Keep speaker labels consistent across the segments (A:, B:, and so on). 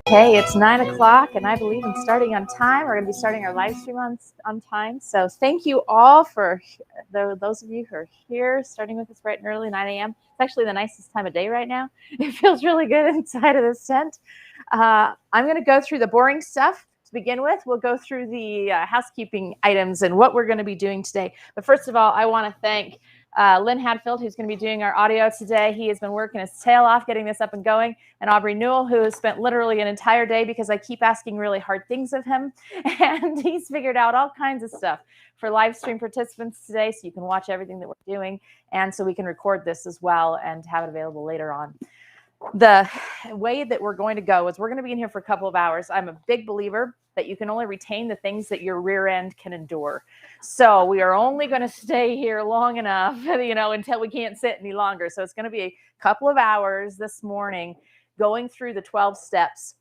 A: Okay, it's 9 o'clock, and I believe in starting on time. We're going to be starting our live stream on time. So thank you all for those of you who are here, starting with us bright and early, 9 a.m. It's actually the nicest time of day right now. It feels really good inside of this tent. I'm going to go through the boring stuff to begin with. We'll go through the housekeeping items and what we're going to be doing today. But first of all, I want to thank Lynn Hadfield, who's going to be doing our audio today. He has been working his tail off getting this up and going. And Aubrey Newell, who has spent literally an entire day because I keep asking really hard things of him. And he's figured out all kinds of stuff for live stream participants today, so you can watch everything that we're doing. And so we can record this as well and have it available later on. The way that we're going to go is we're going to be in here for a couple of hours. I'm a big believer that you can only retain the things that your rear end can endure. So we are only going to stay here long enough, until we can't sit any longer. So it's going to be a couple of hours this morning going through the 12 steps.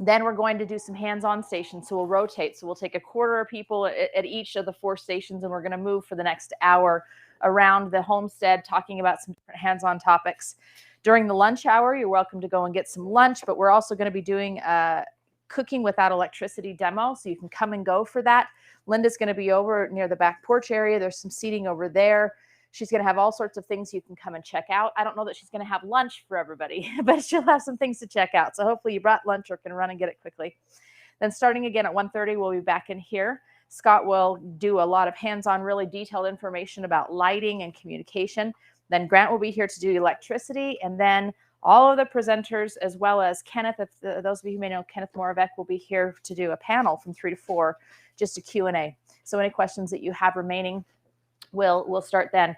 A: Then we're going to do some hands-on stations. So we'll rotate. So we'll take a quarter of people at each of the 4 stations, and we're going to move for the next hour around the homestead, talking about some different hands-on topics. During the lunch hour, you're welcome to go and get some lunch, but we're also going to be doing a cooking without electricity demo, so you can come and go for that. Linda's going to be over near the back porch area. There's some seating over there. She's going to have all sorts of things you can come and check out. I don't know that she's going to have lunch for everybody, but she'll have some things to check out. So hopefully you brought lunch or can run and get it quickly. Then starting again at 1:30, we'll be back in here. Scott will do a lot of hands-on, really detailed information about lighting and communication. Then Grant will be here to do electricity, and then all of the presenters, as well as Kenneth, those of you who may know Kenneth Moravec, will be here to do a panel from 3 to 4, just a Q&A. So any questions that you have remaining, we'll start then.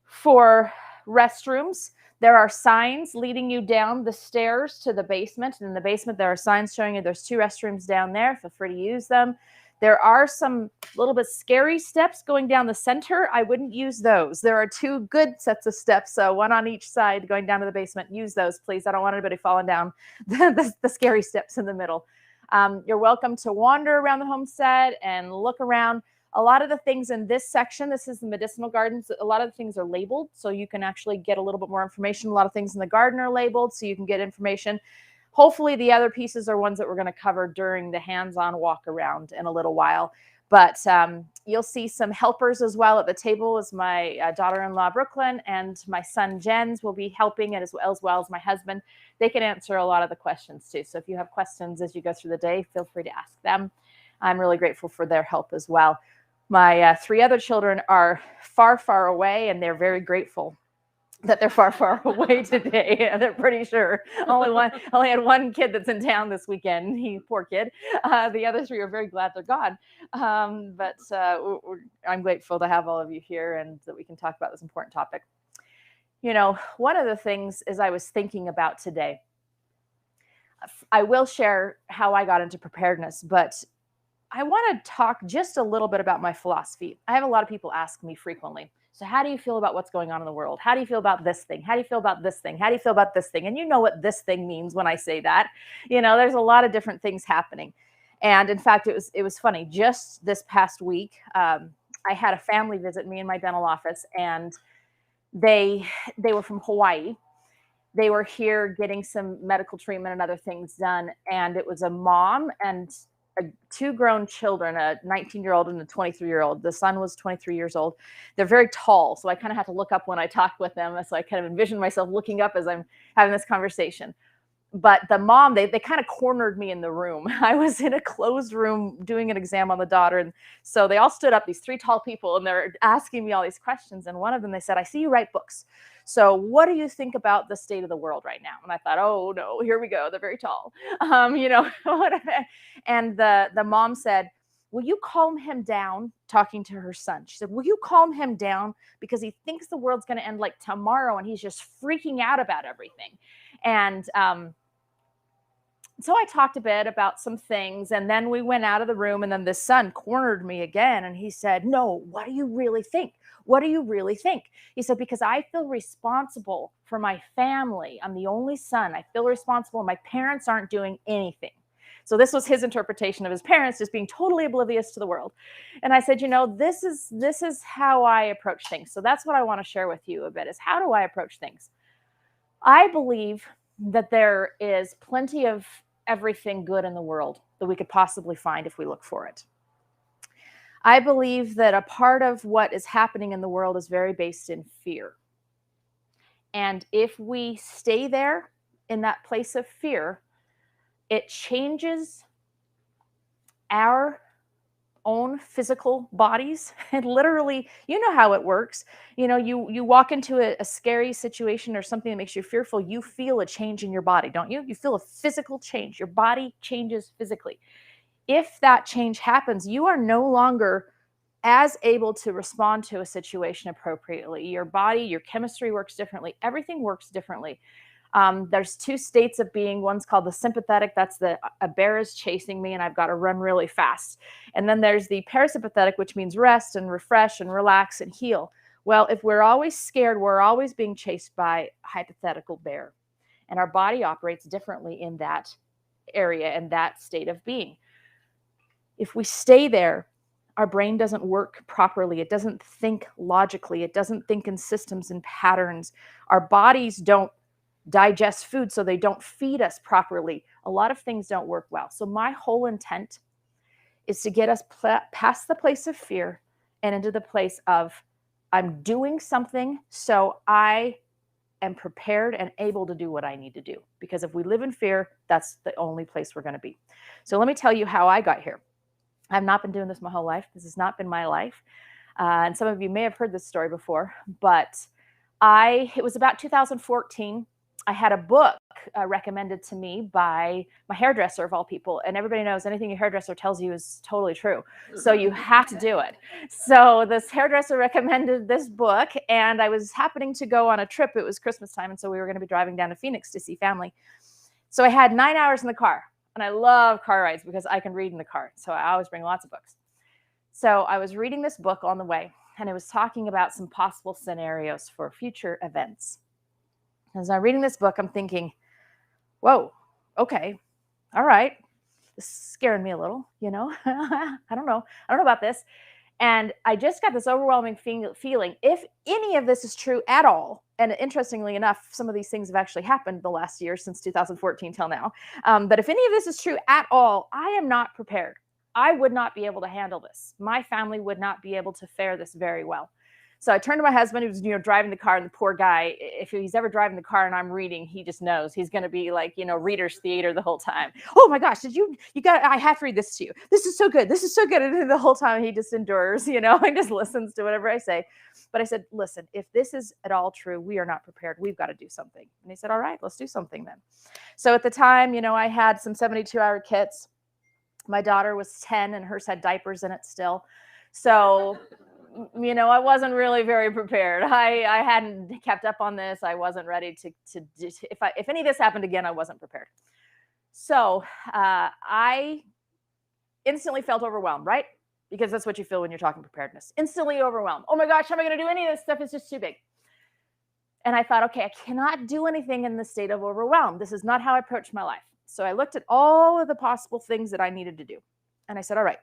A: For restrooms, there are signs leading you down the stairs to the basement. And in the basement, there are signs showing you there's 2 restrooms down there. Feel free to use them. There are some little bit scary steps going down the center. I wouldn't use those. There are 2 good sets of steps, so one on each side going down to the basement. Use those, please. I don't want anybody falling down the scary steps in the middle. You're welcome to wander around the homestead and look around. A lot of the things in this section, this is the medicinal gardens, a lot of the things are labeled, so you can actually get a little bit more information. A lot of things in the garden are labeled, so you can get information. Hopefully the other pieces are ones that we're going to cover during the hands-on walk around in a little while. But you'll see some helpers as well at the table, as my daughter-in-law Brooklyn and my son Jens will be helping, and as well as my husband. They can answer a lot of the questions too. So if you have questions as you go through the day, feel free to ask them. I'm really grateful for their help as well. My 3 other children are far, far away, and they're very grateful that they're far, far away today. They're pretty sure. Only had one kid that's in town this weekend. Poor kid. The other 3 are very glad they're gone. But I'm grateful to have all of you here and that we can talk about this important topic. One of the things as I was thinking about today, I will share how I got into preparedness, but I want to talk just a little bit about my philosophy. I have a lot of people ask me frequently, so how do you feel about what's going on in the world? How do you feel about this thing? How do you feel about this thing? How do you feel about this thing? And you know what this thing means when I say that. There's a lot of different things happening. And in fact, it was funny. Just this past week, I had a family visit me in my dental office, and they were from Hawaii. They were here getting some medical treatment and other things done. And it was a mom and 2 grown children, a 19-year-old and a 23-year-old. The son was 23 years old. They're very tall, so I kind of had to look up when I talked with them. So I kind of envisioned myself looking up as I'm having this conversation. But the mom, they kind of cornered me in the room. I was in a closed room doing an exam on the daughter. And so they all stood up, these 3 tall people, and they're asking me all these questions. And one of them, they said, I see you write books. So what do you think about the state of the world right now? And I thought, oh no, here we go. They're very tall. And the mom said, will you calm him down? Talking to her son. She said, will you calm him down? Because he thinks the world's going to end like tomorrow, and he's just freaking out about everything. And so I talked a bit about some things, and then we went out of the room, and then the son cornered me again, and he said, no, what do you really think? What do you really think? He said, because I feel responsible for my family. I'm the only son. I feel responsible. My parents aren't doing anything. So this was his interpretation of his parents just being totally oblivious to the world. And I said, this is how I approach things. So that's what I want to share with you a bit, is how do I approach things? I believe that there is plenty of everything good in the world that we could possibly find if we look for it. I believe that a part of what is happening in the world is very based in fear. And if we stay there in that place of fear, it changes our own physical bodies. And literally, you know how it works. You walk into a scary situation or something that makes you fearful, you feel a change in your body, don't you? You feel a physical change. Your body changes physically. If that change happens, you are no longer as able to respond to a situation appropriately. Your body, your chemistry works differently. Everything works differently. There's two states of being. One's called the sympathetic. That's a bear is chasing me and I've got to run really fast. And then there's the parasympathetic, which means rest and refresh and relax and heal. Well, if we're always scared, we're always being chased by a hypothetical bear. And our body operates differently in that area and that state of being. If we stay there, our brain doesn't work properly. It doesn't think logically. It doesn't think in systems and patterns. Our bodies don't digest food, so they don't feed us properly. A lot of things don't work well. So my whole intent is to get us past the place of fear and into the place of I'm doing something so I am prepared and able to do what I need to do. Because if we live in fear, that's the only place we're going to be. So let me tell you how I got here. I've not been doing this my whole life. This has not been my life. And some of you may have heard this story before, but it was about 2014. I had a book recommended to me by my hairdresser of all people. And everybody knows anything your hairdresser tells you is totally true. So you have to do it. So this hairdresser recommended this book and I was happening to go on a trip. It was Christmas time. And so we were going to be driving down to Phoenix to see family. So I had 9 hours in the car. And I love car rides because I can read in the car. So I always bring lots of books. So I was reading this book on the way, and it was talking about some possible scenarios for future events. As I'm reading this book, I'm thinking, whoa, okay, all right. This is scaring me a little, I don't know about this. And I just got this overwhelming feeling, if any of this is true at all, and interestingly enough, some of these things have actually happened the last year since 2014 till now. But if any of this is true at all, I am not prepared. I would not be able to handle this. My family would not be able to fare this very well. So I turned to my husband, who was, driving the car, and the poor guy, if he's ever driving the car and I'm reading, he just knows he's going to be like, reader's theater the whole time. Oh my gosh, I have to read this to you. This is so good. This is so good. And the whole time he just endures, and just listens to whatever I say. But I said, listen, if this is at all true, we are not prepared. We've got to do something. And he said, all right, let's do something then. So at the time, I had some 72-hour kits. My daughter was 10 and hers had diapers in it still. So I wasn't really very prepared. I hadn't kept up on this. I wasn't ready to if any of this happened again, I wasn't prepared. So I instantly felt overwhelmed, right? Because that's what you feel when you're talking preparedness. Instantly overwhelmed. Oh my gosh, how am I going to do any of this stuff? It's just too big. And I thought, okay, I cannot do anything in the state of overwhelm. This is not how I approach my life. So I looked at all of the possible things that I needed to do. And I said, all right,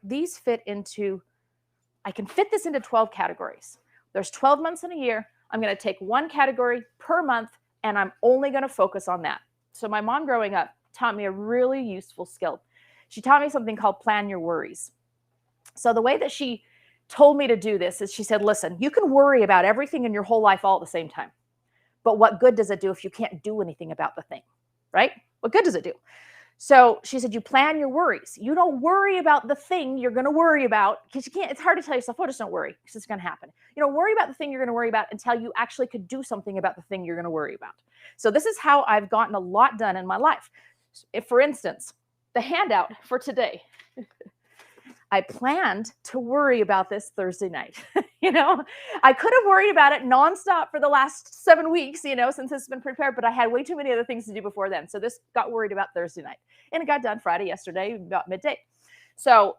A: I can fit this into 12 categories. There's 12 months in a year. I'm going to take one category per month, and I'm only going to focus on that. So my mom growing up taught me a really useful skill. She taught me something called plan your worries. So the way that she told me to do this is she said, listen, you can worry about everything in your whole life all at the same time. But what good does it do if you can't do anything about the thing, right? What good does it do? So she said, you plan your worries. You don't worry about the thing you're going to worry about, because it's hard to tell yourself, oh, just don't worry, because it's going to happen. You don't worry about the thing you're going to worry about until you actually could do something about the thing you're going to worry about. So this is how I've gotten a lot done in my life. If, for instance, the handout for today, I planned to worry about this Thursday night. I could have worried about it nonstop for the last 7 weeks, since it's been prepared, but I had way too many other things to do before then. So this got worried about Thursday night, and it got done Friday, yesterday, about midday. So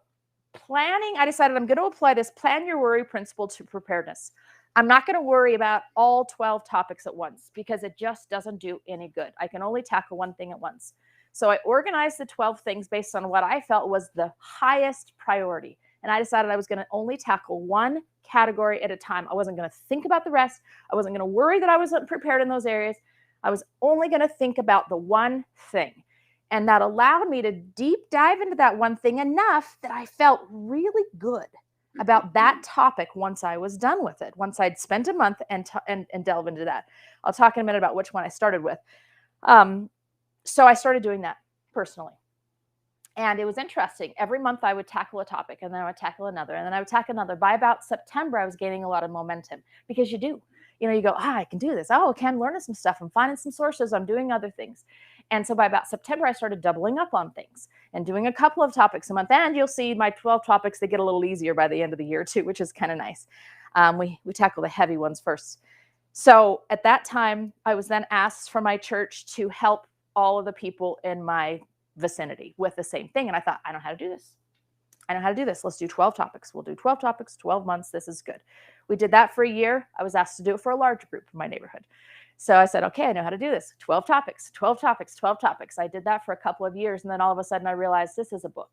A: planning, I decided I'm going to apply this plan your worry principle to preparedness. I'm not going to worry about all 12 topics at once because it just doesn't do any good. I can only tackle one thing at once. So I organized the 12 things based on what I felt was the highest priority. And I decided I was going to only tackle one category at a time. I wasn't going to think about the rest. I wasn't going to worry that I wasn't prepared in those areas. I was only going to think about the one thing. And that allowed me to deep dive into that one thing enough that I felt really good about that topic once I was done with it, once I'd spent a month and delve into that. I'll talk in a minute about which one I started with. So I started doing that personally. And it was interesting. Every month I would tackle a topic, and then I would tackle another, and then I would tackle another. By about September, I was gaining a lot of momentum, because you do. You go, I can do this. Oh, okay, I'm learning some stuff. I'm finding some sources. I'm doing other things. And so by about September, I started doubling up on things and doing a couple of topics a month. And you'll see my 12 topics, they get a little easier by the end of the year too, which is kind of nice. We tackle the heavy ones first. So at that time, I was then asked from my church to help all of the people in my vicinity with the same thing. And I thought, I know how to do this. I know how to do this. Let's do 12 topics. We'll do 12 topics, 12 months. This is good. We did that for a year. I was asked to do it for a larger group in my neighborhood. So I said, okay, I know how to do this. 12 topics, 12 topics, 12 topics. I did that for a couple of years. And then all of a sudden I realized this is a book.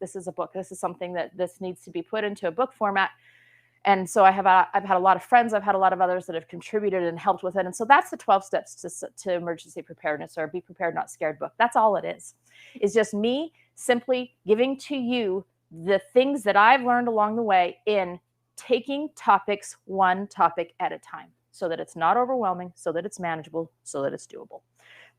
A: This is a book. This is something that this needs to be put into a book format. And so I've had a lot of friends. I've had a lot of others that have contributed and helped with it. And so that's the 12 steps to emergency preparedness, or Be Prepared, Not Scared book. That's all it is. It's just me simply giving to you the things that I've learned along the way in taking topics one topic at a time, so that it's not overwhelming, so that it's manageable, so that it's doable.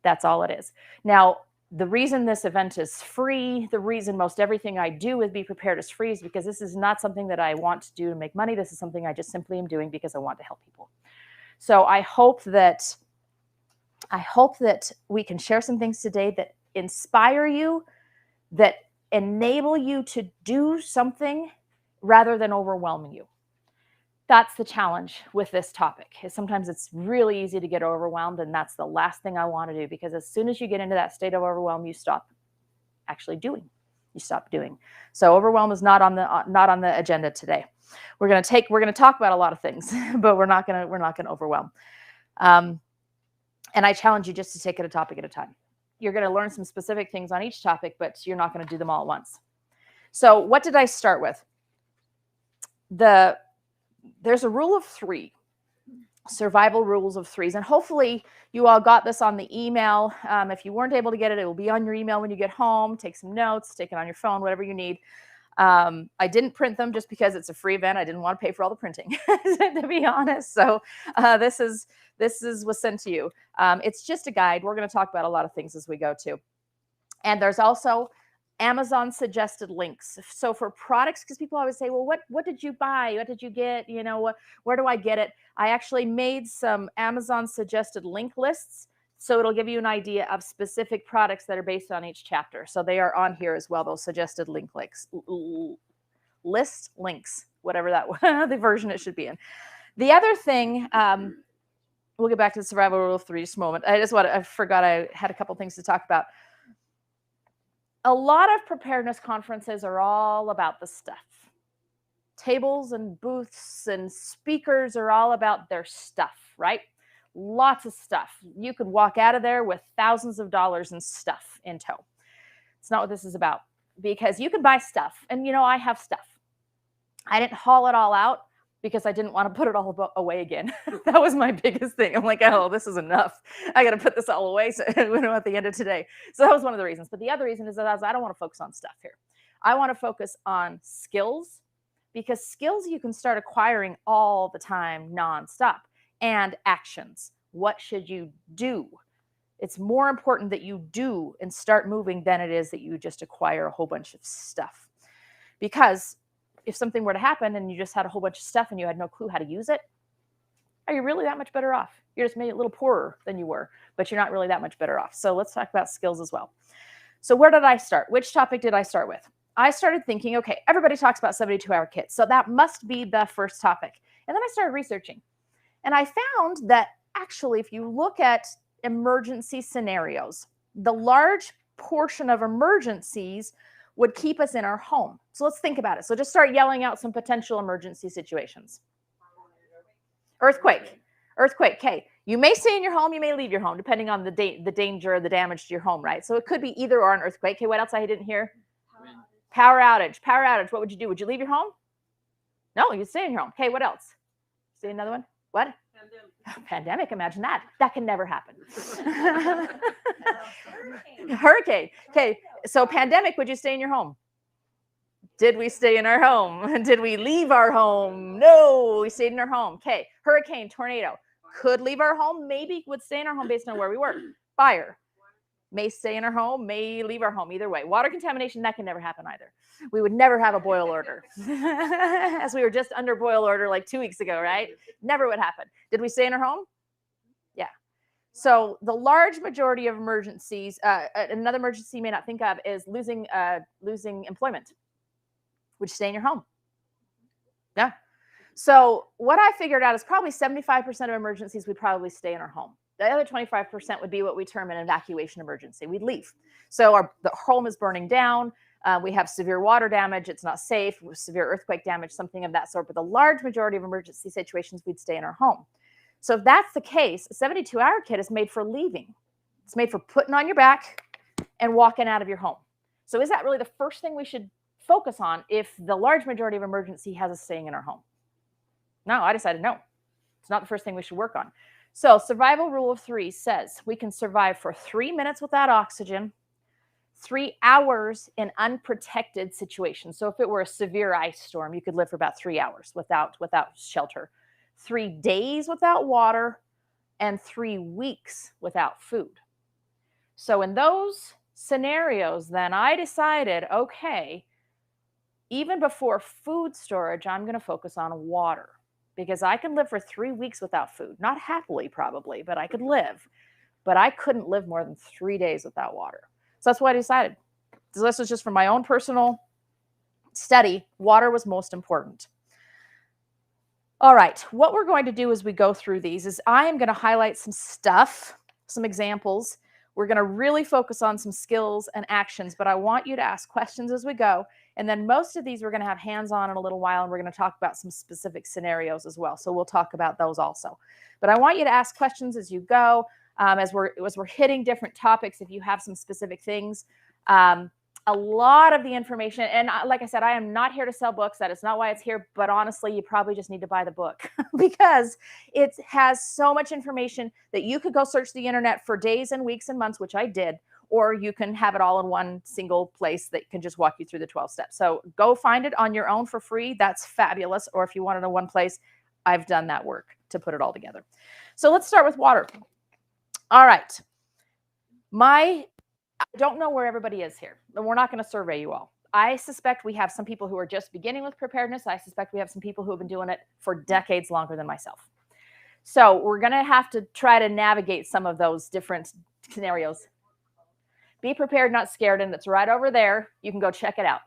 A: That's all it is. Now, the reason this event is free, the reason most everything I do with Be Prepared is free, is because this is not something that I want to do to make money. This is something I just simply am doing because I want to help people. So I hope that we can share some things today that inspire you, that enable you to do something rather than overwhelming you. That's the challenge with this topic. Is sometimes it's really easy to get overwhelmed, and that's the last thing I want to do, because as soon as you get into that state of overwhelm, you stop actually doing. You stop doing. So overwhelm is not on the agenda today. We're going to talk about a lot of things, but we're not going to overwhelm. And I challenge you just to take it a topic at a time. You're going to learn some specific things on each topic, but you're not going to do them all at once. So what did I start with? There's a rule of three, survival rules of threes. And hopefully you all got this on the email. If you weren't able to get it, it will be on your email when you get home. Take some notes, take it on your phone, whatever you need. I didn't print them just because it's a free event. I didn't want to pay for all the printing, to be honest. So this was sent to you. It's just a guide. We're going to talk about a lot of things as we go too. And there's also Amazon suggested links. So for products, because people always say, well, what did you buy? What did you get? Where do I get it? I actually made some Amazon suggested link lists. So it'll give you an idea of specific products that are based on each chapter. So they are on here as well, those suggested link links, list links, whatever the version it should be in. The other thing, we'll get back to the survival rule of three just a moment. I forgot I had a couple things to talk about. A lot of preparedness conferences are all about the stuff. Tables and booths and speakers are all about their stuff, right? Lots of stuff. You could walk out of there with thousands of dollars in stuff in tow. It's not what this is about, because you can buy stuff. And, I have stuff. I didn't haul it all out because I didn't want to put it all away again. That was my biggest thing. I'm like, oh, this is enough. I got to put this all away at the end of today. So that was one of the reasons. But the other reason is that I don't want to focus on stuff here. I want to focus on skills, because skills you can start acquiring all the time, nonstop, and actions. What should you do? It's more important that you do and start moving than it is that you just acquire a whole bunch of stuff. Because if something were to happen and you just had a whole bunch of stuff and you had no clue how to use it, are you really that much better off? You're just maybe a little poorer than you were, but you're not really that much better off. So let's talk about skills as well. So where did I start? Which topic did I start with? I started thinking, okay, everybody talks about 72-hour kits, so that must be the first topic. And then I started researching. And I found that actually, if you look at emergency scenarios, the large portion of emergencies would keep us in our home. So let's think about it. So just start yelling out some potential emergency situations. Earthquake. Okay. You may stay in your home, you may leave your home, depending on the danger or the damage to your home, right? So it could be either or an earthquake. Okay, what else I didn't hear? Power outage. What would you do? Would you leave your home? No, you'd stay in your home. Okay, what else? See another one? What? Pandemic, imagine that. That can never happen. Hurricane. Okay, so pandemic, would you stay in your home? Did we stay in our home? Did we leave our home? No, we stayed in our home. Okay, hurricane, tornado. Could leave our home, maybe would stay in our home based on where we were. Fire. May stay in our home, may leave our home, either way. Water contamination, that can never happen either. We would never have a boil order. As we were just under boil order like 2 weeks ago, right? Never would happen. Did we stay in our home? Yeah. So the large majority of emergencies, another emergency you may not think of is losing employment. Would you stay in your home? Yeah. So what I figured out is probably 75% of emergencies would probably stay in our home. The other 25% would be what we term an evacuation emergency. We'd leave. So the home is burning down. We have severe water damage. It's not safe. Severe earthquake damage, something of that sort. But the large majority of emergency situations, we'd stay in our home. So if that's the case, a 72-hour kit is made for leaving. It's made for putting on your back and walking out of your home. So is that really the first thing we should focus on if the large majority of emergency has us staying in our home? No, I decided no. It's not the first thing we should work on. So survival rule of 3 says we can survive for 3 minutes without oxygen, 3 hours in unprotected situations. So if it were a severe ice storm, you could live for about 3 hours without shelter, 3 days without water, and 3 weeks without food. So in those scenarios, then I decided, okay, even before food storage, I'm going to focus on water. Because I can live for 3 weeks without food. Not happily, probably, but I could live. But I couldn't live more than 3 days without water. So that's what I decided. So this was just from my own personal study. Water was most important. All right, what we're going to do as we go through these is I am going to highlight some stuff, some examples. We're going to really focus on some skills and actions, but I want you to ask questions as we go. And then most of these we're going to have hands-on in a little while, and we're going to talk about some specific scenarios as well. So we'll talk about those also. But I want you to ask questions as you go, as we're hitting different topics. If you have some specific things, a lot of the information, and like I said, I am not here to sell books. That is not why it's here. But honestly, you probably just need to buy the book because it has so much information that you could go search the internet for days and weeks and months, which I did, or you can have it all in one single place that can just walk you through the 12 steps. So go find it on your own for free. That's fabulous. Or if you want it in one place, I've done that work to put it all together. So let's start with water. All right. I don't know where everybody is here, and we're not going to survey you all. I suspect we have some people who are just beginning with preparedness. I suspect we have some people who have been doing it for decades longer than myself. So we're going to have to try to navigate some of those different scenarios. Be prepared, not scared, and it's right over there. You can go check it out.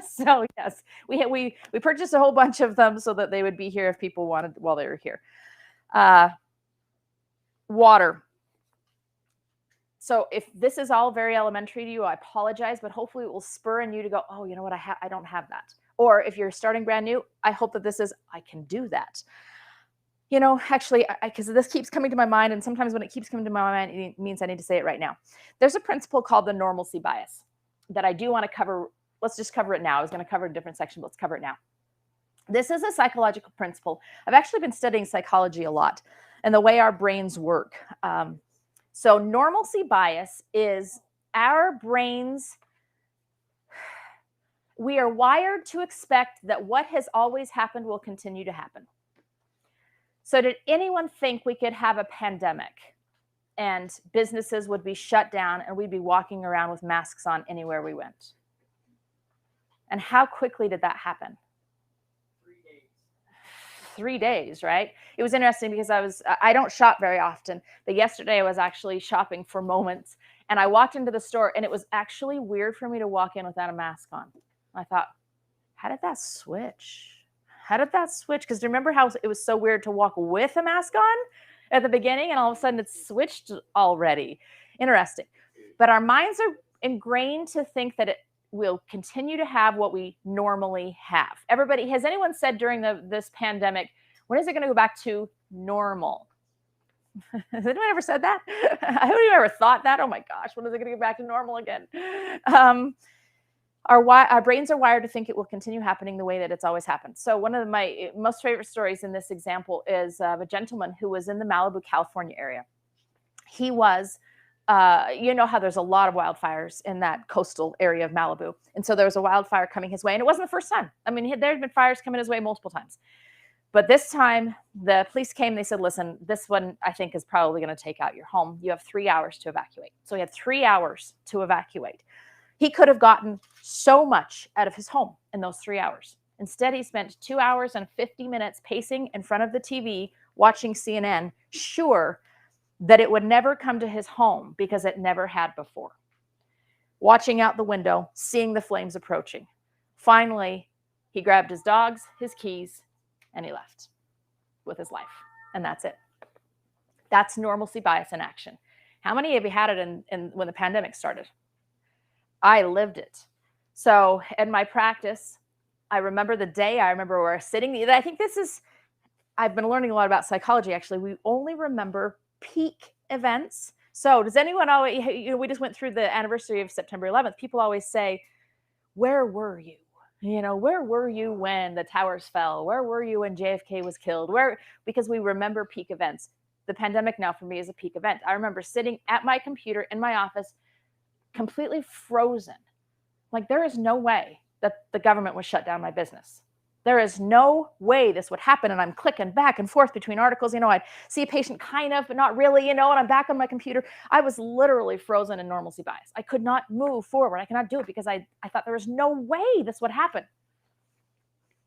A: So yes, we purchased a whole bunch of them so that they would be here if people wanted while they were here. Water. So if this is all very elementary to you, I apologize, but hopefully it will spur in you to go, oh, you know what, I don't have that. Or if you're starting brand new, I hope that this is, I can do that. You know, actually, because this keeps coming to my mind, and sometimes when it keeps coming to my mind, it means I need to say it right now. There's a principle called the normalcy bias that I do want to cover. Let's just cover it now. I was going to cover a different section, but let's cover it now. This is a psychological principle. I've actually been studying psychology a lot and the way our brains work. So normalcy bias is our brains, we are wired to expect that what has always happened will continue to happen. So did anyone think we could have a pandemic and businesses would be shut down and we'd be walking around with masks on anywhere we went? And how quickly did that happen? 3 days, right? It was interesting because I don't shop very often, but yesterday I was actually shopping for Moments, and I walked into the store, and it was actually weird for me to walk in without a mask on. I thought, how did that switch? How did that switch? Because remember how it was so weird to walk with a mask on at the beginning, and all of a sudden it's switched already. Interesting. But our minds are ingrained to think that we'll continue to have what we normally have. Everybody, has anyone said during this pandemic, when is it going to go back to normal? Has anyone ever said that? I haven't even ever thought that. Oh my gosh, when is it going to get back to normal again? Our brains are wired to think it will continue happening the way that it's always happened. So one of my most favorite stories in this example is of a gentleman who was in the Malibu, California area. He was, you know how there's a lot of wildfires in that coastal area of Malibu. And so there was a wildfire coming his way. And it wasn't the first time. I mean, there had been fires coming his way multiple times. But this time, the police came. They said, listen, this one, I think, is probably going to take out your home. You have 3 hours to evacuate. So he had 3 hours to evacuate. He could have gotten so much out of his home in those 3 hours. Instead, he spent 2 hours and 50 minutes pacing in front of the TV, watching CNN, sure that it would never come to his home because it never had before. Watching out the window, seeing the flames approaching. Finally, he grabbed his dogs, his keys, and he left with his life. And that's it. That's normalcy bias in action. How many of you had it in when the pandemic started? I lived it. So in my practice, I remember the day, I remember we were sitting. I think I've been learning a lot about psychology, actually. We only remember peak events. So does anyone always, we just went through the anniversary of September 11th. People always say, where were you? Where were you when the towers fell? Where were you when JFK was killed? Because we remember peak events. The pandemic now for me is a peak event. I remember sitting at my computer in my office, completely frozen. Like, there is no way that the government would shut down my business. There is no way this would happen. And I'm clicking back and forth between articles. I'd see a patient kind of, but not really, and I'm back on my computer. I was literally frozen in normalcy bias. I could not move forward. I cannot do it because I thought there was no way this would happen.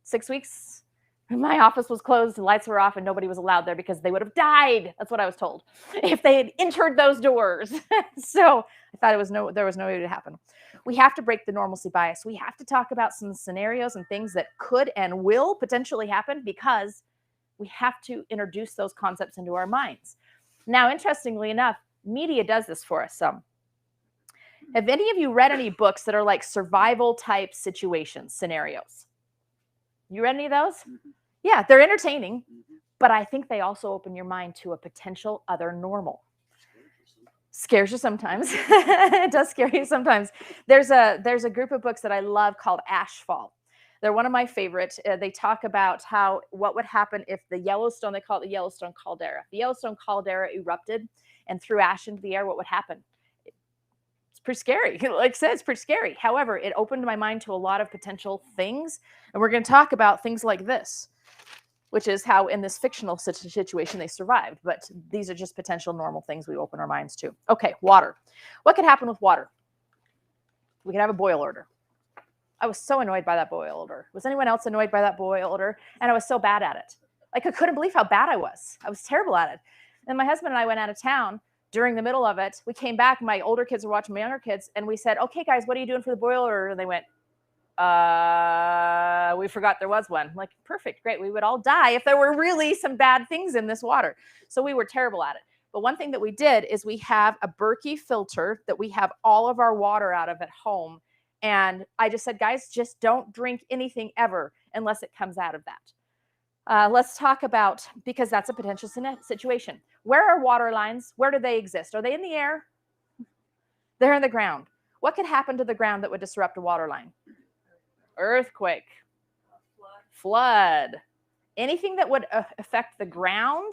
A: 6 weeks, my office was closed, the lights were off, and nobody was allowed there because they would have died. That's what I was told if they had entered those doors. So I thought there was no way to happen. We have to break the normalcy bias. We have to talk about some scenarios and things that could and will potentially happen because we have to introduce those concepts into our minds. Now, interestingly enough, media does this for us some. Have any of you read any books that are like survival type situations, scenarios? You read any of those? Mm-hmm. Yeah, they're entertaining, but I think they also open your mind to a potential other normal. Scares you sometimes. It does scare you sometimes. There's a group of books that I love called Ashfall. They're one of my favorites. They talk about what would happen if the Yellowstone, they call it the Yellowstone caldera. The Yellowstone caldera erupted and threw ash into the air. What would happen? It's pretty scary. Like I said, it's pretty scary. However, it opened my mind to a lot of potential things. And we're going to talk about things like this, which is how in this fictional situation they survived. But these are just potential normal things we open our minds to. Okay, water. What could happen with water? We could have a boil order. I was so annoyed by that boil order. Was anyone else annoyed by that boil order? And I was so bad at it. Like, I couldn't believe how bad I was. I was terrible at it. And my husband and I went out of town during the middle of it. We came back. My older kids were watching my younger kids. And we said, okay, guys, what are you doing for the boil order? And they went, we forgot there was one. I'm like, perfect, great. We would all die if there were really some bad things in this water. So we were terrible at it. But one thing that we did is we have a Berkey filter that we have all of our water out of at home. And I just said, guys, just don't drink anything ever unless it comes out of that. Let's talk about, because that's a potential situation. Where are water lines? Where do they exist? Are they in the air? They're in the ground. What could happen to the ground that would disrupt a water line? Earthquake, flood, anything that would affect the ground,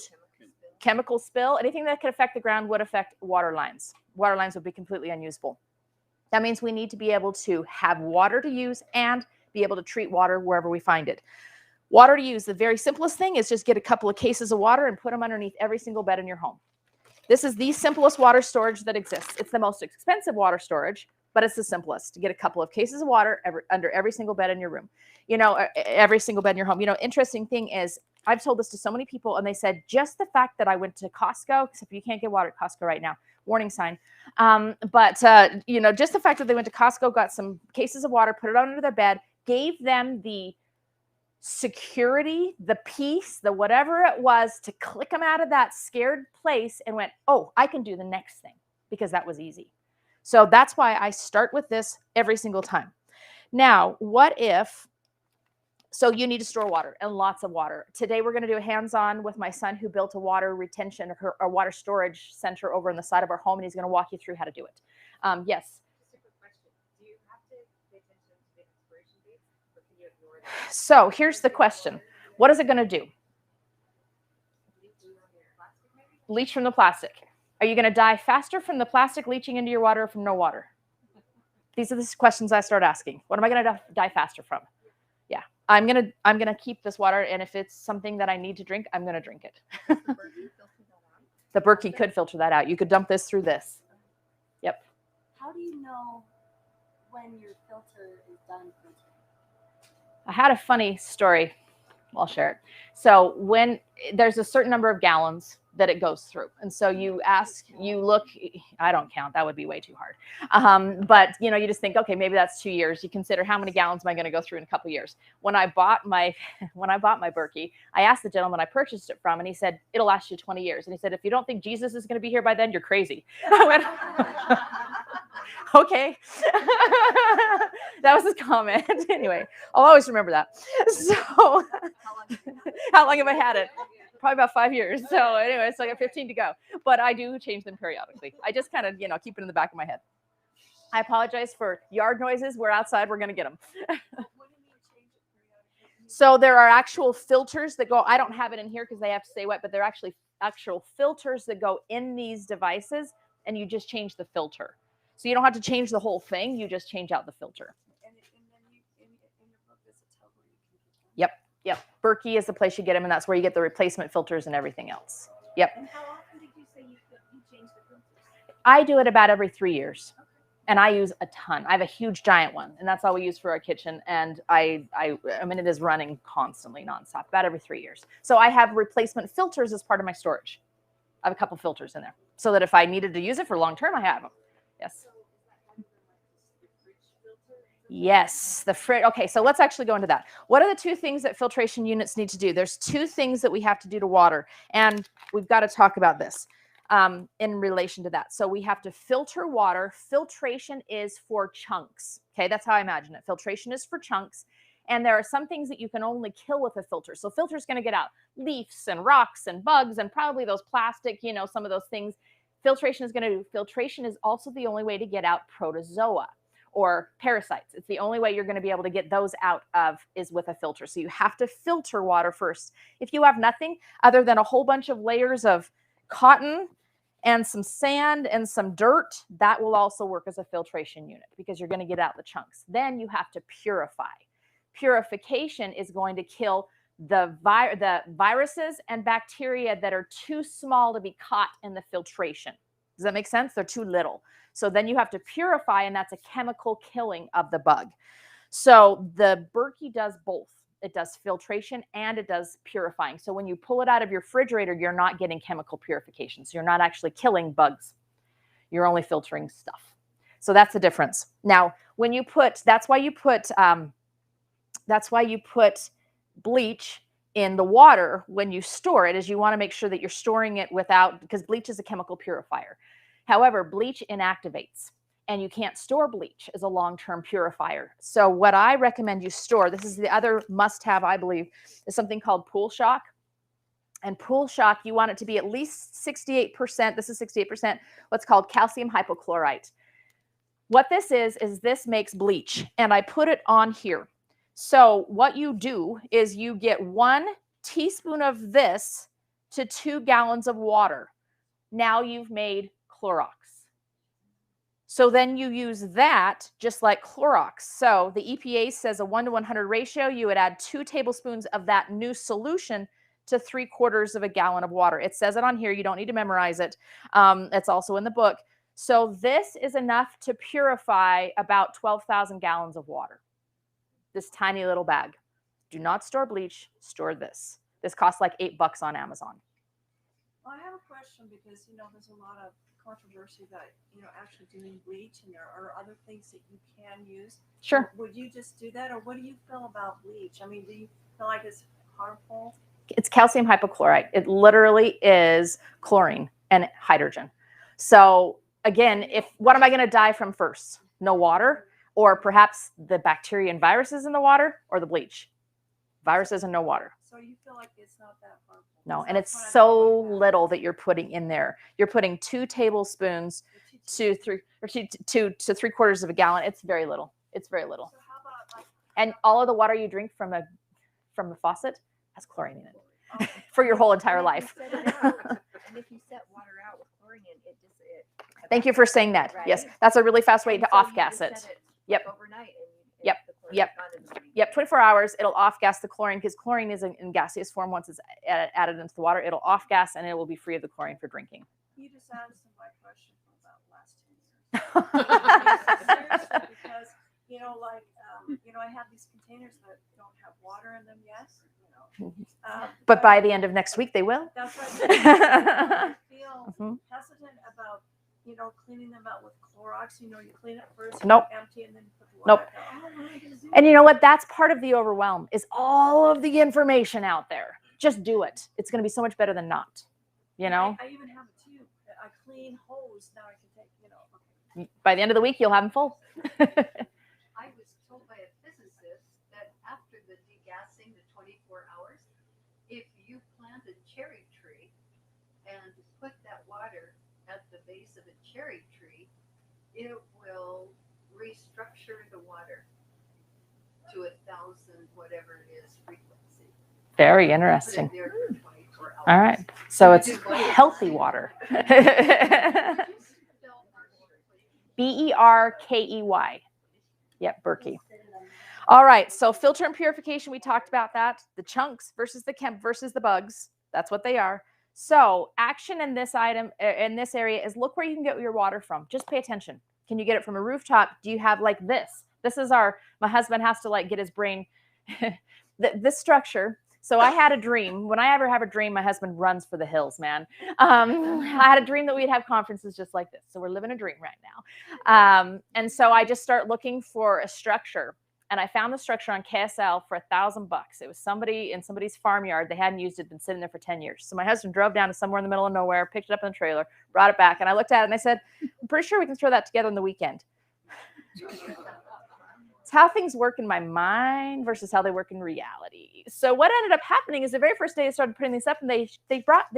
A: chemical spill, anything that could affect the ground would affect water lines. Water lines would be completely unusable. That means we need to be able to have water to use and be able to treat water wherever we find it. Water to use, the very simplest thing is just get a couple of cases of water and put them underneath every single bed in your home. This is the simplest water storage that exists. It's the most expensive water storage, but it's the simplest. To get a couple of cases of water under every single bed in your room. Every single bed in your home. Interesting thing is, I've told this to so many people, and they said, just the fact that I went to Costco, except you can't get water at Costco right now, warning sign. Just the fact that they went to Costco, got some cases of water, put it under their bed, gave them the security, the peace, the whatever it was to click them out of that scared place and went, oh, I can do the next thing because that was easy. So that's why I start with this every single time. Now, what if, so you need to store water and lots of water. Today, we're going to do a hands-on with my son who built a water retention or a water storage center over on the side of our home, and he's going to walk you through how to do it. Yes?
B: Just a quick question. Do you have to pay attention
A: So here's the question. What is it going to do? Leach from the plastic. Are you going to die faster from the plastic leaching into your water or from no water? These are the questions I start asking. What am I going to die faster from? Yeah, I'm gonna keep this water, and if it's something that I need to drink, I'm gonna drink it. The Berkey could filter that out. You could dump this through this. Yep.
B: How do you know when your filter is done filtering?
A: I had a funny story. I'll share it. So when there's a certain number of gallons that it goes through, and so you look, I don't count, that would be way too hard. But you just think, okay, maybe that's 2 years. You consider how many gallons am I going to go through in a couple of years. When I bought my Berkey, I asked the gentleman I purchased it from, and he said it'll last you 20 years. And he said, if you don't think Jesus is going to be here by then, you're crazy. I went, okay. That was his comment. Anyway, I'll always remember that. So how long have I had it? Probably about 5 years. So anyway, so I got 15 to go. But I do change them periodically. I just kind of, keep it in the back of my head. I apologize for yard noises. We're outside. We're going to get them. So there are actual filters that go, I don't have it in here because they have to stay wet, but they're actually actual filters that go in these devices, and you just change the filter. So you don't have to change the whole thing. You just change out the filter.
B: And then in your book, there's a tub where you can get them.
A: Yep. Berkey is the place you get them, and that's where you get the replacement filters and everything else. Yep.
B: And how often did you say you change the filters?
A: I do it about every 3 years. Okay. And I use a ton. I have a huge giant one, and that's all we use for our kitchen. And I mean, it is running constantly, nonstop, about every 3 years. So I have replacement filters as part of my storage. I have a couple filters in there so that if I needed to use it for long term, I have them. Yes. Yes, the fridge. Okay, so let's actually go into that. What are the two things that filtration units need to do? There's two things that we have to do to water, and we've got to talk about this in relation to that. So we have to filter water. Filtration is for chunks. Okay, that's how I imagine it. Filtration is for chunks, and there are some things that you can only kill with a filter. So filter is going to get out leaves and rocks and bugs and probably those plastic, some of those things. Filtration is also the only way to get out protozoa or parasites. It's the only way you're going to be able to get those out of is with a filter. So you have to filter water first. If you have nothing other than a whole bunch of layers of cotton and some sand and some dirt, that will also work as a filtration unit because you're going to get out the chunks. Then you have to purify. Purification is going to kill the viruses and bacteria that are too small to be caught in the filtration. Does that make sense? They're too little. So then you have to purify, and that's a chemical killing of the bug. So the Berkey does both. It does filtration and it does purifying. So when you pull it out of your refrigerator, you're not getting chemical purification. So you're not actually killing bugs. You're only filtering stuff. So that's the difference. Now, when you put, that's why you put bleach in the water when you store it, is you want to make sure that you're storing it without, because bleach is a chemical purifier. However, bleach inactivates, and you can't store bleach as a long-term purifier. So what I recommend you store, this is the other must-have, I believe, is something called pool shock. And pool shock, you want it to be at least 68%. This is 68%, what's called calcium hypochlorite. What this is this makes bleach, and I put it on here. So what you do is you get 1 teaspoon of this to 2 gallons of water. Now you've made Clorox. So then you use that just like Clorox. So the EPA says a 1 to 100 ratio. You would add 2 tablespoons of that new solution to 3/4 of a gallon of water. It says it on here. You don't need to memorize it. It's also in the book. So this is enough to purify about 12,000 gallons of water. This tiny little bag. Do not store bleach. Store this. This costs like $8 on Amazon.
B: Well, I have a question because, there's a lot of controversy that, actually doing bleach, and there are other things that you can use.
A: Sure.
B: Would you just do that, or what do you feel about bleach? I mean, do you feel like it's harmful?
A: It's calcium hypochlorite. It literally is chlorine and hydrogen. So again, what am I going to die from first? No water, or perhaps the bacteria and viruses in the water, or the bleach? Viruses and no water.
B: So you feel like it's not that harmful?
A: No, and it's so little that you're putting in there. You're putting 2 tablespoons to 3/4 of a gallon. It's very little. It's very little.
B: So how about like
A: And all of the water you drink from a faucet has chlorine in it for your whole entire life.
C: And if you set water out with chlorine, it
A: Thank you for saying that.
C: Right?
A: Yes, that's a really fast way
C: And
A: to
C: so you
A: off-gas
C: just
A: it.
C: set
A: Yep.
C: Overnight. And
A: Yep.
C: the chlorine's
A: Yep.
C: gone in the morning.
A: Yep, 24 hours, it'll off-gas the chlorine because chlorine is in gaseous form. Once it's added into the water, it'll off-gas and it will be free of the chlorine for drinking.
B: You just answered my question from about last 10 years. Seriously, because, I have these containers that don't have water in them yet.
A: But by the end of next week, they will.
B: That's right. I feel hesitant about, cleaning them out with Clorox. You clean it first,
A: Nope.
B: empty, and then put the water
A: Nope.
B: out. Oh, what am I gonna do?
A: And you know what? That's part of the overwhelm is all of the information out there. Just do it. It's going to be so much better than not.
B: I even have a tube. A clean hose. Now I can take, okay.
A: By the end of the week, you'll have them full.
D: I was told by a physicist that after the degassing, the 24 hours, if you plant a cherry tree and put that water at the base of a cherry tree, it will restructure the water to 1,000 whatever it is frequency.
A: Very
D: Put
A: interesting.
D: it there for 24 hours.
A: All right. So it's healthy water. Berkey. Yep, Berkey. All right. So filter and purification, we talked about that. The chunks versus the chem versus the bugs. That's what they are. So action in this item, in this area, is look where you can get your water from. Just pay attention. Can you get it from a rooftop? Do you have like this? This is my husband has to like get his brain, this structure. So I had a dream. When I ever have a dream, my husband runs for the hills, man. I had a dream that we'd have conferences just like this. So we're living a dream right now. And so I just start looking for a structure. And I found the structure on KSL for $1,000. It was somebody in somebody's farmyard. They hadn't used it, been sitting there for 10 years. So my husband drove down to somewhere in the middle of nowhere, picked it up in the trailer, brought it back. And I looked at it and I said, I'm pretty sure we can throw that together on the weekend. It's how things work in my mind versus how they work in reality. So what ended up happening is the very first day I started putting these up, and they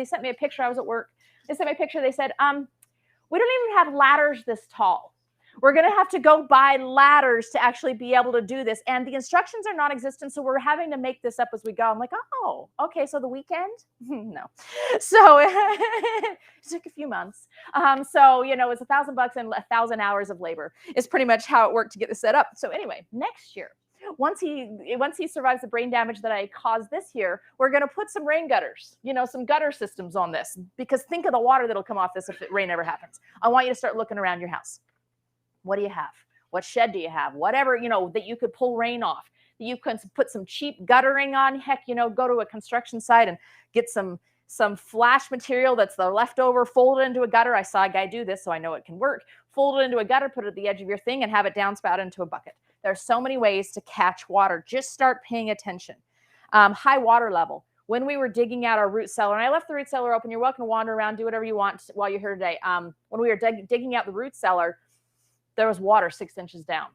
A: sent me a picture. I was at work. They sent me a picture. They said, we don't even have ladders this tall. We're going to have to go buy ladders to actually be able to do this. And the instructions are non-existent, so we're having to make this up as we go. I'm like, oh, okay, so the weekend? No. So it took a few months. So, it's $1,000 and 1,000 hours of labor is pretty much how it worked to get this set up. So anyway, next year, once he survives the brain damage that I caused this year, we're going to put some rain gutters, some gutter systems on this, because think of the water that'll come off this if rain ever happens. I want you to start looking around your house. What do you have? What shed do you have? Whatever, that you could pull rain off. You can put some cheap guttering on. Heck, go to a construction site and get some flash material that's the leftover, fold it into a gutter. I saw a guy do this, so I know it can work. Fold it into a gutter, put it at the edge of your thing, and have it downspout into a bucket. There are so many ways to catch water. Just start paying attention. High water level. When we were digging out our root cellar, and I left the root cellar open, you're welcome to wander around, do whatever you want while you're here today. When we were digging out the root cellar, there was water 6 inches down.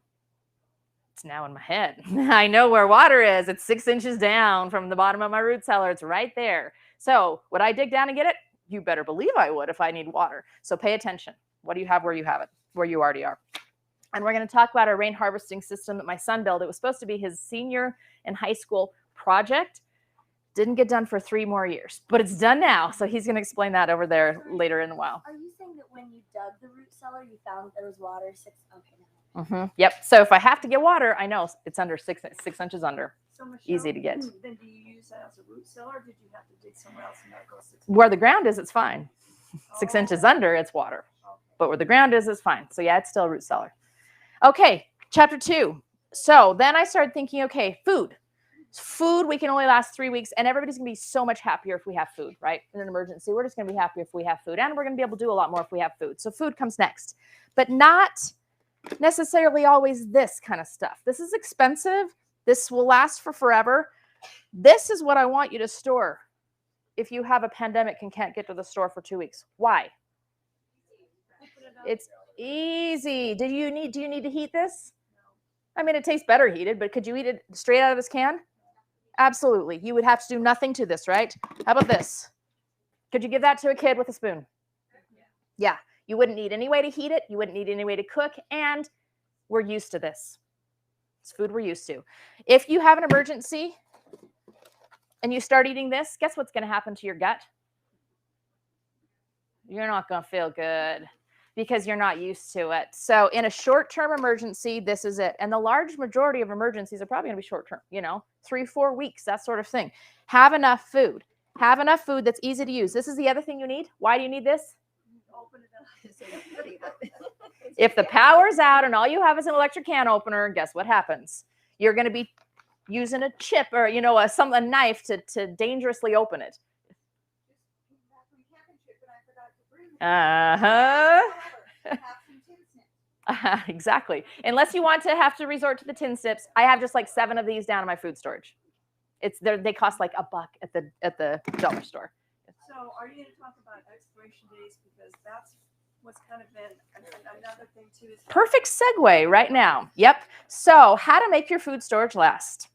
A: It's now in my head. I know where water is. It's 6 inches down from the bottom of my root cellar. It's right there. So would I dig down and get it? You better believe I would if I need water. So pay attention. What do you have where you have it, where you already are? And we're going to talk about our rain harvesting system that my son built. It was supposed to be his senior in high school project. Didn't get done for 3 more years, but it's done now. So he's going to explain that over there later in a while.
E: Are you saying that when you dug the root cellar, you found there was water 6? Okay.
A: Yep. So if I have to get water, I know it's under 6 inches under.
B: So Michelle,
A: Easy to get.
B: Then do you use that as a root cellar, or did you have to dig somewhere else and that goes 6
A: Where the ground is, it's fine. 6 inches under, it's water.
B: Okay.
A: But where the ground is, it's fine. So yeah, it's still a root cellar. Okay, chapter 2. So then I started thinking, okay, food. Food, we can only last 3 weeks, and everybody's going to be so much happier if we have food, right? In an emergency, we're just going to be happier if we have food, and we're going to be able to do a lot more if we have food. So food comes next, but not necessarily always this kind of stuff. This is expensive. This will last for forever. This is what I want you to store if you have a pandemic and can't get to the store for 2 weeks. Why? It's easy. Do you need to heat this? I mean, it tastes better heated, but could you eat it straight out of this can? Absolutely. You would have to do nothing to this, right? How about this? Could you give that to a kid with a spoon? Yeah. You wouldn't need any way to heat it. You wouldn't need any way to cook. And we're used to this. It's food we're used to. If you have an emergency and you start eating this, guess what's going to happen to your gut? You're not going to feel good because you're not used to it. So in a short-term emergency, this is it. And the large majority of emergencies are probably going to be short-term, 3-4 weeks, that sort of thing. Have enough food. Have enough food that's easy to use. This is the other thing you need. Why do you need this?
B: Open it up.
A: If the power's out and all you have is an electric can opener, guess what happens? You're going to be using a chip or, a knife to dangerously open it. Exactly. Unless you want to have to resort to the tin snips, I have just like 7 of these down in my food storage. They cost like $1 at the dollar store.
B: So are you going to talk about expiration dates, because that's what's kind of been another thing too? Is
A: Perfect segue right now. Yep. So how to make your food storage last.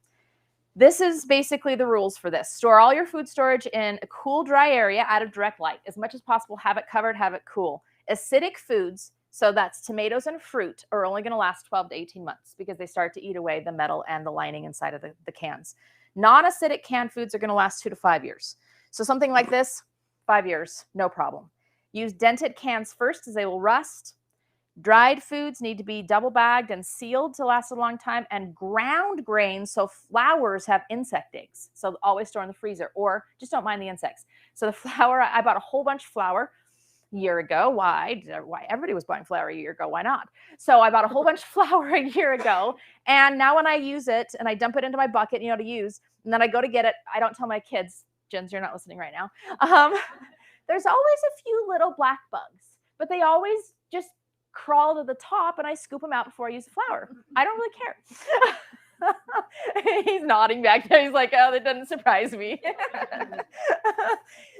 A: This is basically the rules for this. Store all your food storage in a cool, dry area out of direct light. As much as possible, have it covered, have it cool. Acidic foods, so that's tomatoes and fruit, are only going to last 12 to 18 months because they start to eat away the metal and the lining inside of the cans. Non-acidic canned foods are going to last 2 to 5 years. So something like this, 5 years, no problem. Use dented cans first as they will rust. Dried foods need to be double bagged and sealed to last a long time, and ground grains, so flours have insect eggs. So always store in the freezer, or just don't mind the insects. So the flour, I bought a whole bunch of flour a year ago. Why? Everybody was buying flour a year ago. Why not? So I bought a whole bunch of flour a year ago. And now when I use it and I dump it into my bucket, to use, and then I go to get it, I don't tell my kids, Jens, you're not listening right now. There's always a few little black bugs, but they always just crawl to the top and I scoop them out before I use the flour. I don't really care. He's nodding back there. He's like, oh, that doesn't surprise me.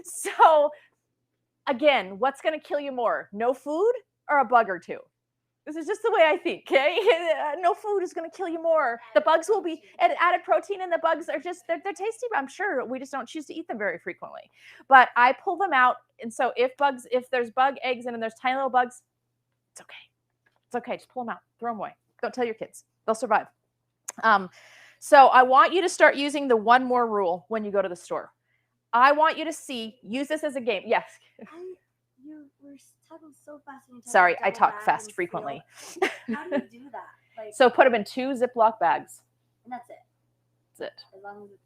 A: So again, what's going to kill you more? No food or a bug or two? This is just the way I think, okay? No food is going to kill you more. The bugs will be added protein, and the bugs are just, they're tasty. I'm sure we just don't choose to eat them very frequently. But I pull them out. And so if there's bug eggs and there's tiny little bugs, it's okay. It's okay. Just pull them out. Throw them away. Don't tell your kids. They'll survive. So I want you to start using the one more rule when you go to the store. I want you to use this as a game. Yes.
E: You were talking so fast.
A: Sorry, I talk fast frequently.
E: How do you do that?
A: So put them in 2 Ziploc bags.
E: And that's it.
A: That's it.
E: As long as it's.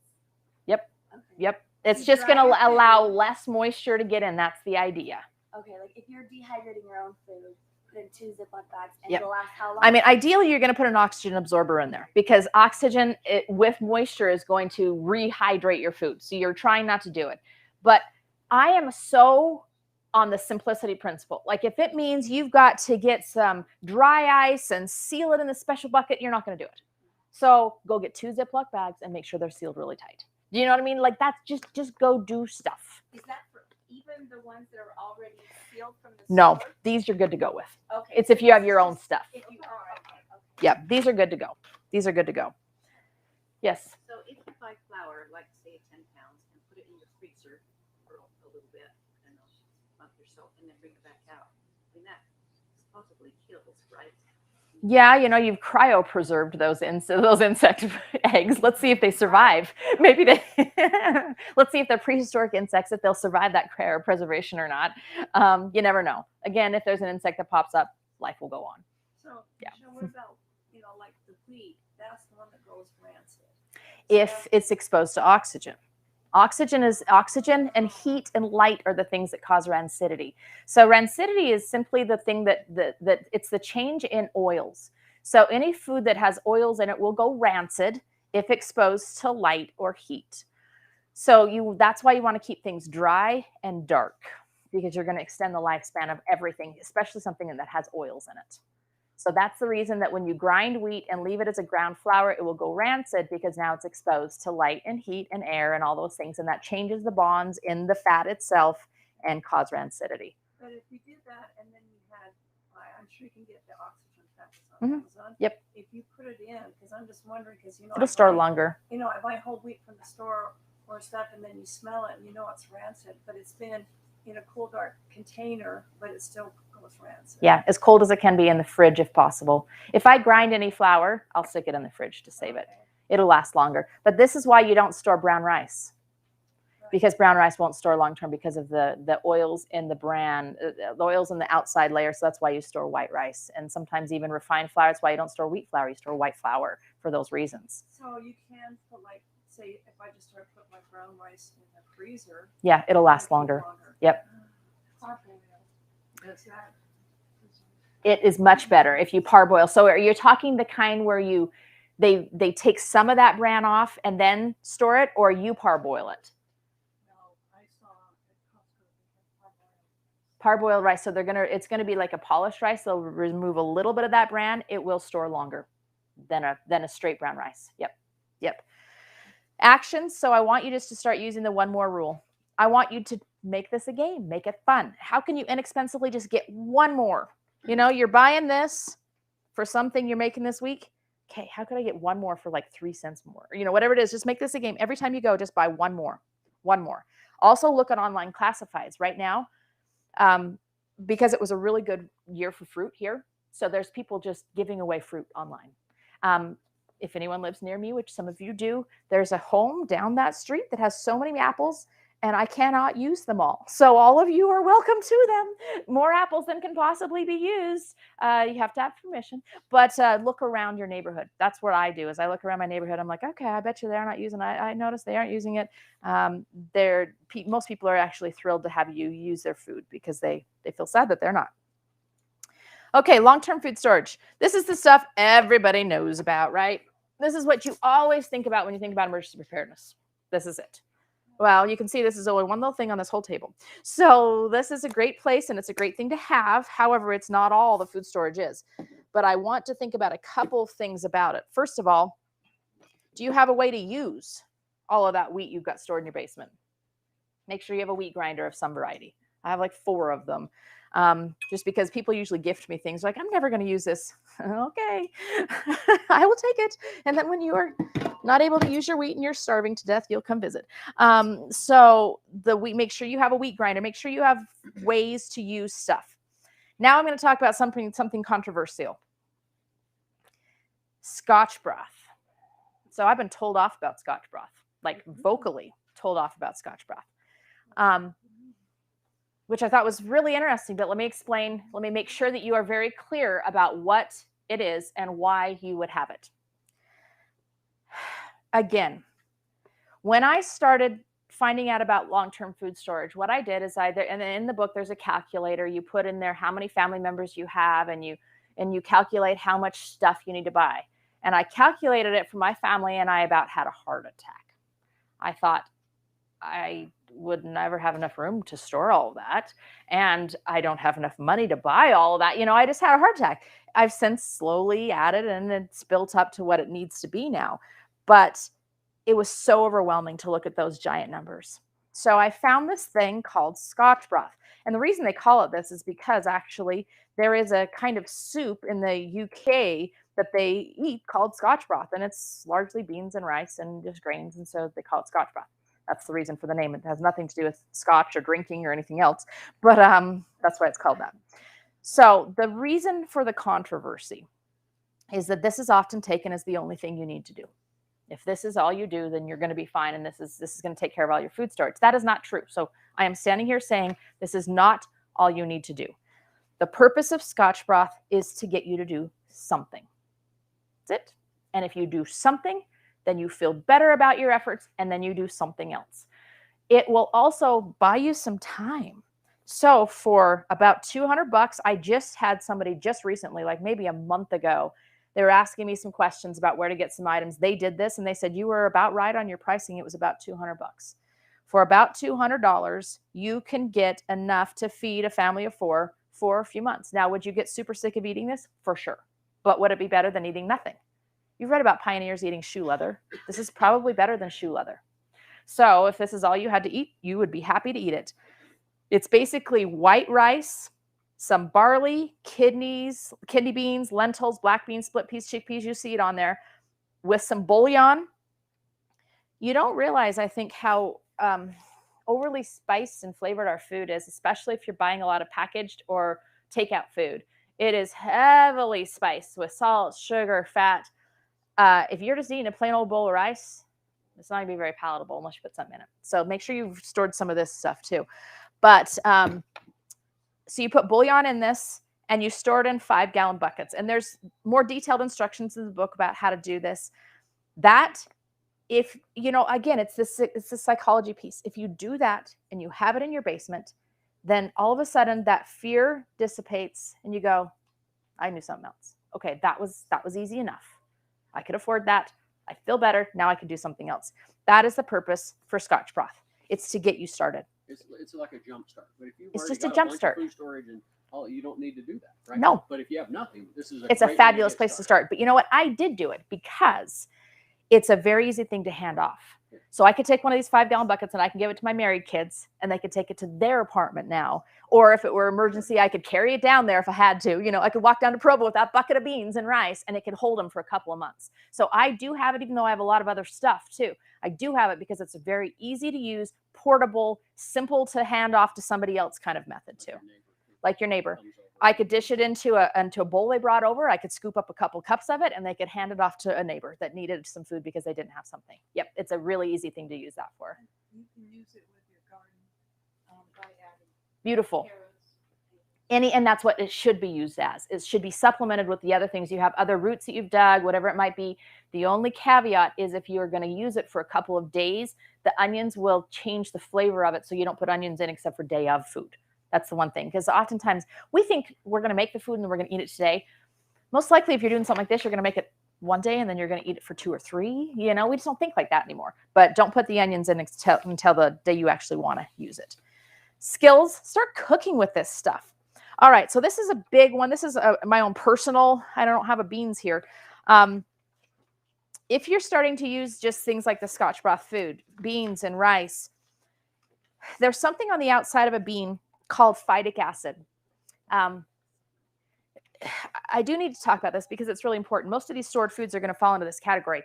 A: Yep.
E: Okay.
A: Yep. It's just going to allow less moisture to get in. That's the idea.
E: Okay, like if you're dehydrating your own food, put in 2 Ziploc bags, and it'll last how long?
A: I mean, ideally, you're going to put an oxygen absorber in there because oxygen with moisture is going to rehydrate your food. So you're trying not to do it. But I am so on the simplicity principle. Like if it means you've got to get some dry ice and seal it in a special bucket, you're not going to do it. So go get 2 Ziploc bags and make sure they're sealed really tight. Do you know what I mean? Like that's just go do stuff.
C: Is that for even the ones that are already sealed from the
A: No,
C: store?
A: these you're good to go with.
C: Okay.
A: It's if you have your own stuff.
C: If you are, okay.
A: Yeah, these are good to go. These are good to go. Yes.
F: So if you buy flour, like say 10 pounds, and put it in your freezer for a little bit, and a month or so, and then bring it back out, I mean, that supposedly kills, right?
A: Yeah, you've cryopreserved those insect eggs. Let's see if they survive. Maybe let's see if they're prehistoric insects, if they'll survive that cryopreservation or not. You never know. Again, if there's an insect that pops up, life will go on.
B: So,
A: Yeah.
B: Michelle, what about, like the wheat? That's the one that goes rancid.
A: If it's exposed to oxygen. Oxygen and heat and light are the things that cause rancidity. So rancidity is simply the thing that it's the change in oils. So any food that has oils in it will go rancid if exposed to light or heat. So that's why you want to keep things dry and dark, because you're going to extend the lifespan of everything, especially something that has oils in it. So that's the reason that when you grind wheat and leave it as a ground flour, it will go rancid because now it's exposed to light and heat and air and all those things. And that changes the bonds in the fat itself and cause rancidity.
B: But if you did that and then you had, I'm sure you can get the oxygen fats on Amazon.
A: Yep.
B: If you put it in, because I'm just wondering, because
A: It'll store longer.
B: I buy whole wheat from the store or stuff, and then you smell it and it's rancid, but it's been in a cool, dark container, but it's still almost rancid.
A: Yeah, as cold as it can be in the fridge if possible. If I grind any flour, I'll stick it in the fridge to save it. It'll last longer. But this is why you don't store brown rice, because brown rice won't store long term because of the oils in the bran, the oils in the outside layer. So that's why you store white rice, and sometimes even refined flour. That's why you don't store wheat flour. You store white flour for those reasons.
B: So you can put, like, say, if I just start putting my brown rice in the freezer.
A: Yeah, it'll last
B: keep
A: longer.
B: longer.
A: Yep.
B: Is that?
A: It is much better if you parboil. So are you talking the kind where they take some of that bran off and then store it, or you parboil it?
B: No, I saw at Costco they have
A: Parboiled rice. So it's gonna be like a polished rice. They'll remove a little bit of that bran. It will store longer than a straight brown rice. Yep. Actions. So I want you just to start using the one more rule. I want you to make this a game, make it fun. How can you inexpensively just get one more? You know, you're buying this for something you're making this week. Okay, how could I get one more for like 3 cents more? You know, whatever it is, just make this a game. Every time you go, just buy one more. Also look at online classifieds right now, because it was a really good year for fruit here. So there's people just giving away fruit online. If anyone lives near me, which some of you do, there's a home down that street that has so many apples, and I cannot use them all. So all of you are welcome to them. More apples than can possibly be used. You have to have permission, but look around your neighborhood. That's what I do, is I look around my neighborhood. I'm like, okay, I bet you they're not using it. I noticed they aren't using it. Most people are actually thrilled to have you use their food because they feel sad that they're not. Okay, long-term food storage. This is the stuff everybody knows about, right? This is what you always think about when you think about emergency preparedness. This is it. Well, you can see this is only one little thing on this whole table. So this is a great place and it's a great thing to have. However, it's not all the food storage is. But I want to think about a couple things about it. First of all, do you have a way to use all of that wheat you've got stored in your basement? Make sure you have a wheat grinder of some variety. I have like 4 of them. Just because people usually gift me things like, I'm never going to use this. Okay, I will take it. And then when you are not able to use your wheat and you're starving to death, you'll come visit. So the wheat, make sure you have a wheat grinder. Make sure you have ways to use stuff. Now I'm going to talk about something controversial. Scotch broth. So I've been told off about Scotch broth, like vocally told off about Scotch broth. Which I thought was really interesting, but let me explain. Let me make sure that you are very clear about what it is and why you would have it. Again, when I started finding out about long-term food storage, what I did is and in the book, there's a calculator. You put in there how many family members you have, and you calculate how much stuff you need to buy. And I calculated it for my family, and I about had a heart attack. I thought, I would never have enough room to store all of that. And I don't have enough money to buy all of that. You know, I just had a heart attack. I've since slowly added, and it's built up to what it needs to be now. But it was so overwhelming to look at those giant numbers. So I found this thing called Scotch broth. And the reason they call it this is because actually there is a kind of soup in the UK that they eat called Scotch broth. And it's largely beans and rice and just grains. And so they call it Scotch broth. That's the reason for the name. It has nothing to do with scotch or drinking or anything else, but that's why it's called that. So the reason for the controversy is that this is often taken as the only thing you need to do. If this is all you do, then you're going to be fine, and this is going to take care of all your food storage. That is not true. So I am standing here saying this is not all you need to do. The purpose of Scotch broth is to get you to do something. That's it. And if you do something, then you feel better about your efforts, and then you do something else. It will also buy you some time. So for about $200, I just had somebody just recently, like maybe a month ago, they were asking me some questions about where to get some items. They did this, and they said, you were about right on your pricing. It was about $200. For about $200, you can get enough to feed a family of 4 for a few months. Now, would you get super sick of eating this? For sure. But would it be better than eating nothing? You've read about pioneers eating shoe leather. This is probably better than shoe leather. So if this is all you had to eat, you would be happy to eat it. It's basically white rice, some barley, kidney beans, lentils, black beans, split peas, chickpeas. You see it on there with some bouillon. You don't realize, I think, how overly spiced and flavored our food is, especially if you're buying a lot of packaged or takeout food. It is heavily spiced with salt, sugar, fat. If you're just eating a plain old bowl of rice, it's not going to be very palatable unless you put something in it. So make sure you've stored some of this stuff too. But so you put bouillon in this and you store it in 5-gallon buckets. And there's more detailed instructions in the book about how to do this. That, if, you know, again, it's the psychology piece. If you do that and you have it in your basement, then all of a sudden that fear dissipates and you go, I knew something else. Okay, that was easy enough. I could afford that. I feel better. Now I can do something else. That is the purpose for Scotch broth. It's to get you started.
G: It's like a jump start. But if you've
A: It's
G: already
A: just a
G: got
A: jump
G: bunch of
A: start.
G: food storage and all, you don't need to do that, right?
A: No.
G: But if you have nothing, this is
A: It's a
G: great way
A: fabulous
G: get
A: place to
G: started.
A: start. But you know what? I did do it because it's a very easy thing to hand off. So I could take one of these 5-gallon buckets and I can give it to my married kids and they could take it to their apartment now. Or if it were emergency, I could carry it down there if I had to. You know, I could walk down to Provo with that bucket of beans and rice and it could hold them for a couple of months. So I do have it, even though I have a lot of other stuff too. I do have it because it's a very easy to use, portable, simple to hand off to somebody else kind of method too. Like your neighbor. I could dish it into a bowl they brought over. I could scoop up a couple cups of it and they could hand it off to a neighbor that needed some food because they didn't have something. Yep, it's a really easy thing to use that for.
B: You can use it with your garden by adding
A: Beautiful.
B: carrots.
A: And that's what it should be used as. It should be supplemented with the other things. You have other roots that you've dug, whatever it might be. The only caveat is if you're going to use it for a couple of days, the onions will change the flavor of it. So you don't put onions in except for day of food. That's the one thing. Because oftentimes we think we're going to make the food and then we're going to eat it today. Most likely if you're doing something like this, you're going to make it one day and then you're going to eat it for 2 or 3. You know, we just don't think like that anymore. But don't put the onions in until the day you actually want to use it. Skills, start cooking with this stuff. All right, so this is a big one. This is my own personal, I don't have a beans here. If you're starting to use just things like the Scotch broth food, beans and rice, there's something on the outside of a bean called phytic acid. I do need to talk about this because it's really important. Most of these stored foods are going to fall into this category,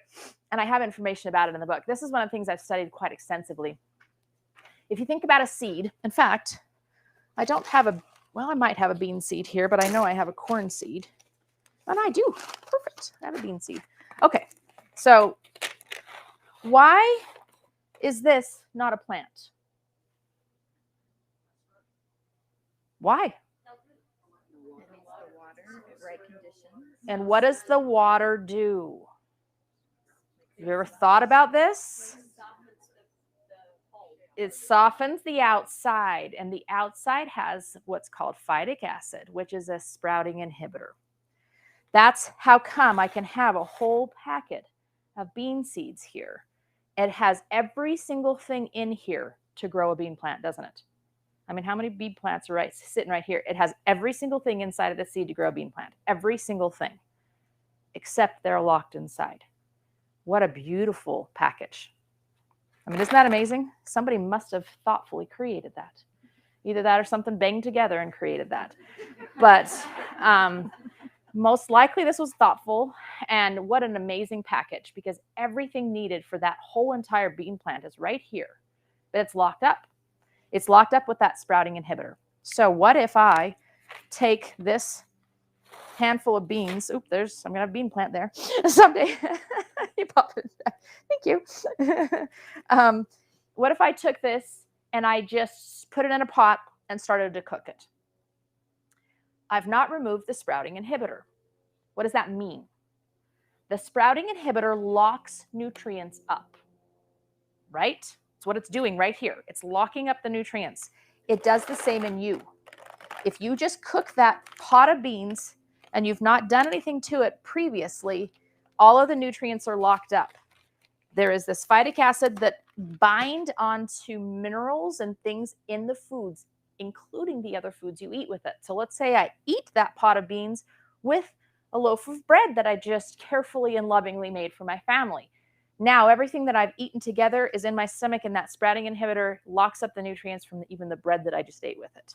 A: and I have information about it in the book. This is one of the things I've studied quite extensively. If you think about a seed, in fact, I don't have a, well, I might have a bean seed here, but I know I have a corn seed. And I do. Perfect. I have a bean seed. Okay. So why is this not a plant? Why? And what does the water do? Have you ever thought about this? It softens the outside, and the outside has what's called phytic acid, which is a sprouting inhibitor. That's how come I can have a whole packet of bean seeds here. It has every single thing in here to grow a bean plant, doesn't it? I mean, how many bean plants are sitting right here? It has every single thing inside of the seed to grow a bean plant. Every single thing, except they're locked inside. What a beautiful package. I mean, isn't that amazing? Somebody must have thoughtfully created that. Either that or something banged together and created that. But most likely this was thoughtful, and what an amazing package, because everything needed for that whole entire bean plant is right here, but it's locked up. It's locked up with that sprouting inhibitor. So what if I take this handful of beans? Oop, I'm gonna have a bean plant there someday. You pop it back. Thank you. What if I took this and I just put it in a pot and started to cook it? I've not removed the sprouting inhibitor. What does that mean? The sprouting inhibitor locks nutrients up, right? It's what it's doing right here. It's locking up the nutrients. It does the same in you. If you just cook that pot of beans and you've not done anything to it previously, all of the nutrients are locked up. There is this phytic acid that bind onto minerals and things in the foods, including the other foods you eat with it. So let's say I eat that pot of beans with a loaf of bread that I just carefully and lovingly made for my family. Now everything that I've eaten together is in my stomach, and that sprouting inhibitor locks up the nutrients from even the bread that I just ate with it.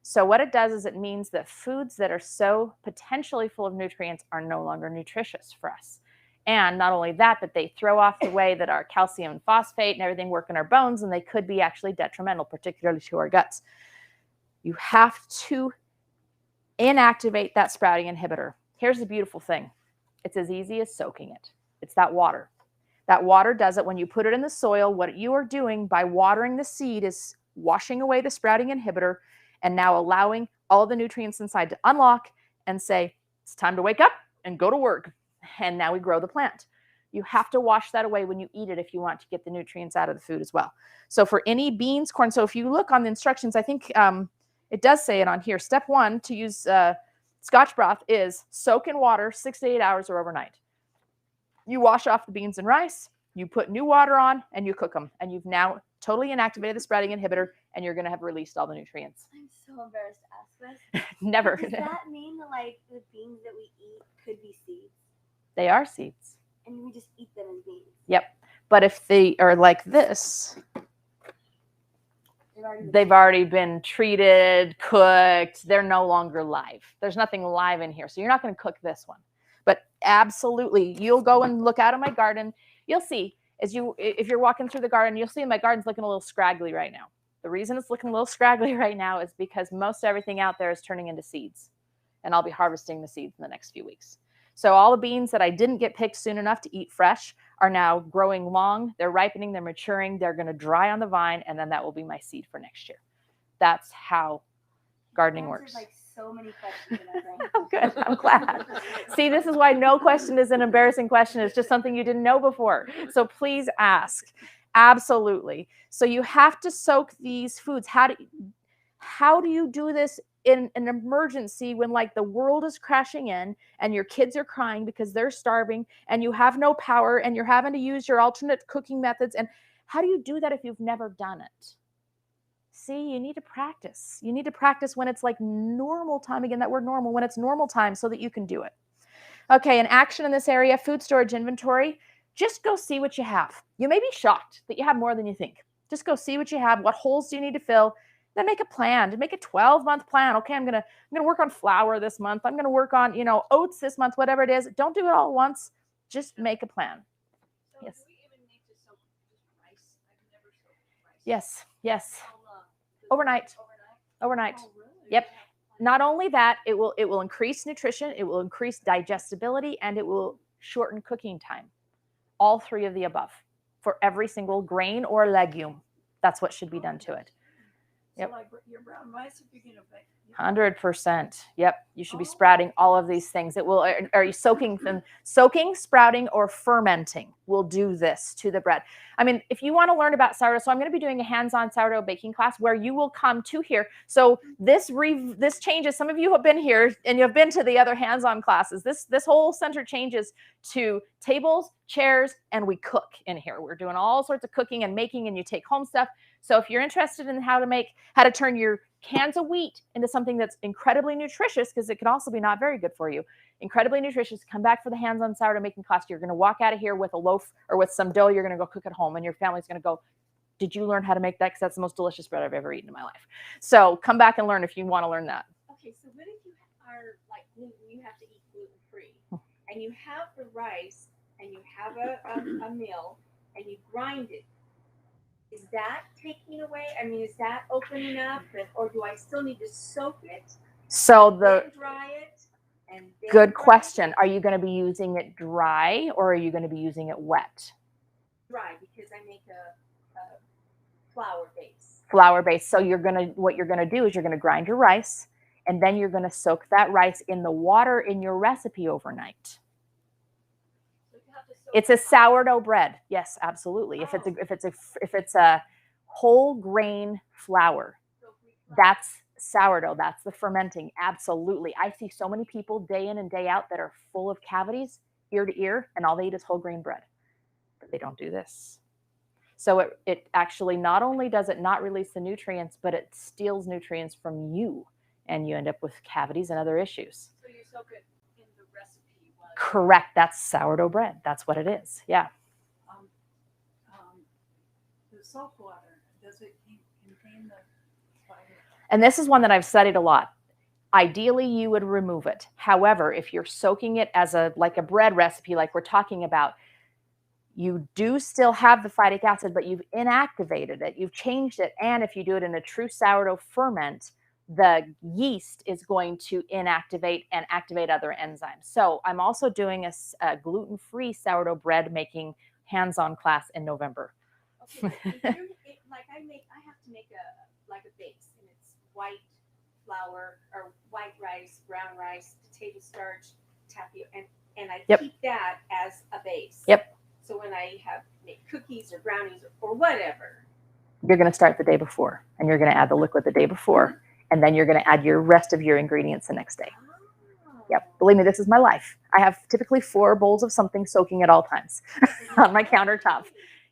A: So what it does is it means that foods that are so potentially full of nutrients are no longer nutritious for us. And not only that, but they throw off the way that our calcium and phosphate and everything work in our bones, and they could be actually detrimental, particularly to our guts. You have to inactivate that sprouting inhibitor. Here's the beautiful thing. It's as easy as soaking it. It's that water. That water does it when you put it in the soil. What you are doing by watering the seed is washing away the sprouting inhibitor and now allowing all the nutrients inside to unlock and say, it's time to wake up and go to work. And now we grow the plant. You have to wash that away when you eat it if you want to get the nutrients out of the food as well. So for any beans, corn, so if you look on the instructions, I think it does say it on here. Step 1 to use Scotch broth is soak in water 6 to 8 hours or overnight. You wash off the beans and rice, you put new water on, and you cook them. And you've now totally inactivated the sprouting inhibitor, and you're going to have released all the nutrients.
E: I'm so embarrassed to ask this.
A: Never.
E: Does that mean that like the beans that we eat could be seeds?
A: They are seeds.
E: And we just eat them as beans?
A: Yep. But if they are like this, they've already been treated, cooked. They're no longer live. There's nothing live in here. So you're not going to cook this one. But absolutely, you'll go and look out of my garden. You'll see, if you're walking through the garden, you'll see my garden's looking a little scraggly right now. The reason it's looking a little scraggly right now is because most everything out there is turning into seeds. And I'll be harvesting the seeds in the next few weeks. So all the beans that I didn't get picked soon enough to eat fresh are now growing long. They're ripening, they're maturing, they're going to dry on the vine, and then that will be my seed for next year. That's how gardening works.
E: Like so many questions in my brain.
A: Oh, good. I'm glad. See, this is why no question is an embarrassing question. It's just something you didn't know before. So please ask. Absolutely. So you have to soak these foods. How do you do this in an emergency when like the world is crashing in and your kids are crying because they're starving and you have no power and you're having to use your alternate cooking methods? And how do you do that if you've never done it? See, you need to practice. You need to practice when it's like normal time. Again, that word normal, when it's normal time so that you can do it. Okay, an action in this area, food storage inventory. Just go see what you have. You may be shocked that you have more than you think. Just go see what you have. What holes do you need to fill? Then make a plan. Make a 12-month plan. Okay, I'm gonna work on flour this month. I'm gonna work on oats this month. Whatever it is. Don't do it all at once. Just make a plan.
F: So
A: Yes.
F: do we even need to soak just rice? I've never soaked rice.
A: Yes. Yes.
F: How long?
A: Overnight. Overnight.
F: Oh, really?
A: Yep. Not only that, it will increase nutrition, it will increase digestibility, and it will shorten cooking time. All three of the above for every single grain or legume. That's what should be done to it. Yep.
B: So like your brown rice, if you're gonna bake.
A: 100%. Yep. You should be sprouting all of these things. It will. Are you soaking them? Soaking, sprouting, or fermenting will do this to the bread. I mean, if you want to learn about sourdough, so I'm going to be doing a hands-on sourdough baking class where you will come to here. So this changes. Some of you have been here and you've been to the other hands-on classes. This whole center changes to tables, chairs, and we cook in here. We're doing all sorts of cooking and making, and you take home stuff. So if you're interested in how to turn your cans of wheat into something that's incredibly nutritious, because it can also be not very good for you, incredibly nutritious, come back for the hands-on sourdough making class. You're going to walk out of here with a loaf or with some dough. You're going to go cook at home, and your family's going to go, did you learn how to make that? Because that's the most delicious bread I've ever eaten in my life. So come back and learn if you want to learn that.
C: Okay, so what if you are like gluten? You have to eat gluten-free, and you have the rice, and you have a meal, and you grind it. Is that taking away? I mean, is that opening up, or do I still need to soak it?
A: So
C: then dry it. And then
A: good
C: dry
A: question.
C: it?
A: Are you going to be using it dry or are you going to be using it wet?
C: Dry, because I make a flour base.
A: Flour base. So what you're going to do is you're going to grind your rice, and then you're going to soak that rice in the water in your recipe overnight.
F: So you have to soak
A: It's a
F: it.
A: sourdough bread. Yes, absolutely.
F: Oh.
A: If it's a whole grain flour,
F: So if we dry
A: that's sourdough. That's the fermenting. Absolutely. I see so many people day in and day out that are full of cavities ear to ear, and all they eat is whole grain bread. But they don't do this. So it actually not only does it not release the nutrients, but it steals nutrients from you, and you end up with cavities and other issues.
F: So you soak it in the recipe.
A: Correct. That's sourdough bread. That's what it is. Yeah.
B: The salt water, does it contain the vitamin?
A: And this is one that I've studied a lot. Ideally, you would remove it. However, if you're soaking it as like a bread recipe, like we're talking about, you do still have the phytic acid, but you've inactivated it. You've changed it. And if you do it in a true sourdough ferment, the yeast is going to inactivate and activate other enzymes. So I'm also doing a gluten-free sourdough bread making hands-on class in November.
C: Okay, if you're, like I have to make a base, and it's white flour or white rice, brown rice, potato starch, tapioca, and I
A: Yep.
C: keep that as a base.
A: Yep.
C: So when I make cookies or brownies or whatever,
A: You're going to start the day before, and you're going to add the liquid the day before, and then you're going to add your rest of your ingredients the next day. Yep. Believe me, this is my life. I have typically 4 bowls of something soaking at all times on my countertop.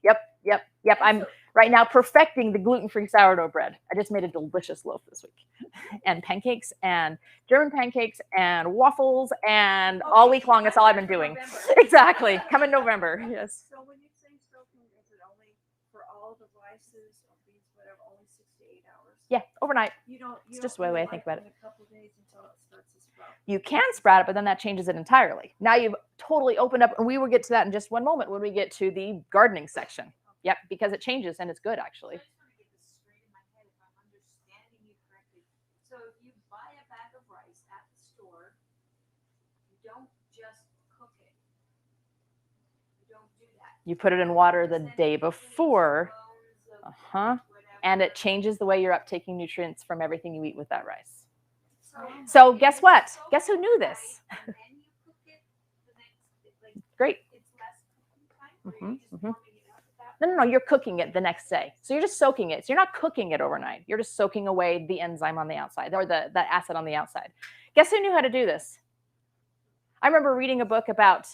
A: Yep. I'm right now perfecting the gluten-free sourdough bread. I just made a delicious loaf this week. And pancakes and German pancakes and waffles and all week long. That's all I've been doing. Exactly. Come in November. Yes.
B: So when you say soaking, is it only for all the rices or beans, whatever, only 6 to 8 hours?
A: Yeah, overnight.
B: It's
A: just the way I think about it.
B: In a couple of days until it starts to sprout.
A: You can sprout it, but then that changes it entirely. Now you've totally opened up, and we will get to that in just one moment when we get to the gardening section. Yep, because it changes and it's good actually.
D: I just want to get this straight in my head if I'm understanding you correctly. So if you buy a bag of rice at the store, you don't just cook it. You don't do that.
A: You put it in water the day before. And it changes the way you're uptaking nutrients from everything you eat with that rice. So guess what? Guess who knew this?
D: And then you cook it the next,
A: Great.
D: it's less cooking time, or you're just warming it up at that
A: No, you're cooking it the next day. So you're just soaking it. So you're not cooking it overnight. You're just soaking away the enzyme on the outside or the acid on the outside. Guess who knew how to do this? I remember reading a book about,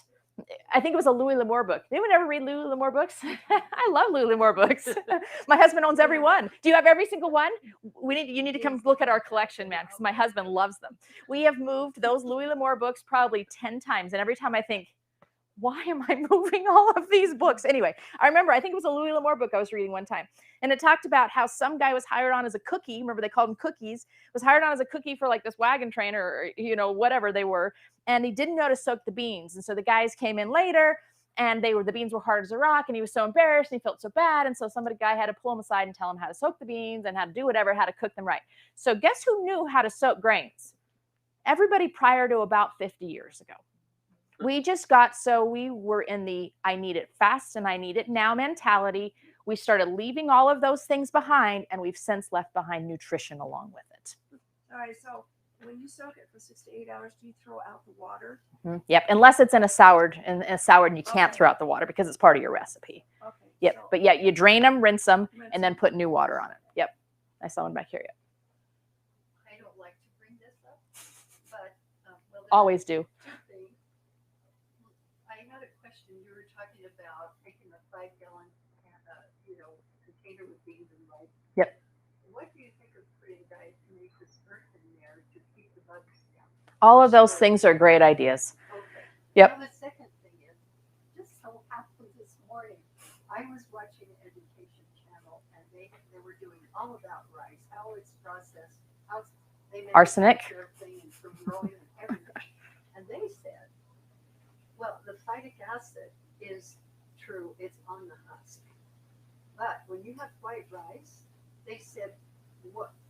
A: I think it was a Louis L'Amour book. Did anyone ever read Louis L'Amour books? I love Louis L'Amour books. My husband owns every one. Do you have every single one? You need to come look at our collection, man, because my husband loves them. We have moved those Louis L'Amour books probably 10 times. And every time I think, why am I moving all of these books? Anyway, I remember, I think it was a Louis L'Amour book I was reading one time. And it talked about how some guy was hired on as a cookie. Remember, they called them cookies. Was hired on as a cookie for like this wagon train or, whatever they were. And he didn't know how to soak the beans. And so the guys came in later and the beans were hard as a rock. And he was so embarrassed and he felt so bad. And so guy had to pull him aside and tell him how to soak the beans and how to do whatever, how to cook them right. So guess who knew how to soak grains? Everybody prior to about 50 years ago. We were in the I need it fast and I need it now mentality. We started leaving all of those things behind, and we've since left behind nutrition along with it.
B: All right, so when you soak it for 6 to 8 hours, do you throw out the water?
A: Mm-hmm. Yep, unless it's in a soured, and you can't throw out the water because it's part of your recipe.
B: Okay.
A: Yep,
B: So
A: but yeah, you drain them, rinse them, and then put new water on it. Yep, I saw one back here. Yep.
D: I don't like to bring this up, but
A: Always do.
D: I had a question. You were talking about taking a 5-gallon container with beans and rice.
A: Yep.
D: What do you think of putting diatomaceous earth in there to keep the bugs down?
A: All of those things are great ideas.
D: Okay.
A: Yep.
D: Now the second thing is, just so happened this morning, I was watching an education channel, and they were doing all about rice, how it's processed, how they
A: Arsenic.
D: Thing and from growing and everything. And they said, well, the phytic acid is true, it's on the husk. But when you have white rice, they said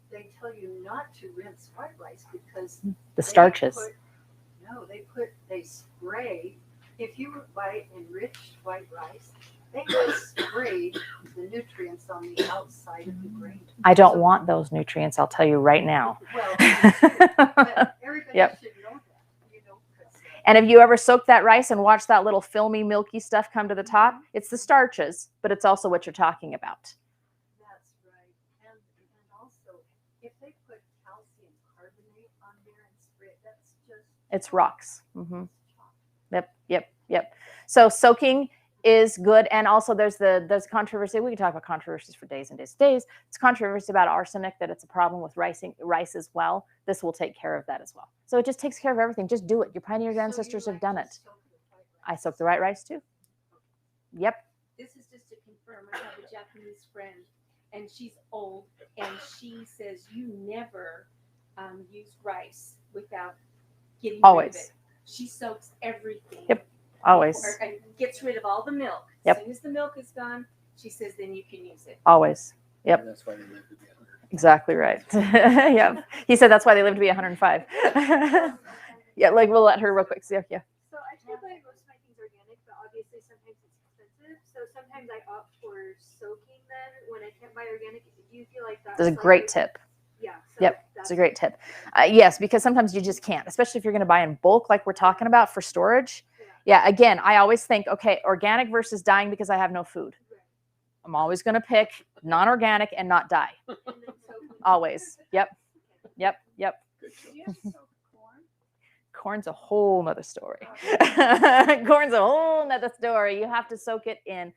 D: they tell you not to rinse white rice because
A: The starches.
D: They spray. If you buy enriched white rice, they have sprayed the nutrients on the outside of the grain.
A: I don't want those nutrients, I'll tell you right now.
D: Well, but everybody
A: Yep.
D: should know that, 'cause,
A: And if you ever soak that rice and watch that little filmy, milky stuff come to the top, it's the starches, but it's also what you're talking about.
D: that's right. And also, if they put calcium carbonate on there and spray it, that's just
A: It's rocks. Mm-hmm. Yep. So soaking is good. And also there's controversy. We can talk about controversies for days and days and days. It's controversy about arsenic, that it's a problem with rice as well. This will take care of that as well. So it just takes care of everything. Just do it. Your pioneers ancestors have done it. I soak the white rice too. Yep.
C: This is just to confirm. I have a Japanese friend, and she's old, and she says you never use rice without getting rid of
A: Always.
C: it. She soaks everything.
A: Yep. Always.
C: And gets rid of all the milk.
A: Yep.
C: As soon as the milk is gone, she says then you can use it.
A: Always. Yep.
G: That's why they live to be 100.
A: Exactly right. Yeah. He said that's why they live to be 105. Yeah, like we'll let her real quick. Yeah, yeah.
E: So I try to buy most of my things organic, but obviously sometimes it's expensive. So sometimes I opt for soaking them when I can't buy organic. Do you feel like that's
A: That's a
E: like
A: great tip.
E: Yeah. So
A: Yep, it's a great tip. Yes, because sometimes you just can't, especially if you're going to buy in bulk like we're talking about for storage. Yeah, again, I always think, okay, organic versus dying because I have no food. I'm always going to pick non-organic and not die. Always. Yep. Yep. Yep. Corn's a whole nother story. Corn's a whole nother story. You have to soak it in.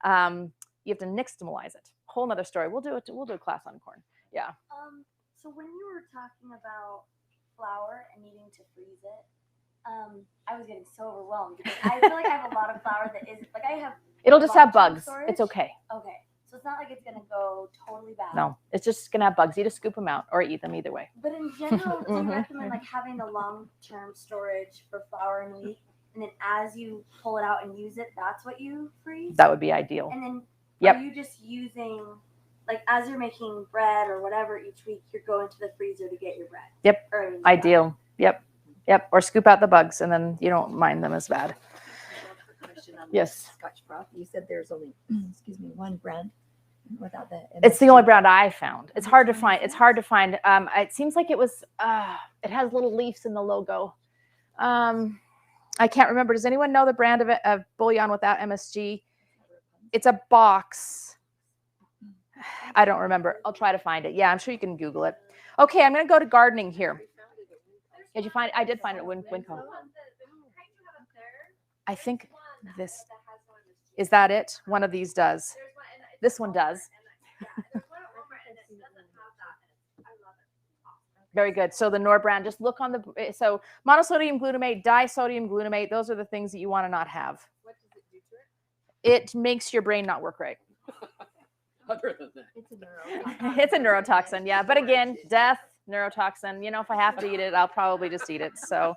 A: You have to nixtamalize it. Whole nother story. We'll do it. We'll do a class on corn. Yeah.
E: So when you were talking about flour and needing to freeze it, I was getting so overwhelmed because I feel like I have a lot of flour that isn't like I have.
A: It'll just have
E: long-term
A: bugs.
E: storage.
A: It's okay.
E: Okay. So it's not like it's gonna go totally bad.
A: No, it's just gonna have bugs. You just scoop them out or eat them either way.
E: But in general, do you recommend like having the long-term storage for flour and wheat, and then as you pull it out and use it, that's what you freeze?
A: That would be ideal.
E: And then
A: Yep.
E: are you just using like as you're making bread or whatever each week, you're going to the freezer to get your bread?
A: Yep.
E: Or
A: Ideal. Yep. Yep. Or scoop out the bugs and then you don't mind them as bad. Yes.
H: Scotch broth. You said there's only, excuse me, one brand without the.
A: It's the only brand I found. It's hard to find. It's hard to find. It seems like it was. It has little leaves in the logo. I can't remember. Does anyone know the brand of bouillon without MSG? It's a box. I don't remember. I'll try to find it. Yeah, I'm sure you can Google it. Okay, I'm going to go to gardening here. Did you find it? I did find it at Winco. I think this. Is that it? One of these does. This one does. Very good. So the Nor brand, just look on the, so monosodium glutamate, disodium glutamate, those are the things that you want to not have.
F: What does it do to it?
A: It makes your brain not work right.
G: Other than that.
H: It's a neurotoxin.
A: It's a neurotoxin, yeah. But again, death, neurotoxin. You know, if I have to eat it, I'll probably just eat it. So,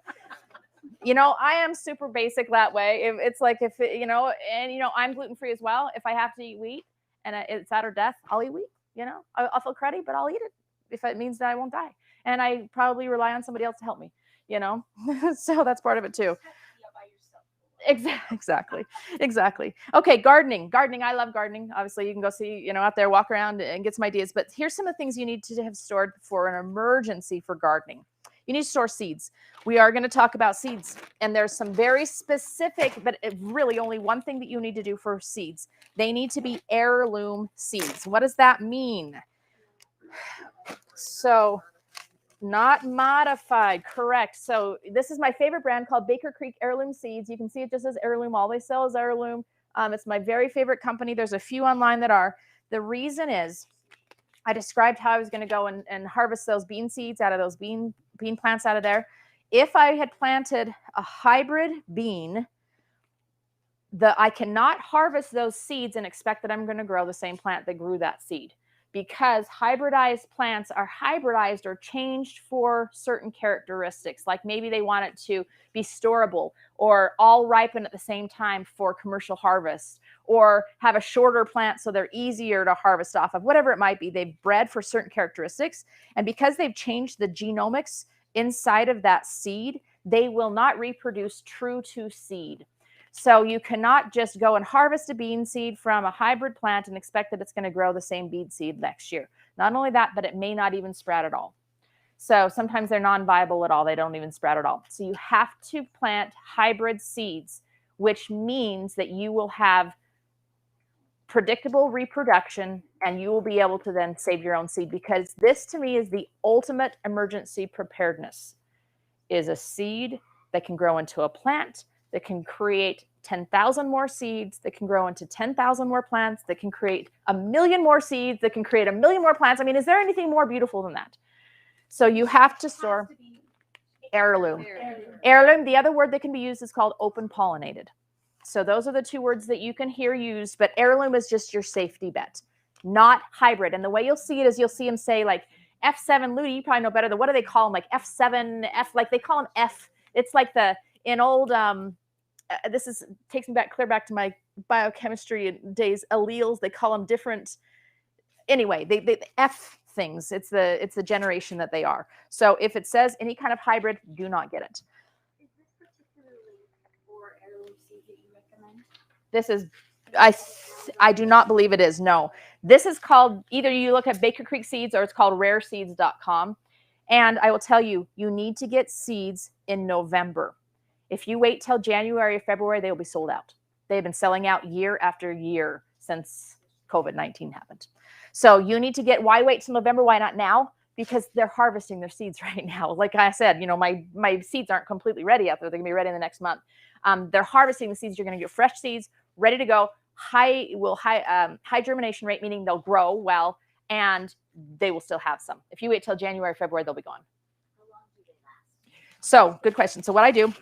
A: you know, I am super basic that way. It's like if, you know, and, you know, I'm gluten-free as well. If I have to eat wheat and it's that or death, I'll eat wheat. You know, I'll feel cruddy, but I'll eat it if it means that I won't die. And I probably rely on somebody else to help me, you know, so that's part of it too. Exactly. Okay. Gardening. I love gardening. Obviously you can go see, you know, out there, walk around and get some ideas, but here's some of the things you need to have stored for an emergency for gardening. You need to store seeds. We are going to talk about seeds, and there's some very specific, but really only one thing that you need to do for seeds. They need to be heirloom seeds. What does that mean? So not modified, correct. So this is my favorite brand called Baker Creek Heirloom Seeds. You can see it just says heirloom. All they sell is heirloom. It's my very favorite company. There's a few online that are. The reason is I described how I was going to go and harvest those bean seeds out of those bean plants out of there. If I had planted a hybrid bean, I cannot harvest those seeds and expect that I'm going to grow the same plant that grew that seed, because hybridized plants are hybridized or changed for certain characteristics. Like maybe they want it to be storable or all ripen at the same time for commercial harvest, or have a shorter plant so they're easier to harvest off of, whatever it might be. They've bred for certain characteristics. And because they've changed the genomics inside of that seed, they will not reproduce true to seed. So you cannot just go and harvest a bean seed from a hybrid plant and expect that it's going to grow the same bean seed next year. Not only that, but it may not even sprout at all. So sometimes they're non-viable at all. They don't even sprout at all. So you have to plant hybrid seeds, which means that you will have predictable reproduction and you will be able to then save your own seed, because this to me is the ultimate emergency preparedness, is a seed that can grow into a plant, that can create 10,000 more seeds, that can grow into 10,000 more plants, that can create 1 million more seeds, that can create 1 million more plants. I mean, is there anything more beautiful than that? So you have to store heirloom. Heirloom, the other word that can be used is called open pollinated. So those are the two words that you can hear used, but heirloom is just your safety bet, not hybrid. And the way you'll see it is you'll see them say like F7, Ludi, you probably know better than, what do they call them? Like F7, F, like they call them F. It's like in old, takes me clear back to my biochemistry days, alleles, they call them different. Anyway, the things. It's the generation that they are. So if it says any kind of hybrid, do not get it.
E: Is this particularly for heirloom seeds that you recommend?
A: This is, I do not believe it is. No, this is called, either you look at Baker Creek Seeds or it's called rareseeds.com. And I will tell you, you need to get seeds in November. If you wait till January or February, they will be sold out. They've been selling out year after year since COVID-19 happened. So you need to get, why wait till November? Why not now? Because they're harvesting their seeds right now. Like I said, you know, my seeds aren't completely ready out there. They're gonna be ready in the next month. They're harvesting the seeds. You're gonna get fresh seeds, ready to go, high germination rate, meaning they'll grow well, and they will still have some. If you wait till January, February, they'll be gone.
E: How long do they last?
A: So good question. So what I do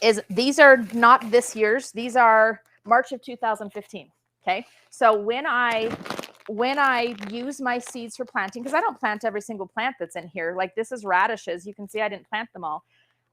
A: is, these are not this year's, these are March of 2015. Okay. So when I use my seeds for planting, because I don't plant every single plant that's in here, like this is radishes. You can see I didn't plant them all.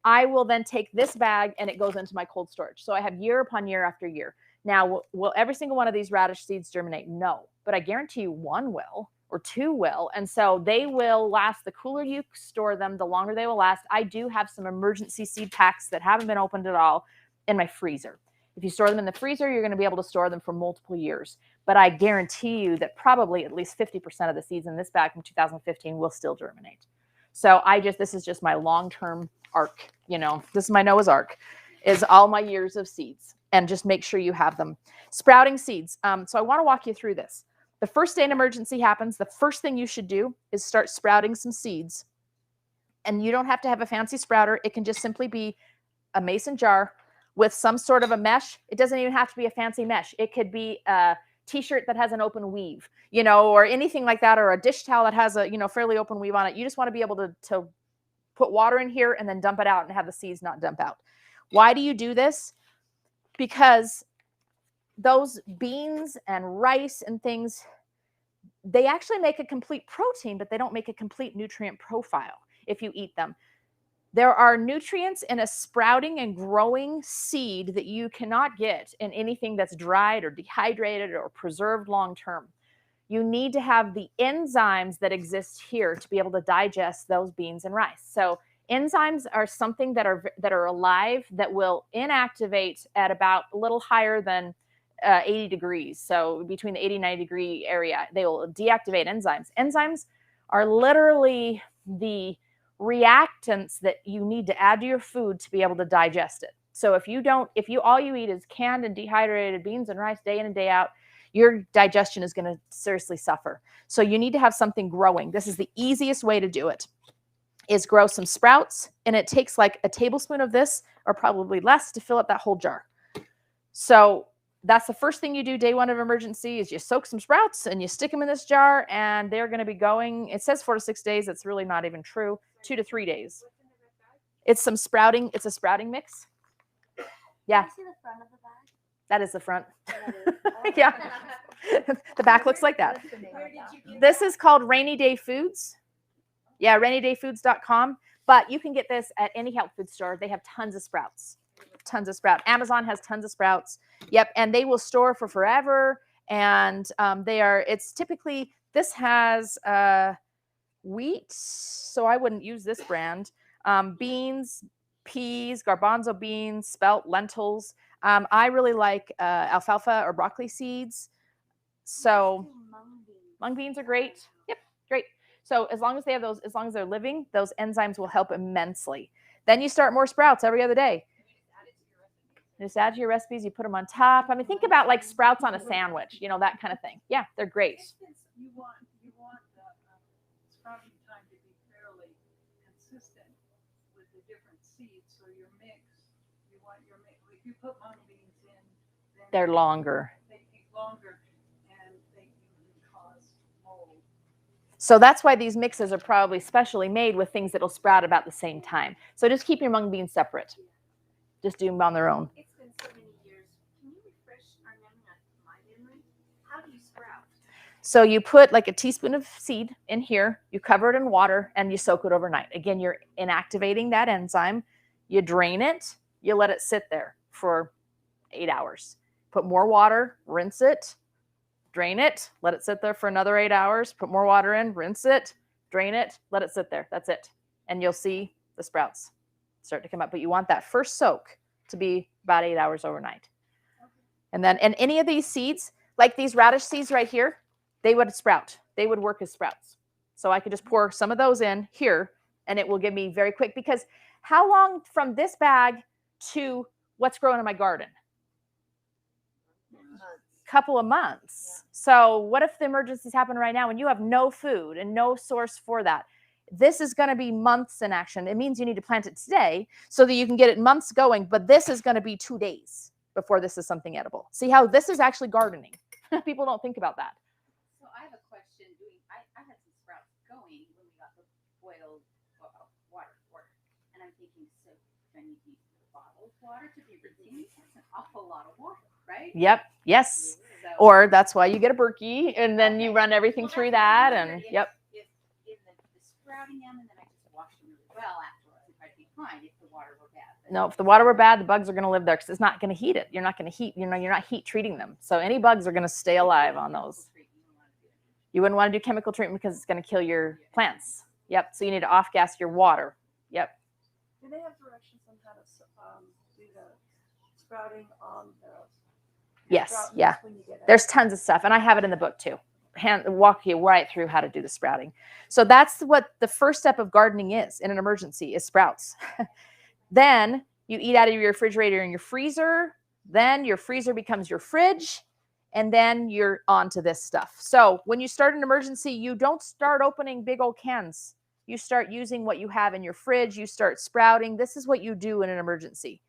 A: I will then take this bag and it goes into my cold storage. So I have year upon year after year. Now, will every single one of these radish seeds germinate? No, but I guarantee you one will or two will. And so they will last. The cooler you store them, the longer they will last. I do have some emergency seed packs that haven't been opened at all in my freezer. If you store them in the freezer, you're going to be able to store them for multiple years. But I guarantee you that probably at least 50% of the seeds in this bag from 2015 will still germinate. So this is just my long-term arc. You know, this is my Noah's Ark, is all my years of seeds. And just make sure you have them. Sprouting seeds. So I want to walk you through this. The first day an emergency happens, the first thing you should do is start sprouting some seeds. And you don't have to have a fancy sprouter. It can just simply be a mason jar with some sort of a mesh. It doesn't even have to be a fancy mesh. It could be a t-shirt that has an open weave, you know, or anything like that, or a dish towel that has a, you know, fairly open weave on it. You just want to be able to put water in here and then dump it out and have the seeds not dump out. Why do you do this? Because those beans and rice and things, they actually make a complete protein, but they don't make a complete nutrient profile if you eat them. There are nutrients in a sprouting and growing seed that you cannot get in anything that's dried or dehydrated or preserved long term. You need to have the enzymes that exist here to be able to digest those beans and rice. So enzymes are something that are alive, that will inactivate at about a little higher than 80 degrees. So between the 80 and 90 degree area, they will deactivate enzymes. Enzymes are literally the reactants that you need to add to your food to be able to digest it. So if all you eat is canned and dehydrated beans and rice day in and day out, your digestion is going to seriously suffer. So you need to have something growing. This is the easiest way to do it, is grow some sprouts. And it takes like a tablespoon of this, or probably less, to fill up that whole jar. So that's the first thing you do day one of emergency, is you soak some sprouts and you stick them in this jar, and they're going to be going. It says 4 to 6 days. It's really not even true. 2 to 3 days. It's some sprouting. It's a sprouting mix. Yeah.
E: Can I see the front of the bag?
A: That is the front.
E: That is. Oh.
A: Yeah. The back looks like that. This is called Rainy Day Foods. Yeah, rainydayfoods.com. But you can get this at any health food store. They have tons of sprouts. Tons of sprouts. Amazon has tons of sprouts. Yep, and they will store for forever. And it's typically, this has wheat, so I wouldn't use this brand. Beans, peas, garbanzo beans, spelt, lentils. I really like alfalfa or broccoli seeds. So mung beans are great. Yep, great. So as long as they have those, as long as they're living, those enzymes will help immensely. Then you start more sprouts every other day. Just add to your recipes. You put them on top. I mean, think about like sprouts on a sandwich, you know, that kind of thing. Yeah, they're great.
B: You want the sprouting time to be fairly consistent with the different seeds. So your mix, if you put mung beans in, then
A: They're longer.
B: They take longer, and they usually cause mold.
A: So that's why these mixes are probably specially made with things that'll sprout about the same time. So just keep your mung beans separate. Just do them on their own.
C: It's been so many years. Can you refresh our memory? How do you sprout?
A: So you put like a teaspoon of seed in here, you cover it in water, and you soak it overnight. Again, you're inactivating that enzyme. You drain it, you let it sit there for 8 hours. Put more water, rinse it, drain it, let it sit there for another 8 hours, put more water in, rinse it, drain it, let it sit there. That's it. And you'll see the sprouts start to come up. But you want that first soak to be about 8 hours overnight. And then, and any of these seeds, like these radish seeds right here, they would sprout. They would work as sprouts. So I could just pour some of those in here, and it will give me very quick, because how long from this bag to what's growing in my garden? Couple of months. So what if the emergencies happen right now and you have no food and no source for that? This is going to be months in action. It means you need to plant it today so that you can get it months going, but this is going to be 2 days before this is something edible. See how this is actually gardening. People don't think about that.
F: So I have a question. I had some sprouts going when we got the boiled water for it. And I'm thinking, so do I need to use bottled water to be rinsing? That's an awful lot of water, right?
A: Yep. Yes.
F: So,
A: Or that's why you get a Berkey, and then you run everything through that. And yep.
F: If the sprouting them, and then I just wash them really well afterwards, I'd be fine if the water were bad. But
A: No, if the water were bad, the bugs are going to live there because it's not going to heat it. You're not going to heat, you're not heat treating them. So any bugs are going to stay alive on those. You wouldn't want to do chemical treatment because it's going to kill your plants. Yep. So you need to off gas your water. Yep.
B: Do they have directions on how to do the sprouting on the
A: Yes.
B: sprout
A: Yeah.
B: when you get it?
A: There's tons of stuff, and I have it in the book too. Walk you right through how to do the sprouting. So that's what the first step of gardening is in an emergency, is sprouts. Then you eat out of your refrigerator and your freezer. Then your freezer becomes your fridge, and then you're on to this stuff. So when you start an emergency, you don't start opening big old cans. You start using what you have in your fridge. You start sprouting. This is what you do in an emergency.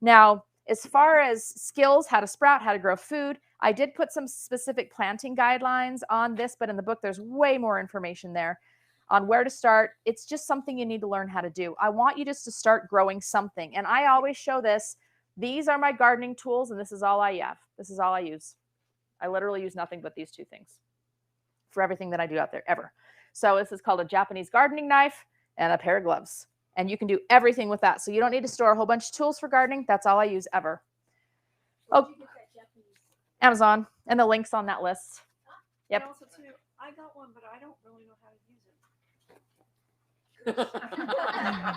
A: Now, as far as skills, how to sprout, how to grow food, I did put some specific planting guidelines on this, but in the book, there's way more information there on where to start. It's just something you need to learn how to do. I want you just to start growing something. And I always show this. These are my gardening tools, and this is all I have. This is all I use. I literally use nothing but these two things for everything that I do out there ever. So this is called a Japanese gardening knife and a pair of gloves. And you can do everything with that. So you don't need to store a whole bunch of tools for gardening. That's all I use ever. Oh, Amazon. And the link's on that list. Yep.
B: And also too, I got one, but I don't really know how to use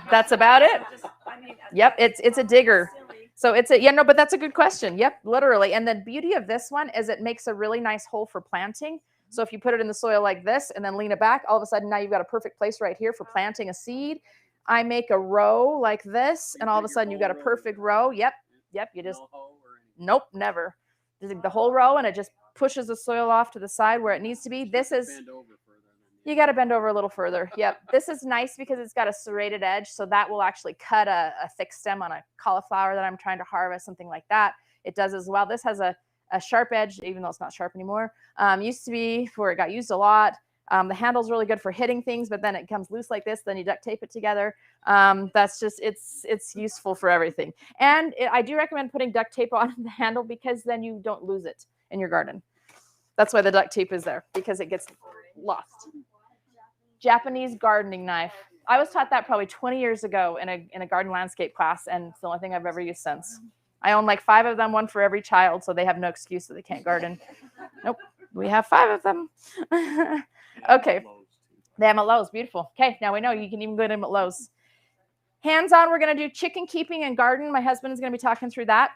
B: it.
A: That's about it. Yep,
B: it's
A: it's a digger.
B: silly.
A: So it's a, yeah, no, but that's a good question. Yep, literally. And the beauty of this one is it makes a really nice hole for planting. So if you put it in the soil like this and then lean it back, all of a sudden now you've got a perfect place right here for planting a seed. I make a row like this, and all of a sudden you've got a perfect row. Yep, yep, you just, nope, never. Just the whole row, and it just pushes the soil off to the side where it needs to be. This is, you got to bend over a little further. Yep. This is nice because it's got a serrated edge, so that will actually cut a thick stem on a cauliflower that I'm trying to harvest, something like that. It does as well. This has a sharp edge, even though it's not sharp anymore. Used to be where it got used a lot. The handle's really good for hitting things, but then it comes loose like this. Then you duct tape it together. That's just, it's useful for everything. And I do recommend putting duct tape on the handle because then you don't lose it in your garden. That's why the duct tape is there, because it gets lost. Japanese gardening knife. I was taught that probably 20 years ago in a garden landscape class, and it's the only thing I've ever used since. I own like 5 of them, one for every child, so they have no excuse that they can't garden. Nope, we have 5 of them. Okay, they have them at Lowe's. Beautiful. Okay, now we know you can even get them at Lowe's. Hands-on, we're going to do chicken keeping and garden. My husband is going to be talking through that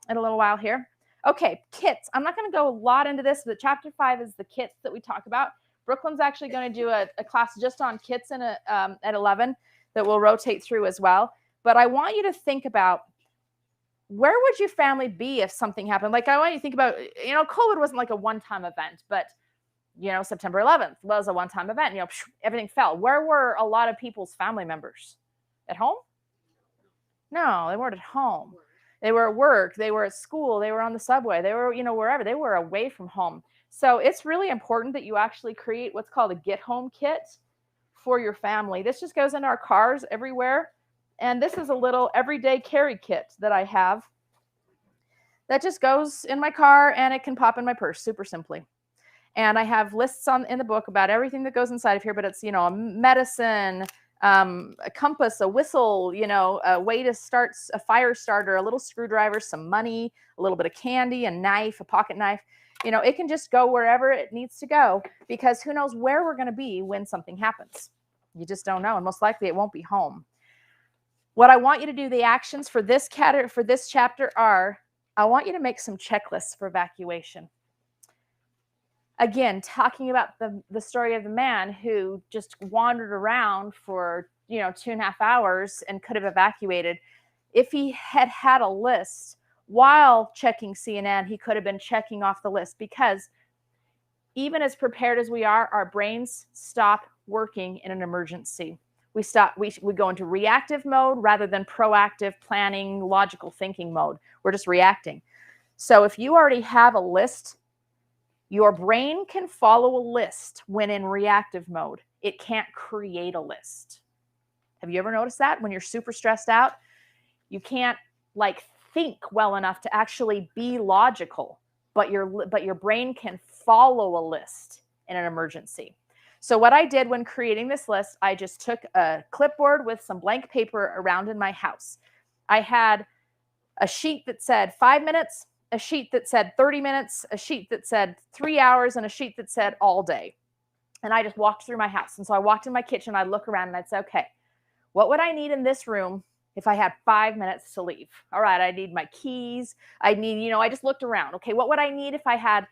A: in a little while here. Okay, kits. I'm not going to go a lot into this, but chapter 5 is the kits that we talk about. Brooklyn's actually going to do a class just on kits at 11 that we'll rotate through as well. But I want you to think about, where would your family be if something happened? Like, I want you to think about, COVID wasn't like a one-time event, but, September 11th was a one-time event. Everything fell. Where were a lot of people's family members? At home? No, they weren't at home. They were at work. They were at school. They were on the subway. They were, wherever. They were away from home. So it's really important that you actually create what's called a get-home kit for your family. This just goes into our cars everywhere. And this is a little everyday carry kit that I have that just goes in my car, and it can pop in my purse super simply. And I have lists in the book about everything that goes inside of here, but it's, a medicine, a compass, a whistle, a way to start a fire starter, a little screwdriver, some money, a little bit of candy, a knife, a pocket knife. You know, it can just go wherever it needs to go, because who knows where we're going to be when something happens. You just don't know, and most likely it won't be home. What I want you to do, the actions for this chapter are, I want you to make some checklists for evacuation. Again, talking about the story of the man who just wandered around for 2.5 hours and could have evacuated. If he had had a list while checking CNN, he could have been checking off the list, because even as prepared as we are, our brains stop working in an emergency. We go into reactive mode rather than proactive planning, logical thinking mode. We're just reacting. So if you already have a list, your brain can follow a list when in reactive mode. It can't create a list. Have you ever noticed that? When you're super stressed out, you can't think well enough to actually be logical, but your brain can follow a list in an emergency. So what I did when creating this list, I just took a clipboard with some blank paper around in my house. I had a sheet that said 5 minutes, a sheet that said 30 minutes, a sheet that said 3 hours, and a sheet that said all day. And I just walked through my house. And so I walked in my kitchen, I'd look around and I'd say, okay, what would I need in this room if I had 5 minutes to leave? All right, I need my keys. I need, I just looked around. Okay, what would I need if I had,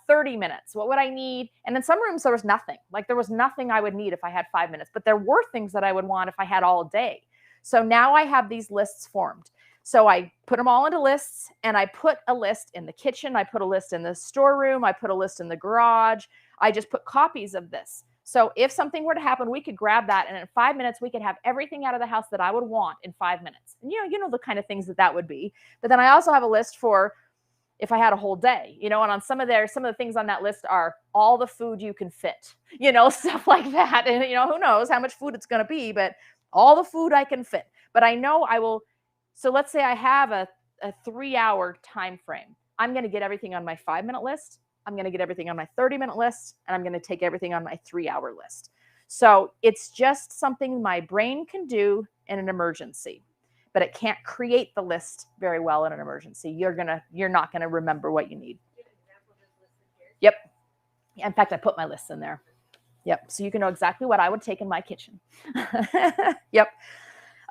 A: 30 minutes? What would I need? And in some rooms, there was nothing. There was nothing I would need if I had 5 minutes, but there were things that I would want if I had all day. So now I have these lists formed. So I put them all into lists, and I put a list in the kitchen. I put a list in the storeroom. I put a list in the garage. I just put copies of this. So if something were to happen, we could grab that, and in 5 minutes, we could have everything out of the house that I would want in 5 minutes. And you know the kind of things that would be. But then I also have a list for if I had a whole day, and on some of the things on that list are all the food you can fit, stuff like that. And, who knows how much food it's going to be, but all the food I can fit. But I know I will. So let's say I have a 3-hour time frame. I'm going to get everything on my 5-minute list. I'm going to get everything on my 30-minute list, and I'm going to take everything on my 3-hour list. So it's just something my brain can do in an emergency, but it can't create the list very well in an emergency. You're not going to remember what you need. Yep. In fact, I put my lists in there. Yep. So you can know exactly what I would take in my kitchen. Yep.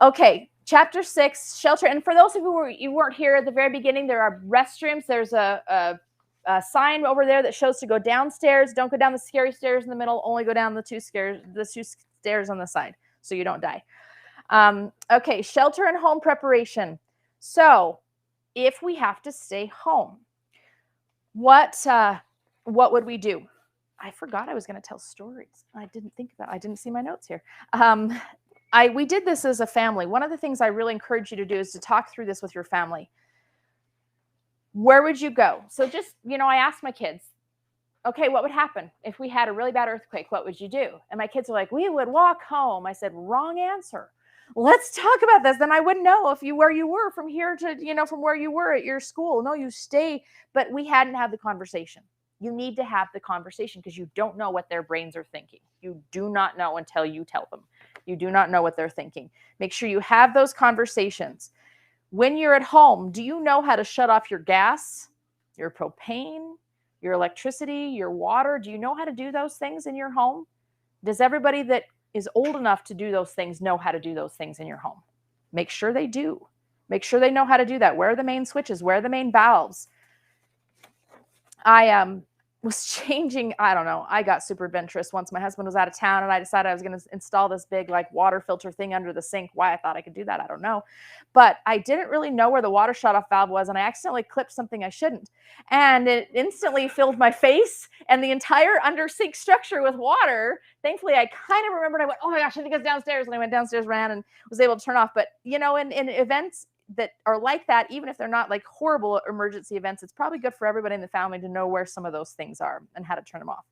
A: Okay. Chapter 6, shelter. And for those of you who weren't here at the very beginning, there are restrooms. There's a sign over there that shows to go downstairs. Don't go down the scary stairs in the middle. Only go down the two stairs on the side, so you don't die. Okay, shelter and home preparation. So, if we have to stay home, what would we do? I forgot I was going to tell stories. I didn't think about it. I didn't see my notes here. We did this as a family. One of the things I really encourage you to do is to talk through this with your family. Where would you go? So just, I asked my kids, okay, what would happen if we had a really bad earthquake? What would you do? And my kids were like, we would walk home. I said, wrong answer. Let's talk about this. Then I wouldn't know where you were from here to, from where you were at your school. No, you stay. But we hadn't had the conversation. You need to have the conversation because you don't know what their brains are thinking. You do not know until you tell them. You do not know what they're thinking. Make sure you have those conversations. When you're at home, do you know how to shut off your gas, your propane, your electricity, your water? Do you know how to do those things in your home? Does everybody that is old enough to do those things know how to do those things in your home? Make sure they do. Make sure they know how to do that. Where are the main switches? Where are the main valves? I was changing, I don't know, I got super adventurous once. My husband was out of town and I decided I was going to install this big water filter thing under the sink. Why I thought I could do that, I don't know. But I didn't really know where the water shut-off valve was, and I accidentally clipped something I shouldn't. And it instantly filled my face and the entire under sink structure with water. Thankfully, I kind of remembered. I went, oh my gosh, I think it's downstairs. And I went downstairs, ran, and was able to turn off. But, in events that are like that, even if they're not horrible emergency events, it's probably good for everybody in the family to know where some of those things are and how to turn them off.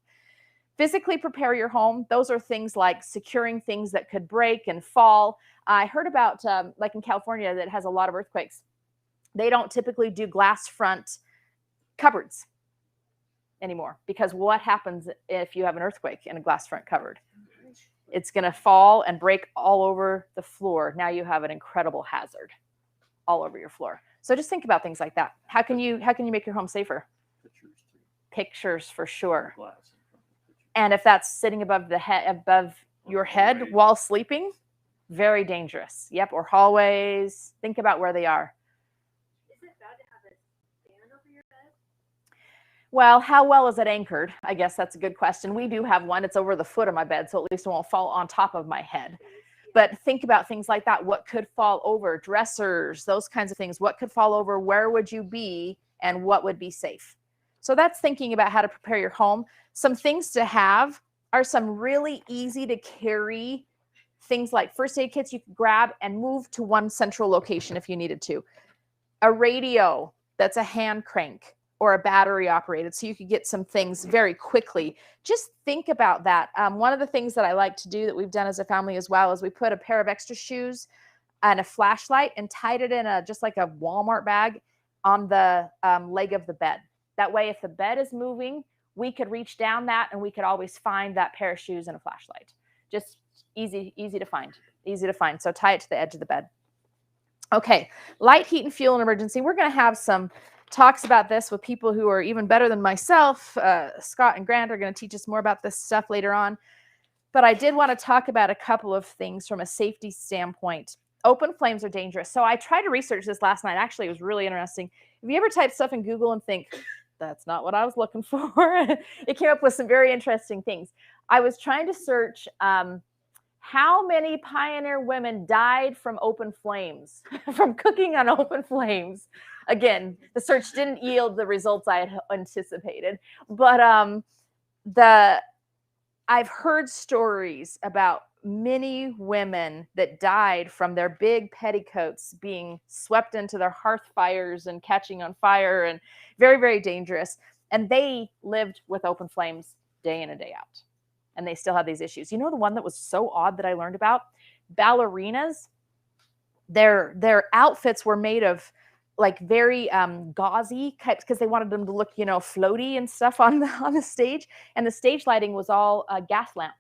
A: Physically prepare your home. Those are things like securing things that could break and fall. I heard about, in California, that has a lot of earthquakes. They don't typically do glass front cupboards anymore, because what happens if you have an earthquake in a glass front cupboard? It's going to fall and break all over the floor. Now you have an incredible hazard all over your floor. So just think about things like that. How can you make your home safer? pictures for sure.
G: Glass in front of the picture.
A: And if that's sitting above the head, above your head while sleeping, very dangerous. Yep, or hallways. Think about where they are.
C: Is it bad to have a fan over your bed?
A: Well, how well is it anchored? I guess that's a good question. We do have one. It's over the foot of my bed, so at least it won't fall on top of my head. But think about things like that. What could fall over? Dressers, those kinds of things. What could fall over? Where would you be? And what would be safe? So that's thinking about how to prepare your home. Some things to have are some really easy to carry things like first aid kits you can grab and move to one central location if you needed to. A radio that's a hand crank or a battery operated, so you could get some things very quickly. Just think about that. One of the things that I like to do that we've done as a family as well is we put a pair of extra shoes and a flashlight and tied it in just like a Walmart bag on the leg of the bed. That way, if the bed is moving, we could reach down that and we could always find that pair of shoes and a flashlight. Just easy to find, So tie it to the edge of the bed. Okay, light, heat, and fuel in emergency. We're going to have some talks about this with people who are even better than myself. Scott and Grant are going to teach us more about this stuff later on. But I did want to talk about a couple of things from a safety standpoint. Open flames are dangerous. So I tried to research this last night. Actually, it was really interesting. Have you ever typed stuff in Google and think, that's not what I was looking for? It came up with some very interesting things. I was trying to search how many pioneer women died from open flames, from cooking on open flames. Again, the search didn't yield the results I had anticipated, but I've heard stories about many women that died from their big petticoats being swept into their hearth fires and catching on fire, and very, very dangerous. And they lived with open flames day in and day out. And they still have these issues. You know, the one that was so odd that I learned about? Ballerinas, their outfits were made of like very gauzy types because they wanted them to look, you know, floaty and stuff on the stage. And the stage lighting was all gas lamps.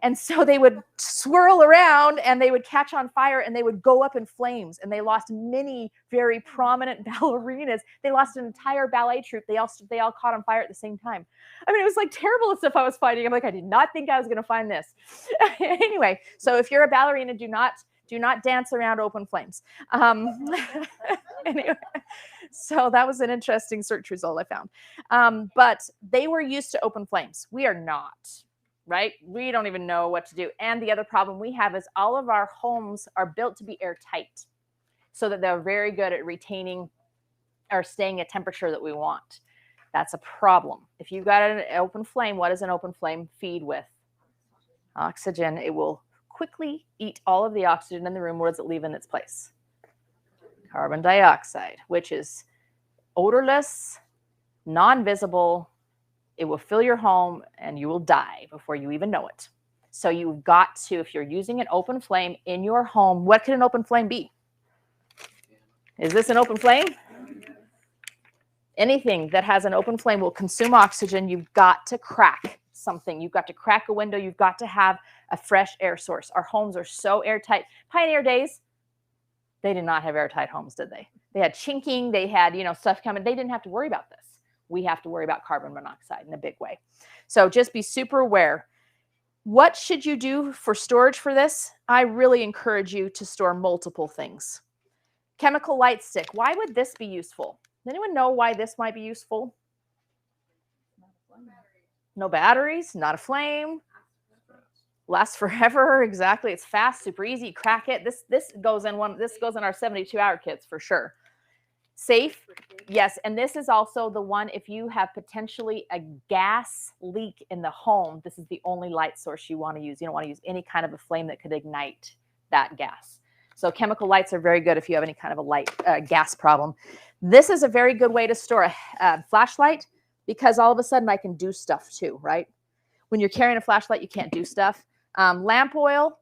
A: And so they would swirl around and they would catch on fire and they would go up in flames. And they lost many very prominent ballerinas. They lost an entire ballet troupe. They all caught on fire at the same time. I mean, it was like terrible stuff I was finding. I'm like, I did not think I was going to find this. Anyway, so if you're a ballerina, do not dance around open flames. Anyway, so that was an interesting search result I found. But they were used to open flames. We are not. Right? We don't even know what to do. And the other problem we have is all of our homes are built to be airtight so that they're very good at retaining or staying at temperature that we want. That's a problem. If you've got an open flame, what does an open flame feed with? Oxygen. It will quickly eat all of the oxygen in the room. What does it leave in its place? Carbon dioxide, which is odorless, non-visible. It will fill your home and you will die before you even know it. So you've got to, if you're using an open flame in your home, what could an open flame be? Is this an open flame? Anything that has an open flame will consume oxygen. You've got to crack something. You've got to crack a window. You've got to have a fresh air source. Our homes are so airtight. Pioneer days, they did not have airtight homes, did they? They had chinking. They had, stuff coming. They didn't have to worry about this. We have to worry about carbon monoxide in a big way. So just be super aware. What should you do for storage for this? I really encourage you to store multiple things. Chemical light stick. Why would this be useful? Does anyone know why this might be useful? No batteries, not a flame. Lasts forever. Exactly. It's fast, super easy. You crack it. This goes in our 72-hour kits for sure. Safe, yes, and this is also the one if you have potentially a gas leak in the home, this is the only light source you want to use. You don't want to use any kind of a flame that could ignite that gas. So chemical lights are very good if you have any kind of a light gas problem. This is a very good way to store a flashlight because all of a sudden I can do stuff too, right? When you're carrying a flashlight, you can't do stuff. Lamp oil,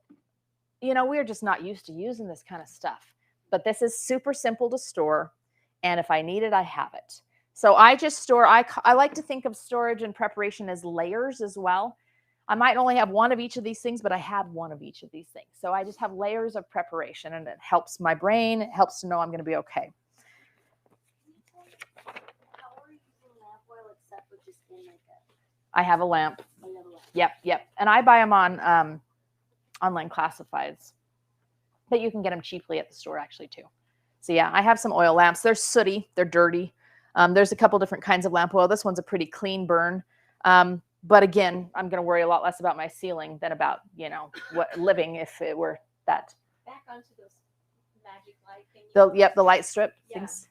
A: we're just not used to using this kind of stuff. But this is super simple to store. And if I need it, I have it. So I just store, I like to think of storage and preparation as layers as well. I might only have one of each of these things, but I have one of each of these things. So I just have layers of preparation and it helps my brain. It helps to know I'm going to be okay.
E: How are you using lamp oil except with
A: I have a lamp.
E: You have a lamp.
A: Yep. And I buy them on online classifieds, but you can get them cheaply at the store actually too. So yeah, I have some oil lamps. They're sooty, they're dirty. There's a couple different kinds of lamp oil. This one's a pretty clean burn. But again, I'm going to worry a lot less about my ceiling than about, what living if it were that.
C: Back onto those magic light things.
A: The light strip
C: Yeah.
A: things.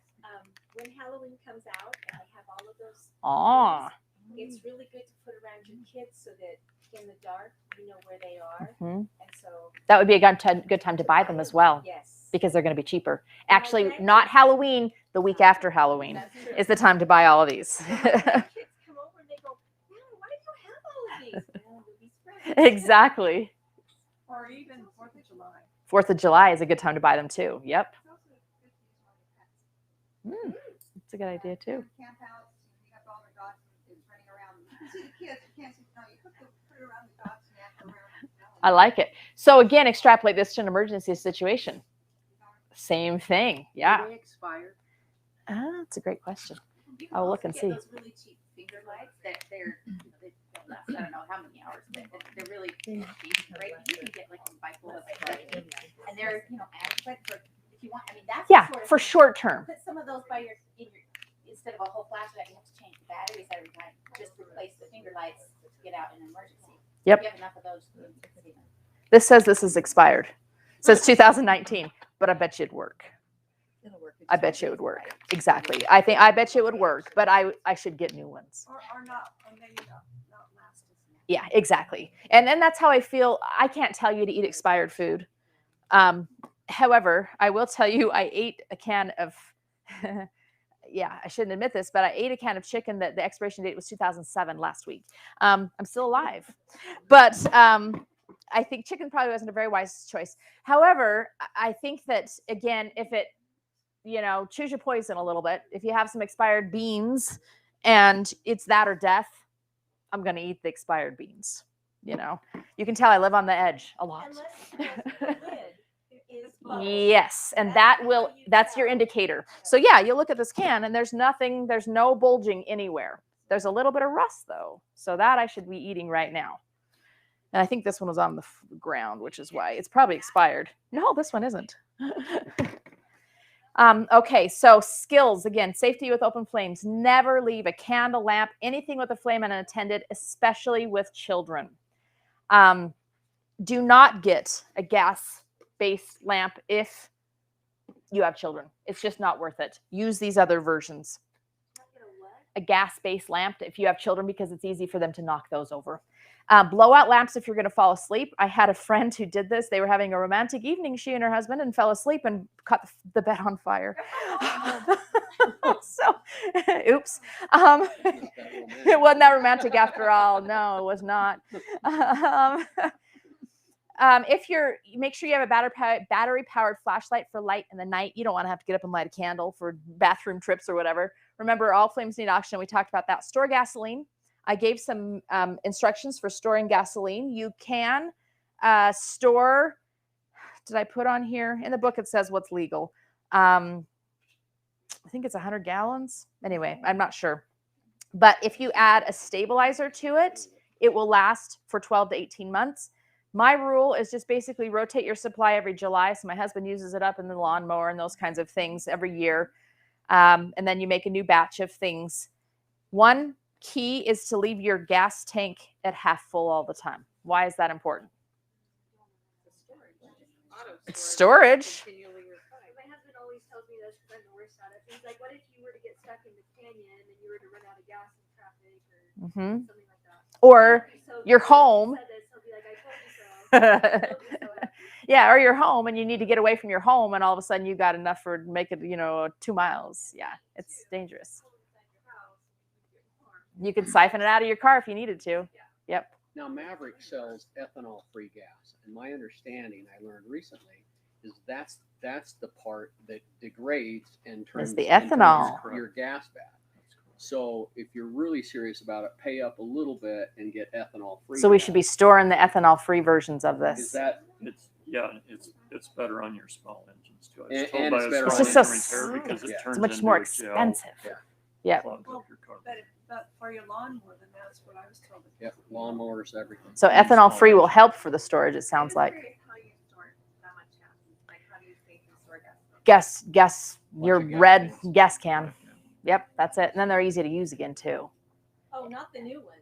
C: When Halloween comes out and they have all of those
A: Oh.
C: things, it's really good to put around your kids so that in the dark you know where they are.
A: Mm-hmm.
C: And so
A: That would be a good time to buy them as well.
C: Yes.
A: Because they're going to be cheaper. Actually, not Halloween, the week after Halloween is the time to buy all of these.
C: Kids come over and they go, "Mom, why do you have all of these?" Well, we'll be spreading.
A: Exactly.
B: Or even 4th of July.
A: 4th of July is a good time to buy them too. Yep.
B: It's also good to use one of the pets.
A: That's a good idea too.
D: Camp out, you have all the dogs and kids running around. You can see the kids, you can't see, no, you put it around the dogs and you have to around.
A: I like it. So again, extrapolate this to an emergency situation. Same thing. Yeah.
F: Do they expire?
A: That's a great question.
F: You can
A: I'll
F: also
A: look and
F: get
A: see.
F: Those really cheap finger lights that they don't last, I don't know how many hours, but they're really cheap, right? You can get like a bipolar and they're adequate for if you want. I mean, that's the
A: Yeah,
F: sort of
A: for
F: thing.
A: short term.
F: Put some of those by your instead of a whole flashlight, you have to change the batteries every time. Just replace the finger lights to get out in an emergency.
A: Yep.
F: You have enough of those.
A: This says this is expired. It says 2019, but I bet you it'd work.
H: It'll work.
A: I bet you it would work. Exactly. I bet you it would work, but I should get new ones.
B: Or not, or maybe not last as long.
A: Yeah, exactly. And then that's how I feel. I can't tell you to eat expired food. However, I will tell you I ate a can of, yeah, I shouldn't admit this, but I ate a can of chicken that the expiration date was 2007 last week. I'm still alive. But I think chicken probably wasn't a very wise choice. However, I think that, again, if it, choose your poison a little bit. If you have some expired beans and it's that or death, I'm going to eat the expired beans. You can tell I live on the edge a lot.
C: Unless the lid is closed.
A: Yes, and that's your indicator. So yeah, you look at this can and there's no bulging anywhere. There's a little bit of rust though. So that I should be eating right now. And I think this one was on the ground, which is why it's probably expired. No, this one isn't. Okay, so skills, again, safety with open flames. Never leave a candle, lamp, anything with a flame unattended, especially with children. Do not get a gas-based lamp if you have children. It's just not worth it. Use these other versions. A gas-based lamp if you have children because it's easy for them to knock those over. Blowout lamps if you're going to fall asleep. I had a friend who did this. They were having a romantic evening, she and her husband, and fell asleep and caught the bed on fire. So, oops. It wasn't that romantic after all. No, it was not. Make sure you have a battery-powered flashlight for light in the night. You don't want to have to get up and light a candle for bathroom trips or whatever. Remember, all flames need oxygen. We talked about that. Store gasoline. I gave some instructions for storing gasoline. You can store, did I put on here? In the book, it says what's legal. I think it's 100 gallons. Anyway, I'm not sure. But if you add a stabilizer to it, it will last for 12 to 18 months. My rule is just basically rotate your supply every July. So my husband uses it up in the lawnmower and those kinds of things every year. And then you make a new batch of things. One key is to leave your gas tank at half full all the time. Why is that important? It's storage.
C: My husband always tells me that's the worst out of it. He's like, what if you were to get stuck in the canyon and you were to run out of gas in traffic or something like that?
A: Or
C: So
A: you're home.
C: He'll be like, I told you so. I told you so.
A: Yeah, or you're home and you need to get away from your home and all of a sudden you got enough for make it, 2 miles. Yeah, it's dangerous. You could siphon it out of your car if you needed to. Yep.
G: Now, Maverick sells ethanol-free gas, and my understanding, I learned recently, is that's the part that degrades and turns
A: the ethanol.
G: Your gas bad. So if you're really serious about it, pay up a little bit and get ethanol-free.
A: So we should be storing the ethanol-free versions of this.
G: Is that?
I: It's better on your small engines too.
G: And it's better
A: on
I: it's
A: just so
I: because it
G: yeah.
I: turns
A: It's much more
I: into a gel,
A: expensive.
G: Yeah.
A: Yeah.
I: clogs up your car.
B: But But for your lawnmower, then that's what I was told.
G: Yep, lawnmowers, everything.
A: So ethanol free will help for the storage, it sounds like.
F: How you store that much gas? Like, how do you safely store gas?
A: Guess your
G: Bunch of gas
A: red
G: cans.
A: gas can. Yep, that's it. And then they're easy to use again too.
C: Oh, not the new ones.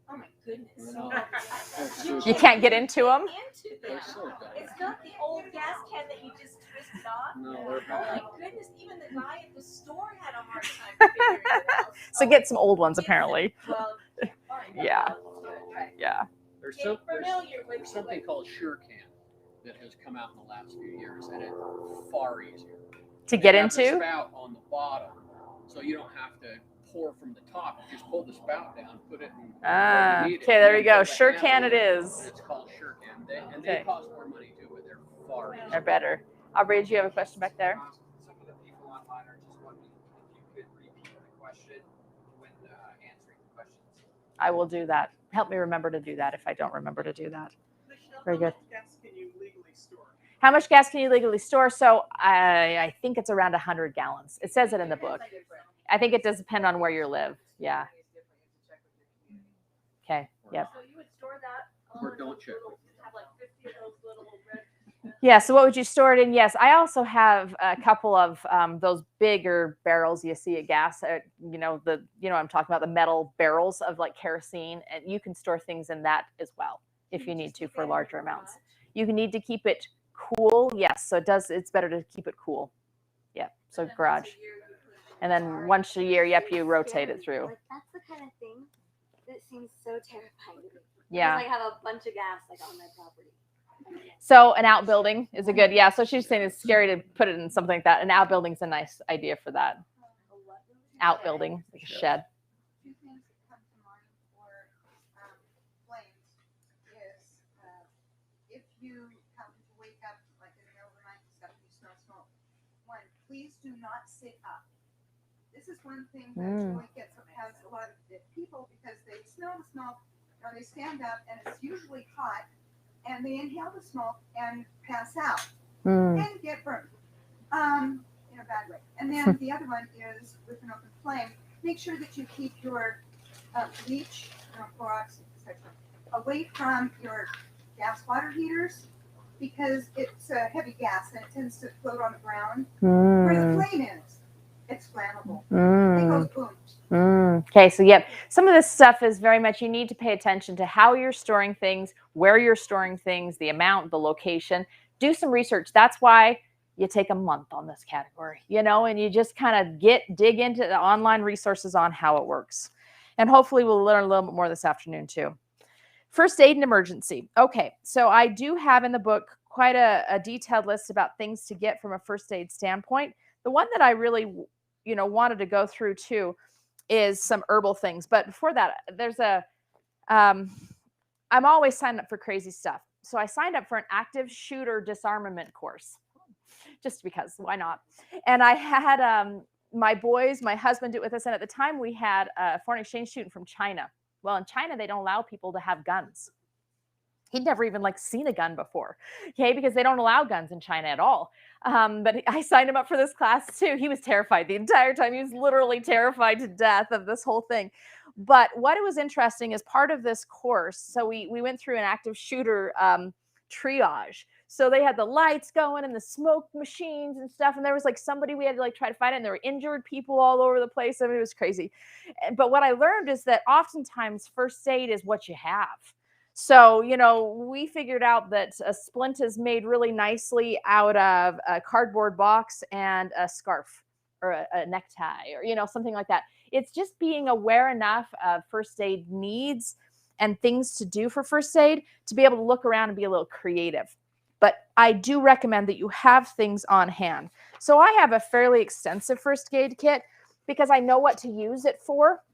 C: Oh my goodness.
G: No.
A: You can't get into them.
C: Into
G: They're
C: them.
G: so dumb.
C: It's not the old gas can that you just twisted off.
G: No, they're
C: Oh my
G: bad.
C: goodness, even the guy at the store had a hard time figuring it out.
A: So get some old ones apparently.
C: Well, fine.
A: Yeah.
C: Right.
A: Yeah.
G: There's,
C: Get
G: some,
C: familiar with
G: there's something called SureCan that has come out in the last few years, and it's far easier.
A: To get
G: They have the
A: into?
G: spout on the bottom, so you don't have to pour from the top. You just pull the spout down, put it in where you need it.
A: Okay, there you
G: and
A: go.
G: pull the
A: Sure
G: handle
A: can it
G: in,
A: is.
G: and it's called SureCan. And
A: Okay.
G: they cost more money too, but they're far easier.
A: They're better. Aubrey, do you have a question back there?
J: Some of the people online are just wondering if you could repeat the question when answering the questions.
A: I will do that. Help me remember to do that if I don't remember to do that. Very good.
J: How much gas can you legally store?
A: How much gas can you legally store? So I think it's around 100 gallons. It says it in the book. I think it does depend on where you live. Yeah. Okay. Yep.
C: So you would store that
G: Or don't check.
C: have like 50 of those little red.
A: Yeah. So what would you store it in? Yes. I also have a couple of those bigger barrels you see at gas. You know I'm talking about, the metal barrels of like kerosene, and you can store things in that as well if you need to for larger amounts. You need to keep it cool. Yes. So it's better to keep it cool. Yeah. So garage. And then once a year, yep, you rotate it through.
E: Like, that's the kind of thing that seems so terrifying to me.
A: Yeah.
E: Because I have a bunch of gas like on my property.
A: So an outbuilding is a good, yeah. So she's saying it's scary to put it in something like that. An outbuilding's a nice idea for that. Outbuilding, like a shed.
D: Two things that come to mind for flames is if you happen to wake up like in the middle of the night and stuff and you smell smoke, one, please do not sit up. This is one thing that really has a lot of people, because they smell the smoke or they stand up and it's usually hot and they inhale the smoke and pass out and get burned in a bad way. And then the other one is with an open flame, make sure that you keep your bleach, Clorox, etc., away from your gas water heaters, because it's a heavy gas and it tends to float on the ground. Where the flame is, it's flammable. It goes boom.
A: Okay, so yep, some of this stuff is very much, you need to pay attention to how you're storing things, where you're storing things, the amount, the location. Do some research. That's why you take a month on this category, and you just kind of dig into the online resources on how it works. And hopefully we'll learn a little bit more this afternoon too. First aid and emergency. Okay, so I do have in the book quite a detailed list about things to get from a first aid standpoint. The one that I really, wanted to go through too is some herbal things. But before that, there's I'm always signed up for crazy stuff. So I signed up for an active shooter disarmament course, just because, why not? And I had my boys, my husband do it with us. And at the time we had a foreign exchange student from China. Well, in China, they don't allow people to have guns. He'd never even seen a gun before, okay, because they don't allow guns in China at all. But I signed him up for this class too. He was terrified the entire time. He was literally terrified to death of this whole thing. But what was interesting is part of this course, so we went through an active shooter triage. So they had the lights going and the smoke machines and stuff. And there was somebody we had to try to find it. And there were injured people all over the place. I mean, it was crazy. But what I learned is that oftentimes first aid is what you have. So, we figured out that a splint is made really nicely out of a cardboard box and a scarf or a necktie or, something like that. It's just being aware enough of first aid needs and things to do for first aid to be able to look around and be a little creative. But I do recommend that you have things on hand. So I have a fairly extensive first aid kit because I know what to use it for.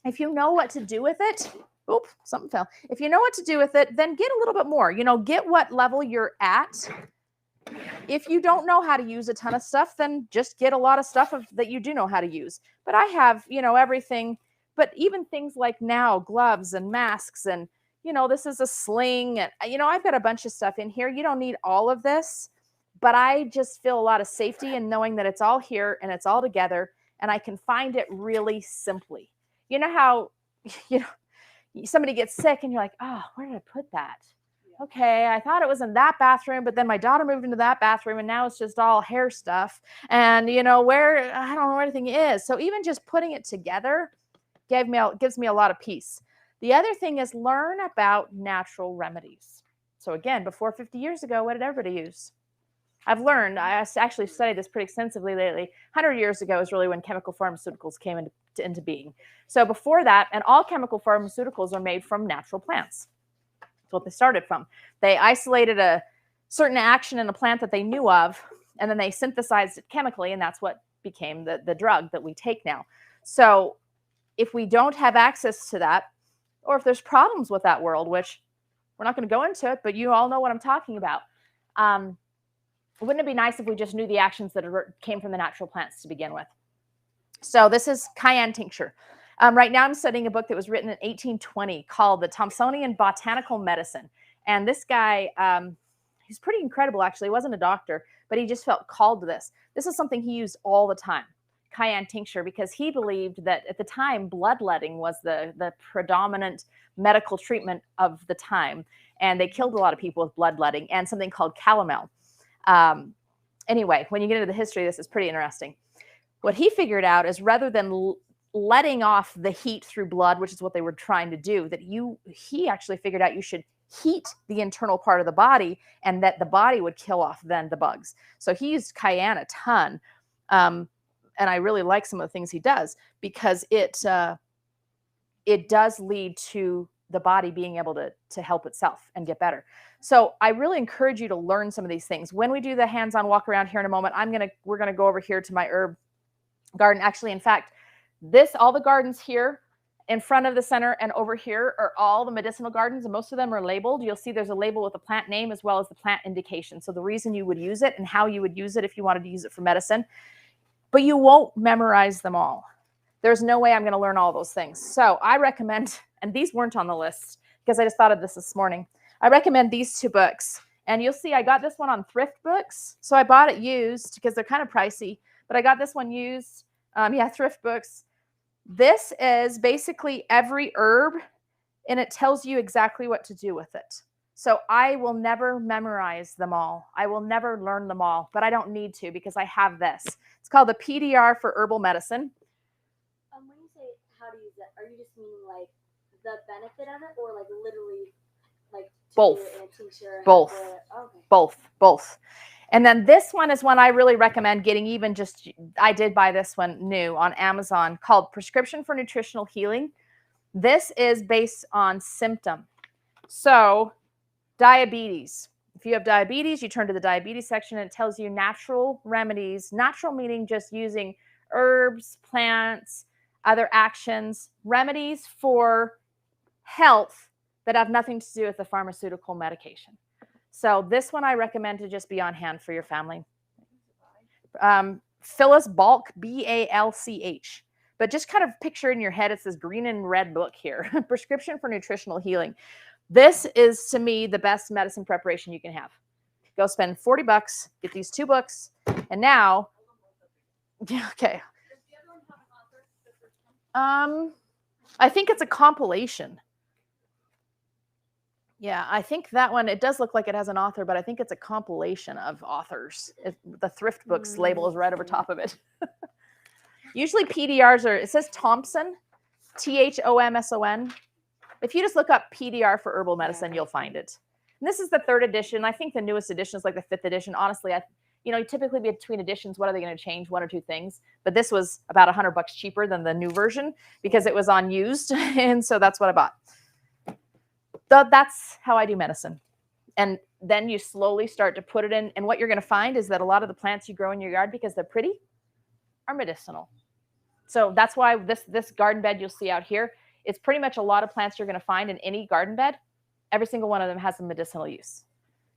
A: If you know what to do with it, oops, something fell. If you know what to do with it, then get a little bit more. Get what level you're at. If you don't know how to use a ton of stuff, then just get a lot of stuff that you do know how to use. But I have, everything, but even things like now, gloves and masks and, this is a sling. And, I've got a bunch of stuff in here. You don't need all of this, but I just feel a lot of safety in knowing that it's all here and it's all together and I can find it really simply. You know how, you know, somebody gets sick and you're like, oh, where did I put that? Okay, I thought it was in that bathroom, but then my daughter moved into that bathroom and now it's just all hair stuff. And, you know, where, I don't know where anything is. So even just putting it together gives me a lot of peace. The other thing is learn about natural remedies. So again, before 50 years ago, what did everybody use? I've learned, I actually studied this pretty extensively lately. 100 years ago is really when chemical pharmaceuticals came into being. So before that, and all chemical pharmaceuticals are made from natural plants. That's what they started from. They isolated a certain action in a plant that they knew of, and then they synthesized it chemically, and that's what became the drug that we take now. So if we don't have access to that, or if there's problems with that world, which we're not going to go into it, but you all know what I'm talking about. Wouldn't it be nice if we just knew the actions that came from the natural plants to begin with? So this is cayenne tincture. Right now I'm studying a book that was written in 1820 called The Thomsonian Botanical Medicine. And this guy, he's pretty incredible actually. He wasn't a doctor, but he just felt called to this. This is something he used all the time, cayenne tincture, because he believed that at the time bloodletting was the predominant medical treatment of the time. And they killed a lot of people with bloodletting and something called calomel. Anyway, when you get into the history, this is pretty interesting. What he figured out is rather than letting off the heat through blood, which is what they were trying to do, that he actually figured out you should heat the internal part of the body and that the body would kill off then the bugs. So he used cayenne a ton. And I really like some of the things he does because it does lead to the body being able to help itself and get better. So I really encourage you to learn some of these things. When we do the hands-on walk around here in a moment, we're gonna go over here to my herb garden. Actually, in fact, all the gardens here in front of the center and over here are all the medicinal gardens, and most of them are labeled. You'll see there's a label with the plant name as well as the plant indication. So the reason you would use it and how you would use it if you wanted to use it for medicine. But you won't memorize them all. There's no way I'm going to learn all those things. So I recommend, and these weren't on the list because I just thought of this morning. I recommend these two books. And you'll see I got this one on Thrift Books. So I bought it used because they're kind of pricey, but I got this one used. Thrift Books. This is basically every herb, and it tells you exactly what to do with it. So I will never memorize them all. I will never learn them all, but I don't need to because I have this. It's called the PDR for herbal medicine.
E: When you say how to use it, are you just meaning like the benefit of it, or like literally like
A: both?
E: Both.
A: Okay. Both. And then this one is one I really recommend getting. I did buy this one new on Amazon called Prescription for Nutritional Healing. This is based on symptom. So diabetes. If you have diabetes, you turn to the diabetes section and it tells you natural remedies. Natural meaning just using herbs, plants, other actions, remedies for health that have nothing to do with the pharmaceutical medication. So this one I recommend to just be on hand for your family. Phyllis Balch, B-A-L-C-H. But just kind of picture in your head, it's this green and red book here, Prescription for Nutritional Healing. This is, to me, the best medicine preparation you can have. Go spend $40, get these two books, and now, okay. I think it's a compilation. Yeah, I think that one, it does look like it has an author, but I think it's a compilation of authors. The Thrift Books label is right over top of it. Usually PDRs it says Thompson, Thomson. If you just look up PDR for herbal medicine, you'll find it. And this is the 3rd edition. I think the newest edition is like the 5th edition. Honestly, typically between editions, what are they going to change? 1 or 2 things. But this was about $100 cheaper than the new version because it was on used. And so that's what I bought. That's how I do medicine. And then you slowly start to put it in. And what you're going to find is that a lot of the plants you grow in your yard, because they're pretty, are medicinal. So that's why this garden bed you'll see out here, it's pretty much a lot of plants you're going to find in any garden bed. Every single one of them has a medicinal use.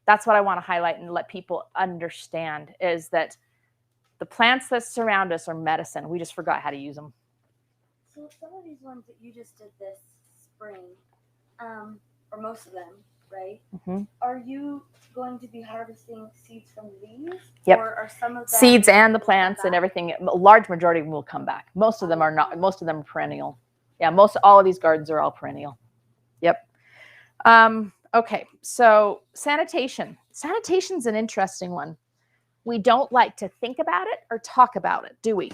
A: That's what I want to highlight and let people understand is that the plants that surround us are medicine. We just forgot how to use them.
E: So some of these ones that you just did this spring, or most of them, right? Mm-hmm. Are you going to be harvesting seeds from these?
A: Yep.
E: Or are some of them
A: seeds and the plants and everything? A large majority of them will come back. Most of them are not. Most of them are perennial. Yeah, most all of these gardens are all perennial. Yep. Okay, so sanitation. Sanitation's an interesting one. We don't like to think about it or talk about it, do we?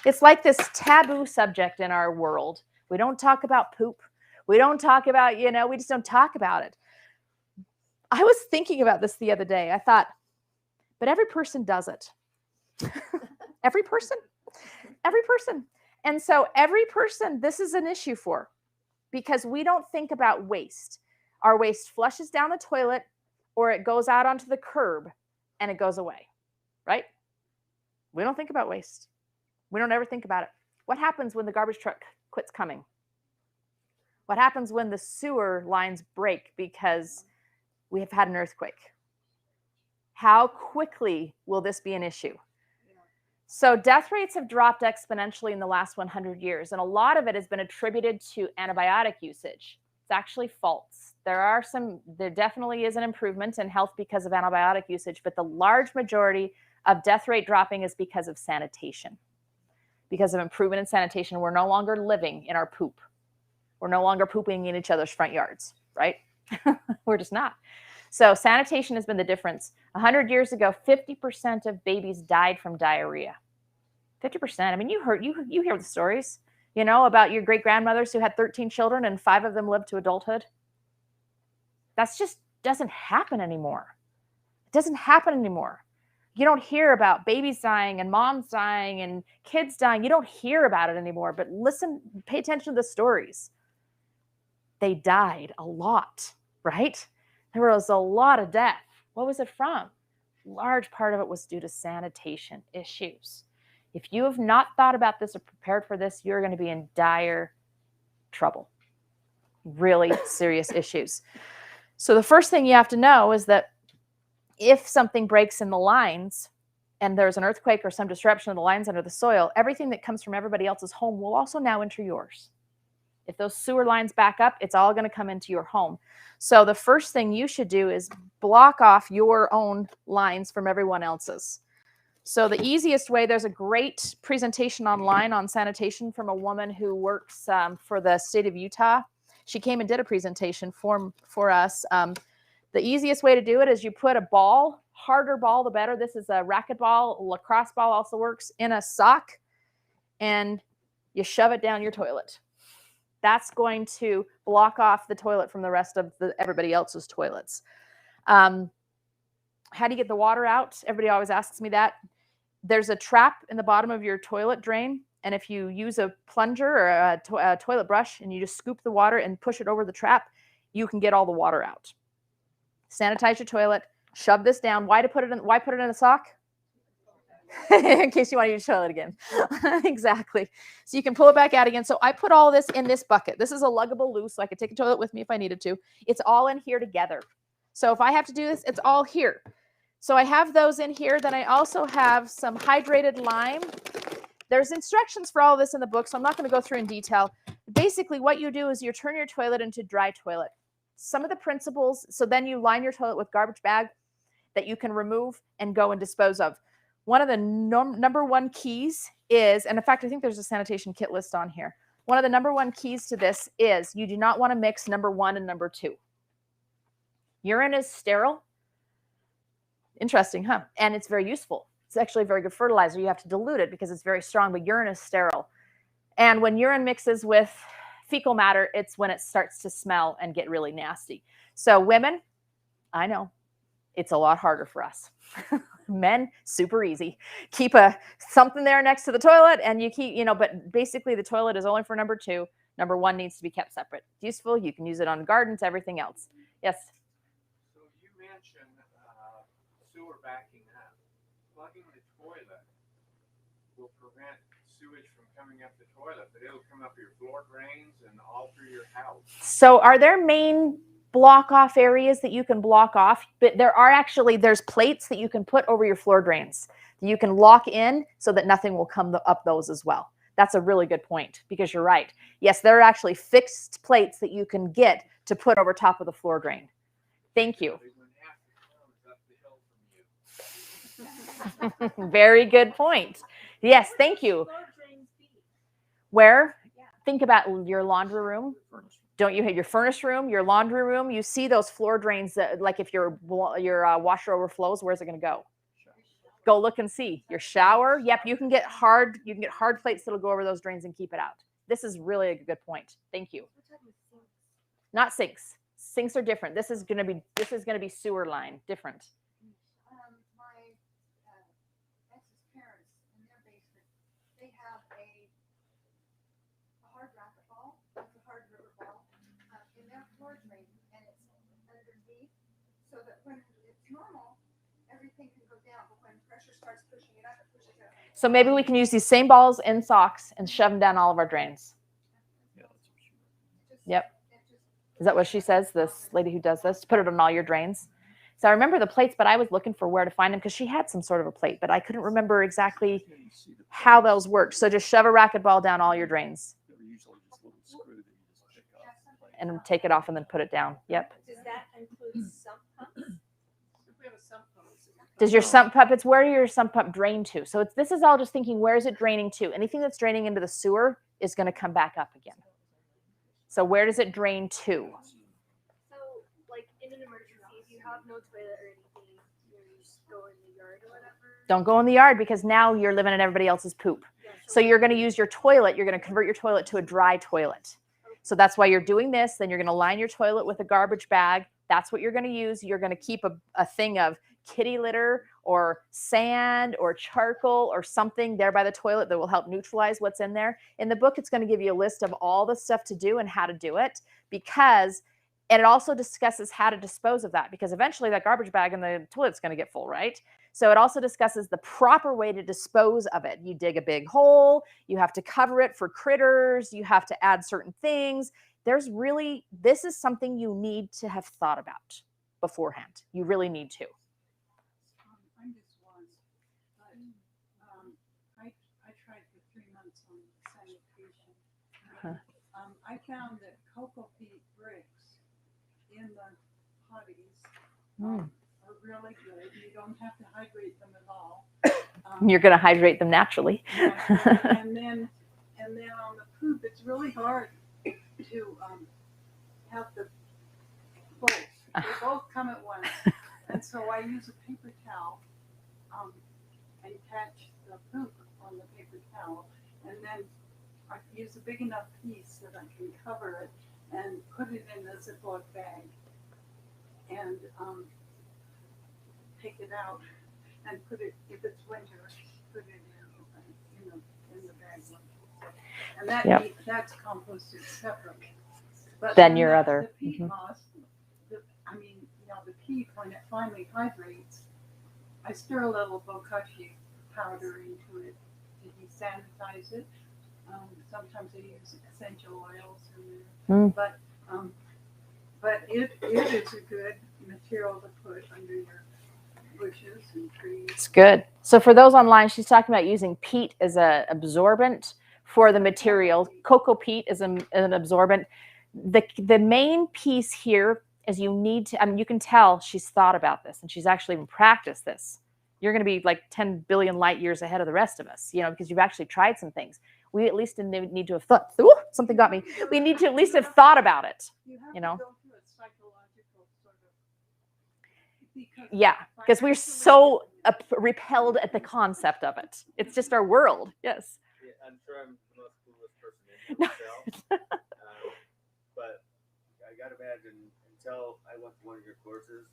A: It's like this taboo subject in our world. We don't talk about poop. We don't talk about, we just don't talk about it. I was thinking about this the other day. I thought, but every person does it. Every person. And so every person, this is an issue for, because we don't think about waste. Our waste flushes down the toilet or it goes out onto the curb and it goes away, right? We don't think about waste. We don't ever think about it. What happens when the garbage truck quits coming? What happens when the sewer lines break because we have had an earthquake? How quickly will this be an issue? So death rates have dropped exponentially in the last 100 years, and a lot of it has been attributed to antibiotic usage. It's actually false. There definitely is an improvement in health because of antibiotic usage, but the large majority of death rate dropping is because of sanitation. Because of improvement in sanitation, we're no longer living in our poop. We're no longer pooping in each other's front yards, right? We're just not. So sanitation has been the difference. 100 years ago, 50% of babies died from diarrhea. 50%. I mean, you hear the stories, about your great-grandmothers who had 13 children and 5 of them lived to adulthood. That's just doesn't happen anymore. It doesn't happen anymore. You don't hear about babies dying and moms dying and kids dying. You don't hear about it anymore, but listen, pay attention to the stories. They died a lot, right? There was a lot of death. What was it from? Large part of it was due to sanitation issues. If you have not thought about this or prepared for this, you're going to be in dire trouble. Really serious issues. So the first thing you have to know is that if something breaks in the lines and there's an earthquake or some disruption of the lines under the soil, everything that comes from everybody else's home will also now enter yours. If those sewer lines back up, it's all going to come into your home. So the first thing you should do is block off your own lines from everyone else's. So the easiest way, there's a great presentation online on sanitation from a woman who works for the state of Utah. She came and did a presentation for us. The easiest way to do it is you put a ball, harder ball the better. This is a racquetball, lacrosse ball also works, in a sock, and you shove it down your toilet. That's going to block off the toilet from the rest of everybody else's toilets. How do you get the water out? Everybody always asks me that. There's a trap in the bottom of your toilet drain, and if you use a plunger or a toilet brush and you just scoop the water and push it over the trap, you can get all the water out. Sanitize your toilet. Shove this down. Why put it in a sock? In case you want to use your toilet again. Exactly. So you can pull it back out again. So I put all this in this bucket. This is a luggable loose, so I could take a toilet with me if I needed to. It's all in here together. So if I have to do this, it's all here. So I have those in here. Then I also have some hydrated lime. There's instructions for all of this in the book, so I'm not going to go through in detail. Basically, what you do is you turn your toilet into dry toilet. Some of the principles, so then you line your toilet with garbage bag that you can remove and go and dispose of. One of the number one keys is, and in fact, I think there's a sanitation kit list on here. One of the number one keys to this is you do not want to mix number 1 and number 2. Urine is sterile. Interesting, huh? And it's very useful. It's actually a very good fertilizer. You have to dilute it because it's very strong, but urine is sterile. And when urine mixes with fecal matter, it's when it starts to smell and get really nasty. So women, I know, it's a lot harder for us. Men, super easy. Keep something there next to the toilet and you keep, but basically the toilet is only for number 2. Number 1 needs to be kept separate. It's useful. You can use it on gardens, everything else. Yes?
J: So you mentioned sewer backing up. Plugging the toilet will prevent sewage from coming up the toilet, but it'll come up your floor drains and all through your house.
A: So are there main block off areas that you can block off? But there's plates that you can put over your floor drains that you can lock in so that nothing will come up those as well. That's a really good point because you're right. Yes, there are actually fixed plates that you can get to put over top of the floor drain. Thank you. Very good point. Yes, thank you. Where? think about your laundry room.
I: Furnace.
A: Don't you have your furnace room, your laundry room? You see those floor drains that, like if your washer overflows, where's it going to go? Go look and see. Your shower. Yep, you can get hard plates that'll go over those drains and keep it out. This is really a good point. Thank you. Not sinks. Sinks are different. This is going to be sewer line, different.
D: My ex's parents, in their basement, they have a hard racquetball, like a hard river ball, in their floor drain, and it's underneath, so that when it's normal, everything can go down, but when pressure starts pushing it up, it pushes it up.
A: So maybe we can use these same balls in socks and shove them down all of our drains.
I: Yeah, that's what she
A: Yep. Is that what she says? This lady who does this, put it on all your drains. So I remember the plates, but I was looking for where to find them because she had some sort of a plate, but I couldn't remember exactly how those worked. So just shove a racquetball down all your drains
I: They're usually just a little screw that you just pick up.
A: and take it off and then put it down. Yep.
C: Does that include sump pumps?
B: If we have a sump pump,
A: Does your sump pump, it's where your sump pump drain to. So this is all just thinking, where is it draining to? Anything that's draining into the sewer is going to come back up again. So where does it drain to?
E: So, like in an emergency, if you have no toilet or anything, you just go in the yard or whatever.
A: Don't go in the yard because now you're living in everybody else's poop.
E: Yeah,
A: So you're going to use your toilet. You're going to convert your toilet to a dry toilet. So that's why you're doing this. Then you're going to line your toilet with a garbage bag. That's what you're going to use. You're going to keep a thing of kitty litter or sand or charcoal or something there by the toilet that will help neutralize what's in there. In the book, it's going to give you a list of all the stuff to do and how to do it, because and it also discusses how to dispose of that, because eventually that garbage bag in the toilet's going to get full, right? So it also discusses the proper way to dispose of it. You dig a big hole, you have to cover it for critters, you have to add certain things. This is something you need to have thought about beforehand. You really need to.
B: I'm just one, but I tried for 3 months on sanitation. And, I found that cocoa peat bricks in the potties are really good. You don't have to hydrate them at all.
A: You're going to hydrate them naturally.
B: and then on the poop, it's really hard to have the both. They both come at once. And so I use a paper towel and catch the poop on the paper towel. And then I use a big enough piece that I can cover it and put it in a Ziploc bag and take it out and put it, if it's winter, put it in the bag. And that's composted separately. But
A: Then your other.
B: The peat moss, the peat, when it finally hydrates, I stir a little bokashi powder into it to desanitize it. Sometimes I use essential oils in there, but it is a good material to put under your bushes and trees.
A: It's good. So for those online, she's talking about using peat as an absorbent for the material. Cocoa peat is an absorbent. The main piece here is you need to, you can tell she's thought about this and she's actually even practiced this. You're going to be like 10 billion light years ahead of the rest of us, because you've actually tried some things. We at least need to have thought, something got me. We need to at least have thought about it,
B: You have to go through a psychological sort of.
A: Yeah, because we're so repelled at the concept of it. It's just our world. Yes.
K: Yeah, I'm sure I'm the most clueless person in myself. But I got to imagine, until I went to one of your courses,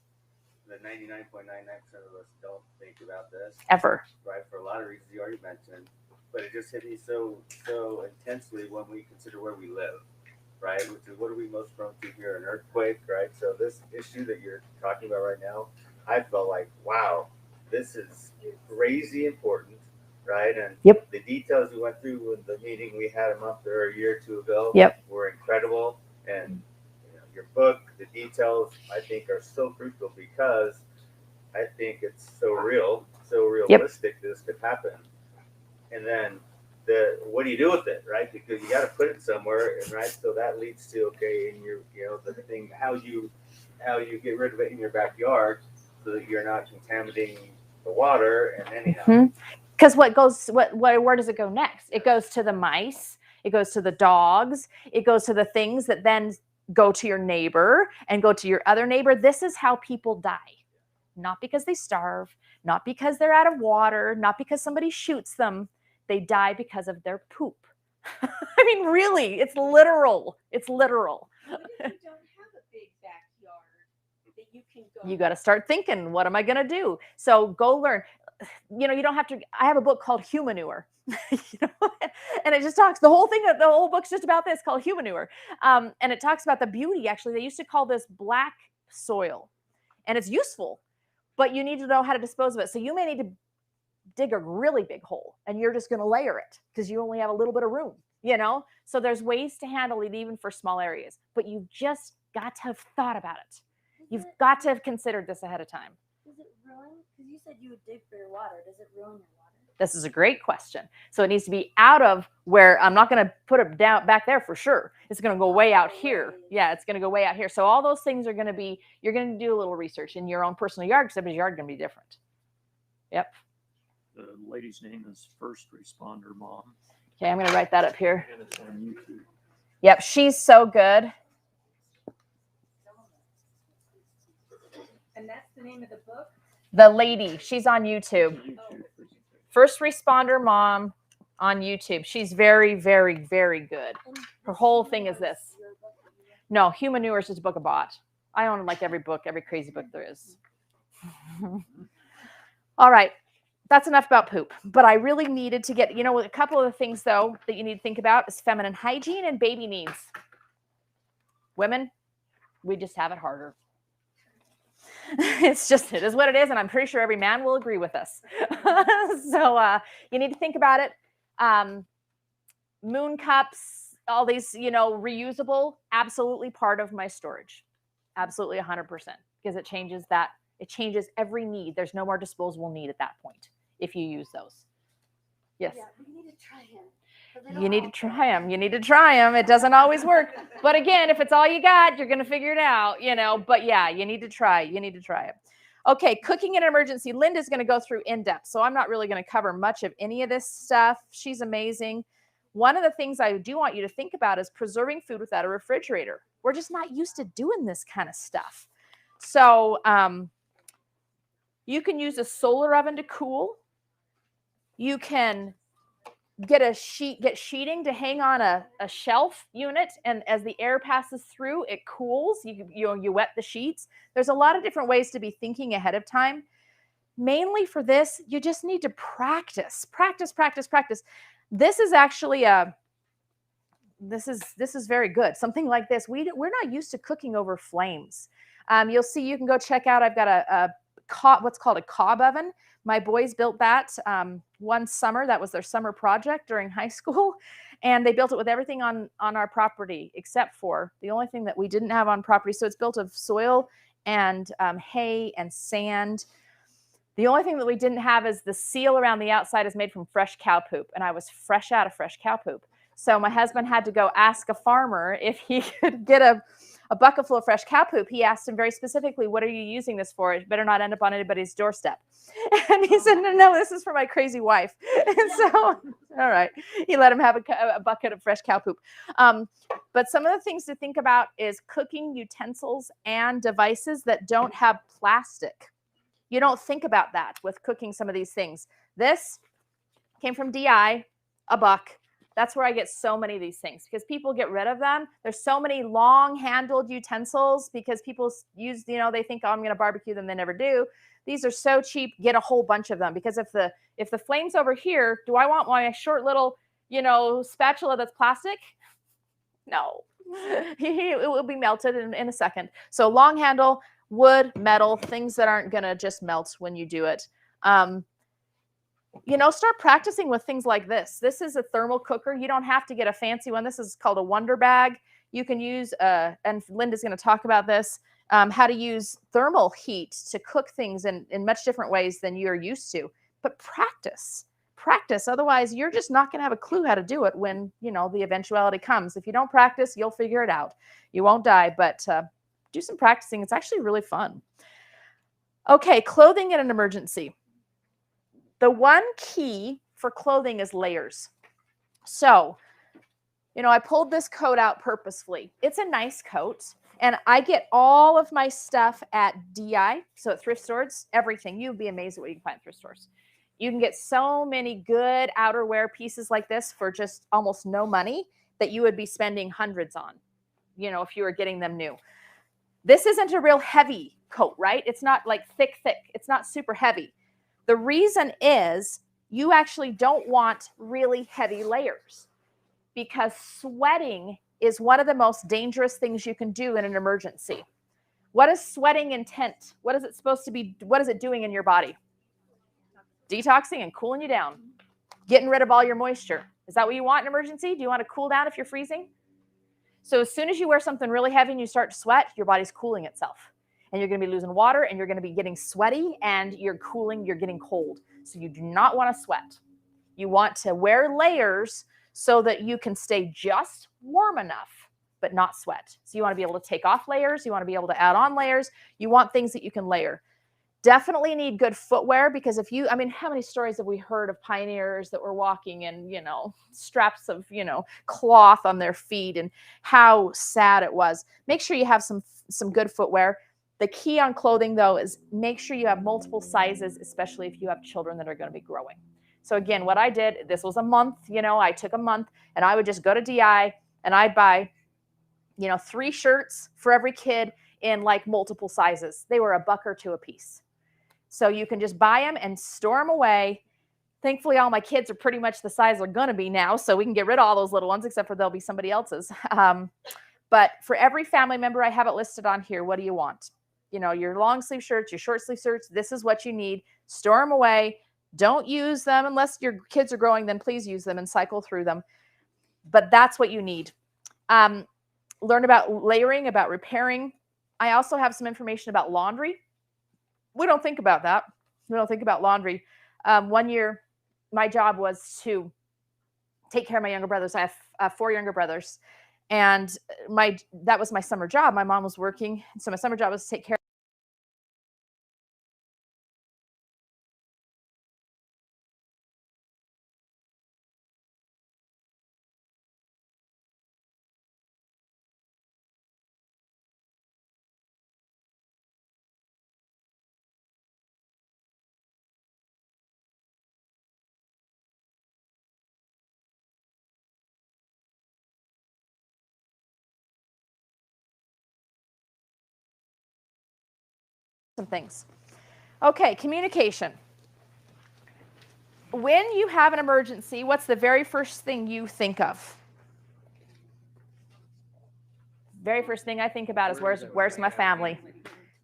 K: that 99.99% of us don't think about this.
A: Ever.
K: Right, for a lot of reasons you already mentioned. But it just hit me so intensely when we consider where we live, right? Which is, what are we most prone to here? An earthquake, right? So this issue that you're talking about right now, I felt like, wow, this is crazy important, right? And the details we went through in the meeting we had a month or a year or two ago were incredible. And your book, the details, I think, are so crucial because I think it's so real, so realistic that this could happen. And then what do you do with it, right? Because you got to put it somewhere, and right, so that leads to in your the thing how you get rid of it in your backyard so that you're not contaminating the water and anyhow.
A: Because where does it go next? It goes to the mice. It goes to the dogs. It goes to the things that then go to your neighbor and go to your other neighbor. This is how people die. Not because they starve, not because they're out of water, not because somebody shoots them. They die because of their poop. I mean, really, it's literal. It's literal.
C: What if you don't have a big backyard that you can go?
A: You got to start thinking, what am I going to do? So go learn. You know, you don't have to. I have a book called Humanure. You know? And it just talks, the whole book's just about this, called Humanure. And it talks about the beauty. Actually, they used to call this black soil, and it's useful, but you need to know how to dispose of it. So you may need to dig a really big hole, and you're just going to layer it because you only have a little bit of room, you know? So there's ways to handle it even for small areas, but you've just got to have thought about it. You've got to have considered this ahead of time.
E: Does it ruin? Because you said you would dig for your water. Does it ruin your water?
A: This is a great question. So it needs to be out of where, I'm not going to put it down back there for sure. It's going to go way out here. Yeah, it's going to go way out here. So all those things are going to be, you're going to do a little research in your own personal yard, because everybody's yard is going to be different. Yep.
I: The lady's name is First Responder Mom.
A: Okay, I'm going to write that up here.
I: And it's on YouTube.
A: Yep, she's so good.
C: And that's the name of the book?
A: The lady, she's on YouTube. First Responder Mom on YouTube. She's very, very, very good. Her whole thing is this. No, Humanure is just a book I bought. I own like every book, every crazy book there is. All right. That's enough about poop. But I really needed to get, you know, a couple of the things, though, that you need to think about is feminine hygiene and baby needs. Women, we just have it harder. It's just, it is what it is, and I'm pretty sure every man will agree with us. So you need to think about it. Moon cups, all these, you know, reusable, absolutely part of my storage. Absolutely 100%, because it changes that. It changes every need. There's no more disposable need at that point if you use those. Yes?
E: Yeah, we need to try him.
A: You need to try them. You need to try them. It doesn't always work. But again, if it's all you got, you're going to figure it out, you know. But yeah, you need to try. You need to try it. Okay, cooking in an emergency. Linda's going to go through in depth. So I'm not really going to cover much of any of this stuff. She's amazing. One of the things I do want you to think about is preserving food without a refrigerator. We're just not used to doing this kind of stuff. So you can use a solar oven to cool. You can get sheeting to hang on a shelf unit, and as the air passes through, it cools. You wet the sheets. There's a lot of different ways to be thinking ahead of time. Mainly for this, you just need to practice. This is actually this is very good. Something like this, we're not used to cooking over flames. You'll see, you can go check out, I've got what's called a cob oven. My boys built that one summer. That was their summer project during high school. And they built it with everything on our property, except for the only thing that we didn't have on property. So it's built of soil and hay and sand. The only thing that we didn't have is the seal around the outside is made from fresh cow poop. And I was fresh out of fresh cow poop. So my husband had to go ask a farmer if he could get a bucket full of fresh cow poop. He asked him very specifically, what are you using this for? It better not end up on anybody's doorstep. And he said, no, this is for my crazy wife. And so, all right, he let him have a bucket of fresh cow poop. But some of the things to think about is cooking utensils and devices that don't have plastic. You don't think about that with cooking some of these things. This came from DI, a buck. That's where I get so many of these things, because people get rid of them. There's so many long-handled utensils because people use, you know, they think, oh, I'm going to barbecue them. They never do. These are so cheap. Get a whole bunch of them, because if the flame's over here, do I want my short little, you know, spatula that's plastic? No. It will be melted in a second. So long handle, wood, metal, things that aren't going to just melt when you do it. You know, start practicing with things like this. This is a thermal cooker. You don't have to get a fancy one. This is called a Wonder Bag. You can use, and Linda's going to talk about this, how to use thermal heat to cook things in much different ways than you're used to. But practice. Otherwise, you're just not going to have a clue how to do it when, you know, the eventuality comes. If you don't practice, you'll figure it out. You won't die, but do some practicing. It's actually really fun. Okay, clothing in an emergency. The one key for clothing is layers. So You know, I pulled this coat out purposefully. It's a nice coat. And I get all of my stuff at DI, so at thrift stores, everything. You'd be amazed at what you can find at thrift stores. You can get so many good outerwear pieces like this for just almost no money that you would be spending hundreds on, you know, if you were getting them new. This isn't a real heavy coat, right? It's not like thick. It's not super heavy. The reason is you actually don't want really heavy layers, because sweating is one of the most dangerous things you can do in an emergency. What is sweating intent? What is it supposed to be? What is it doing in your body? Detoxing and cooling you down, getting rid of all your moisture. Is that what you want in an emergency? Do you want to cool down if you're freezing? So as soon as you wear something really heavy and you start to sweat, your body's cooling itself. And you're going to be losing water, and you're going to be getting sweaty, and you're cooling, you're getting cold. So you do not want to sweat. You want to wear layers so that you can stay just warm enough, but not sweat. So you want to be able to take off layers. You want to be able to add on layers. You want things that you can layer. Definitely need good footwear, because if you, I mean, how many stories have we heard of pioneers that were walking in, you know, straps of, you know, cloth on their feet, and how sad it was. Make sure you have some good footwear. The key on clothing, though, is make sure you have multiple sizes, especially if you have children that are going to be growing. So again, what I did, this was a month, you know, I took a month, and I would just go to DI and I'd buy, you know, 3 shirts for every kid in like multiple sizes. They were $1 or $2 a piece. So you can just buy them and store them away. Thankfully, all my kids are pretty much the size they're going to be now, so we can get rid of all those little ones, except for they'll be somebody else's. But for every family member, I have it listed on here. What do you want? You know, your long sleeve shirts, your short sleeve shirts, this is what you need. Store them away. Don't use them unless your kids are growing, then please use them and cycle through them. But that's what you need. Learn about layering, about repairing. I also have some information about laundry. We don't think about that. We don't think about laundry. One year, my job was to take care of my younger brothers. I have 4 younger brothers. And that was my summer job. My mom was working. So my summer job was to take care some things. Okay, communication. When you have an emergency, what's the very first thing you think of? Very first thing I think about is where's my family?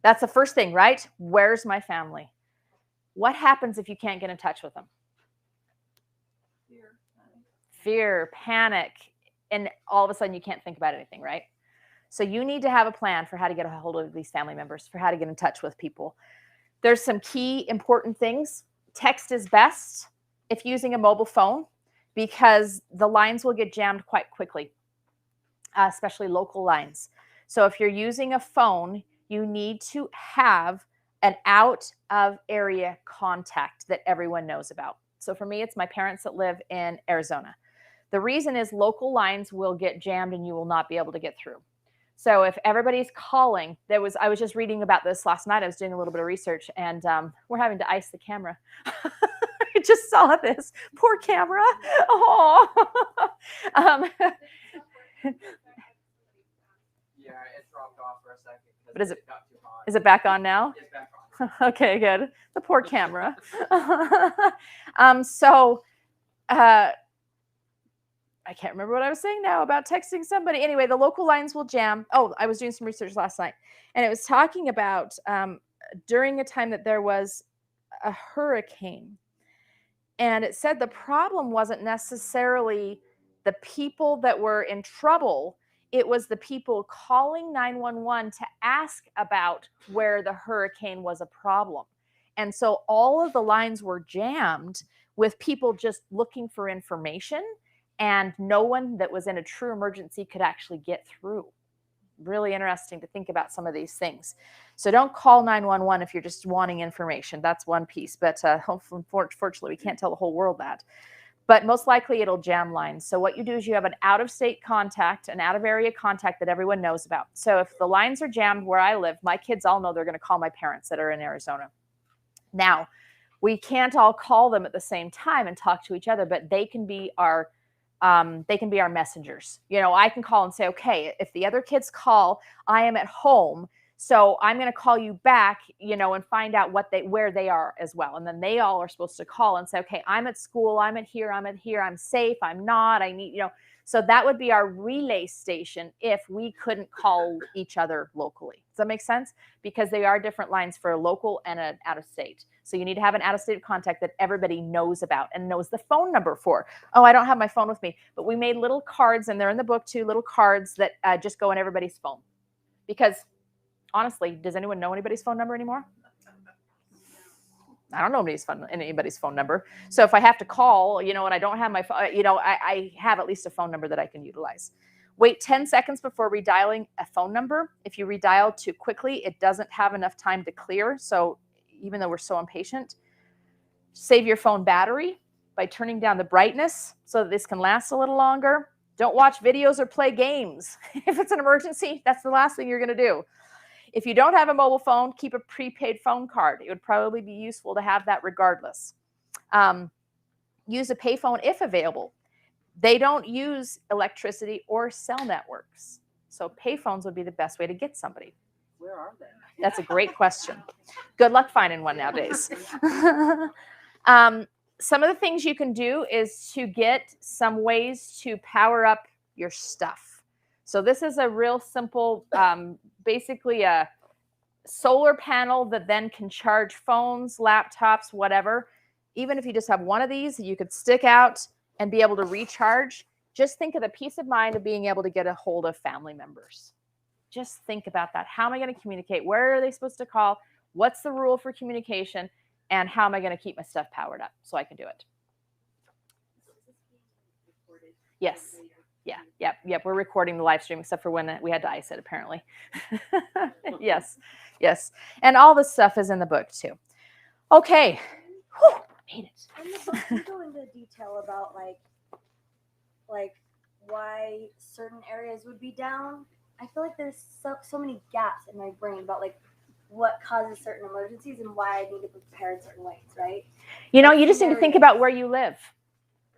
A: That's the first thing, right? Where's my family? What happens if you can't get in touch with them? Fear, panic, and all of a sudden you can't think about anything, right? So you need to have a plan for how to get a hold of these family members, for how to get in touch with people. There's some key important things. Text is best if using a mobile phone, because the lines will get jammed quite quickly, especially local lines. So if you're using a phone, you need to have an out of area contact that everyone knows about. So for me, it's my parents that live in Arizona. The reason is local lines will get jammed and you will not be able to get through. So if everybody's calling, I was just reading about this last night. I was doing a little bit of research, and we're having to ice the camera. I just saw this. Poor camera. Oh.
L: Yeah, it dropped off for a second.
A: But is
L: it got too hot.
A: Is it back on now?
L: It's back on.
A: Okay, good. The poor camera. I can't remember what I was saying now about texting somebody. Anyway, the local lines will jam. Oh, I was doing some research last night, and it was talking about during a time that there was a hurricane. And it said the problem wasn't necessarily the people that were in trouble. It was the people calling 911 to ask about where the hurricane was a problem. And so all of the lines were jammed with people just looking for information, and no one that was in a true emergency could actually get through. Really interesting to think about some of these things. So don't call 911 if you're just wanting information. That's one piece, but hopefully, fortunately, we can't tell the whole world that. but most likely it'll jam lines. So what you do is you have an out-of-state contact, an out-of-area contact that everyone knows about. So if the lines are jammed where I live, my kids all know they're going to call my parents that are in Arizona. Now, we can't all call them at the same time and talk to each other, but they can be our messengers. You know, I can call and say, okay, if the other kids call, I am at home, so I'm going to call you back, you know, and find out where they are as well. And then they all are supposed to call and say, okay, I'm at school, I'm at here, I'm safe, I'm not, I need, you know. So that would be our relay station if we couldn't call each other locally. Does that make sense? Because they are different lines for a local and an out of state. So you need to have an out of state contact that everybody knows about and knows the phone number for. Oh, I don't have my phone with me, but we made little cards, and they're in the book too, little cards that just go in everybody's phone. Because honestly, does anyone know anybody's phone number anymore? I don't know anybody's phone number. So if I have to call, you know, and I don't have my phone, you know, I have at least a phone number that I can utilize. Wait 10 seconds before redialing a phone number. If you redial too quickly, it doesn't have enough time to clear. So even though we're so impatient, save your phone battery by turning down the brightness so that this can last a little longer. Don't watch videos or play games. If it's an emergency, that's the last thing you're going to do. If you don't have a mobile phone, keep a prepaid phone card. It would probably be useful to have that regardless. Use a payphone if available. They don't use electricity or cell networks. So payphones would be the best way to get somebody.
L: Where are they?
A: That's a great question. Good luck finding one nowadays. Some of the things you can do is to get some ways to power up your stuff. So this is a real simple, basically a solar panel that then can charge phones, laptops, whatever. Even if you just have one of these, you could stick out and be able to recharge. Just think of the peace of mind of being able to get a hold of family members. Just think about that. How am I going to communicate? Where are they supposed to call? What's the rule for communication? And how am I going to keep my stuff powered up so I can do it? Yes. Yeah. Yep. We're recording the live stream, except for when we had to ice it, apparently. Yes. And all this stuff is in the book, too. Okay. Whew, made it.
E: In the book, you go into detail about, like why certain areas would be down. I feel like there's so many gaps in my brain about, like, what causes certain emergencies and why I need to prepare in certain ways, right?
A: You know, you just need to think about where you live.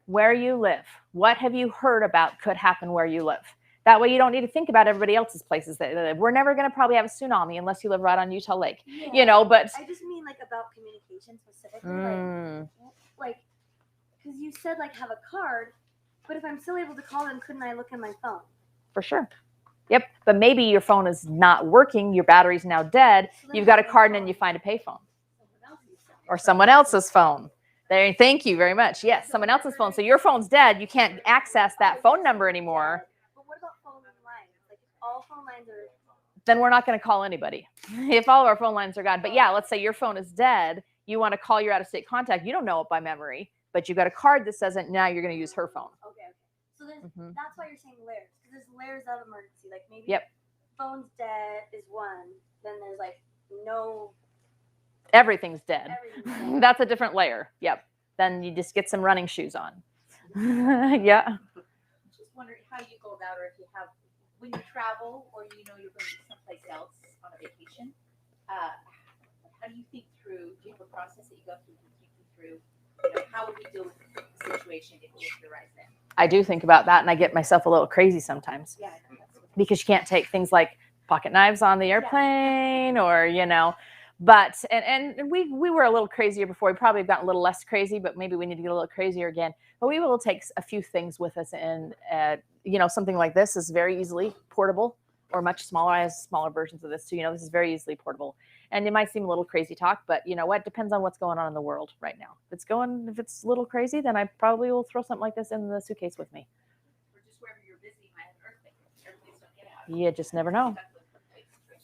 A: Where you live. What have you heard about could happen where you live? That way you don't need to think about everybody else's places that they live. We're never going to probably have a tsunami unless you live right on Utah Lake. Yeah. You know, but
E: I just mean, like, about communication specifically. Like, because you said, like, have a card, but if I'm still able to call them, couldn't I look at my phone?
A: For sure. Yep. But maybe your phone is not working. Your battery's now dead. So you've got a card and then you find a payphone. Or someone else's phone. There, thank you very much. Yes, someone else's phone. So your phone's dead. You can't access that phone number anymore.
E: But what about phone lines? Like, if all phone lines are...
A: Then we're not going to call anybody. If all of our phone lines are gone. But yeah, let's say your phone is dead. You want to call your out-of-state contact. You don't know it by memory. But you got a card that says it. Now you're going to use her phone.
E: Okay. So that's why you're saying layers. Because there's layers of emergency. Like, maybe phone's dead is one. Then there's, like, no...
A: Everything's dead. That's a different layer. Yep. Then you just get some running shoes on. Yeah.
F: Just wondering how you go about, or if you have, when you travel or you know you're going to someplace else on a vacation, how do you think through? Do you have a process that you go through to think through? You know, how would we deal with the situation if we arrive there?
A: I do think about that, and I get myself a little crazy sometimes.
F: Yeah.
A: Because you can't take things like pocket knives on the airplane, or, you know. But, and we were a little crazier before. We probably have gotten a little less crazy, but maybe we need to get a little crazier again. But we will take a few things with us. And, you know, something like this is very easily portable, or much smaller. I have smaller versions of this too. You know, this is very easily portable. And it might seem a little crazy talk, but you know what? Depends on what's going on in the world right now. If it's a little crazy, then I probably will throw something like this in the suitcase with me.
F: Or just wherever you're busy, you might have an earthquake. Everybody's don't get out.
A: You just never know.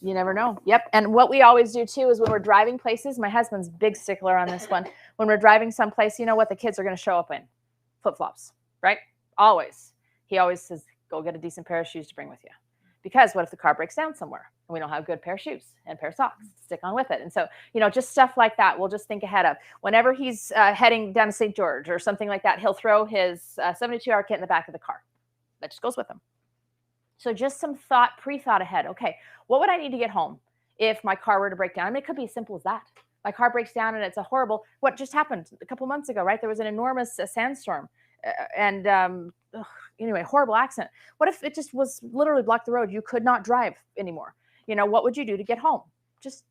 A: You never know. Yep. And what we always do too is when we're driving places, my husband's big stickler on this one. When we're driving someplace, you know what the kids are going to show up in? Flip-flops, right? Always. He always says, go get a decent pair of shoes to bring with you. Because what if the car breaks down somewhere? And we don't have a good pair of shoes and a pair of socks to stick on with it. And so, just stuff like that, we'll just think ahead of. Whenever he's heading down to St. George or something like that, he'll throw his 72-hour kit in the back of the car. That just goes with him. So just some pre-thought ahead. Okay, what would I need to get home if my car were to break down? I mean, it could be as simple as that. My car breaks down and it's a horrible, what just happened a couple months ago, right? There was an enormous sandstorm anyway, horrible accident. What if it just was literally blocked the road? You could not drive anymore. What would you do to get home? Just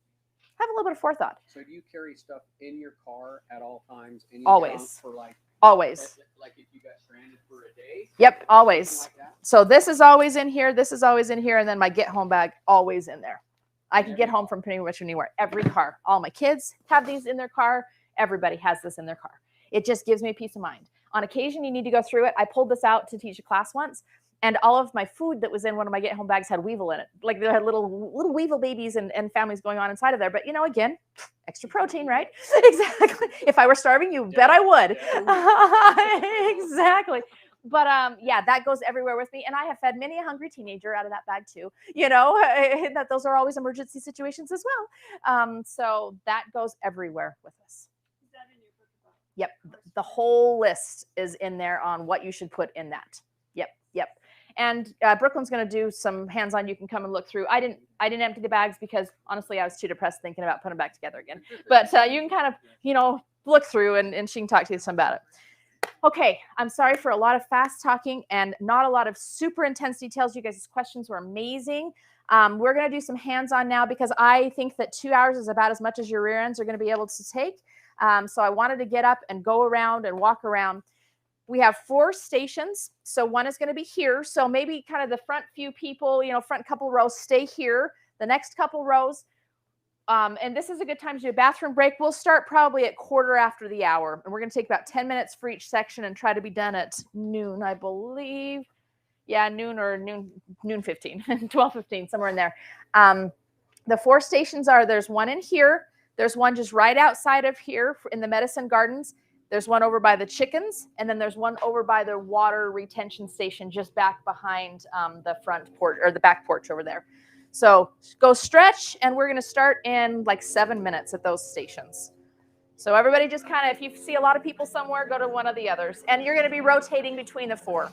A: have a little bit of forethought.
G: So do you carry stuff in your car at all times?
A: Always.
G: For
A: always.
G: Like if you got stranded for a day?
A: Yep, always.
G: Like that?
A: So this is always in here. This is always in here. And then my get home bag always in there. I can get home from pretty much anywhere. Every car. All my kids have these in their car. Everybody has this in their car. It just gives me peace of mind. On occasion, you need to go through it. I pulled this out to teach a class once, and all of my food that was in one of my get home bags had weevil in it. Like they had little weevil babies and families going on inside of there. But again, extra protein, right? Exactly. If I were starving, you bet I would. Exactly. But yeah, that goes everywhere with me. And I have fed many a hungry teenager out of that bag too, that those are always emergency situations as well. So that goes everywhere with us.
B: Is that in your book about?
A: Yep. The whole list is in there on what you should put in that. Yep. And Brooklyn's going to do some hands-on. You can come and look through. I didn't empty the bags because honestly, I was too depressed thinking about putting them back together again. But you can kind of, look through and she can talk to you some about it. Okay, I'm sorry for a lot of fast talking and not a lot of super intense details. You guys' questions were amazing. We're going to do some hands-on now because I think that 2 hours is about as much as your rear ends are going to be able to take. So I wanted to get up and go around and walk around. We have 4 stations. So one is going to be here. So maybe kind of the front few people, front couple rows stay here. The next couple rows. And this is a good time to do a bathroom break. We'll start probably at 1/4 the hour. And we're going to take about 10 minutes for each section and try to be done at noon, I believe. Yeah, noon or noon 15, 12:15, somewhere in there. The 4 stations are, there's one in here. There's one just right outside of here in the medicine gardens. There's one over by the chickens. And then there's one over by the water retention station just back behind the front porch or the back porch over there. So go stretch, and we're going to start in like 7 minutes at those stations. So everybody just kind of, if you see a lot of people somewhere, go to one of the others. And you're going to be rotating between the 4.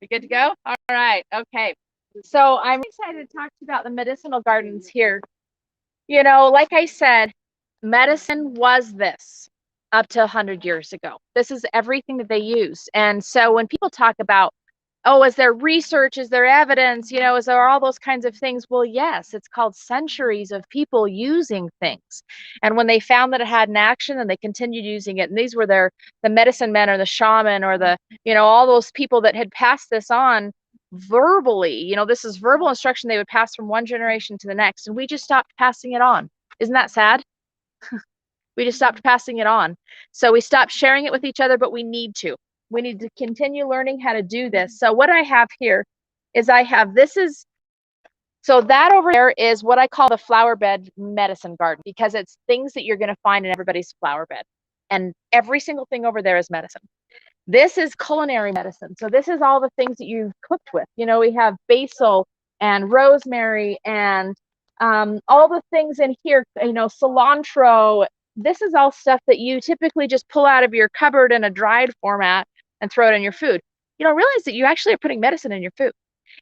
A: You good to go? All right. Okay. So I'm excited to talk to you about the medicinal gardens here. You know, like I said, medicine was this up to 100 years ago. This is everything that they use. And so when people talk about, oh, is there research? Is there evidence? You know, is there all those kinds of things? Well, yes, it's called centuries of people using things. And when they found that it had an action, then they continued using it. And these were the medicine men or the shaman or the, you know, all those people that had passed this on verbally. You know, this is verbal instruction they would pass from one generation to the next. And we just stopped passing it on. Isn't that sad? We just stopped passing it on. So we stopped sharing it with each other, but we need to. We need to continue learning how to do this. So what I have here is so that over there is what I call the flower bed medicine garden, because it's things that you're going to find in everybody's flower bed. And every single thing over there is medicine. This is culinary medicine. So this is all the things that you've cooked with. You know, we have basil and rosemary and all the things in here, you know, cilantro. This is all stuff that you typically just pull out of your cupboard in a dried format and throw it in your food. You don't realize that you actually are putting medicine in your food.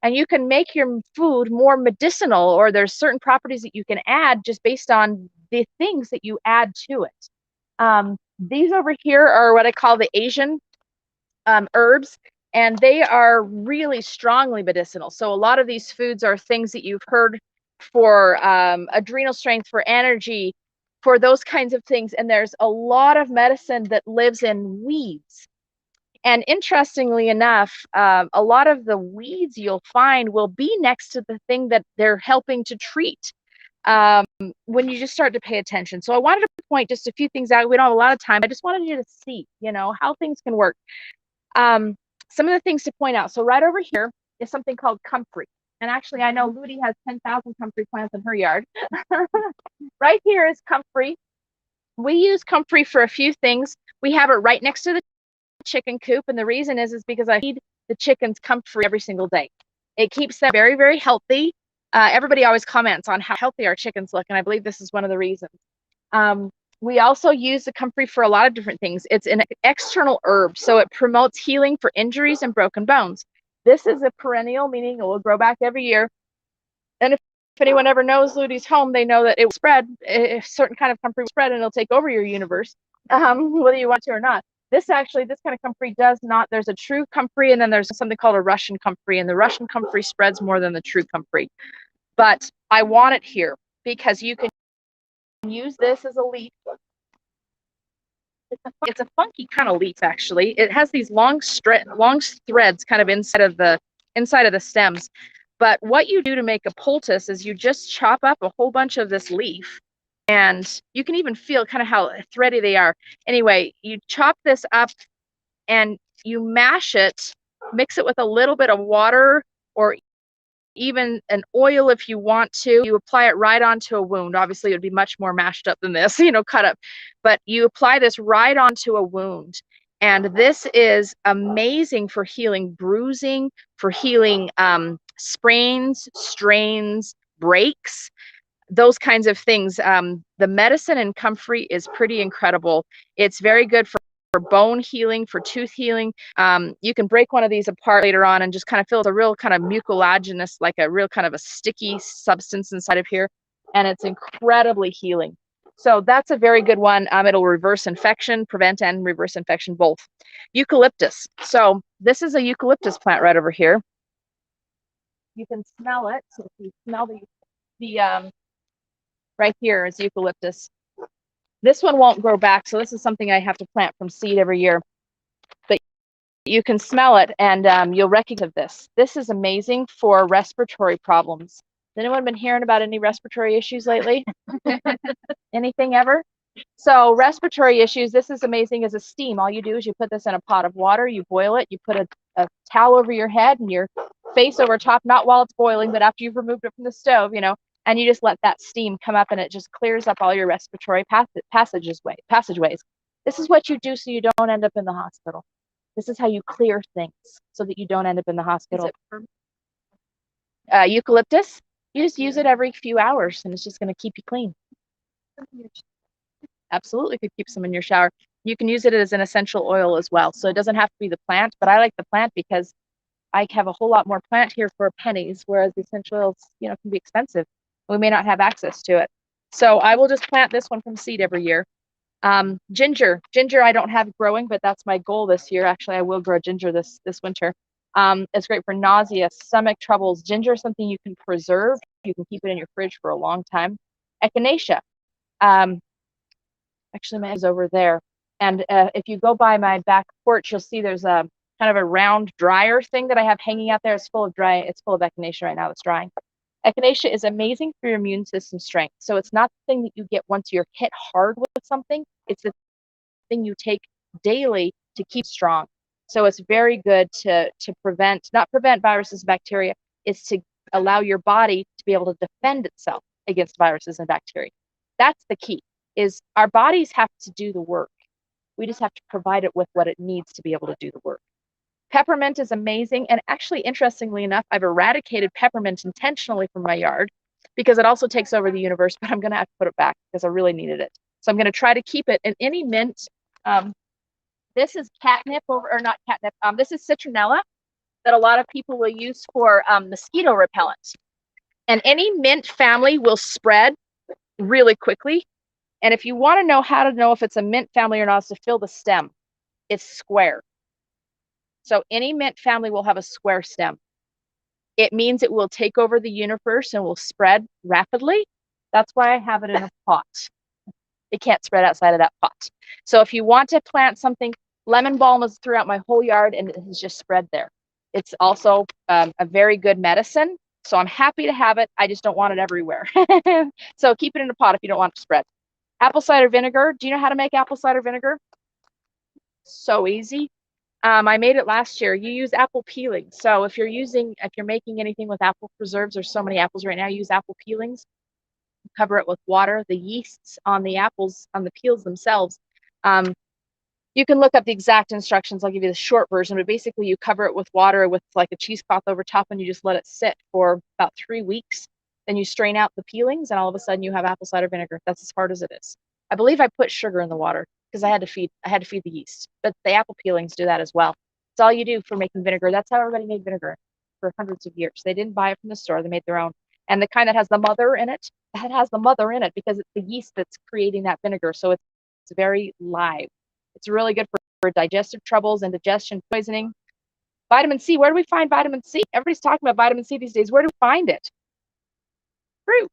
A: And you can make your food more medicinal, or there's certain properties that you can add just based on the things that you add to it. These over here are what I call the Asian herbs, and they are really strongly medicinal. So a lot of these foods are things that you've heard for adrenal strength, for energy, for those kinds of things. And there's a lot of medicine that lives in weeds. And interestingly enough, a lot of the weeds you'll find will be next to the thing that they're helping to treat when you just start to pay attention. So I wanted to point just a few things out. We don't have a lot of time. I just wanted you to see, you know, how things can work. Some of the things to point out. So right over here is something called comfrey. And actually, I know Ludi has 10,000 comfrey plants in her yard. Right here is comfrey. We use comfrey for a few things. We have it right next to the chicken coop. And the reason is because I feed the chickens comfrey every single day. It keeps them very, very healthy. Everybody always comments on how healthy our chickens look. And I believe this is one of the reasons. We also use the comfrey for a lot of different things. It's an external herb, so it promotes healing for injuries and broken bones. This is a perennial, meaning it will grow back every year. And if anyone ever knows Ludi's home, they know that it will spread. A certain kind of comfrey will spread, and it'll take over your universe, whether you want to or not. This kind of comfrey does not. There's a true comfrey, and then there's something called a Russian comfrey, and the Russian comfrey spreads more than the true comfrey. But I want it here because you can use this as a leaf. It's a funky kind of leaf, actually. It has these long threads kind of inside of the stems. But what you do to make a poultice is you just chop up a whole bunch of this leaf, and you can even feel kind of how thready they are. Anyway, you chop this up and you mash it, mix it with a little bit of water or even an oil if you want to. You apply it right onto a wound. Obviously, it would be much more mashed up than this, you know, cut up. But you apply this right onto a wound. And this is amazing for healing bruising, for healing sprains, strains, breaks, those kinds of things. The medicine in comfrey is pretty incredible. It's very good for bone healing, for tooth healing. You can break one of these apart later on and just kind of feel it's a real kind of mucilaginous, like a real kind of a sticky substance inside of here. And it's incredibly healing. So that's a very good one. It'll reverse infection, prevent and reverse infection both. Eucalyptus. So this is a eucalyptus plant right over here. You can smell it. So if you smell the right here is eucalyptus. This one won't grow back, so this is something I have to plant from seed every year. But you can smell it, and you'll recognize this. This is amazing for respiratory problems. Has anyone been hearing about any respiratory issues lately? Anything ever? So respiratory issues, this is amazing as a steam. All you do is you put this in a pot of water, you boil it, you put a towel over your head and your face over top, not while it's boiling, but after you've removed it from the stove, you know, and you just let that steam come up and it just clears up all your respiratory passageways. This is what you do so you don't end up in the hospital. This is how you clear things so that you don't end up in the hospital. Eucalyptus, you just use it every few hours and it's just going to keep you clean. Absolutely could keep some in your shower. You can use it as an essential oil as well. So it doesn't have to be the plant, but I like the plant because I have a whole lot more plant here for pennies, whereas the essential oils, can be expensive. We may not have access to it. So I will just plant this one from seed every year. Ginger I don't have growing, but that's my goal this year. Actually, I will grow ginger this winter. It's great for nausea, stomach troubles. Ginger is something you can preserve. You can keep it in your fridge for a long time. Echinacea. Actually, mine is over there. And if you go by my back porch, you'll see there's a kind of a round dryer thing that I have hanging out there. It's full of echinacea right now that's drying. Echinacea is amazing for your immune system strength. So it's not the thing that you get once you're hit hard with something. It's the thing you take daily to keep strong. So it's very good to not prevent viruses and bacteria. It's to allow your body to be able to defend itself against viruses and bacteria. That's the key, is our bodies have to do the work. We just have to provide it with what it needs to be able to do the work. Peppermint is amazing. And actually, interestingly enough, I've eradicated peppermint intentionally from my yard because it also takes over the universe, but I'm going to have to put it back because I really needed it. So I'm going to try to keep it. And any mint, this is catnip, or not catnip, this is citronella that a lot of people will use for mosquito repellent. And any mint family will spread really quickly. And if you want to know how to know if it's a mint family or not, it's to feel the stem. It's square. So any mint family will have a square stem. It means it will take over the universe and will spread rapidly. That's why I have it in a pot. It can't spread outside of that pot. So if you want to plant something, lemon balm is throughout my whole yard and it has just spread there. It's also a very good medicine. So I'm happy to have it. I just don't want it everywhere. So keep it in a pot if you don't want it to spread. Apple cider vinegar. Do you know how to make apple cider vinegar? So easy. I made it last year. You use apple peelings. So if you're making anything with apple preserves, there's so many apples right now, use apple peelings. Cover it with water. The yeasts on the apples, on the peels themselves, you can look up the exact instructions. I'll give you the short version, but basically you cover it with water with like a cheesecloth over top and you just let it sit for about 3 weeks. Then you strain out the peelings and all of a sudden you have apple cider vinegar. That's as hard as it is. I believe I put sugar in the water because I had to feed the yeast, but the apple peelings do that as well. It's all you do for making vinegar. That's how everybody made vinegar for hundreds of years. They didn't buy it from the store. They made their own. And the kind that has the mother in it, that has the mother in it because it's the yeast that's creating that vinegar. So it's very live. It's really good for digestive troubles, indigestion, poisoning. Vitamin C. Where do we find vitamin C? Everybody's talking about vitamin C these days. Where do we find it? Fruit.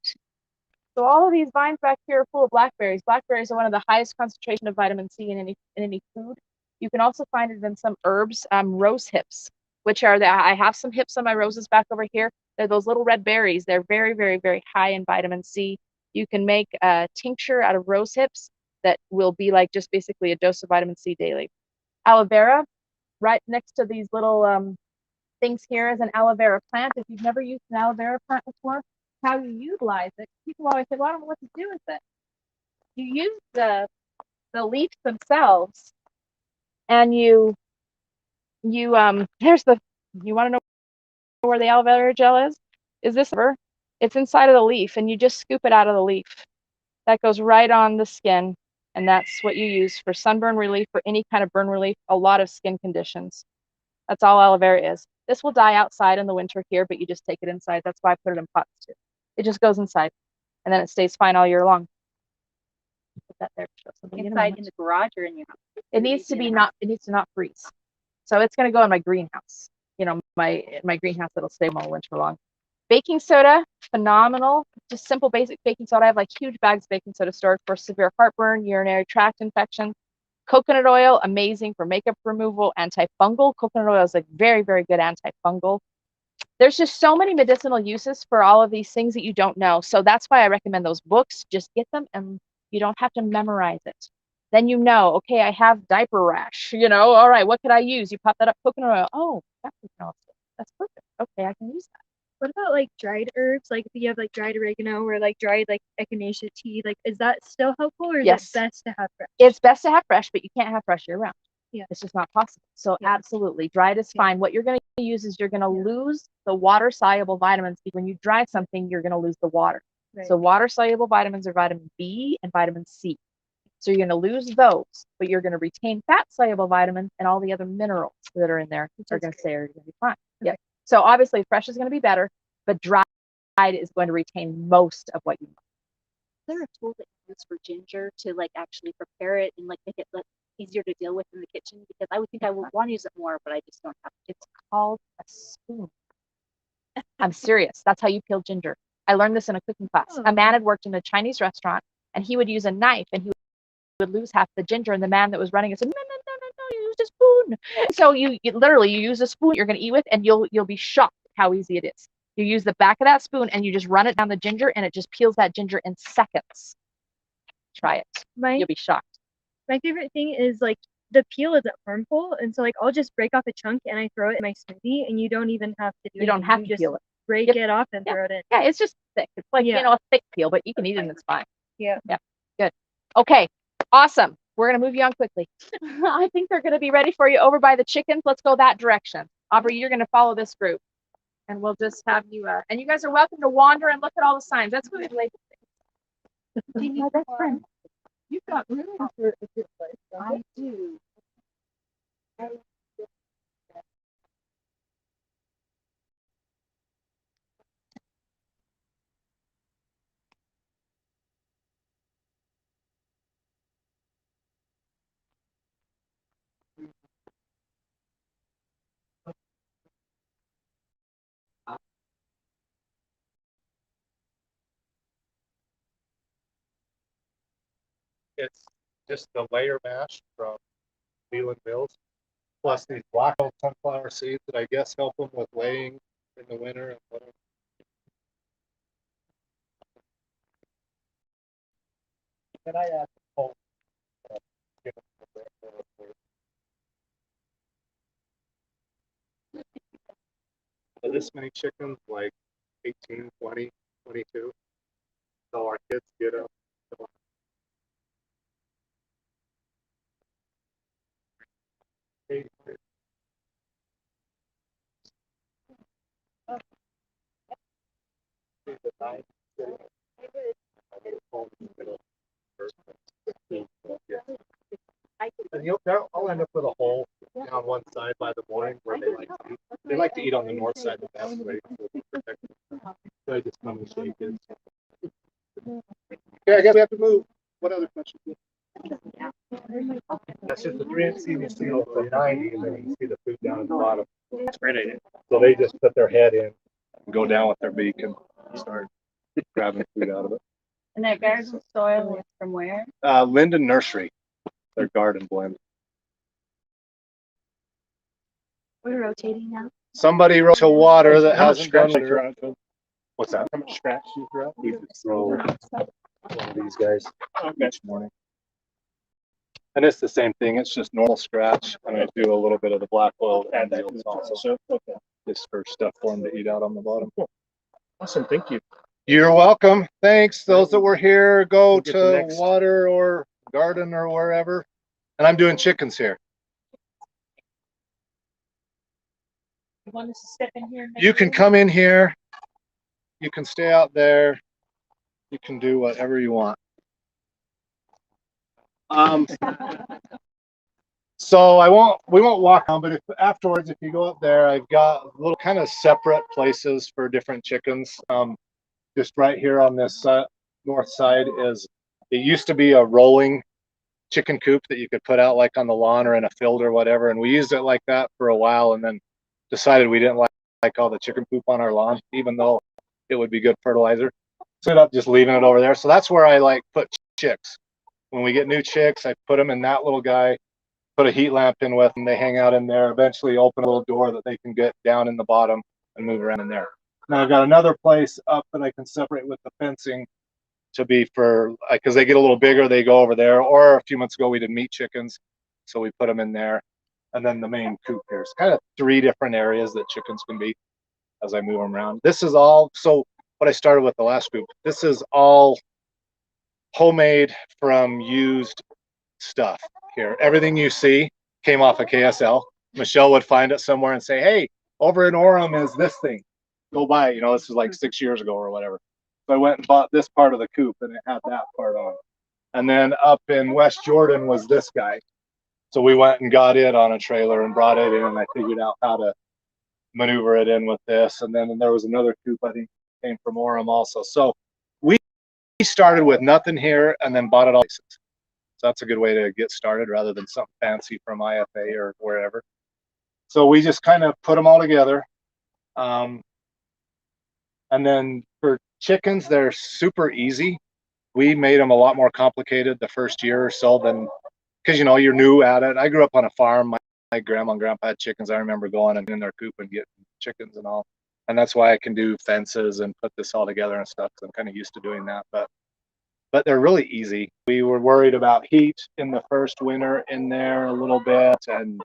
A: So all of these vines back here are full of blackberries. Blackberries are one of the highest concentration of vitamin C in any food. You can also find it in some herbs. Rose hips, which are I have some hips on my roses back over here. They're those little red berries. They're very, very, very high in vitamin C. You can make a tincture out of rose hips that will be like just basically a dose of vitamin C daily. Aloe vera, right next to these little things here is an aloe vera plant. If you've never used an aloe vera plant before, how you utilize it. People always say, well, I don't know what to do with it. You use the leaves themselves and you want to know where the aloe vera gel is? Is this over? It's inside of the leaf and you just scoop it out of the leaf. That goes right on the skin. And that's what you use for sunburn relief, for any kind of burn relief, a lot of skin conditions. That's all aloe vera is. This will die outside in the winter here, but you just take it inside. That's why I put it in pots too. It just goes inside and then it stays fine all year long. Put that there to show somebody
F: Inside in the garage or in your house?
A: It needs to not freeze. So it's going to go in my greenhouse. My greenhouse that'll stay all winter long. Baking soda, phenomenal. Just simple basic baking soda. I have like huge bags of baking soda stored for severe heartburn, urinary tract infection. Coconut oil, amazing for makeup removal, antifungal. Coconut oil is a very, very good antifungal. There's just so many medicinal uses for all of these things that you don't know. So that's why I recommend those books. Just get them and you don't have to memorize it. Then okay, I have diaper rash. All right, what could I use? You pop that up, coconut oil. Oh, that's perfect. Okay, I can use that.
M: What about like dried herbs? Like if you have like dried oregano or like dried like echinacea tea, like is that still helpful or is it best to have fresh?
A: It's best to have fresh, but you can't have fresh year round.
M: Yeah.
A: It's just not possible. So absolutely, dried is fine. What you're going to use is you're going to lose the water soluble vitamins. When you dry something, you're going to lose the water. Right. So water soluble vitamins are vitamin B and vitamin C. So you're going to lose those, but you're going to retain fat soluble vitamins and all the other minerals that are in there are going to stay. Are going to be fine. Yep. So obviously fresh is going to be better, but dried is going to retain most of what you want.
H: Is there a tool that you use for ginger to like actually prepare it and like make it like easier to deal with in the kitchen? Because I would think I would want to use it more, but I just don't have it.
A: It's called a spoon. I'm serious. That's how you peel ginger. I learned this in a cooking class.
M: Oh.
A: A man had worked in a Chinese restaurant, and he would use a knife, and he would lose half the ginger. And the man that was running it said, "No, you use a spoon." So you literally you use a spoon you're going to eat with, and you'll be shocked how easy it is. You use the back of that spoon, and you just run it down the ginger, and it just peels that ginger in seconds. Try it. You'll be shocked.
M: My favorite thing is like the peel isn't harmful, and so like I'll just break off a chunk and I throw it in my smoothie, and you don't even have to do.
A: You don't have to
M: just
A: peel it.
M: Break it off and throw it in.
A: Yeah, it's just thick. It's like a thick peel, but you can eat it and it's fine.
M: Yeah.
A: Yeah. Good. Okay. Awesome. We're gonna move you on quickly. I think they're gonna be ready for you over by the chickens. Let's go that direction. Aubrey, you're gonna follow this group, and we'll just have you. And you guys are welcome to wander and look at all the signs. That's what we like. My best friend. You've got room for a good place. I do.
N: It's just the layer mash from Leland Mills, plus these black sunflower seeds that I guess help them with laying in the winter and whatever. Can I add the this many chickens, like 18, 20, 22. So our kids get them. And I'll end up with a hole down one side by the morning where they like to eat. They like to eat on the north side the best way to protect them. So I just come and shake it. Okay, I guess we have to move. What other questions? That's just the 3-inch CVC for 90, and then you can see the food down at the bottom. That's great idea. So they just put their head in, and go down with their beak, and start grabbing food out of it.
H: And that garden soil is from where?
N: Linden Nursery, their garden blend.
H: We're rotating now.
N: Somebody wrote to water that hasn't done water. What's that?
I: How much scratch you throw?
N: We just throw one of these guys each morning. And it's the same thing. It's just normal scratch. And I do a little bit of the black oil and the also. So, okay. Just for stuff for them to eat out on the bottom. Cool. Awesome. Thank you. You're welcome. Thanks. Those that were here, go to water or garden or wherever. And I'm doing chickens here.
A: You want us to step in here?
N: You can come in here. You can stay out there. You can do whatever you want. So we won't walk on, but afterwards, if you go up there, I've got little kind of separate places for different chickens. Just right here on this north side it used to be a rolling chicken coop that you could put out like on the lawn or in a field or whatever. And we used it like that for a while and then decided we didn't like all the chicken poop on our lawn, even though it would be good fertilizer. So ended up just leaving it over there. So that's where I like put chicks. When we get new chicks, I put them in that little guy, put a heat lamp in with them. They hang out in there, eventually open a little door that they can get down in the bottom and move around in there. Now I've got another place up that I can separate with the fencing to be for, because they get a little bigger, they go over there. Or a few months ago, we did meat chickens. So we put them in there. And then the main coop here. It's kind of 3 different areas that chickens can be as I move them around. This is all, so what I started with the last group, this is all homemade from used stuff here. Everything you see came off of KSL. Michelle would find it somewhere and say, hey, over in Orem is this thing. Go buy it. You know, this is like 6 years ago or whatever. So I went and bought this part of the coop and it had that part on. And then up in West Jordan was this guy. So we went and got it on a trailer and brought it in and I figured out how to maneuver it in with this. And then there was another coop, I think, came from Orem also. So we started with nothing here and then bought it all. So that's a good way to get started rather than something fancy from IFA or wherever. So we just kind of put them all together. And then for chickens, they're super easy. We made them a lot more complicated the first year or so than, because, you know, you're new at it. I grew up on a farm. My grandma and grandpa had chickens. I remember going in their coop and getting chickens and all. And that's why I can do fences and put this all together and stuff. So I'm kind of used to doing that. But they're really easy. We were worried about heat in the first winter in there a little bit. And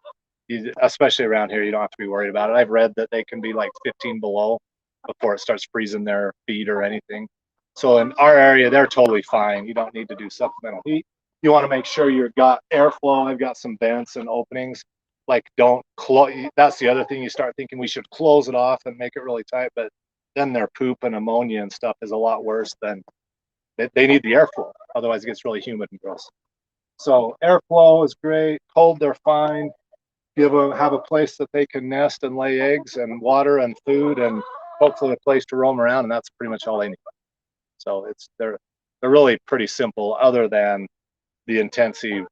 N: especially around here, you don't have to be worried about it. I've read that they can be like 15 below before it starts freezing their feed or anything. So in our area, they're totally fine. You don't need to do supplemental heat. You want to make sure you've got airflow. I've got some vents and openings. Like, don't close. That's the other thing. You start thinking we should close it off and make it really tight, but then their poop and ammonia and stuff is a lot worse than they need the airflow. Otherwise, it gets really humid and gross. So airflow is great. Cold, they're fine. Have a place that they can nest and lay eggs and water and food and hopefully a place to roam around, and that's pretty much all they need. So they're really pretty simple, other than the intensive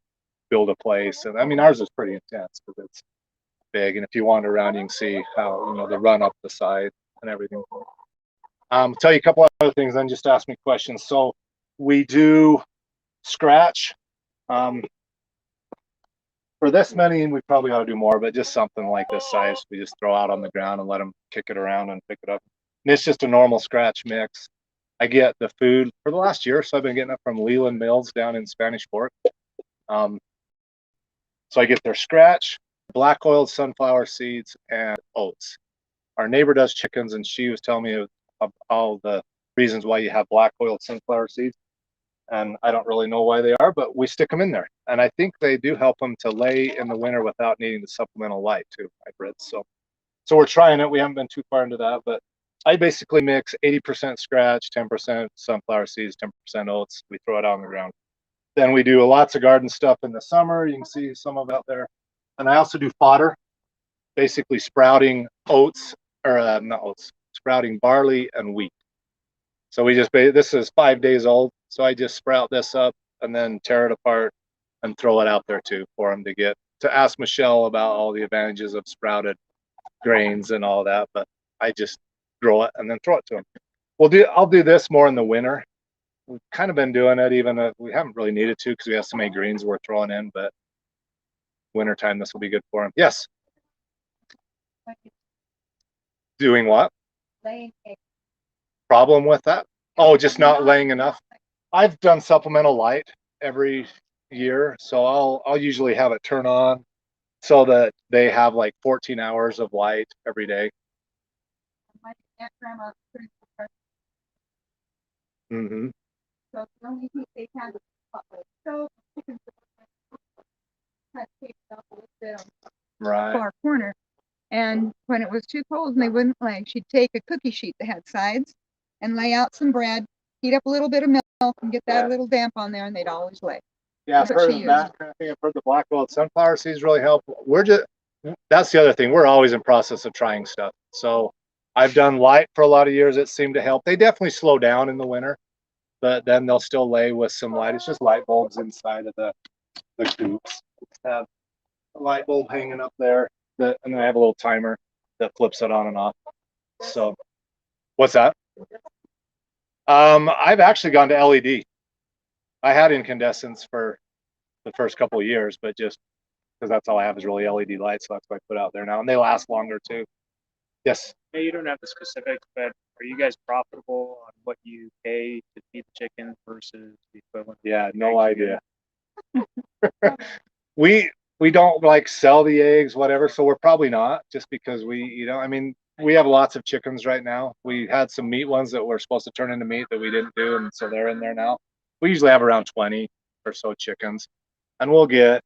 N: build a place. And I mean, ours is pretty intense because it's big, and if you wander around, you can see how, you know, they run up the side and everything. Tell you a couple other things, then just ask me questions. So we do scratch. For this many, we probably ought to do more, but just something like this size, we just throw out on the ground and let them kick it around and pick it up. And it's just a normal scratch mix. I get the food for the last year, so I've been getting it from Leland Mills down in Spanish Fork. So I get their scratch, black oiled sunflower seeds, and oats. Our neighbor does chickens, and she was telling me of all the reasons why you have black oiled sunflower seeds. And I don't really know why they are, but we stick them in there. And I think they do help them to lay in the winter without needing the supplemental light too, I've read. So we're trying it. We haven't been too far into that, but I basically mix 80% scratch, 10% sunflower seeds, 10% oats. We throw it out on the ground. Then we do lots of garden stuff in the summer. You can see some of it out there. And I also do fodder, basically sprouting oats, or not oats, sprouting barley and wheat. So this is 5 days old. So I just sprout this up and then tear it apart and throw it out there too for them to ask Michelle about all the advantages of sprouted grains and all that. But I just grow it and then throw it to them. I'll do this more in the winter. We've kind of been doing it, even if we haven't really needed to because we have so many greens we're throwing in. But wintertime, this will be good for them. Yes. Doing what?
F: Laying eggs.
N: Problem with that? Oh, just not laying enough. I've done supplemental light every year, so I'll usually have it turn on so that they have like 14 hours of light every day.
F: My aunt grandma pretty much.
N: Mm-hmm.
F: So the only heat they had was hot like stove. Chickens had taped up a little bit on the far corner. And when it was too cold and they wouldn't she'd take a cookie sheet that had sides and lay out some bread, heat up a little bit of milk and get that little damp on there, and they'd always lay.
N: Yeah, I've heard of that kind of thing. I've heard the black oiled sunflower seeds really help. That's the other thing. We're always in process of trying stuff. So I've done light for a lot of years. It seemed to help. They definitely slow down in the winter, but then they'll still lay with some light. It's just light bulbs inside of the coops. Have a light bulb hanging up there, and then I have a little timer that flips it on and off. So, what's that? I've actually gone to LED. I had incandescents for the first couple of years, but just because that's all I have is really LED lights, so that's what I put out there now, and they last longer too. Yes.
O: Hey, you don't have the specifics, but are you guys profitable on what you pay to feed the chickens versus the equivalent?
N: Yeah, no idea. We don't like sell the eggs, whatever, so we're probably not, just because we have lots of chickens right now. We had some meat ones that were supposed to turn into meat that we didn't do, and so they're in there now. We usually have around 20 or so chickens, and we'll get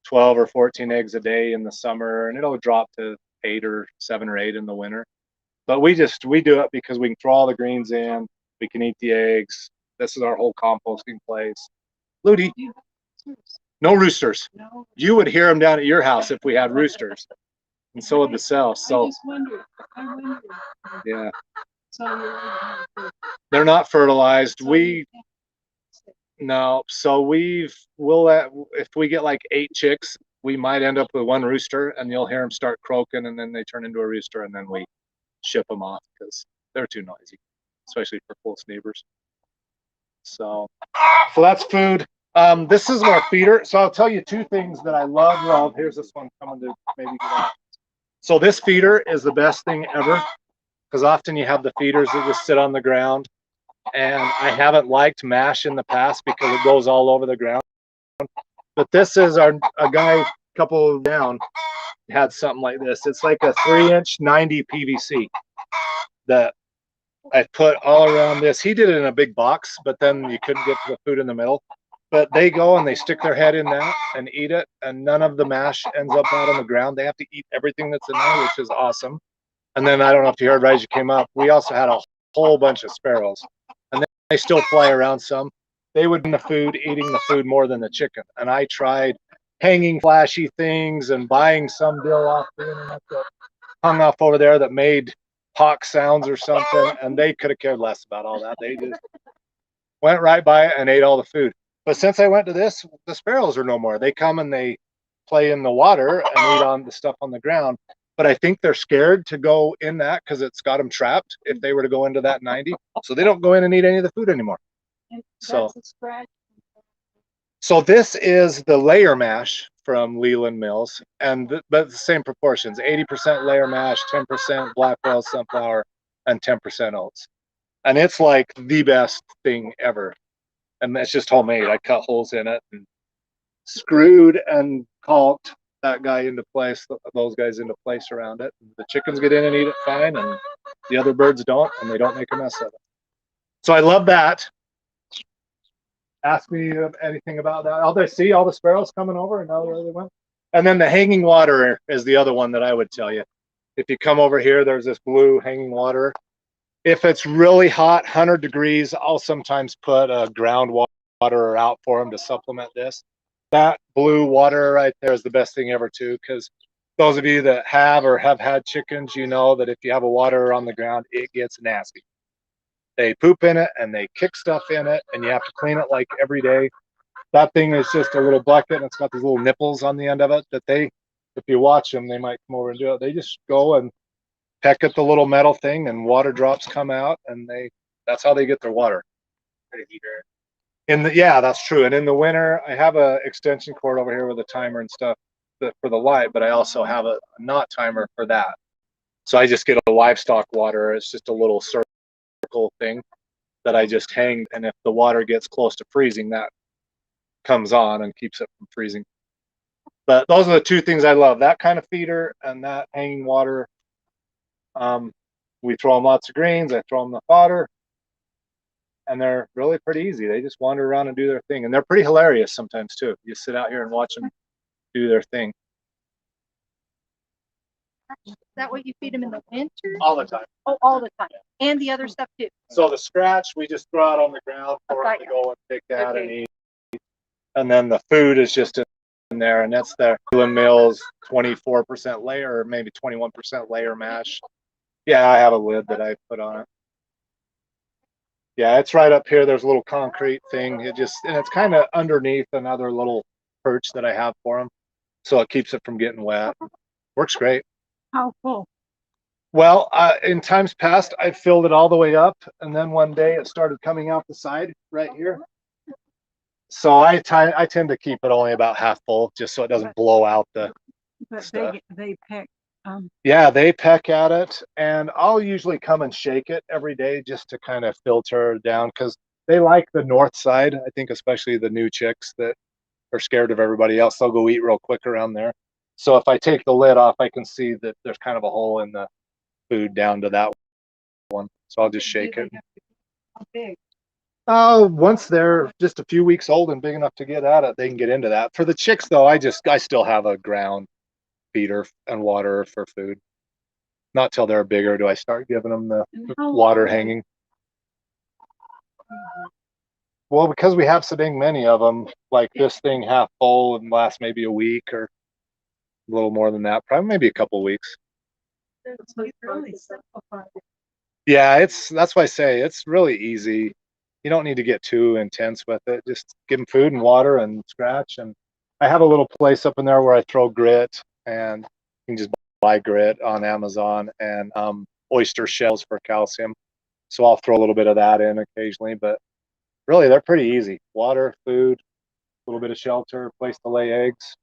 N: 12 or 14 eggs a day in the summer, and it'll drop to 7 or 8 in the winter. But we do it because we can throw all the greens in, we can eat the eggs. This is our whole composting place. Ludi, no roosters. No. You would hear them down at your house if we had roosters. and so would the cells. So
B: I just wondered.
N: yeah,
B: So you're
N: they're not fertilized. No, so we'll let, if we get like 8 chicks, we might end up with 1 rooster, and you'll hear them start croaking, and then they turn into a rooster, and then we ship them off because they're too noisy, especially for close neighbors. So that's food. This is our feeder. So I'll tell you 2 things that I love. Here's this one coming to maybe get out. So this feeder is the best thing ever, because often you have the feeders that just sit on the ground. And I haven't liked mash in the past because it goes all over the ground. But this is a guy a couple down had something like this. It's like a 3-inch 90 PVC that I put all around this. He did it in a big box, but then you couldn't get to the food in the middle. But they go and they stick their head in that and eat it, and none of the mash ends up out on the ground. They have to eat everything that's in there, which is awesome. And then I don't know if you heard right as you came up, we also had a whole bunch of sparrows. And they still fly around some. They would eat the food, eating the food more than the chicken. And I tried hanging flashy things and buying some deal off the internet that hung off over there that made hawk sounds or something, and they could have cared less about all that. They just went right by it and ate all the food. But since I went to this, the sparrows are no more. They come and they play in the water and eat on the stuff on the ground. But I think they're scared to go in that because it's got them trapped if they were to go into that 90. So they don't go in and eat any of the food anymore. So this is the layer mash from Leland Mills, but the same proportions: 80% layer mash, 10% black oil sunflower, and 10% oats. And it's like the best thing ever. And it's just homemade. I cut holes in it and screwed and caulked that guy into place, those guys into place around it. The chickens get in and eat it fine, and the other birds don't, and they don't make a mess of it. So I love that. Ask me anything about that. Oh, they see all the sparrows coming over, and now where they went. And then the hanging water is the other one that I would tell you. If you come over here, there's this blue hanging water. If it's really hot, 100 degrees, I'll sometimes put a groundwater out for them to supplement this. That blue water right there is the best thing ever too, because those of you that have or have had chickens, you know that if you have a water on the ground, it gets nasty. They poop in it and they kick stuff in it, and you have to clean it like every day. That thing is just a little bucket, and it's got these little nipples on the end of it that they, if you watch them, they might come over and do it. They just go and peck at the little metal thing, and water drops come out, and that's how they get their water. Yeah, that's true. And in the winter, I have a extension cord over here with a timer and stuff for the light, but I also have a not timer for that. So I just get a livestock water. It's just a little circle thing that I just hang, and if the water gets close to freezing, that comes on and keeps it from freezing. But those are the 2 things I love: that kind of feeder and that hanging water. We throw them lots of greens. I throw them the fodder, and they're really pretty easy. They just wander around and do their thing, and they're pretty hilarious sometimes too. You sit out here and watch them do their thing.
M: Is that what you feed them in the winter?
N: All the time.
M: Oh, all the time. And the other stuff too.
N: So the scratch, we just throw out on the ground for them to go and pick at and eat. And then the food is just in there, and that's the Leland Mills 24% layer, or maybe 21% layer mash. Yeah, I have a lid that I put on it. Yeah, it's right up here. There's a little concrete thing. And it's kind of underneath another little perch that I have for them, so it keeps it from getting wet. Works great.
B: How full?
N: Well, in times past, I filled it all the way up, and then one day it started coming out the side right here. So I tend to keep it only about half full, just so it doesn't blow out the stuff.
B: They peck.
N: Yeah, they peck at it, and I'll usually come and shake it every day just to kind of filter down, because they like the north side. I think especially the new chicks that are scared of everybody else, they'll go eat real quick around there. So if I take the lid off, I can see that there's kind of a hole in the food down to that one. So I'll just shake it.
B: How big?
N: Once they're just a few weeks old and big enough to get at it, they can get into that. For the chicks though, I still have a ground feeder and water for food. Not till they're bigger do I start giving them the water hanging. Well, because we have so dang many of them, like this thing half full and lasts maybe a week, or a little more than that, probably maybe a couple weeks.
B: It's like really simplified.
N: Yeah, that's why I say it's really easy. You don't need to get too intense with it. Just give them food and water and scratch. And I have a little place up in there where I throw grit, and you can just buy grit on Amazon, and oyster shells for calcium. So I'll throw a little bit of that in occasionally, but really they're pretty easy. Water, food, a little bit of shelter, place to lay eggs,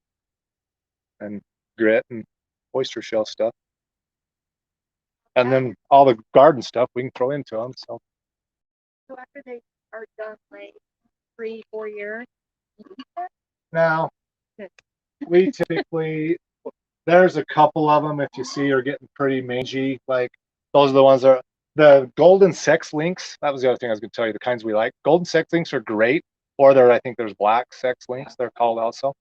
N: and grit and oyster shell stuff. And then all the garden stuff we can throw into them. So
M: after they are done, like 3-4 years.
N: now we typically, there's a couple of them if you see are getting pretty mangy. Like those are the ones that are the golden sex links. That was the other thing I was going to tell you. The kinds we like. Golden sex links are great, or I think there's black sex links. They're called also,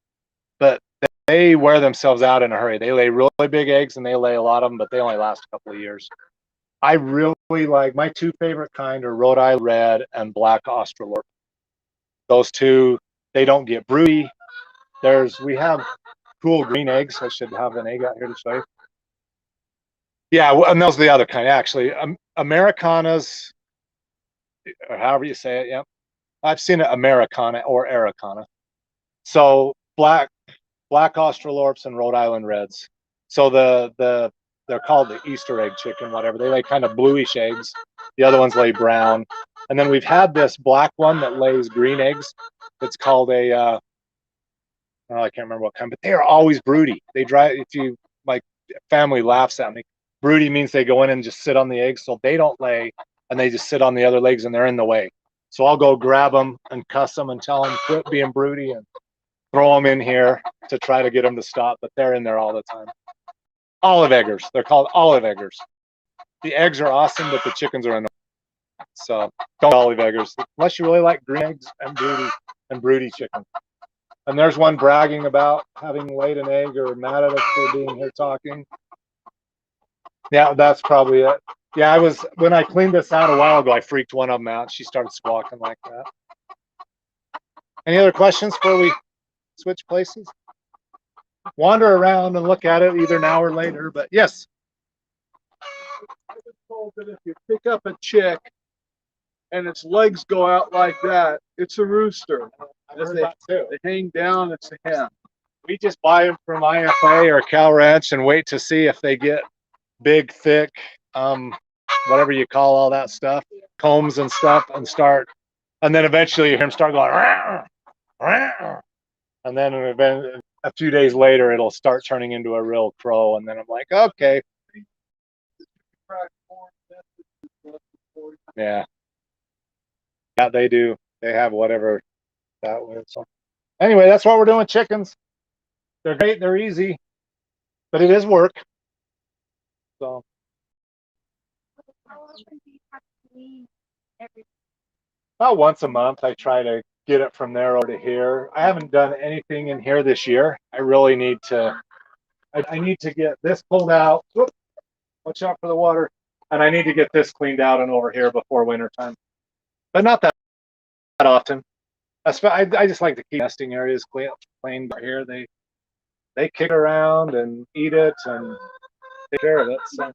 N: but they wear themselves out in a hurry. They lay really big eggs and they lay a lot of them, but they only last a couple of years. I really like my two favorite kind are Rhode Island Red and Black Australorp. Those two, they don't get broody. We have cool green eggs. I should have an egg out here to show you. Yeah, and those are the other kind actually. Americanas, or however you say it. Yeah, I've seen it Americana or Araucana. So black Australorps and Rhode Island Reds. So they're called the Easter egg chicken, whatever. They lay kind of bluish eggs. The other ones lay brown. And then we've had this black one that lays green eggs. It's called a, I can't remember what kind, but they are always broody. They my family laughs at me. Broody means they go in and just sit on the eggs, so they don't lay, and they just sit on the other legs and they're in the way. So I'll go grab them and cuss them and tell them quit being broody and throw them in here to try to get them to stop, but they're in there all the time. Olive eggers. They're called olive eggers. The eggs are awesome, but the chickens are annoying. So don't olive eggers unless you really like green eggs and broody chicken. And there's one bragging about having laid an egg or mad at us for being here talking. Yeah, that's probably it. Yeah, when I cleaned this out a while ago, I freaked one of them out. She started squawking like that. Any other questions before we switch places? Wander around and look at it either now or later, but yes.
P: I was told that if you pick up a chick and its legs go out like that, it's a rooster. As they hang down, it's a hen.
N: We just buy them from IFA or Cal Ranch and wait to see if they get big, thick, whatever you call all that stuff, combs and stuff, and then eventually you hear them start going, rawr, rawr. And then a few days later, it'll start turning into a real crow, and then I'm like, okay. Yeah, they do. They have whatever that was. So anyway, that's what we're doing with chickens. They're great. They're easy, but it is work. So. About once a month, I try to get it from there over to here. I haven't done anything in here this year. I really need to. I need to get this pulled out. Whoop, watch out for the water. And I need to get this cleaned out and over here before winter time. But not that often. I just like to keep nesting areas clean here. They kick around and eat it and take care of it. So.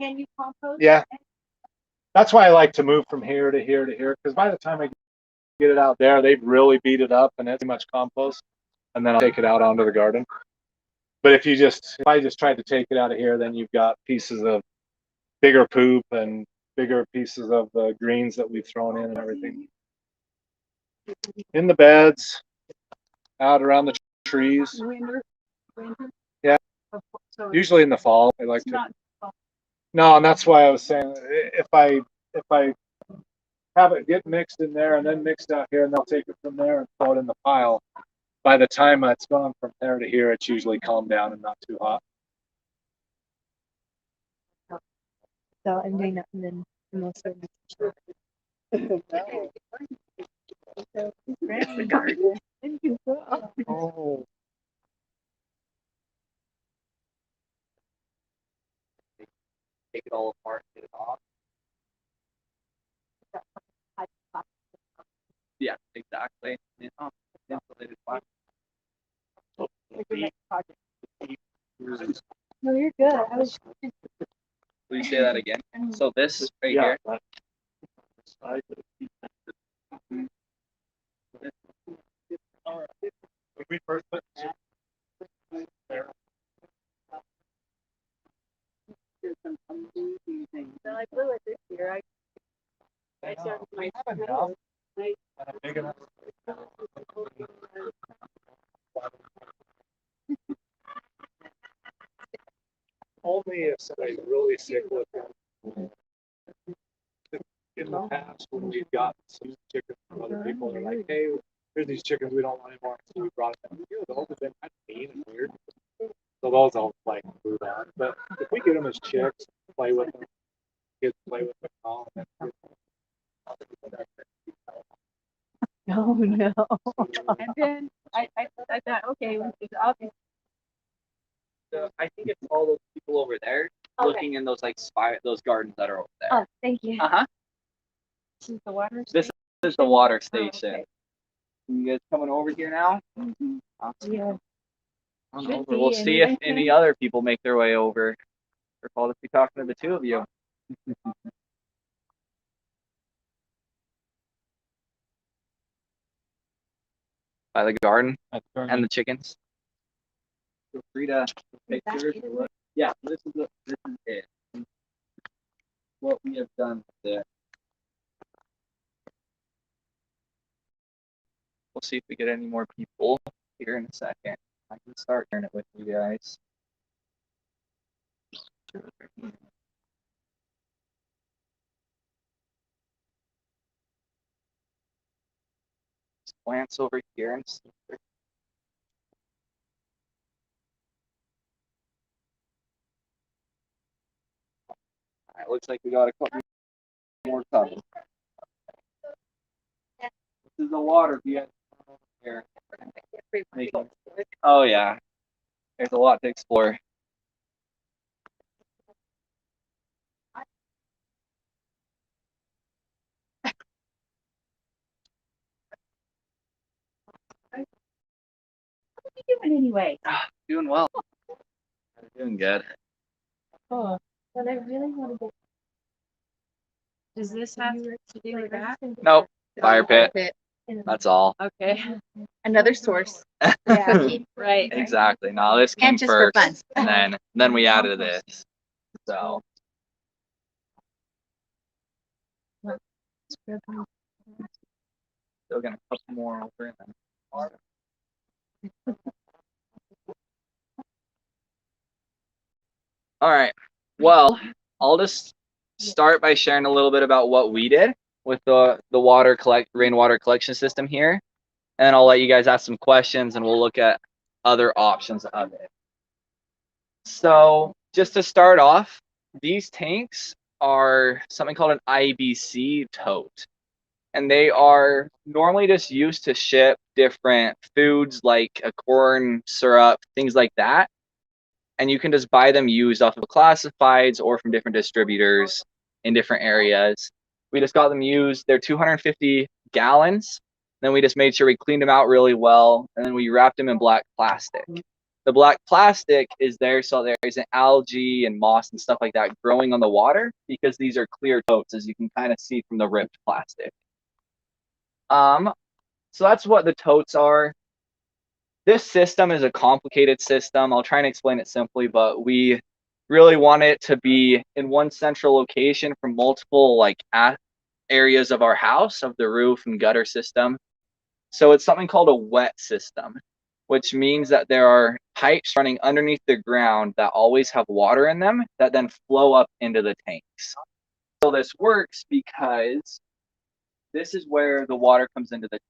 C: Can you compost?
N: Yeah. That's why I like to move from here to here to here, because by the time I get it out there, they've really beat it up and it's too much compost, and then I'll take it out onto the garden. But if I just tried to take it out of here, then you've got pieces of bigger poop and bigger pieces of the greens that we've thrown in and everything. In the beds, out around the trees.
B: Winter.
N: Yeah. Usually in the fall, I like to. No, and that's why I was saying if I have it get mixed in there and then mixed out here, and they'll take it from there and throw it in the pile. By the time it's gone from there to here, it's usually calmed down and not too hot.
M: So I'm doing that, and then I'm also the garden.
N: Oh.
G: Take it all apart, get it off. Yeah, exactly. Insulated plastic.
M: No, you're good. I was just
L: Will you say that again? So this right here.
N: When we first put there,
H: So I blew it this year. I started my school.
N: big enough. Only if somebody's really sick with them. In the past, when we've got some chickens from other people, they're like, hey, here's these chickens, we don't want anymore. So we brought them here. Those have been kind of mean and weird. So those I'll like move on. But if we get them as chicks, play with them, kids play with them all.
A: Oh no.
H: And then I thought, okay, it's obvious.
L: So I think it's all those people over there looking in those like those gardens that are over there.
H: Oh, thank you.
L: Uh-huh.
H: This is the water.
L: This is the water station.
H: okay.
L: You guys coming over here now?
H: Awesome. Yeah.
L: Over. We'll see if any other people make their way over. Or I'll just be talking to the two of you. By the garden and the chickens. Feel free to take pictures. Yeah, this is it. What we have done with it. We'll see if we get any more people here in a second. I can start sharing it with you guys. Just glance over here and see. Alright, looks like we got a couple more coming. This is the water view here. Oh yeah, there's a lot to explore.
H: What are you doing anyway?
L: Doing well. Doing good.
A: Oh, but I really want to get. Does this have to do with that?
L: Nope. Fire pit. That's all.
A: Okay.
H: Another source.
A: Yeah. Right.
L: Exactly. No, this came
H: And just for
L: first,
H: fun.
L: and then we added this. So. Still gonna put some more over and then. All right. Well, I'll just start by sharing a little bit about what we did with the rainwater collection system here, and then I'll let you guys ask some questions, and we'll look at other options of it. So, just to start off, these tanks are something called an IBC tote, and they are normally just used to ship different foods like a corn syrup, things like that. And you can just buy them used off of classifieds or from different distributors in different areas. We just got them used. They're 250 gallons. Then we just made sure we cleaned them out really well, and then we wrapped them in black plastic. The black plastic is there so there isn't algae and moss and stuff like that growing on the water, because these are clear totes, as you can kind of see from the ripped plastic. So that's what the totes are. This system is a complicated system. I'll try and explain it simply, but we really want it to be in one central location from multiple areas of our house, of the roof and gutter system. So it's something called a wet system, which means that there are pipes running underneath the ground that always have water in them that then flow up into the tanks. So this works because this is where the water comes into the tank.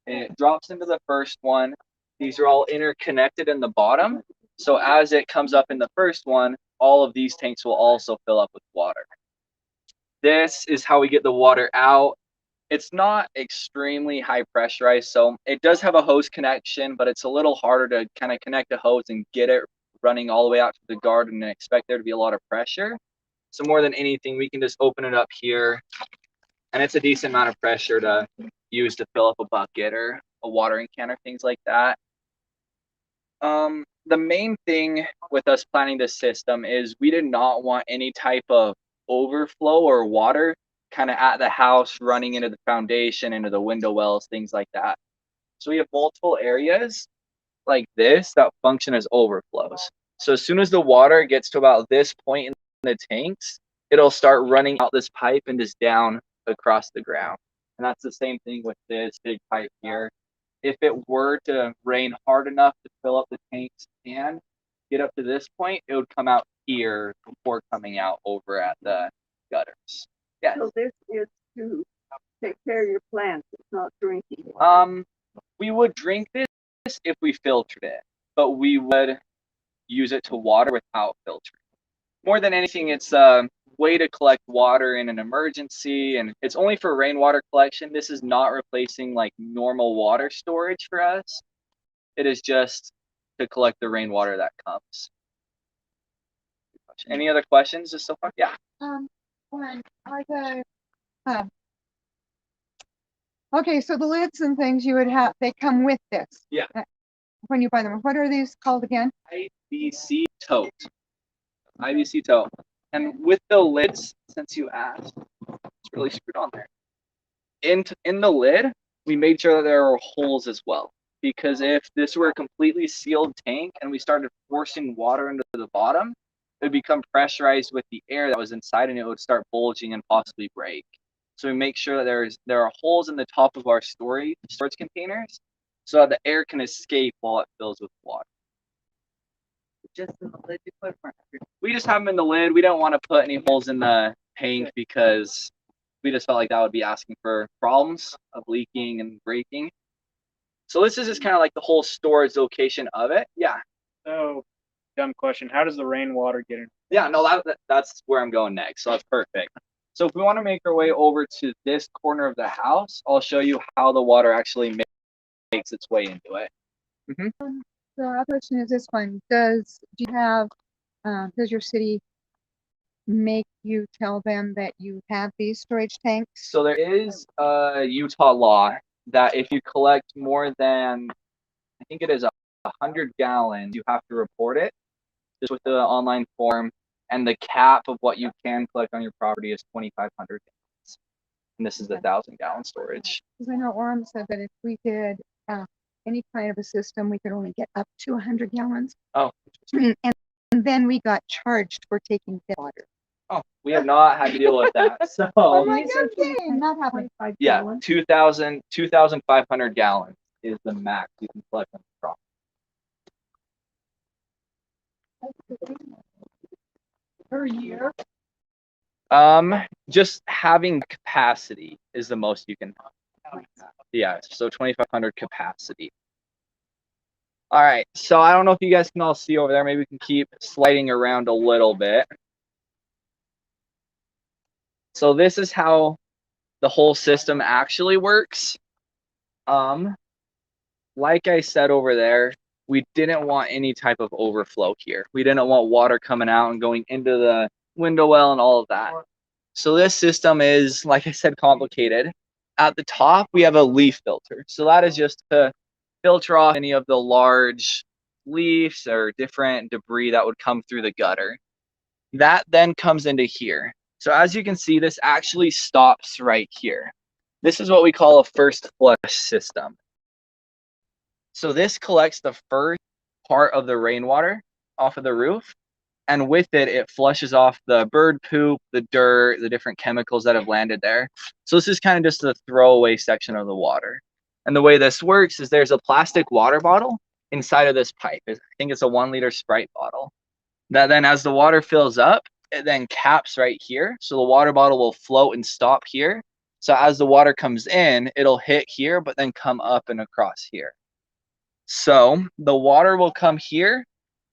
L: It drops into the first one. These are all interconnected in the bottom. So as it comes up in the first one, all of these tanks will also fill up with water. This is how we get the water out. It's not extremely high pressurized, so it does have a hose connection, but it's a little harder to kind of connect a hose and get it running all the way out to the garden and expect there to be a lot of pressure. So more than anything, we can just open it up here, and it's a decent amount of pressure to use to fill up a bucket or a watering can or things like that. The main thing with us planning this system is we did not want any type of overflow or water kind of at the house running into the foundation, into the window wells, things like that. So we have multiple areas like this that function as overflows. So as soon as the water gets to about this point in the tanks, it'll start running out this pipe and just down across the ground. And that's the same thing with this big pipe here. If it were to rain hard enough to fill up the tanks and get up to this point, it would come out here before coming out over at the gutters. Yeah.
B: So this is to take care of your plants. It's not drinking.
L: We would drink this if we filtered it, but we would use it to water without filtering. More than anything, it's a way to collect water in an emergency, and it's only for rainwater collection. This is not replacing like normal water storage for us. It is just to collect the rainwater that comes. Any other questions just so far? Yeah.
Q: One, are the okay, so the lids and things you would have, they come with this.
L: Yeah.
Q: When you buy them. What are these called again?
L: IBC tote. IBC tote. And with the lids, since you asked, it's really screwed on there. In the lid, we made sure that there were holes as well. Because if this were a completely sealed tank and we started forcing water into the bottom, it would become pressurized with the air that was inside and it would start bulging and possibly break. So we make sure that there are holes in the top of our storage containers so that the air can escape while it fills with water. Just in the lid you put we just have them in the lid. We don't want to put any holes in the tank because we just felt like that would be asking for problems of leaking and breaking. So this is just kind of like the whole storage location of it. Yeah.
O: So, dumb question. How does the rainwater get in?
L: Yeah, no, that's where I'm going next. So that's perfect. So if we want to make our way over to this corner of the house, I'll show you how the water actually makes its way into it.
Q: So our question is this one: do you have? Does your city make you tell them that you have these storage tanks?
L: So there is a Utah law that if you collect more than, I think it is 100 gallons, you have to report it just with the online form. And the cap of what you can collect on your property is 2,500 gallons. And this is the 1,000-gallon storage.
Q: Because I know Orem said that if we did any kind of a system, we could only get up to 100 gallons.
L: Oh.
Q: And then we got charged for taking the water.
L: Oh, we have not had to deal with that. So
Q: oh my God, not happening.
L: Yeah, 2,500 gallons is the max you can collect on the property.
Q: Per year?
L: Just having capacity is the most you can have. Yeah, so 2,500 capacity. All right, so I don't know if you guys can all see over there. Maybe we can keep sliding around a little bit. So this is how the whole system actually works. Like I said over there, we didn't want any type of overflow here. We didn't want water coming out and going into the window well and all of that. So this system is, like I said, complicated. At the top, we have a leaf filter. So that is just to filter off any of the large leaves or different debris that would come through the gutter. That then comes into here. So as you can see, this actually stops right here. This is what we call a first flush system. So this collects the first part of the rainwater off of the roof, and with it, it flushes off the bird poop, the dirt, the different chemicals that have landed there. So this is kind of just the throwaway section of the water. And the way this works is there's a plastic water bottle inside of this pipe. I think it's a 1-liter Sprite bottle. That then as the water fills up, it then caps right here. So the water bottle will float and stop here. So as the water comes in, it'll hit here, but then come up and across here. So the water will come here,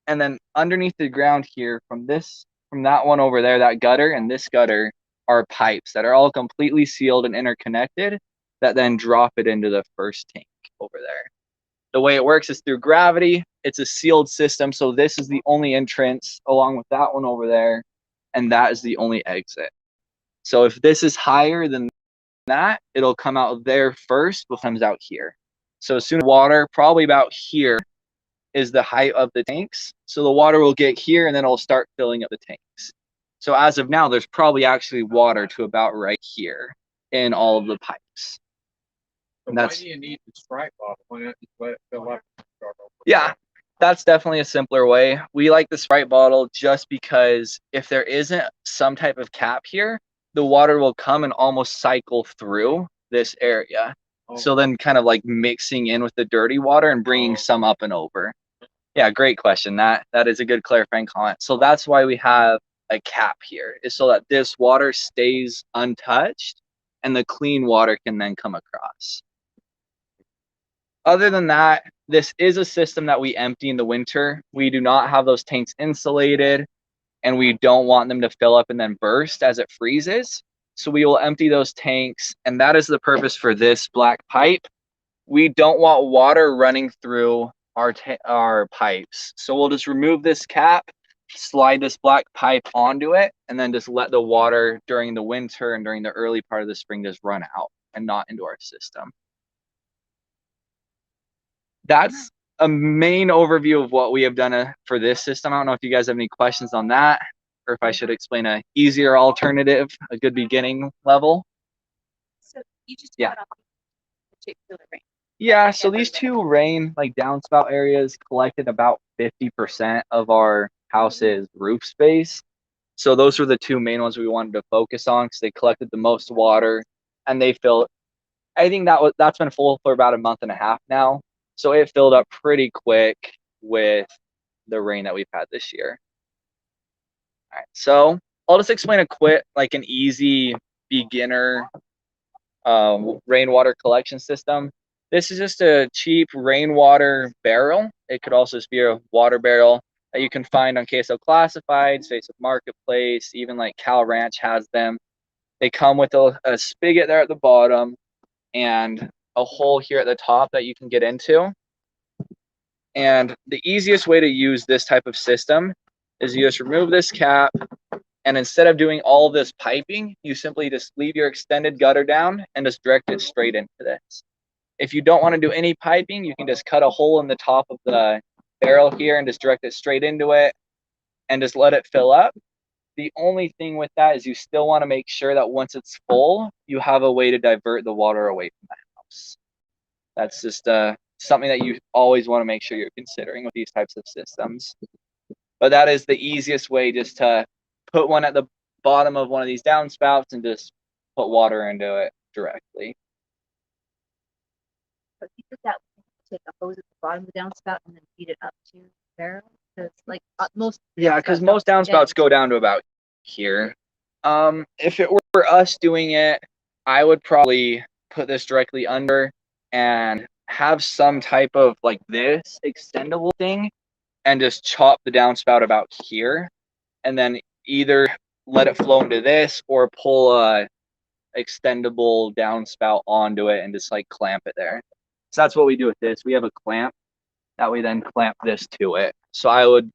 L: and then underneath the ground here from that one over there, that gutter and this gutter are pipes that are all completely sealed and interconnected that then drop it into the first tank over there. The way it works is through gravity. It's a sealed system, so this is the only entrance along with that one over there, and that is the only exit. So if this is higher than that, it'll come out there first before it comes out here. So as soon as water, probably about here, is the height of the tanks. So the water will get here and then it'll start filling up the tanks. So as of now, there's probably actually water to about right here in all of the pipes.
J: So why do you need the Sprite bottle? Why not just let it fill up?
L: Yeah, that's definitely a simpler way. We like the Sprite bottle just because if there isn't some type of cap here, the water will come and almost cycle through this area. So then kind of like mixing in with the dirty water and bringing some up and over. Yeah, great question. That is a good clarifying comment. So that's why we have a cap here, is so that this water stays untouched and the clean water can then come across. Other than that, this is a system that we empty in the winter. We do not have those tanks insulated and we don't want them to fill up and then burst as it freezes. So we will empty those tanks, and that is the purpose for this black pipe. We don't want water running through our pipes. So we'll just remove this cap, slide this black pipe onto it, and then just let the water during the winter and during the early part of the spring just run out and not into our system. That's a main overview of what we have done for this system. I don't know if you guys have any questions on that, or if I should explain a easier alternative, a good beginning level.
H: So you just
L: Yeah.
H: particular rain.
L: Yeah, so these two rain like downspout areas collected about 50% of our house's roof space. So those were the two main ones we wanted to focus on because they collected the most water and they filled. I think that's been full for about a month and a half now. So it filled up pretty quick with the rain that we've had this year. All right, so I'll just explain an easy beginner rainwater collection system. This is just a cheap rainwater barrel. It could also just be a water barrel that you can find on KSL Classifieds, Facebook Marketplace, even like Cal Ranch has them. They come with a spigot there at the bottom and a hole here at the top that you can get into. And the easiest way to use this type of system is you just remove this cap, and instead of doing all this piping, you simply just leave your extended gutter down and just direct it straight into this. If you don't want to do any piping, you can just cut a hole in the top of the barrel here and just direct it straight into it and just let it fill up. The only thing with that is you still want to make sure that once it's full, you have a way to divert the water away from the house. That's just something that you always want to make sure you're considering with these types of systems. But that is the easiest way, just to put one at the bottom of one of these downspouts and just put water into it directly.
H: But you did that, take a hose at the bottom of the downspout and then feed it up to the barrel. Because like most.
L: Yeah, because most downspouts go down to about here. If it were us doing it, I would probably put this directly under and have some type of like this extendable thing and just chop the downspout about here and then either let it flow into this or pull a extendable downspout onto it and just like clamp it there. So that's what we do with this. We have a clamp that we then clamp this to it. So I would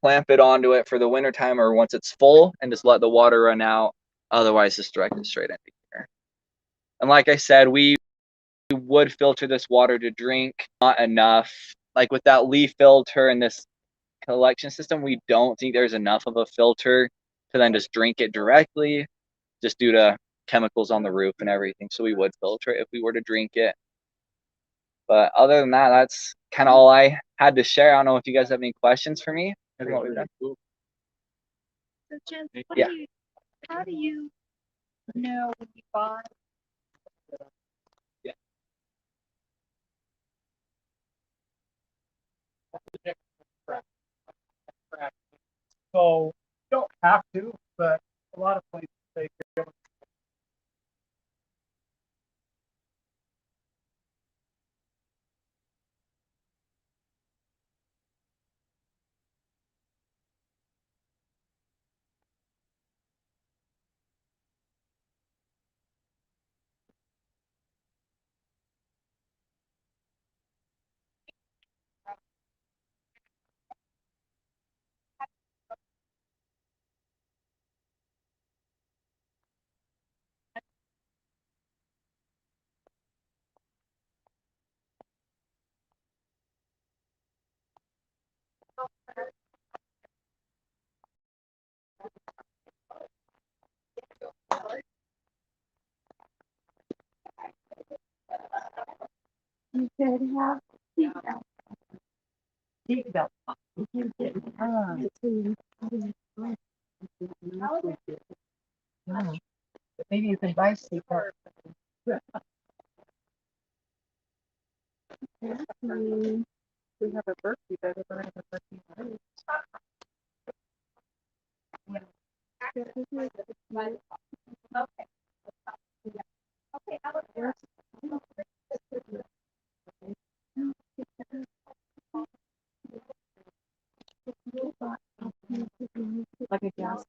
L: clamp it onto it for the wintertime or once it's full and just let the water run out. Otherwise, just direct it straight into here. And like I said, we would filter this water to drink, not enough. Like with that leaf filter and this collection system, we don't think there's enough of a filter to then just drink it directly, just due to chemicals on the roof and everything. So we would filter it if we were to drink it. But other than that, that's kind of all I had to share. I don't know if you guys have any questions for me. What we've done.
H: So Jen,
L: Yeah.
H: How do you know when you buy?
L: Yeah.
P: So you don't have to, but a lot of places they do.
Q: should have seatbelt. Seatbelt. Maybe you can buy seatbelt. We have a birthday better than a birthday. Like a gas.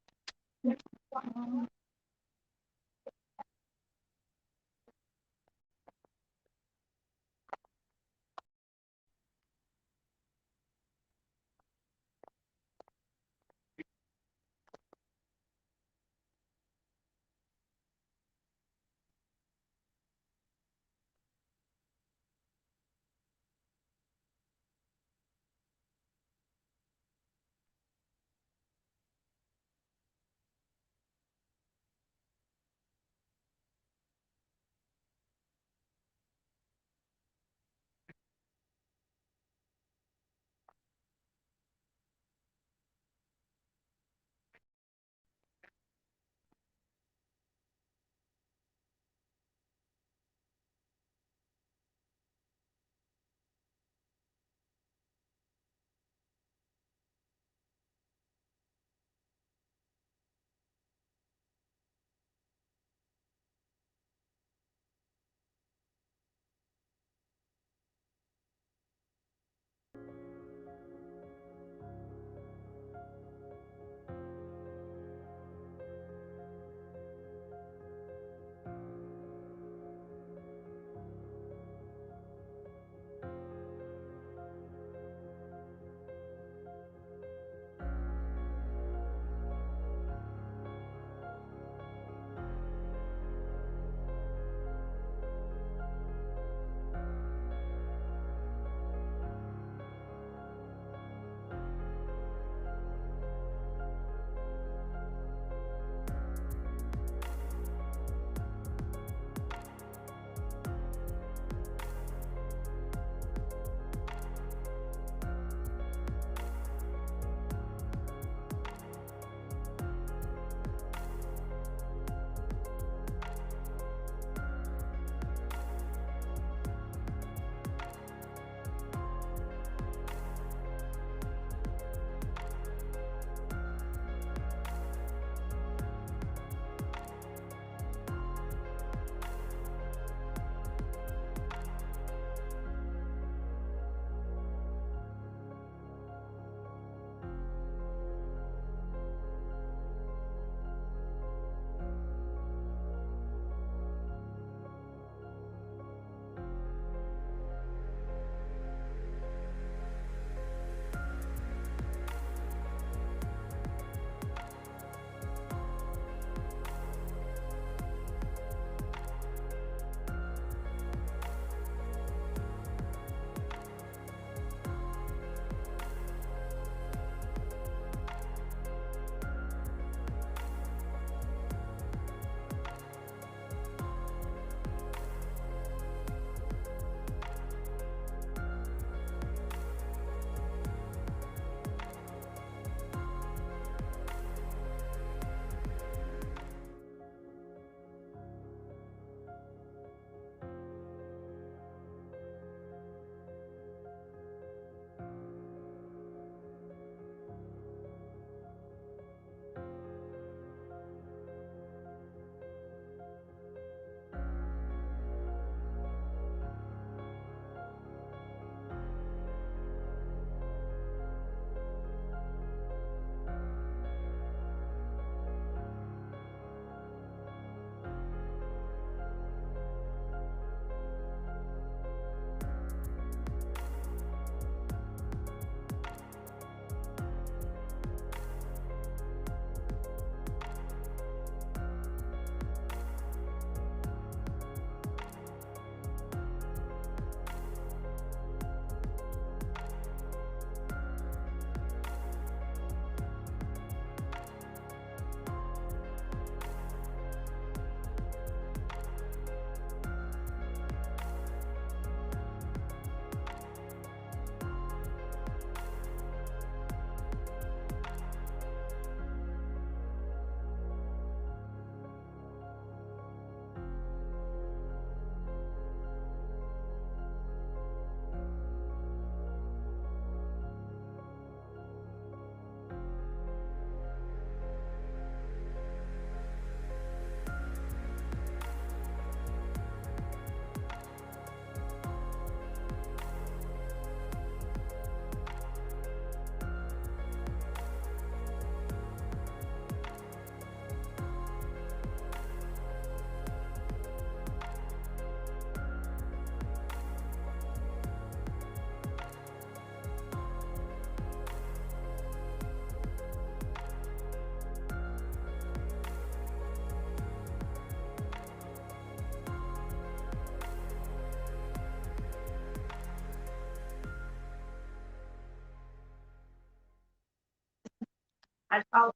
R: I'll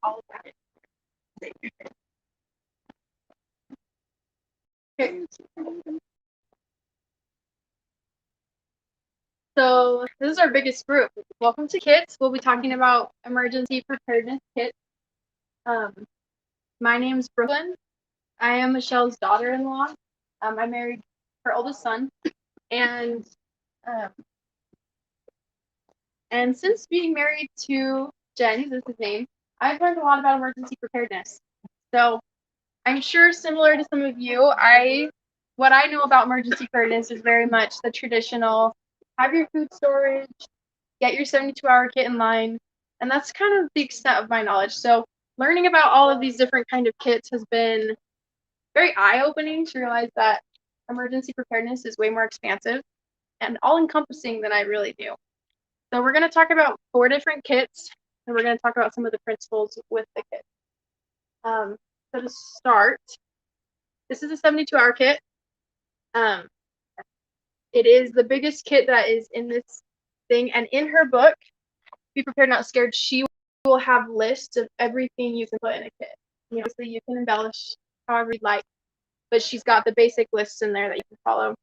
R: Okay. So this is our biggest group. Welcome to Kits. We'll be talking about emergency preparedness kits. My name's Brooklyn. I am Michelle's daughter-in-law. I married her oldest son, and since being married to Jen, this is his name, I've learned a lot about emergency preparedness. So I'm sure similar to some of you, what I know about emergency preparedness is very much the traditional, have your food storage, get your 72-hour kit in line, and that's kind of the extent of my knowledge. So learning about all of these different kind of kits has been very eye-opening to realize that emergency preparedness is way more expansive and all-encompassing than I really knew. So we're going to talk about 4 different kits, and we're going to talk about some of the principles with the kit. So to start, this is a 72-hour kit. It is the biggest kit that is in this thing, and in her book, Be Prepared Not Scared, she will have lists of everything you can put in a kit. Obviously, you can embellish however you'd like, but she's got the basic lists in there that you can follow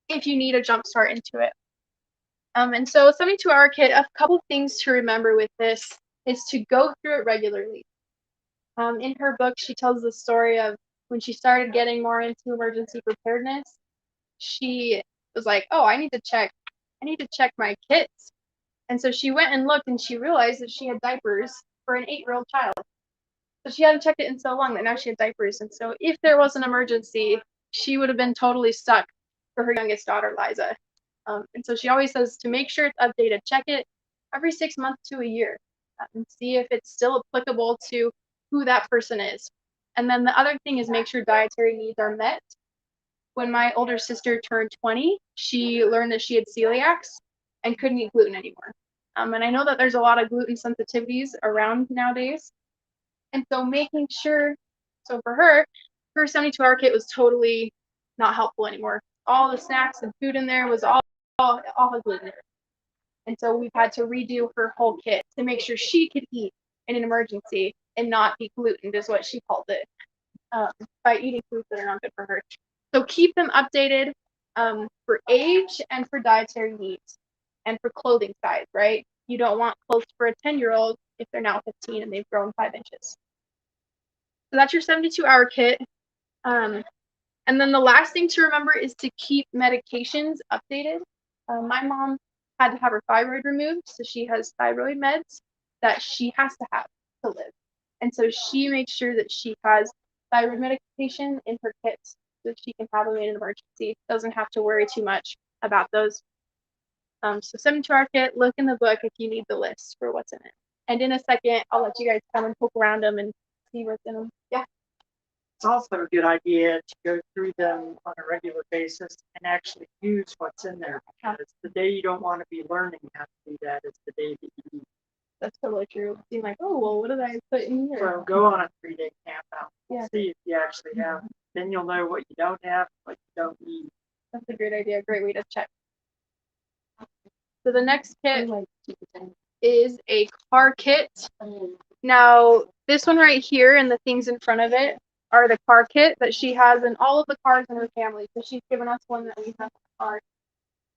R: if you need a jump start into it. And so a 72-hour kit, a couple things to remember with this is to go through it regularly. In her book, she tells the story of when she started getting more into emergency preparedness, she was like, oh, I need to check my kits. And so she went and looked, and she realized that she had diapers for an 8-year-old child. So she hadn't checked it in so long that now she had diapers. And so if there was an emergency, she would have been totally stuck for her youngest daughter, Liza. And so she always says to make sure it's updated, check it every 6 months to a year and see if it's still applicable to who that person is. And then the other thing is make sure dietary needs are met. When my older sister turned 20, she learned that she had celiacs and couldn't eat gluten anymore. And I know that there's a lot of gluten sensitivities around nowadays. And so making sure, so for her 72-hour kit was totally not helpful anymore. All the snacks and food in there was all had gluten in it. And so we've had to redo her whole kit to make sure she could eat in an emergency and not be glutened, is what she called it, by eating foods that are not good for her. So keep them updated for age and for dietary needs and for clothing size, right? You don't want clothes for a 10-year-old if they're now 15 and they've grown 5 inches. So that's your 72-hour kit. And then the last thing to remember is to keep medications updated. My mom had to have her thyroid removed, so she has thyroid meds that she has to have to live. And so she makes sure that she has thyroid medication in her kits so that she can have them in an emergency. Doesn't have to worry too much about those. So 72-hour kit, look in the book if you need the list for what's in it. And in a second, I'll let you guys come and poke around them and see what's in them. Yeah.
S: It's also a good idea to go through them on a regular basis and actually use what's in there, because the day you don't want to be learning how to do that is the day that you need.
R: That's totally true. Being like, oh, well, what did I put in here?
S: So go on a 3-day camp out.
R: Yeah.
S: See if you actually have. Then you'll know what you don't have, what you don't need.
R: That's a great idea. Great way to check. So the next kit is a car kit. Now, this one right here and the things in front of it are the car kit that she has in all of the cars in her family. So she's given us one that we have in the car.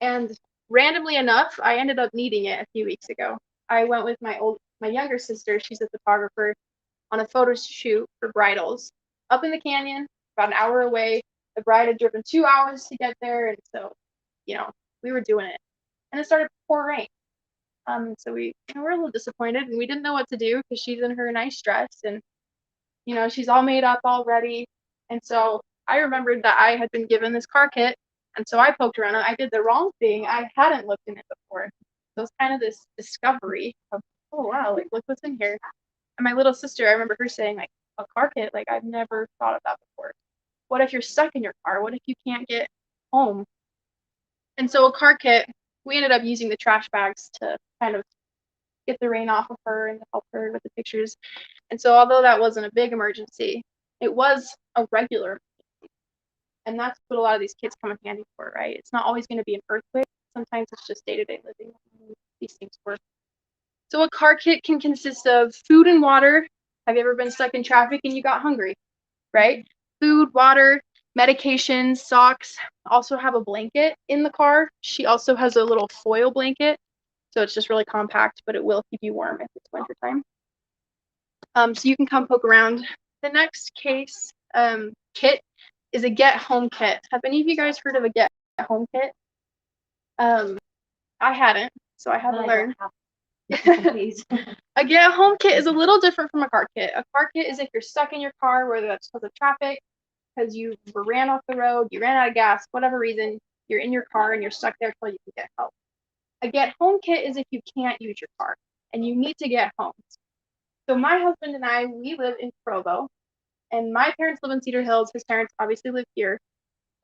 R: And randomly enough, I ended up needing it a few weeks ago. I went with my younger sister, she's a photographer, on a photo shoot for bridals up in the canyon, about an hour away. The bride had driven 2 hours to get there, and so, we were doing it. And it started to pour rain. So we were a little disappointed, and we didn't know what to do because she's in her nice dress, and she's all made up, all ready. And so I remembered that I had been given this car kit, and so I poked around. I did the wrong thing. I hadn't looked in it before. So it was kind of this discovery of, oh wow, like look what's in here. And my little sister, I remember her saying, like, a car kit, like I've never thought of that before. What if you're stuck in your car? What if you can't get home? And so a car kit, we ended up using the trash bags to kind of get the rain off of her and help her with the pictures. And so although that wasn't a big emergency, it was a regular emergency. And that's what a lot of these kits come in handy for, right? It's not always going to be an earthquake. Sometimes it's just day-to-day living. These things work. So a car kit can consist of food and water. Have you ever been stuck in traffic and you got hungry, right? Food, water, medications, socks. Also have a blanket in the car. She also has a little foil blanket. So it's just really compact, but it will keep you warm if it's wintertime. So you can come poke around. The next case kit is a get home kit. Have any of you guys heard of a get home kit? I hadn't, so I had to learn. A get home kit is a little different from a car kit. A car kit is if you're stuck in your car, whether that's because of traffic, because you ran off the road, you ran out of gas, whatever reason, you're in your car and you're stuck there till you can get help. A get home kit is if you can't use your car and you need to get home. So my husband and I, we live in Provo, and my parents live in Cedar Hills. His parents obviously live here.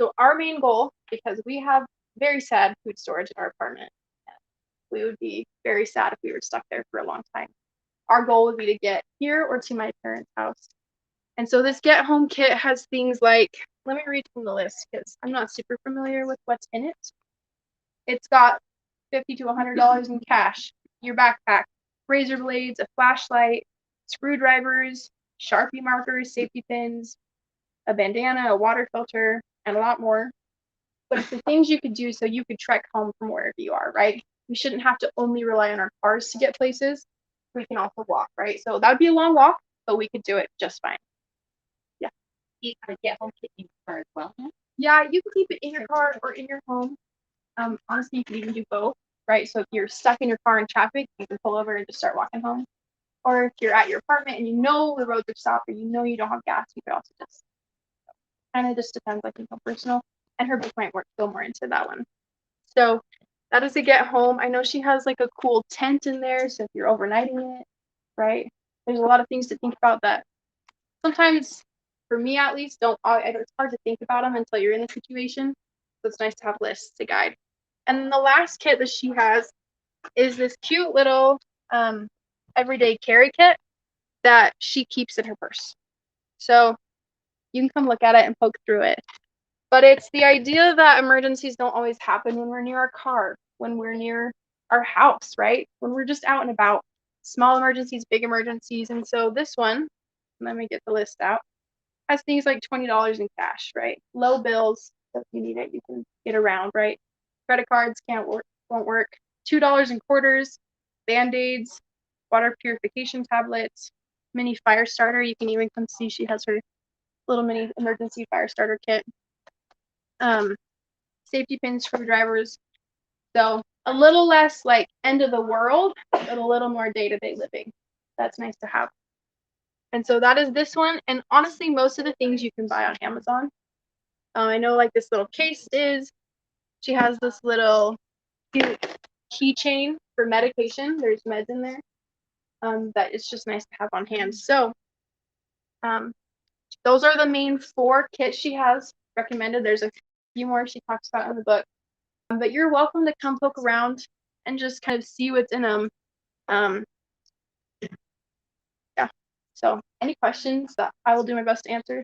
R: So our main goal, because we have very sad food storage in our apartment, we would be very sad if we were stuck there for a long time. Our goal would be to get here or to my parents' house. And so this get home kit has things like, let me read from the list because I'm not super familiar with what's in it. It's got $50 to $100 in cash, your backpack, razor blades, a flashlight, screwdrivers, Sharpie markers, safety pins, a bandana, a water filter, and a lot more. But it's the things you could do so you could trek home from wherever you are, right? We shouldn't have to only rely on our cars to get places. We can also walk, right? So that would be a long walk, but we could do it just fine. Yeah.
H: You could get home kit in your car as well.
R: Yeah, you can keep it in your car or in your home. Honestly, you can even do both, right? So if you're stuck in your car in traffic, you can pull over and just start walking home. Or if you're at your apartment and you know the roads are stopped or you know you don't have gas, you could also just kind of just depends, I think, on personal. And her book might work go more into that one. So that is a get home. I know she has like a cool tent in there, so if you're overnighting it, right? There's a lot of things to think about that sometimes, for me at least, it's hard to think about them until you're in the situation. So it's nice to have lists to guide. And then the last kit that she has is this cute little everyday carry kit that she keeps in her purse. So you can come look at it and poke through it. But it's the idea that emergencies don't always happen when we're near our car, when we're near our house, right? When we're just out and about. Small emergencies, big emergencies. And so this one, let me get the list out, has things like $20 in cash, right? Low bills, so if you need it, you can get around, right? Credit cards won't work. $2 in quarters, Band-Aids, water purification tablets, mini fire starter. You can even come see she has her little mini emergency fire starter kit. Safety pins, screwdrivers. So a little less like end of the world, but a little more day-to-day living. That's nice to have. And so that is this one. And honestly, most of the things you can buy on Amazon. I know like this little case is. She has this little cute keychain for medication. There's meds in there. That it's just nice to have on hand. So those are the main 4 kits she has recommended. There's a few more she talks about in the book. But you're welcome to come poke around and just kind of see what's in them. Yeah. So any questions that I will do my best to answer?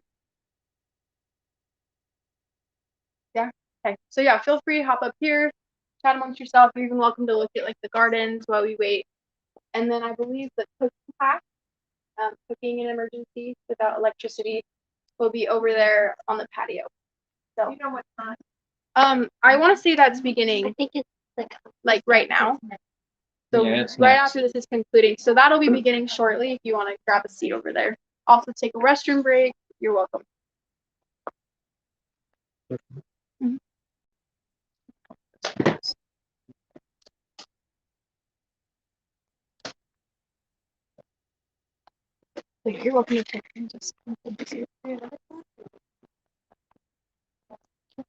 R: Yeah. Okay. So yeah, feel free to hop up here, chat amongst yourself. You're even welcome to look at like the gardens while we wait. And then I believe the cooking class, cooking in emergency without electricity, will be over there on the patio. So
C: You know what time?
R: I want to say that's beginning. I think it's like right now. So
L: Yeah, it's
R: right
L: next.
R: after this is concluding. So that'll be beginning shortly if you want to grab a seat over there. Also take a restroom break. You're welcome. Mhm. So you're welcome to take and just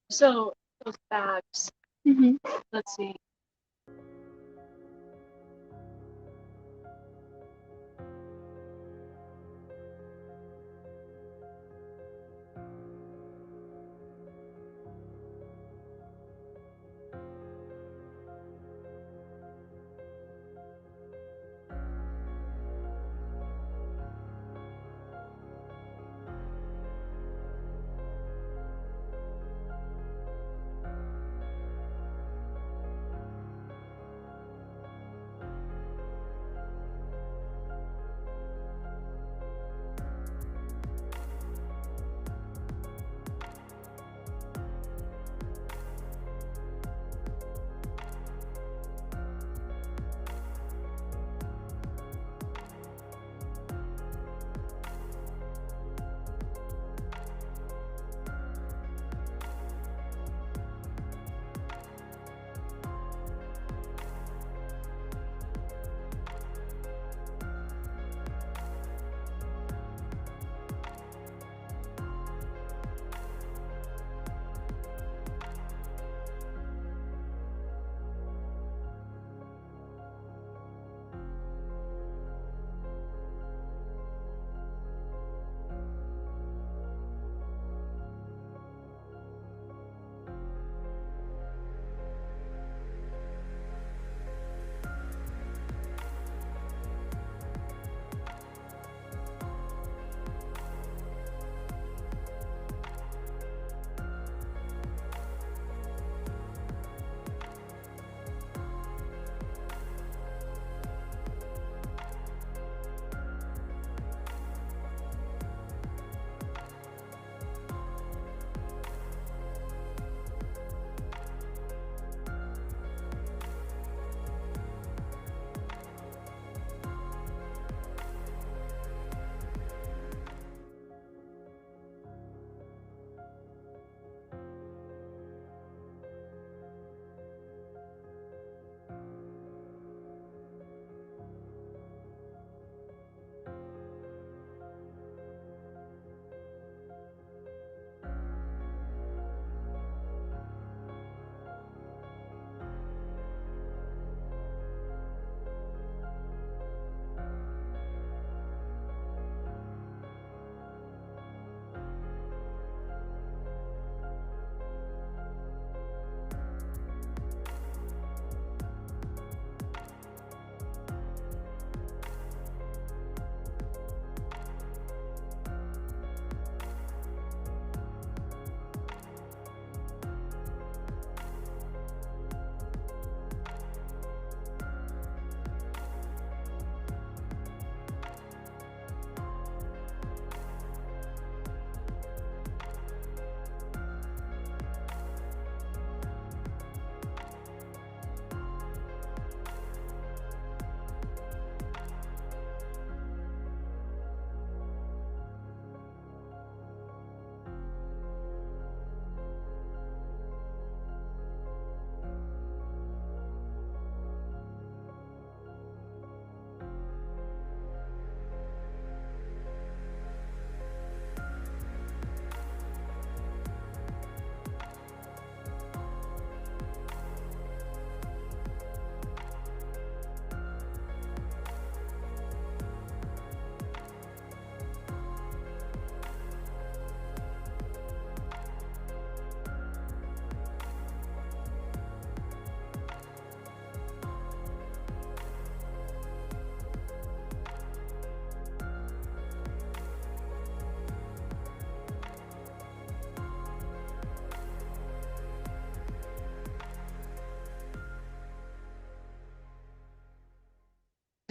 H: So those bags.
R: Mm-hmm.
H: Let's see.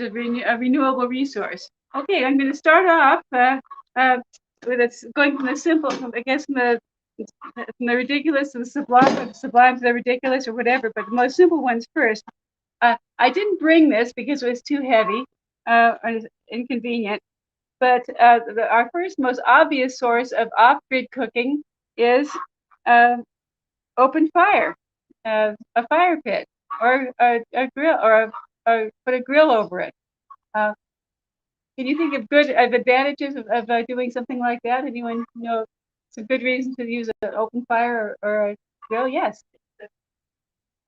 T: a renewable resource. Okay, I'm going to start off with going from the simple, from the ridiculous to the sublime, sublime to the ridiculous, or whatever. But the most simple ones first. I didn't bring this because it was too heavy or inconvenient. But our first most obvious source of off-grid cooking is open fire, a fire pit, or a grill, or put a grill over it. Can you think of advantages of doing something like that? Anyone know some good reasons to use an open fire or a grill? Yes.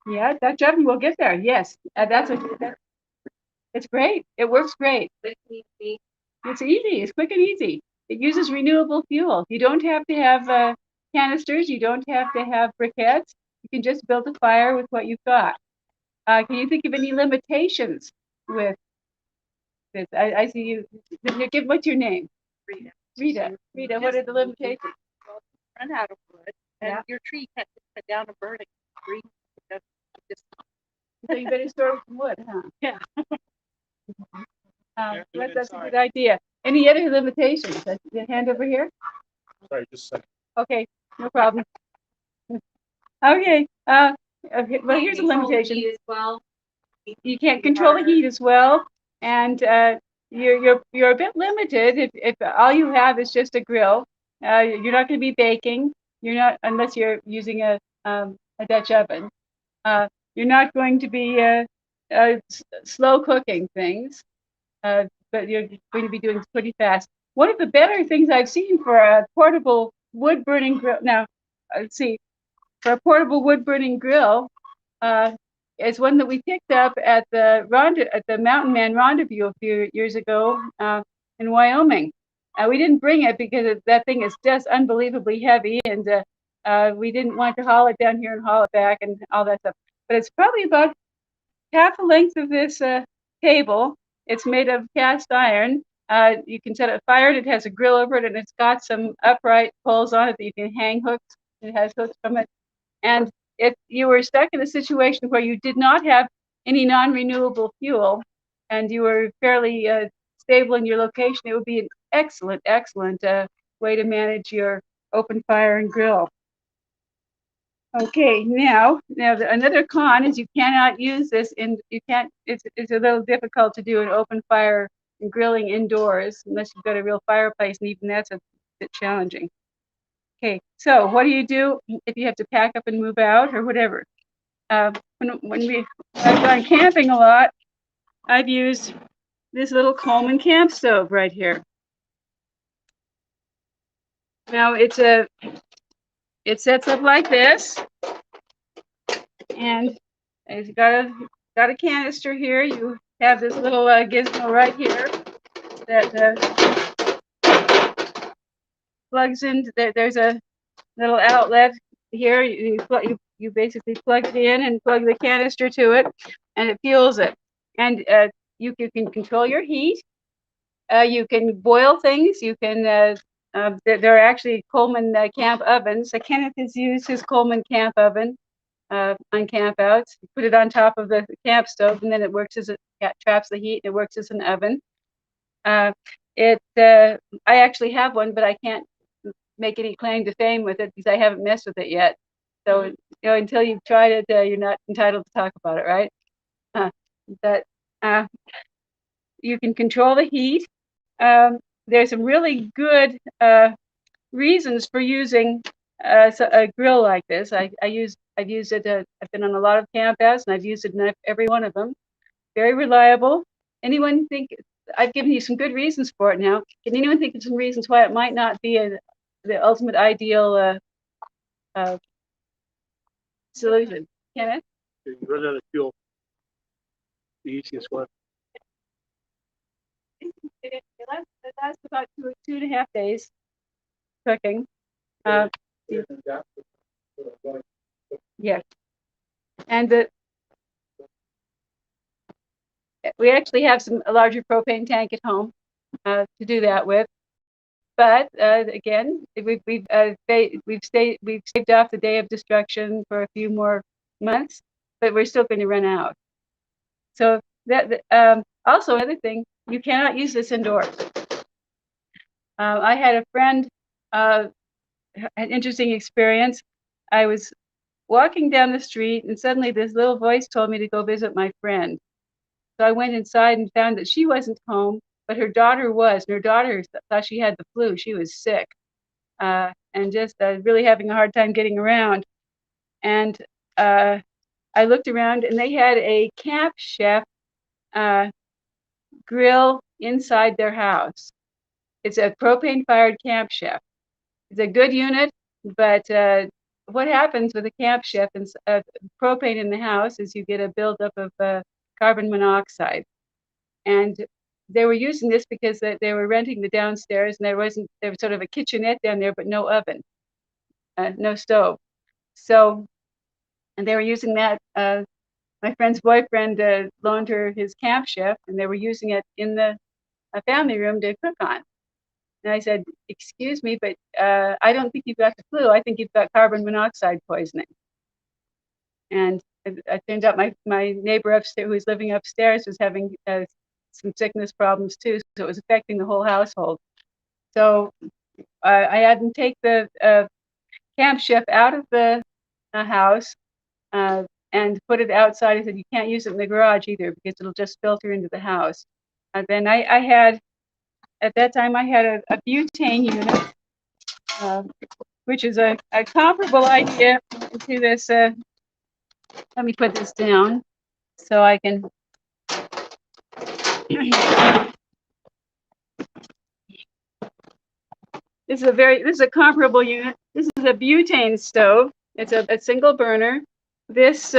T: Yeah, Dutch oven. We'll get there. Yes, it's great. It works great. It's easy. It's quick and easy. It uses renewable fuel. You don't have to have canisters. You don't have to have briquettes. You can just build a fire with what you've got. Can you think of any limitations with this? I see you. What's your name? Rita. Rita, what are the limitations?
F: Well, run out of wood, and your tree can't cut down and burn it. Green,
T: so you better store some wood, huh?
F: Yeah.
T: That's a good idea. Any other limitations? The hand over here?
N: Sorry, just a second.
T: Okay, no problem. Okay. Well, here's a limitation.
F: Well,
T: you can't control the heat as well, and you're a bit limited if all you have is just a grill. You're not going to be baking. You're not, unless you're using a Dutch oven. You're not going to be slow cooking things, but you're going to be doing pretty fast. One of the better things I've seen for a portable wood burning grill. Now, let's see, for a portable wood burning grill. Is one that we picked up at the Mountain Man Rendezvous a few years ago in Wyoming. We didn't bring it because that thing is just unbelievably heavy, and we didn't want to haul it down here and haul it back and all that stuff. But it's probably about half the length of this table. It's made of cast iron. You can set it fire. It has a grill over it, and it's got some upright poles on it that you can hang hooks. It has hooks from it, and if you were stuck in a situation where you did not have any non-renewable fuel and you were fairly stable in your location, it would be an excellent way to manage your open fire and grill. Okay, now another con is you cannot use this it's a little difficult to do an open fire and grilling indoors unless you've got a real fireplace, and even that's a bit challenging. Okay, so what do you do if you have to pack up and move out or whatever? I've gone camping a lot, I've used this little Coleman camp stove right here. Now it sets up like this, and it's got a canister here. You have this little gizmo right here that plugs in. There's a little outlet here. You basically plug it in and plug the canister to it, and it fuels it. And you can control your heat. You can boil things. You can. There are actually Coleman camp ovens. Kenneth has used his Coleman camp oven on camp outs. You put it on top of the camp stove, and then it works as traps the heat. And it works as an oven. I actually have one, but I can't make any claim to fame with it because I haven't messed with it yet. So until you've tried it, you're not entitled to talk about it, right? But you can control the heat. There's some really good reasons for using a grill like this. I've used it. I've been on a lot of camp outs, and I've used it in every one of them. Very reliable. Anyone think? I've given you some good reasons for it now. Can anyone think of some reasons why it might not be the ultimate ideal solution? Kenneth?
N: You run out of fuel. The easiest one.
T: It lasts about 2.5 days cooking. Yes. And we actually have a larger propane tank at home to do that with. But again, we've saved off the day of destruction for a few more months, but we're still going to run out. So Also, another thing, you cannot use this indoors. I had a friend, an interesting experience. I was walking down the street, and suddenly this little voice told me to go visit my friend. So I went inside and found that she wasn't home, but her daughter was. And her daughter thought she had the flu. She was sick, and just really having a hard time getting around. And I looked around, and they had a Camp Chef grill inside their house. It's a propane-fired Camp Chef. It's a good unit, but what happens with a Camp Chef and propane in the house is you get a buildup of carbon monoxide. And they were using this because they were renting the downstairs, and there was sort of a kitchenette down there, but no oven, no stove. So, and they were using that. My friend's boyfriend loaned her his Camp Chef, and they were using it in the family room to cook on. And I said, "Excuse me, but I don't think you've got the flu. I think you've got carbon monoxide poisoning." And it turned out my neighbor upstairs, who was living upstairs, was having some sickness problems too, so it was affecting the whole household. So I had them take the Camp Chef out of the house and put it outside. I said, "You can't use it in the garage either because it'll just filter into the house." And then I had, at that time, I had a butane unit, which is a comparable idea to this. Let me put this down so I can. This is a comparable unit. This is a butane stove. It's a single burner. This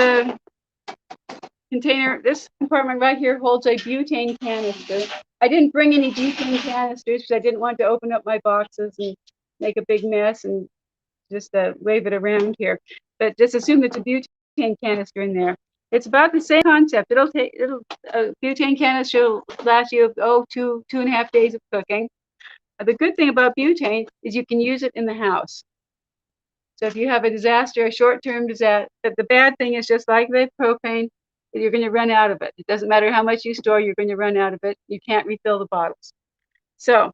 T: container, this compartment right here holds a butane canister. I didn't bring any butane canisters because I didn't want to open up my boxes and make a big mess and just wave it around here. But just assume it's a butane canister in there. It's about the same concept. A butane canister will last you 2.5 days of cooking. The good thing about butane is you can use it in the house. So if you have a disaster, a short-term disaster, but the bad thing is just like the propane, you're going to run out of it. It doesn't matter how much you store, you're going to run out of it. You can't refill the bottles. So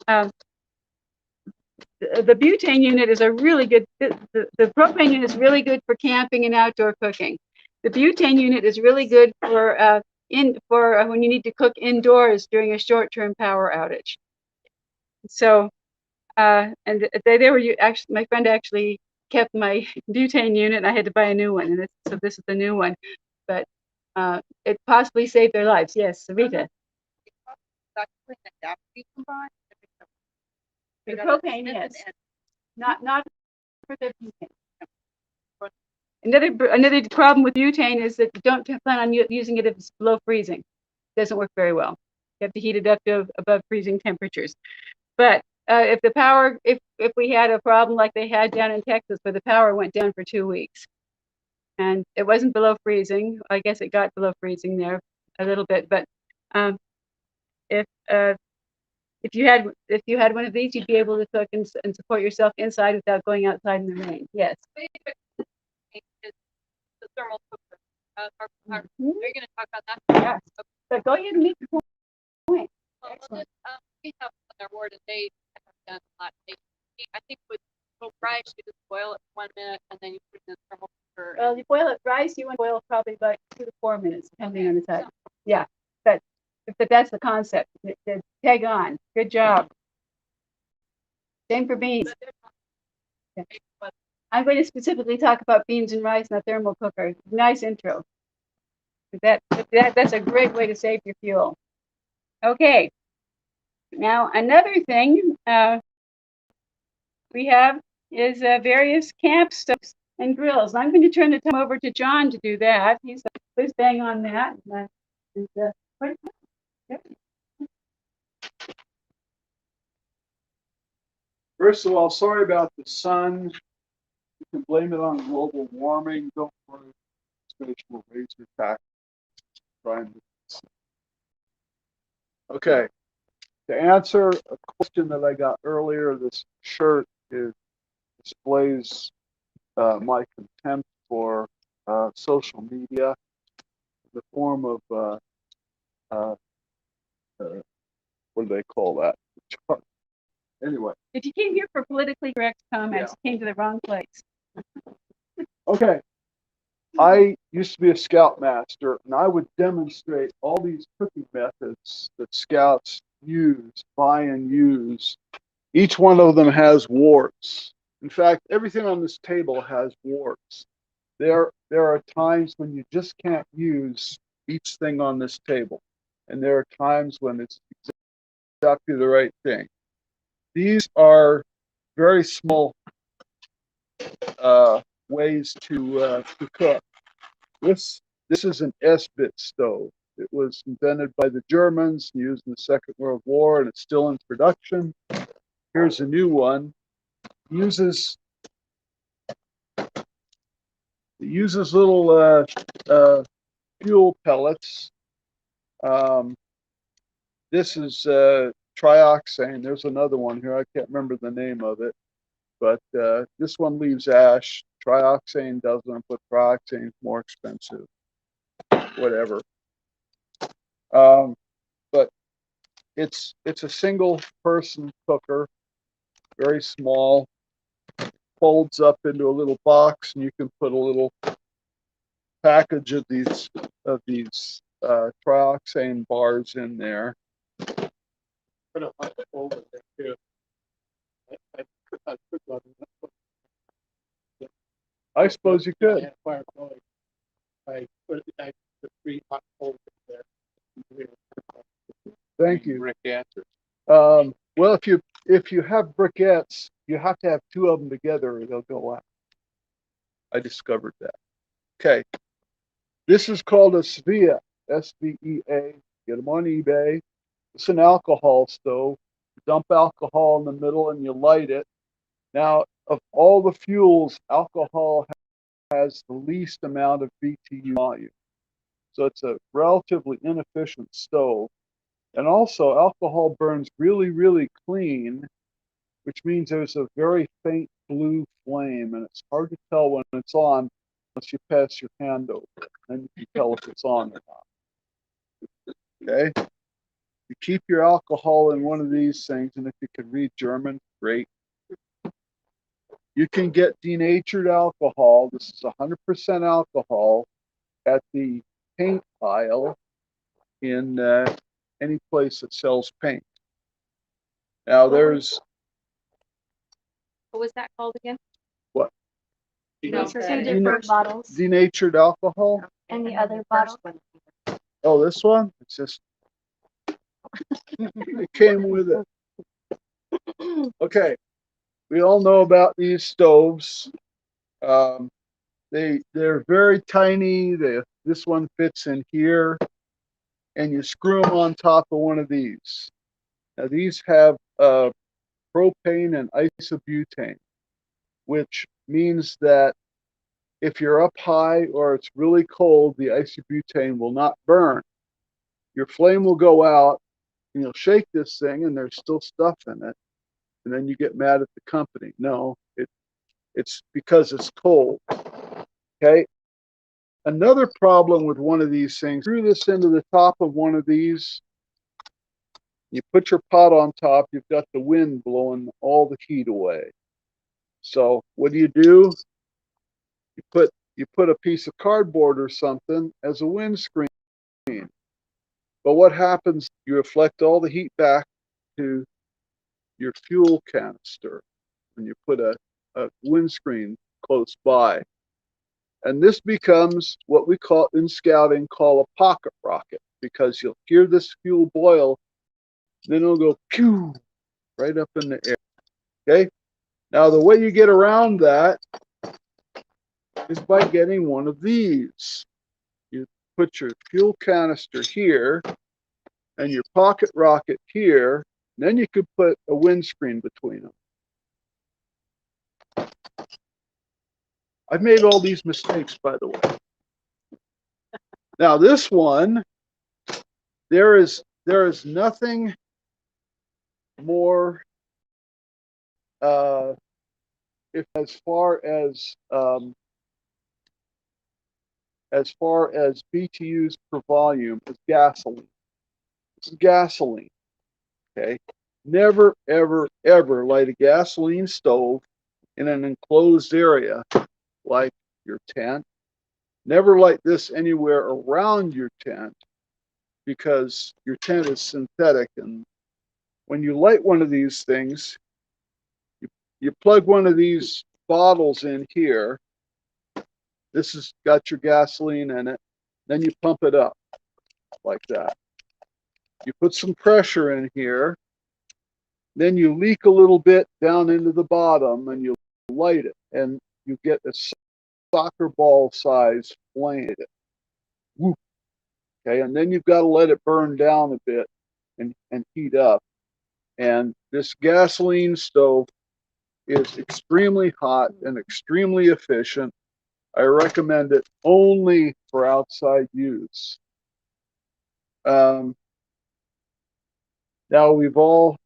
T: the butane unit is a really good, the propane unit is really good for camping and outdoor cooking. The butane unit is really good for when you need to cook indoors during a short-term power outage. So, and they were actually, my friend actually kept my butane unit, and I had to buy a new one, and so this is the new one. But it possibly saved their lives. Yes, Rita. The propane, yes. Not for the butane. Another problem with butane is that you don't plan on using it if it's below freezing. It doesn't work very well. You have to heat it up to above freezing temperatures. But if we had a problem like they had down in Texas, where the power went down for 2 weeks, and it wasn't below freezing, I guess it got below freezing there a little bit. But if you had one of these, you'd be able to cook and support yourself inside without going outside in the rain. Yes. The thermal cooker. Are you going to talk about that? Yes. But go ahead and make your point. Well, we have an award, and they have done a lot. I think with rice, you just boil it 1 minute, and then you put it in the thermal cooker. Well, you boil it rice. You want to boil it probably about 2 to 4 minutes, depending on the type. Yeah, but that's the concept. Tag on. Good job. Same for beans. Yeah. I'm going to specifically talk about beans and rice in a thermal cooker. Nice intro. That's a great way to save your fuel. Okay. Now another thing we have is various camp stoves and grills. I'm going to turn the time over to John to do that. He's whiz bang on that.
P: First of all, sorry about the sun. You can blame it on global warming. Don't worry. Space will raise your tax. Okay. To answer a question that I got earlier, this shirt displays my contempt for social media, the form of what do they call that? Anyway,
T: If you came here for politically correct comments, you came to the wrong place.
P: okay. I used to be a scoutmaster, and I would demonstrate all these cooking methods that scouts use, buy and use. Each one of them has warts. In fact, everything on this table has warts. There are times when you just can't use each thing on this table, and there are times when it's exactly the right thing. These are very small ways to cook. This is an S-bit stove. It was invented by the Germans, used in the Second World War, and it's still in production. Here's a new one. It uses little fuel pellets. This is trioxane. There's another one here. I can't remember the name of it, but this one leaves ash. Trioxane doesn't, but trioxane is more expensive. Whatever. But it's a single person cooker, very small, folds up into a little box, and you can put a little package of these trioxane bars in there. Put a hot over there too. I suppose you could. I put 3 hot holes there. Thank you. Briquettes. Well, if you have briquettes, you have to have 2 of them together or they'll go out. I discovered that. Okay. This is called a Svea, S-V-E-A. Get them on eBay. It's an alcohol stove. You dump alcohol in the middle and you light it. Now, of all the fuels, alcohol has the least amount of BTU volume. So it's a relatively inefficient stove. And also, alcohol burns really, really clean, which means there's a very faint blue flame, and it's hard to tell when it's on unless you pass your hand over it. Then you can tell if it's on or not. Okay? You keep your alcohol in one of these things, and if you can read German, great. You can get denatured alcohol. This is 100% alcohol at the paint aisle in any place that sells paint. Now there's
H: What was that called again?
P: what?
E: No, 2 different bottles.
P: Denatured alcohol.
E: And the other bottle.
P: Oh, this one? It's just it came with it. Okay. We all know about these stoves. They're very tiny. This one fits in here, and you screw them on top of one of these. Now these have propane and isobutane, which means that if you're up high or it's really cold, the isobutane will not burn. Your flame will go out, and you'll shake this thing, and there's still stuff in it, and then you get mad at the company. No, it's because it's cold. Okay. Another problem with one of these things, screw this into the top of one of these. You put your pot on top, you've got the wind blowing all the heat away. So what do? You put a piece of cardboard or something as a windscreen. But what happens? You reflect all the heat back to your fuel canister when you put a windscreen close by. And this becomes what we call in scouting a pocket rocket, because you'll hear this fuel boil, then it'll go pew right up in the air. Okay. Now the way you get around that is by getting one of these. You put your fuel canister here and your pocket rocket here, and then you could put a windscreen between them. I've made all these mistakes, by the way. Now this one, there is nothing more as far as BTUs per volume as gasoline. This is gasoline. Okay. Never, ever, ever light a gasoline stove in an enclosed area like your tent. Never light this anywhere around your tent because your tent is synthetic. And when you light one of these things, you plug one of these bottles in here. This has got your gasoline in it. Then you pump it up like that. You put some pressure in here. Then you leak a little bit down into the bottom and you light it. And you get a soccer ball size flame. Whoop. Okay, and then you've got to let it burn down a bit and heat up. And this gasoline stove is extremely hot and extremely efficient. I recommend it only for outside use. Now we've all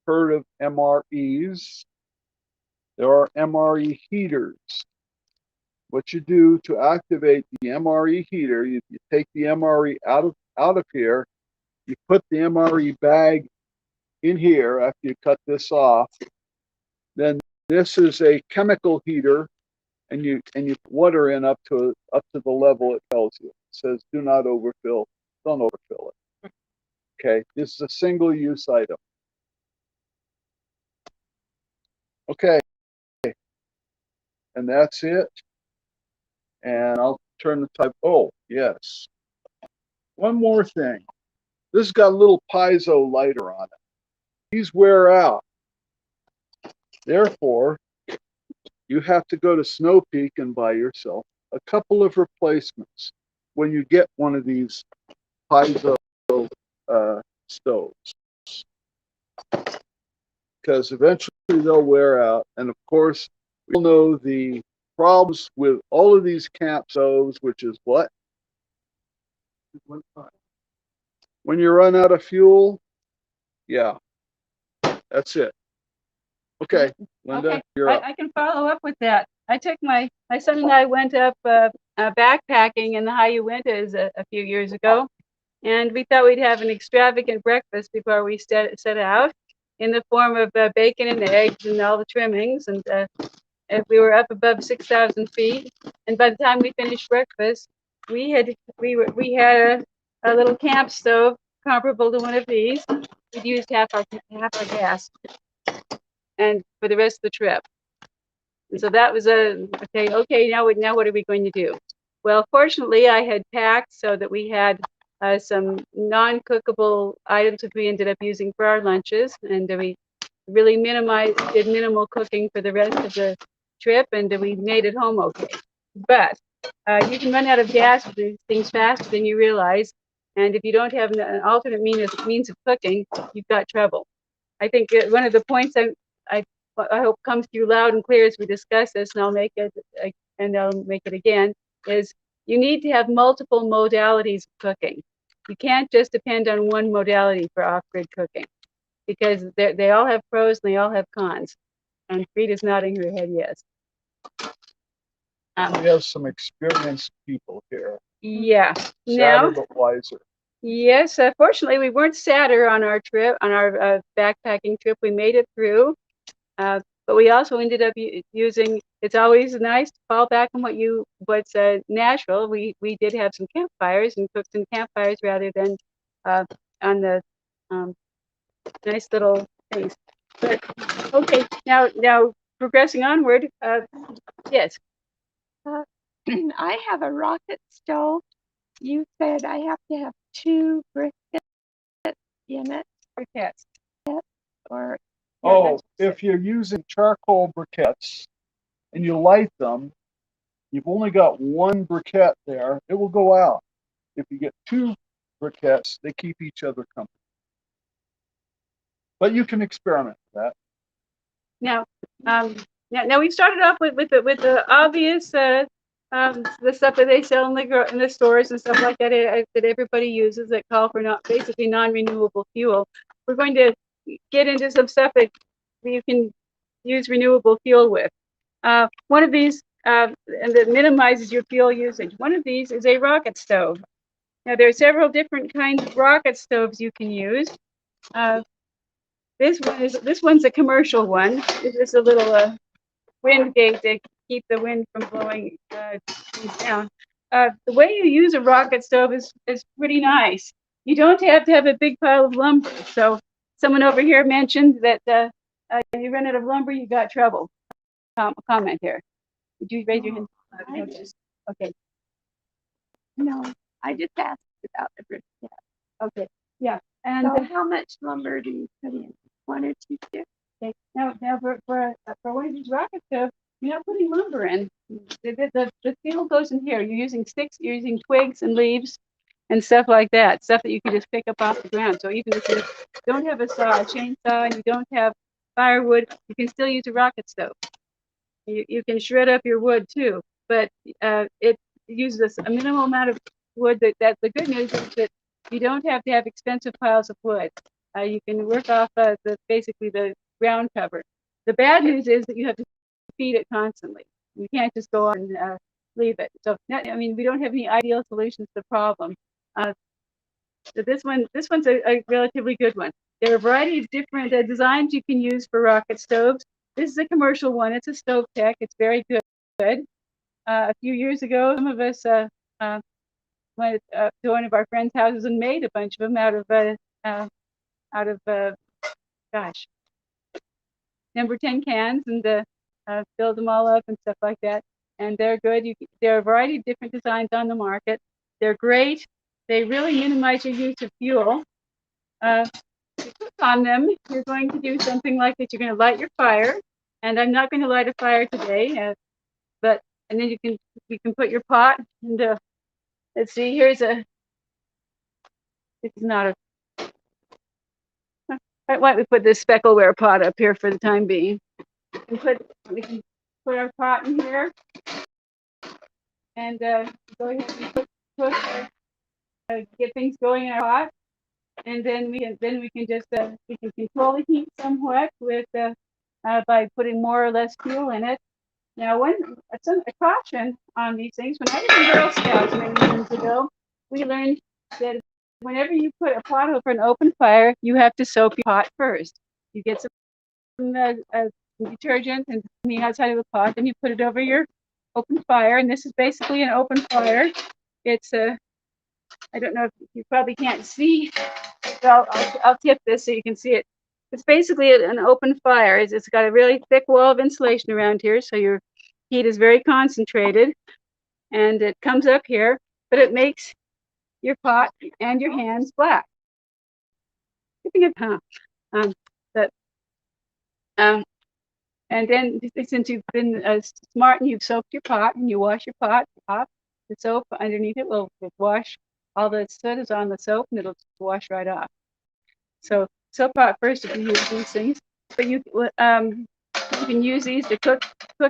P: heard of MREs. There are MRE heaters. What you do to activate the MRE heater, you take the MRE out of here, you put the MRE bag in here after you cut this off. Then this is a chemical heater, and you put water in up to the level it tells you. It says do not overfill. Don't overfill it. Okay, this is a single use item. Okay, and that's it. And I'll turn the type. Oh, yes. One more thing. This has got a little piezo lighter on it. These wear out. Therefore, you have to go to Snow Peak and buy yourself a couple of replacements when you get one of these piezo stoves. Because eventually they'll wear out. And of course, we all know the problems with all of these camp stoves, which is what? When you run out of fuel, yeah, that's it. Okay, Linda,
T: Okay,
P: you're up.
T: I can follow up with that. I took my son and I went up backpacking in the high Uintas a few years ago, and we thought we'd have an extravagant breakfast before we set out, in the form of bacon and eggs and all the trimmings. And we were up above 6,000 feet, and by the time we finished breakfast, we had a little camp stove comparable to one of these. We'd used half our gas, and for the rest of the trip. And so that was okay. Now what are we going to do? Well, fortunately, I had packed so that we had some non-cookable items that we ended up using for our lunches, and we really did minimal cooking for the rest of the trip, and we made it home okay. But you can run out of gas with these things faster than you realize, and if you don't have an alternate means of cooking, you've got trouble. I think one of the points I hope comes through loud and clear as we discuss this, and I'll make it again, is you need to have multiple modalities of cooking. You can't just depend on one modality for off-grid cooking, because they all have pros and they all have cons. And Frida's nodding her head yes.
P: We have some experienced people here.
T: Yeah.
P: Sadder but wiser.
T: Yes, fortunately we weren't sadder on our trip, on our backpacking trip. We made it through, but we also ended up using. It's always nice to fall back on what's natural. We did have some campfires and cooked some campfires rather than on the nice little things. But okay, now progressing onward. Yes.
U: I have a rocket stove. You said I have to have 2 briquettes in it.
T: Briquettes.
U: Or
P: if you're using charcoal briquettes and you light them, you've only got 1 briquette there, it will go out. If you get 2 briquettes, they keep each other company. But you can experiment with that.
T: Now we've started off with the obvious the stuff that they sell in the stores and stuff like that that everybody uses that call for basically non-renewable fuel. We're going to get into some stuff that you can use renewable fuel with. One of these and that minimizes your fuel usage. One of these is a rocket stove. Now there are several different kinds of rocket stoves you can use. This one's a commercial one. This is a little wind gate to keep the wind from blowing things down. The way you use a rocket stove is pretty nice. You don't have to have a big pile of lumber. So someone over here mentioned that you run out of lumber, you got trouble. Comment here. Did you raise your hand? Okay.
U: No, I just asked about the briquette.
T: Okay. Yeah. And
U: so how much lumber do you put in? 1 or 2 sticks?
T: Okay. Now for one of these rocket stoves, you're not putting lumber in. The fuel goes in here. You're using sticks, you're using twigs and leaves and stuff like that. Stuff that you can just pick up off the ground. So even if you don't have a chainsaw, and you don't have firewood, you can still use a rocket stove. You can shred up your wood too, but it uses a minimal amount of wood. That the good news is that you don't have to have expensive piles of wood. You can work off basically the ground cover. The bad news is that you have to feed it constantly. You can't just go on and leave it. So I mean, we don't have any ideal solutions to the problem. So this one's a relatively good one. There are a variety of different designs you can use for rocket stoves. This is a commercial one. It's a Stove Tech. It's very good. A few years ago, some of us went to one of our friends' houses and made a bunch of them out of number 10 cans and filled them all up and stuff like that. And they're good. There are a variety of different designs on the market. They're great. They really minimize your use of fuel. You cook on them, you're going to do something like this. You're going to light your fire, and I'm not going to light a fire today, and then you can put your pot and let's see. This is not a. Why don't we put this speckleware pot up here for the time being? We can put our pot in here and go ahead and cook, get things going in our pot. And then we can just we can control the heat somewhat with by putting more or less fuel in it. Now, a caution on these things. When I was in Girl Scouts many years ago, we learned that whenever you put a pot over an open fire, you have to soap your pot first. You get some detergent and the outside of the pot, then you put it over your open fire. And this is basically an open fire. It's I don't know if you probably can't see. So I'll tip this so you can see it. It's basically an open fire. It's got a really thick wall of insulation around here, so your heat is very concentrated, and it comes up here, but it makes your pot and your hands black. And then since you've been smart and you've soaked your pot and you wash your pot off, the soap underneath it will wash. All the soot is on the soap and it'll wash right off. So soap pot first if you use these things, but you can use these to cook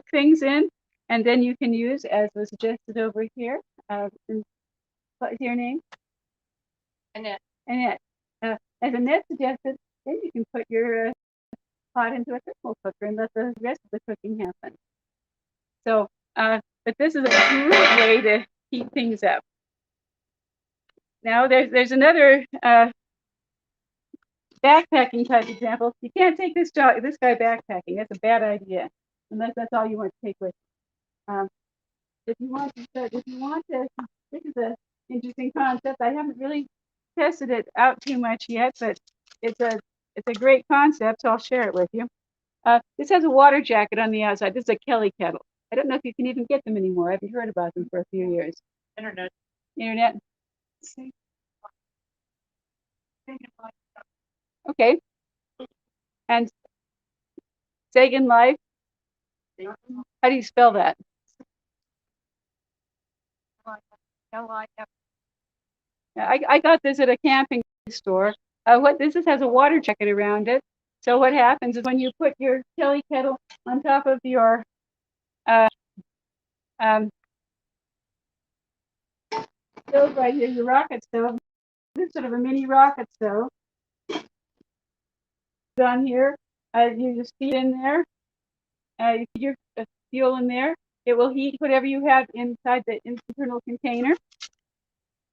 T: things in, and then you can use, as was suggested over here. What is your name? Annette. Annette. As Annette suggested, then you can put your pot into a thermal cooker and let the rest of the cooking happen. So, but this is a great way to heat things up. Now there's another backpacking type example. You can't take this guy backpacking. That's a bad idea, unless that's all you want to take with you. If you want to, this is an interesting concept. I haven't really tested it out too much yet, but it's a great concept, so I'll share it with you. This has a water jacket on the outside. This is a Kelly kettle. I don't know if you can even get them anymore. I haven't heard about them for a few years. Internet. Okay. And Sagan Life. How do you spell that? I got this at a camping store. What this is has a water jacket around it. So what happens is when you put your Kelly kettle on top of your stove right here, your rocket stove. This is sort of a mini rocket stove. On here, you just feed in there. You put your fuel in there. It will heat whatever you have inside the internal container.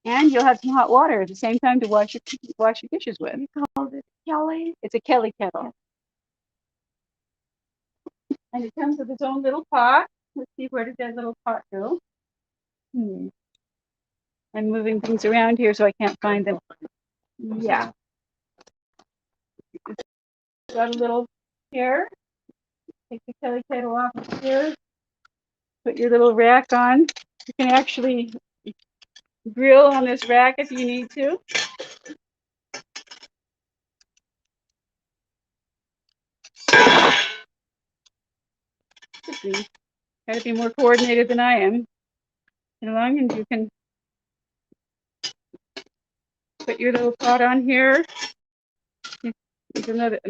T: And you'll have some hot water at the same time to wash your dishes with.
U: You called it Kelly?
T: It's a Kelly kettle. And it comes with its own little pot. Let's see, where did that little pot go? I'm moving things around here so I can't find them. Yeah. Got a little here. Take the Kelly kettle off of here. Put your little rack on. You can actually grill on this rack if you need to. Got to be more coordinated than I am. Get along, and you can put your little pot on here. There's another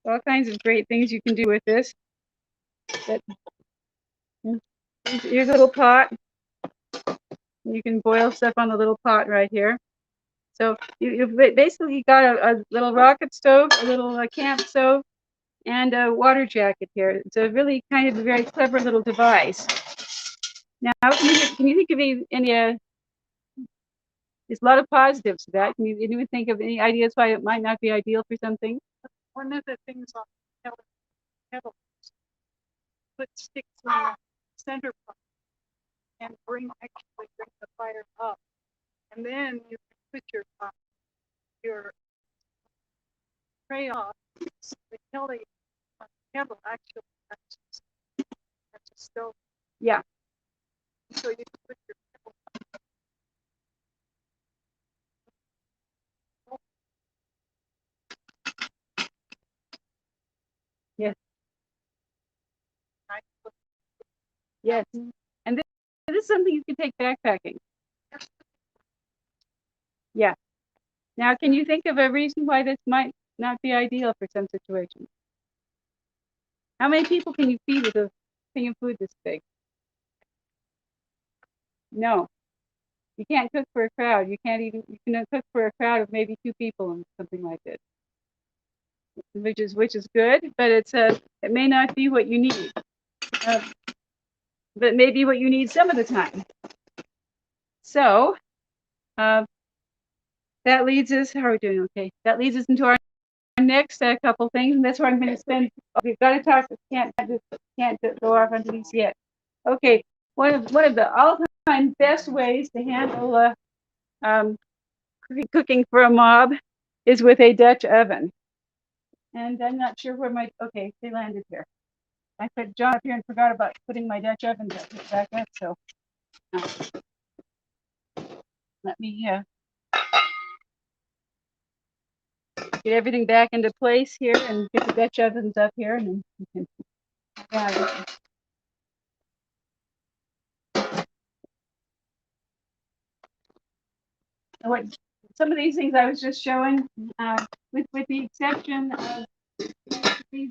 T: all kinds of great things you can do with this. But here's a little pot. You can boil stuff on the little pot right here. So you've basically got a little rocket stove, a little camp stove, and a water jacket here. It's a really kind of a very clever little device. Now, can you think of any there's a lot of positives to that. Can you even think of any ideas why it might not be ideal for something?
S: One of the things on kettle put sticks in the center part and bring the fire up, and then you can put your tray off. The Kelly kettle actually that's a stove.
T: Yeah.
S: So you can put your kettle.
T: Yes. Yes. And this is something you can take backpacking. Yeah. Now, can you think of a reason why this might not be ideal for some situations? How many people can you feed with a thing of food this big? No. You can't cook for a crowd. You can cook for a crowd of maybe 2 people and something like this. Which is good, but it may not be what you need. But maybe what you need some of the time. So that leads us, how are we doing? Okay. That leads us into our next couple things, and that's where I'm going to spend. We've got to talk. Can't go off onto these yet. Okay. One of the all-time best ways to handle cooking for a mob is with a Dutch oven. And I'm not sure where okay, they landed here. I put John up here and forgot about putting my Dutch oven back up, so let me get everything back into place here and get the Dutch ovens up here, and then you can some of these things I was just showing, with the exception of these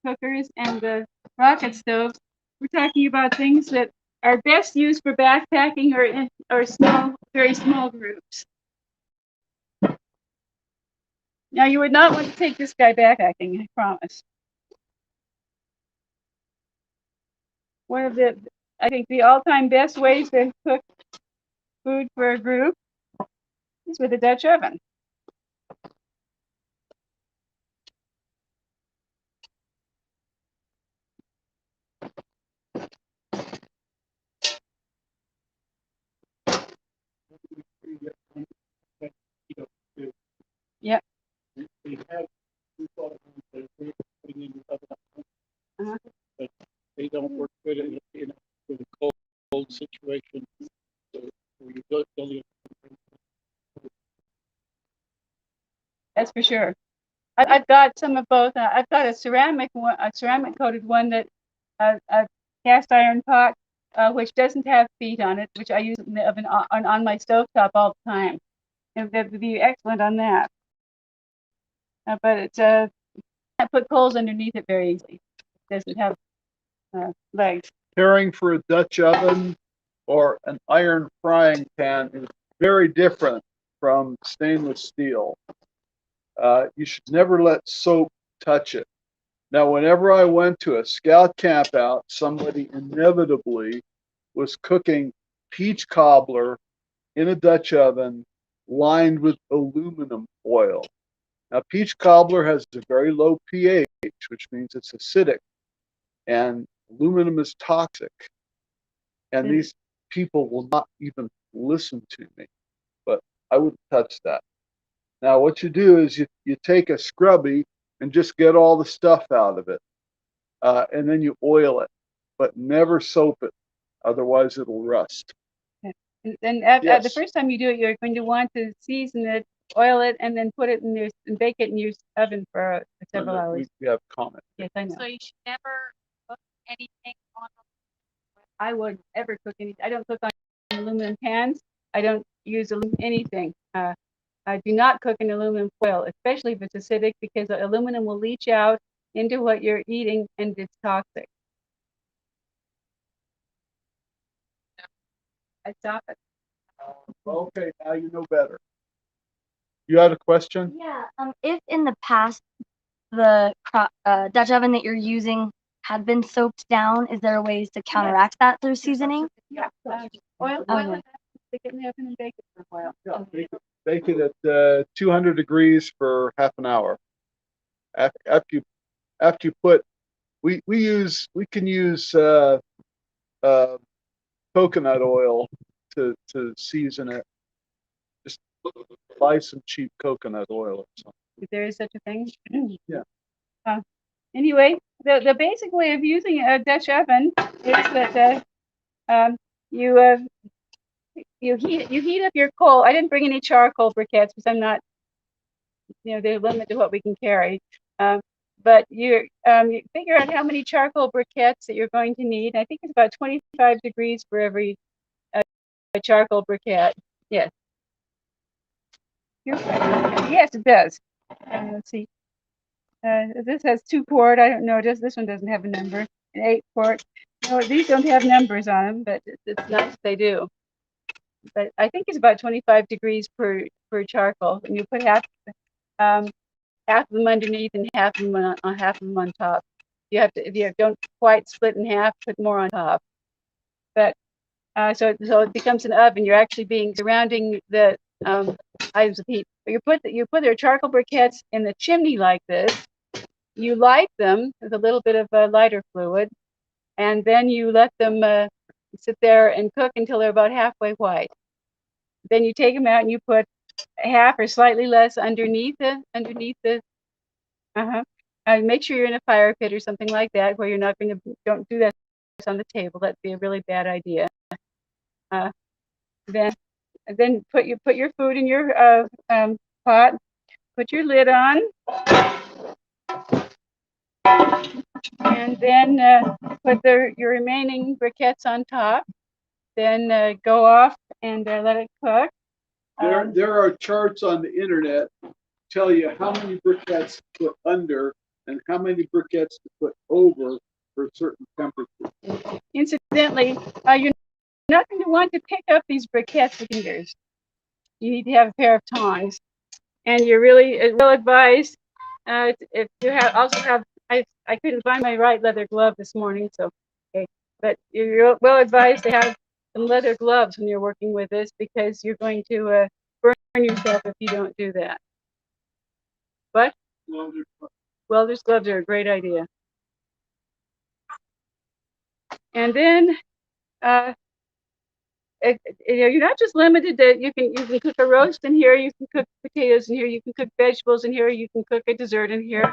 T: cookers and the rocket stoves, we're talking about things that are best used for backpacking or very small groups. Now, you would not want to take this guy backpacking, I promise. I think the all-time best ways to cook food for a group is with a Dutch oven. Yep.
P: But they don't work good in a cold situation. So you don't
T: That's for sure. I've got some of both. I've got a ceramic coated one that a cast iron pot, which doesn't have feet on it, which I use in the oven on my stovetop all the time. It would be excellent on that. But it's I put coals underneath it very easily. It doesn't have legs.
P: Caring for a Dutch oven or an iron frying pan is very different from stainless steel. You should never let soap touch it. Now, whenever I went to a scout camp out, somebody inevitably was cooking peach cobbler in a Dutch oven lined with aluminum foil. Now, peach cobbler has a very low pH, which means it's acidic, and aluminum is toxic. And these people will not even listen to me, but I wouldn't touch that. Now, what you do is you take a scrubby and just get all the stuff out of it, and then you oil it, but never soap it, otherwise it'll rust.
T: And the first time you do it, you're going to want to season it, oil it, and then put it in your and bake it in your oven for several hours.
P: We have comment.
T: Yes, I know.
U: So you should never cook anything on.
T: I would ever cook anything. I don't cook on aluminum pans. I don't use anything. I do not cook in aluminum foil, especially if it's acidic, because the aluminum will leach out into what you're eating and it's toxic. I stop it.
P: Okay, now you know better. You had a question?
E: Yeah. If in the past the Dutch oven that you're using had been soaked down, is there ways to counteract that through seasoning?
T: Yeah. Oil it, stick it in the oven and bake it for a while.
P: Yeah, bake it at 200 degrees for half an hour. After you put, we can use coconut oil to season it. Just buy some cheap coconut oil or something.
T: If there is such a thing.
P: Yeah.
T: Anyway, the basic way of using a Dutch oven is that you heat up your coal. I didn't bring any charcoal briquettes because I'm not, they're limited to what we can carry. But you figure out how many charcoal briquettes that you're going to need. I think it's about 25 degrees for every charcoal briquette. Yes. Yes, it does. Let's see. This has 2 quart. I don't know. This one doesn't have a number. An 8 quart. No, these don't have numbers on them, but it's nice if they do. But I think it's about 25 degrees per charcoal, and you put half of them underneath and half of them on top. You have to, if you don't quite split in half, put more on top. But so it becomes an oven. You're actually surrounding the items of heat. But you put their charcoal briquettes in the chimney like this. You light them with a little bit of lighter fluid, and then you let them sit there and cook until they're about halfway white. Then you take them out and you put half or slightly less underneath the. Make sure you're in a fire pit or something like that, where you're not going to. Don't do that on the table. That'd be a really bad idea. Then put your food in your pot. Put your lid on, and then put your remaining briquettes on top. Then go off and let it cook.
P: There are charts on the internet tell you how many briquettes to put under and how many briquettes to put over for certain temperatures.
T: Incidentally, you're not going to want to pick up these briquettes with fingers. You need to have a pair of tongs, and you're really well advised. If you I couldn't find my right leather glove this morning, so okay. But you're well advised to have some leather gloves when you're working with this, because you're going to burn yourself if you don't do that. But welder's gloves are a great idea. And then you're not just limited to you can cook a roast in here, you can cook potatoes in here, you can cook vegetables in here, you can cook a dessert in here.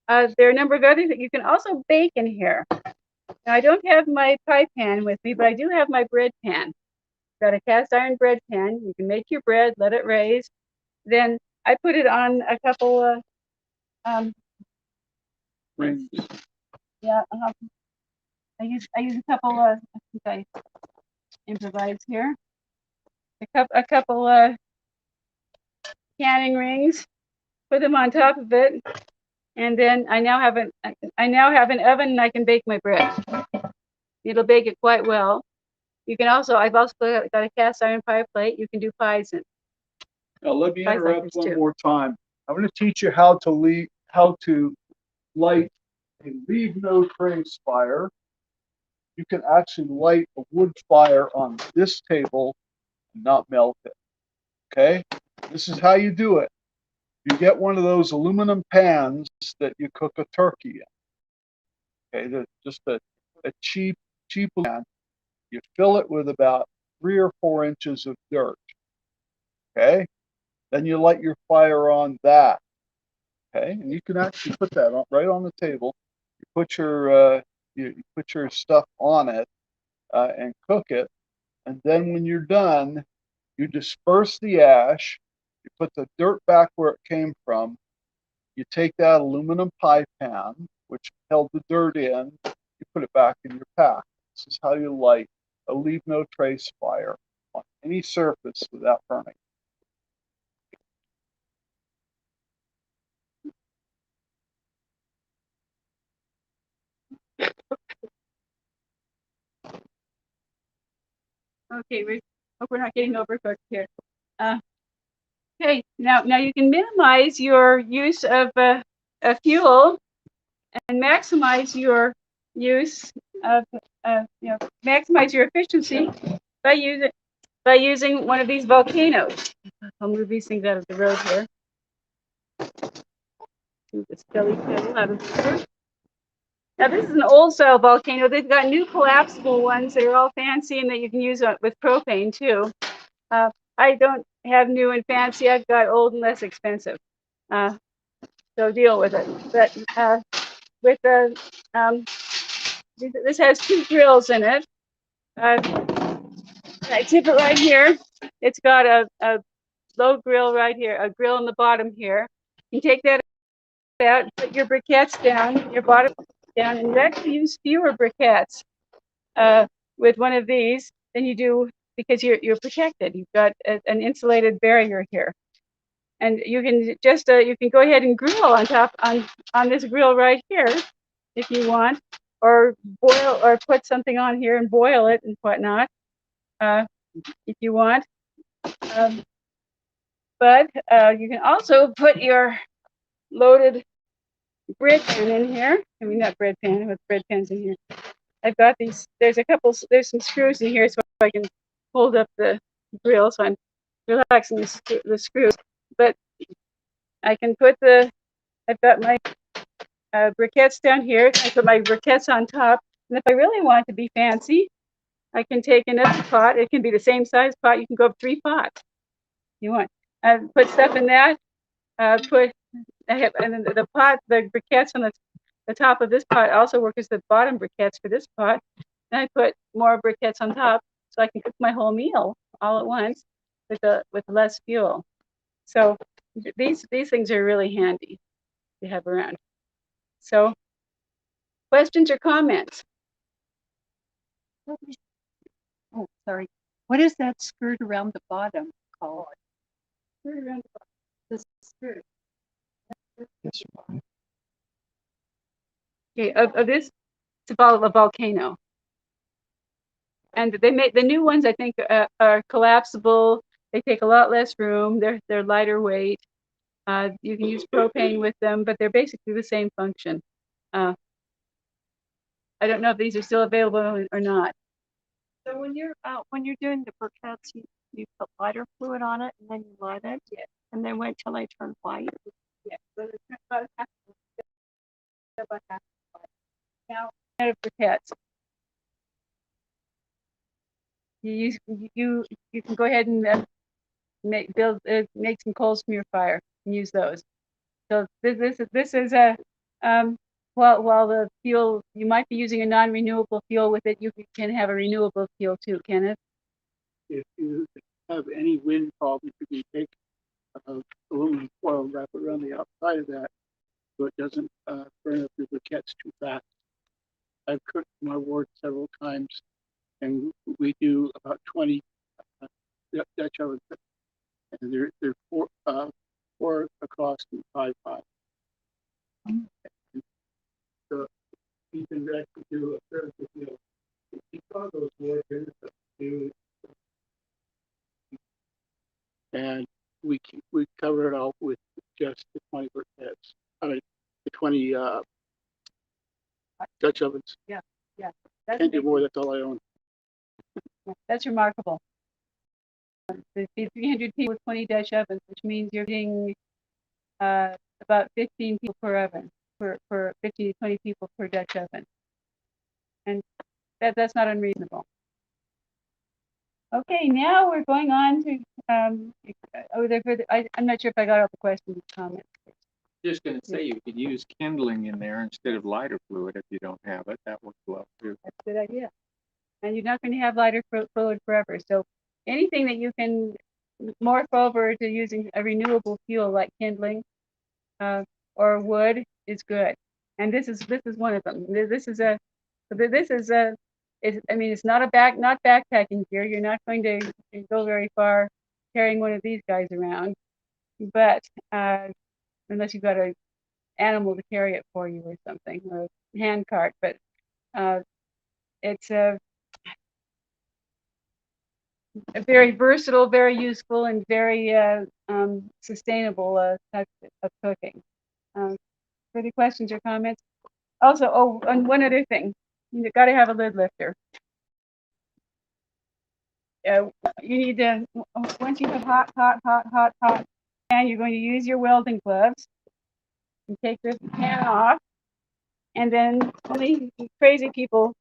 T: There are a number of other things you can also bake in here. Now, I don't have my pie pan with me, but I do have my bread pan. Got a cast iron bread pan. You can make your bread, let it raise. Then I put it on a couple
P: rings.
T: Yeah, I use a couple I think I improvise here. A couple canning rings. Put them on top of it, and then I now have an oven, and I can bake my bread. It'll bake it quite well. You can I've also got a cast iron pie plate. You can do pies in.
P: Now let me interrupt one more time. I'm going to teach you how to light a leave no trace fire you can actually light a wood fire on this table and not melt it. Okay? This is how you do it. You get one of those aluminum pans that you cook a turkey in. Okay, just a cheap pan. You fill it with about 3 or 4 inches of dirt. Okay? Then you light your fire on that. Okay, and you can actually put that right on the table. You put your stuff on it and cook it, and then when you're done, you disperse the ash. You put the dirt back where it came from. You take that aluminum pie pan, which held the dirt in. You put it back in your pack. This is how you light a leave no trace fire on any surface without burning.
T: Okay, we hope we're not getting overcooked here. Okay, now you can minimize your use of fuel and maximize your use of maximize your efficiency by using one of these volcanoes. I'll move these things out of the road here. Move this belly kettle out of here. Now this is an old style volcano. They've got new collapsible ones that are all fancy and that you can use with propane too. I don't have new and fancy. I've got old and less expensive. So deal with it. But with the this has 2 grills in it. I tip it right here. It's got a low grill right here, a grill on the bottom here. You take that out, put your briquettes down, your bottom down, and you actually use fewer briquettes with one of these than you do because you're protected. You've got an insulated barrier here, and you can just you can go ahead and grill on top on this grill right here if you want, or boil or put something on here and boil it and whatnot if you want. But you can also put your loaded bread pan in here. I mean, not bread pan, with bread pans in here. I've got these, there's some screws in here so I can hold up the grill, so I'm relaxing the screws. But I can put I've got my briquettes down here. I put my briquettes on top. And if I really want to be fancy, I can take another pot. It can be the same size pot. You can go up 3 pots. You want. Put stuff in that. And then the briquettes on the top of this pot also work as the bottom briquettes for this pot. And I put more briquettes on top so I can cook my whole meal all at once with less fuel. So these things are really handy to have around. So questions or comments?
U: Oh, sorry. What is that skirt around the bottom called?
T: Skirt around the bottom.
U: The skirt.
T: Okay, of this, it's about a volcano. And they make the new ones, I think, are collapsible. They take a lot less room. They're lighter weight. You can use propane with them, but they're basically the same function. I don't know if these are still available or not.
U: So when you're doing the briquettes, you put lighter fluid on it and then you light it, and then wait till they turn white.
T: Yeah, so it's about half. Now, out of briquettes. You can go ahead and make some coals from your fire and use those. So this is a while the fuel, you might be using a non-renewable fuel with it, you can have a renewable fuel too, Kenneth.
P: If you have any wind problems, you can take aluminum foil and wrap it around the outside of that so it doesn't burn up your briquettes too fast. I've cooked my ward several times, and we do about 20 Dutch ovens, and they're 4 across and 5 high. So you can actually do a fairly good deal. You saw those ward dinners that we do, and we cover it all with just the 20 briquettes. I mean, the 20 Dutch ovens.
T: Yeah.
P: Can't do more, that's all I own.
T: That's remarkable. The 300 people with 20 Dutch ovens, which means you're getting about 15 people per oven, for 15 to 20 people per Dutch oven. And that's not unreasonable. Okay, now we're going on to, I'm not sure if I got all the questions and comments.
J: Just gonna say, you could use kindling in there instead of lighter fluid if you don't have it. That works well too.
T: That's a good idea. And you're not going to have lighter fluid forever. So anything that you can morph over to using a renewable fuel like kindling or wood is good. And this is one of them. It's not backpacking gear. You're not going to go very far carrying one of these guys around, but unless you've got an animal to carry it for you or something, or a hand cart. But it's a very versatile, very useful, and very sustainable type of cooking. Further questions or comments? Also, and one other thing, you've got to have a lid lifter. You need to, once you have hot, and you're going to use your welding gloves and take the pan off, and then only crazy people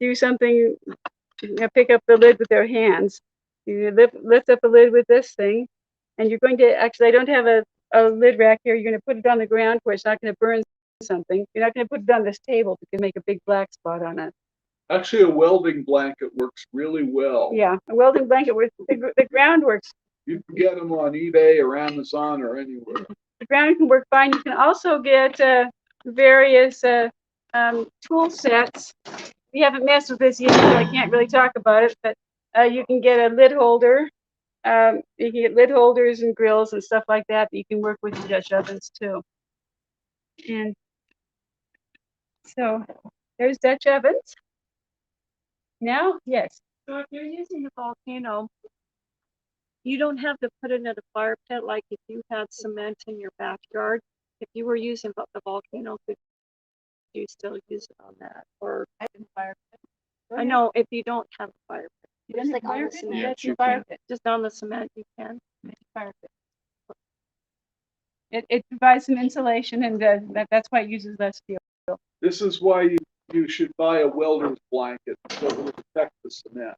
T: do something, pick up the lid with their hands. You lift up the lid with this thing, and you're going to, actually I don't have a lid rack here, you're going to put it on the ground where it's not going to burn something. You're not going to put it on this table because you make a big black spot on it.
P: Actually, a welding blanket works really well.
T: Yeah, a welding blanket works, the ground works.
P: You can get them on eBay or Amazon or anywhere.
T: The ground can work fine. You can also get various tool sets. We haven't messed with this yet, so I can't really talk about it, but you can get a lid holder. You can get lid holders and grills and stuff like that you can work with in Dutch ovens too. And so there's Dutch ovens. Now, yes.
D: So if you're using a volcano, you don't have to put it in a fire pit like if you had cement in your backyard. If you were using the volcano, could you still use it on that? Or fire pit? I know if you don't have a fire pit. Just like on the cement.
T: Yes, you fire pit.
D: Just on the cement you can.
T: Fire pit. It provides some insulation, and that's why it uses less steel.
P: This is why you should buy a welder's blanket so it will protect the cement.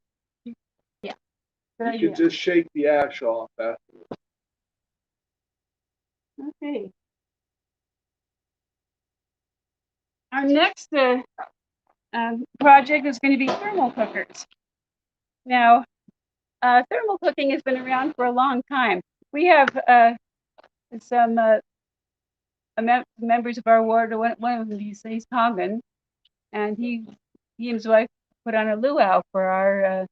T: Yeah.
P: You can just shake the ash off afterwards.
T: Okay. Our next project is going to be thermal cookers. Now, thermal cooking has been around for a long time. We have some members of our ward. One of them, he's Tongan, and he and his wife put on a luau for our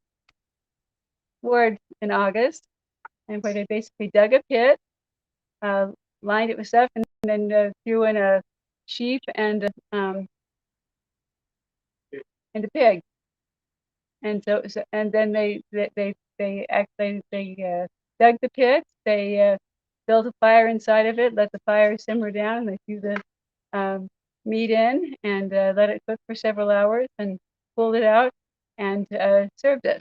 T: ward in August, and where they basically dug a pit, lined it with stuff, and then threw in a sheep and a pig. And then they dug the pit. They built a fire inside of it, let the fire simmer down, and they threw the meat in and let it cook for several hours, and pulled it out and served it.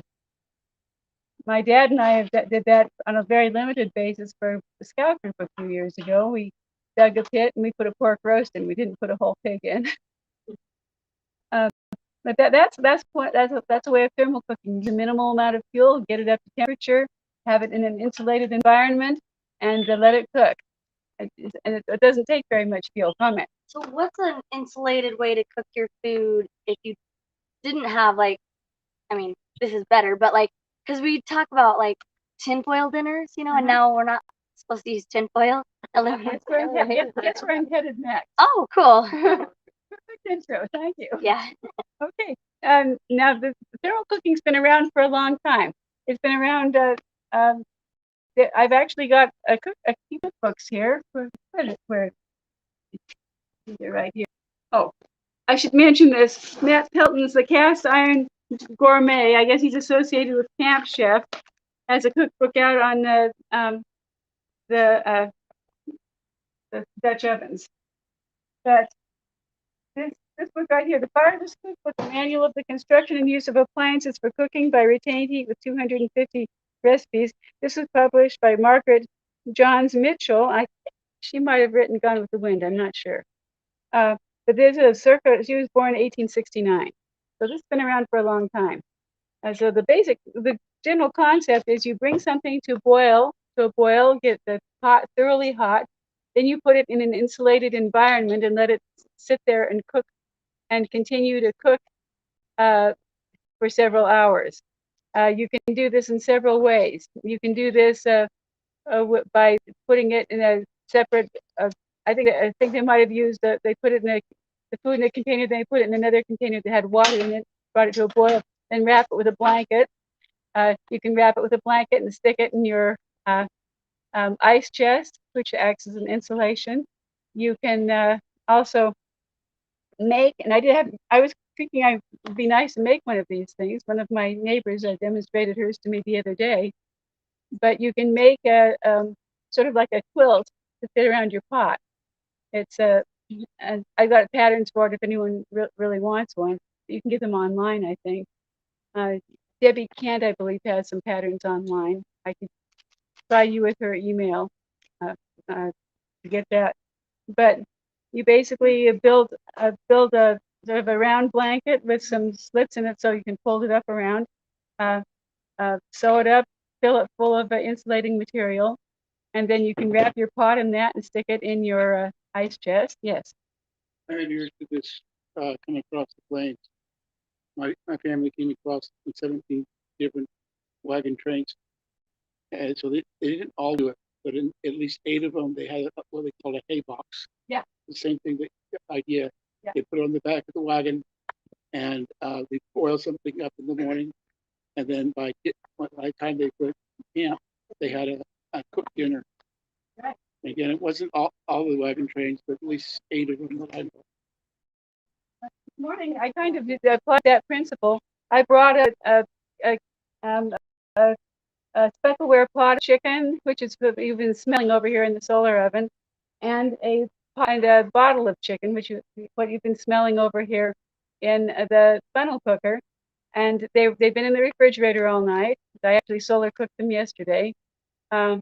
T: My dad and I did that on a very limited basis for the scout group a few years ago. We dug a pit and we put a pork roast in. We didn't put a whole pig in. But that's a way of thermal cooking. Use a minimal amount of fuel, get it up to temperature, have it in an insulated environment, and let it cook. And it doesn't take very much fuel. Comment.
E: So what's an insulated way to cook your food if you didn't have this is better, but because we talk about tinfoil dinners, and now we're not supposed to use tinfoil.
T: That's where I'm headed next.
E: Oh, cool.
T: Perfect intro. Thank you.
E: Yeah.
T: Okay. Now the thermal cooking's been around for a long time. It's been around. I've actually got a few cookbooks here. Where they're right here. Oh, I should mention this. Matt Pelton's The Cast Iron Gourmet. I guess he's associated with Camp Chef. Has a cookbook out on the Dutch ovens. But this this book right here, The Fireplace Cookbook, a manual of the construction and use of appliances for cooking by retained heat with 250 recipes. This was published by Margaret Johns Mitchell. She might have written Gone with the Wind, I'm not sure. But there's a she was born in 1869. So this has been around for a long time. So the general concept is you bring something to a boil, get the pot thoroughly hot, then you put it in an insulated environment and let it sit there and cook and continue to cook for several hours. You can do this in several ways. You can do this by putting it in a separate, I think they might have used, they put it in the food in a container, then they put it in another container that had water in it, brought it to a boil, then wrap it with a blanket. You can wrap it with a blanket and stick it in your ice chest, which acts as an insulation. You can also make, and I was thinking it would be nice to make one of these things. One of my neighbors demonstrated hers to me the other day. But you can make a sort of like a quilt to fit around your pot. It's I got patterns for it if anyone really wants one. You can get them online, I think. Debbie Kent, I believe, has some patterns online. I could try you with her email to get that. But you basically build a sort of a round blanket with some slits in it so you can fold it up around, sew it up, fill it full of insulating material, and then you can wrap your pot in that and stick it in your ice chest. Yes.
P: Prior to this come across the plains, my family came across 17 different wagon trains, and so they didn't all do it, but in at least 8 of them they had what they call a hay box.
T: Yeah.
P: The same thing, the idea.
T: Yeah.
P: They put it on the back of the wagon, and they boil something up in the morning, and then by the time they put camp, they had a cooked dinner.
T: Right.
P: Again, it wasn't all the wagon trains, but at least 8 of them that I know.
T: This morning, I kind of applied that principle. I brought a speckleware pot of chicken, which is what you've been smelling over here in the solar oven, and a bottle of chicken, what you've been smelling over here in the funnel cooker. And they've been in the refrigerator all night. I actually solar cooked them yesterday. And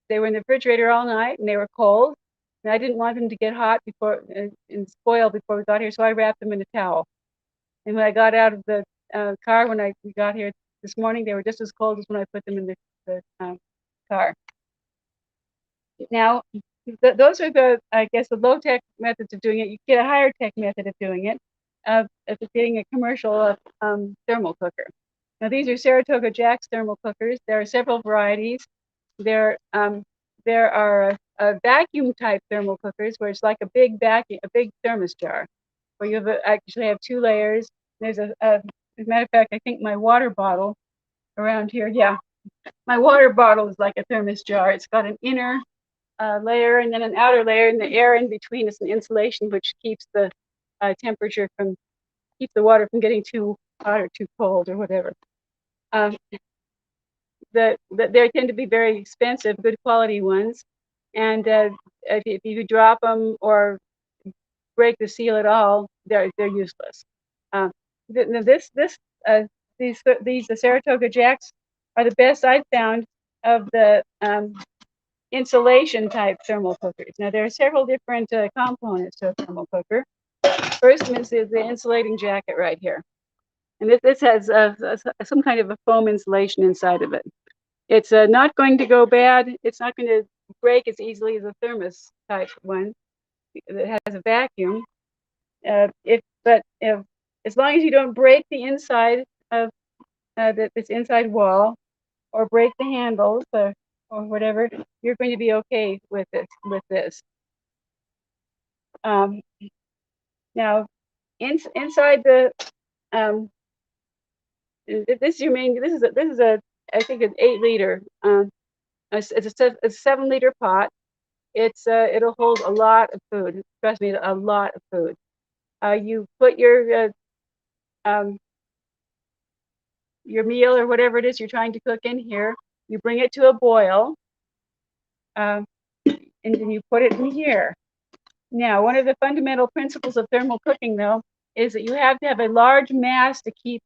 T: they were in the refrigerator all night, and they were cold. And I didn't want them to get hot before and spoil before we got here, so I wrapped them in a towel. And when I got out of the car, we got here this morning, they were just as cold as when I put them in the car. Now, those are the low-tech methods of doing it. You get a higher-tech method of doing it, of getting a commercial thermal cooker. Now, these are Saratoga Jack's thermal cookers. There are several varieties. There are vacuum-type thermal cookers where it's like a big thermos jar, where you actually have 2 layers. There's as a matter of fact, I think my water bottle around here, yeah, my water bottle is like a thermos jar. It's got an inner layer and then an outer layer, and the air in between is an insulation which keeps the temperature keeps the water from getting too hot or too cold or whatever. They tend to be very expensive, good quality ones, and if you drop them or break the seal at all, they're useless. These Saratoga Jacks are the best I've found of the insulation type thermal cookers. Now there are several different components to a thermal cooker. First is the insulating jacket right here, and this has some kind of a foam insulation inside of it. It's not going to go bad. It's not going to break as easily as a thermos type one that has a vacuum. As long as you don't break the inside of this inside wall, or break the handles, or whatever, you're going to be okay with this. Now, inside the this is I think an 8-liter. It's a 7-liter pot. It'll hold a lot of food. Trust me, a lot of food. You put your meal or whatever it is you're trying to cook in here. You bring it to a boil, and then you put it in here. Now, one of the fundamental principles of thermal cooking, though, is that you have to have a large mass to keep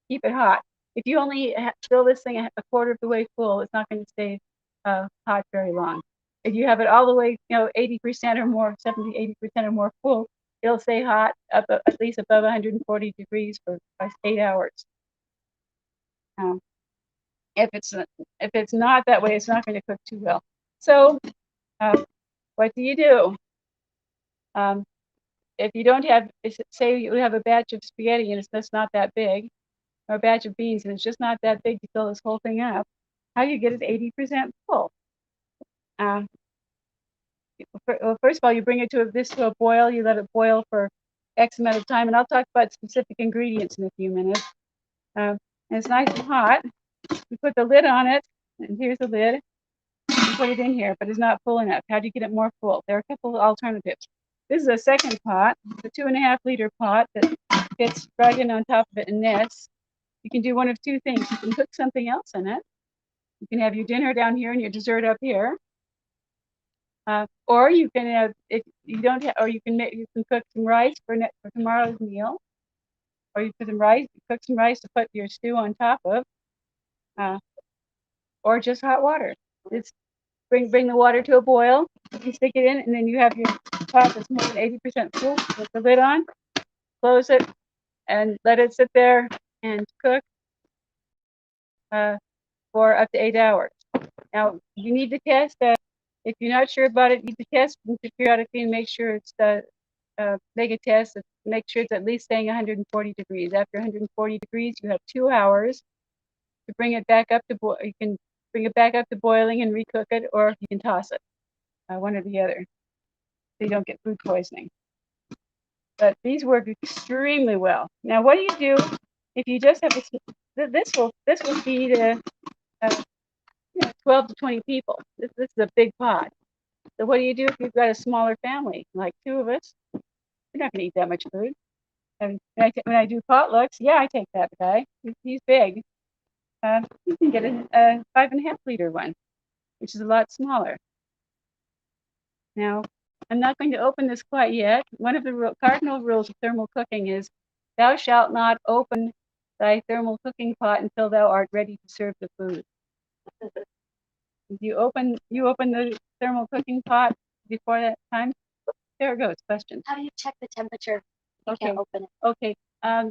T: keep it hot. If you only fill this thing a quarter of the way full, it's not going to stay hot very long. If you have it all the way, 80% or more, 70, 80% or more full, it'll stay hot up at least above 140 degrees for 8 hours. If it's not that way, it's not going to cook too well. So, what do you do? If you don't have, say you have a batch of spaghetti and it's just not that big, or a batch of beans and it's just not that big to fill this whole thing up, how do you get it 80% full? Well, first of all, you bring it to a boil. You let it boil for X amount of time, and I'll talk about specific ingredients in a few minutes. And it's nice and hot. You put the lid on it, and here's the lid. You put it in here, but it's not full enough. How do you get it more full? There are a couple of alternatives. This is a second pot, a 2.5 liter pot that fits right in on top of it and nests. You can do one of two things. You can cook something else in it. You can have your dinner down here and your dessert up here. Or you can have, if you don't have, or you can cook some rice for tomorrow's meal. Or you cook some rice to put your stew on top of. Or just hot water. It's bring the water to a boil. You stick it in, and then you have your pot that's more than 80% full. Put the lid on, close it, and let it sit there and cook for up to 8 hours. Now, you need to test that. If you're not sure about it, you need to test periodically and make sure it's make a test. Make sure it's at least staying 140 degrees. After 140 degrees, you have 2 hours to bring it back up to boil. You can bring it back up to boiling and recook it, or you can toss it, one or the other, so you don't get food poisoning. But these work extremely well. Now, what do you do if you just have this will feed 12 to 20 people. This is a big pot. So what do you do if you've got a smaller family, like 2 of us? We're not going to eat that much food. And when I do potlucks, yeah, I take that guy. He's big. You can get a 5.5 liter one, which is a lot smaller. Now, I'm not going to open this quite yet. One of the cardinal rules of thermal cooking is, thou shalt not open thy thermal cooking pot until thou art ready to serve the food. If you open the thermal cooking pot before that time, there it goes. Questions?
H: How do you check the temperature? You
T: Okay.
H: can't open it.
T: Okay.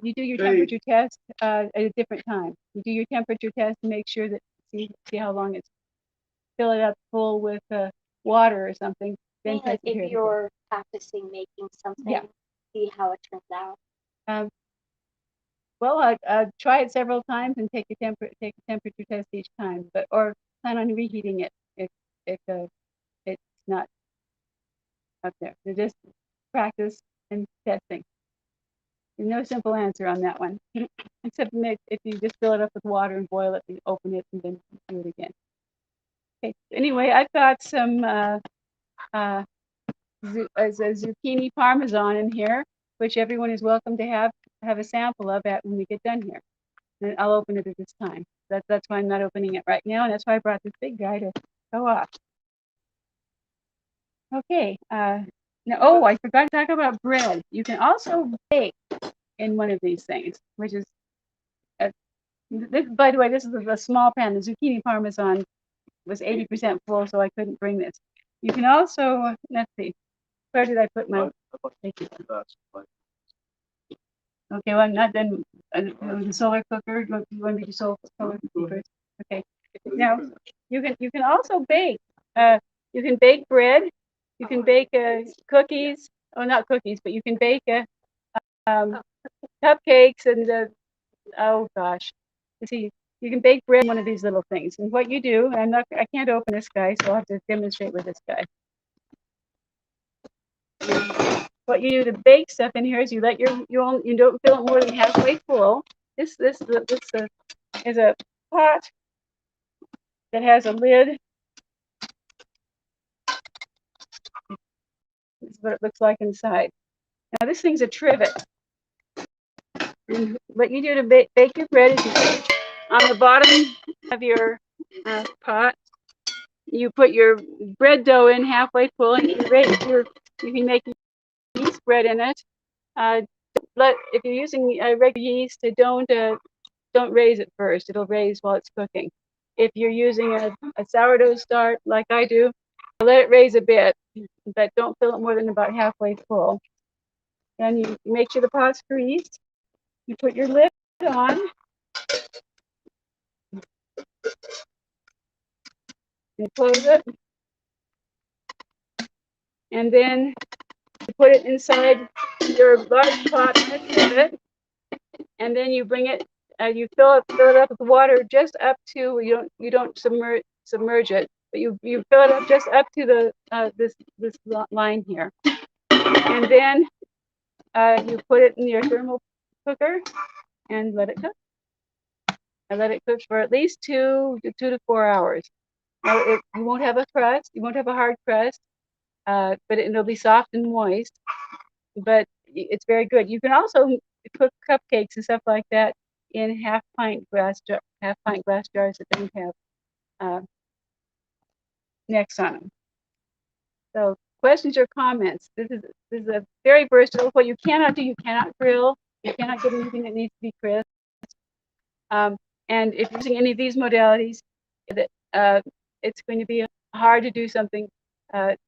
T: You do your temperature test at a different time. You do your temperature test to make sure that see how long it's. Fill it up full with water or something. Then
H: Like if you're practicing making something, see how it turns out.
T: Well, try it several times and take a temperature test each time, or plan on reheating it if it's not up there. So just practice and testing. There's no simple answer on that one, except if you just fill it up with water and boil it, and open it, and then do it again. Okay. Anyway, I've got some zucchini parmesan in here, which everyone is welcome to have a sample of when we get done here. And I'll open it at this time. That's why I'm not opening it right now, and that's why I brought this big guy to show off. Okay. Now, I forgot to talk about bread. You can also bake in one of these things, which is, by the way, this is a small pan. The zucchini parmesan was 80% full, so I couldn't bring this. You can also, let's see, where did I put my? Thank you. Okay, well, I'm not done. The solar cooker. You want me to solar cooker first? Okay. Now, you can also bake. You can bake bread. You can bake cookies. Oh, not cookies, but you can bake cupcakes and oh gosh. You see, you can bake bread in one of these little things. And what you do, I can't open this guy, so I'll have to demonstrate with this guy. What you do to bake stuff in here is you let you don't fill it more than halfway full. This is a pot that has a lid. This is what it looks like inside. Now this thing's a trivet. And what you do to bake your bread is you put on the bottom of your pot, you put your bread dough in halfway full, and you raise your You can make yeast bread in it. If you're using regular yeast, don't raise it first. It'll raise while it's cooking. If you're using a sourdough start like I do, let it raise a bit, but don't fill it more than about halfway full. Then you make sure the pot's greased. You put your lid on. You close it. And then you put it inside your large pot next to it. And then you bring it, you fill it up with water just up to, you don't submerge it, but you fill it up just up to the this line here. And then you put it in your thermal cooker and let it cook. And let it cook for at least 2 to 4 hours. Now, you won't have a crust, you won't have a hard crust, but it'll be soft and moist. But it's very good. You can also cook cupcakes and stuff like that in half pint glass jars that don't have necks on them. So questions or comments? This is a very versatile. What you cannot do, you cannot grill. You cannot get anything that needs to be crisp. And if you're using any of these modalities, it's going to be hard to do something that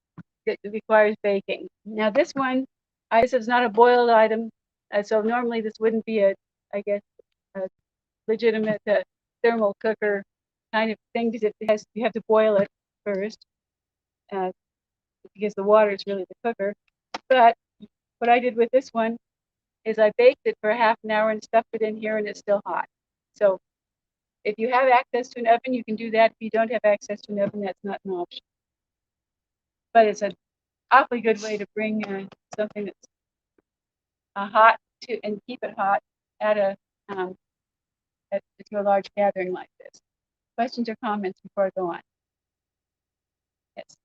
T: requires baking. Now this one, this is not a boiled item, so normally this wouldn't be a legitimate thermal cooker kind of thing, because you have to boil it first, because the water is really the cooker. But what I did with this one is I baked it for half an hour and stuffed it in here, and it's still hot. So if you have access to an oven, you can do that. If you don't have access to an oven, that's not an option. But it's an awfully good way to bring something that's hot and keep it hot to a large gathering like this. Questions or comments before I go on? Yes.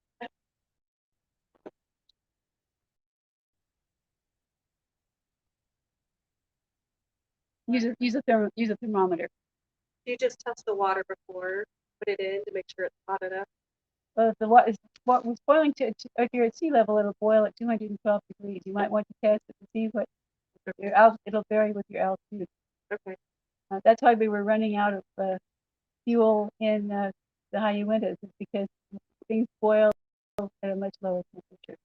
T: Use a thermometer.
K: Do you just test the water before put it in to make sure it's hot enough?
T: Well, if what was boiling if you're at sea level, it'll boil at 212 degrees. You might want to test it to see what it'll vary with your altitude.
K: Okay.
T: That's why we were running out of fuel in the high Uintas, is because things boil at a much lower temperature.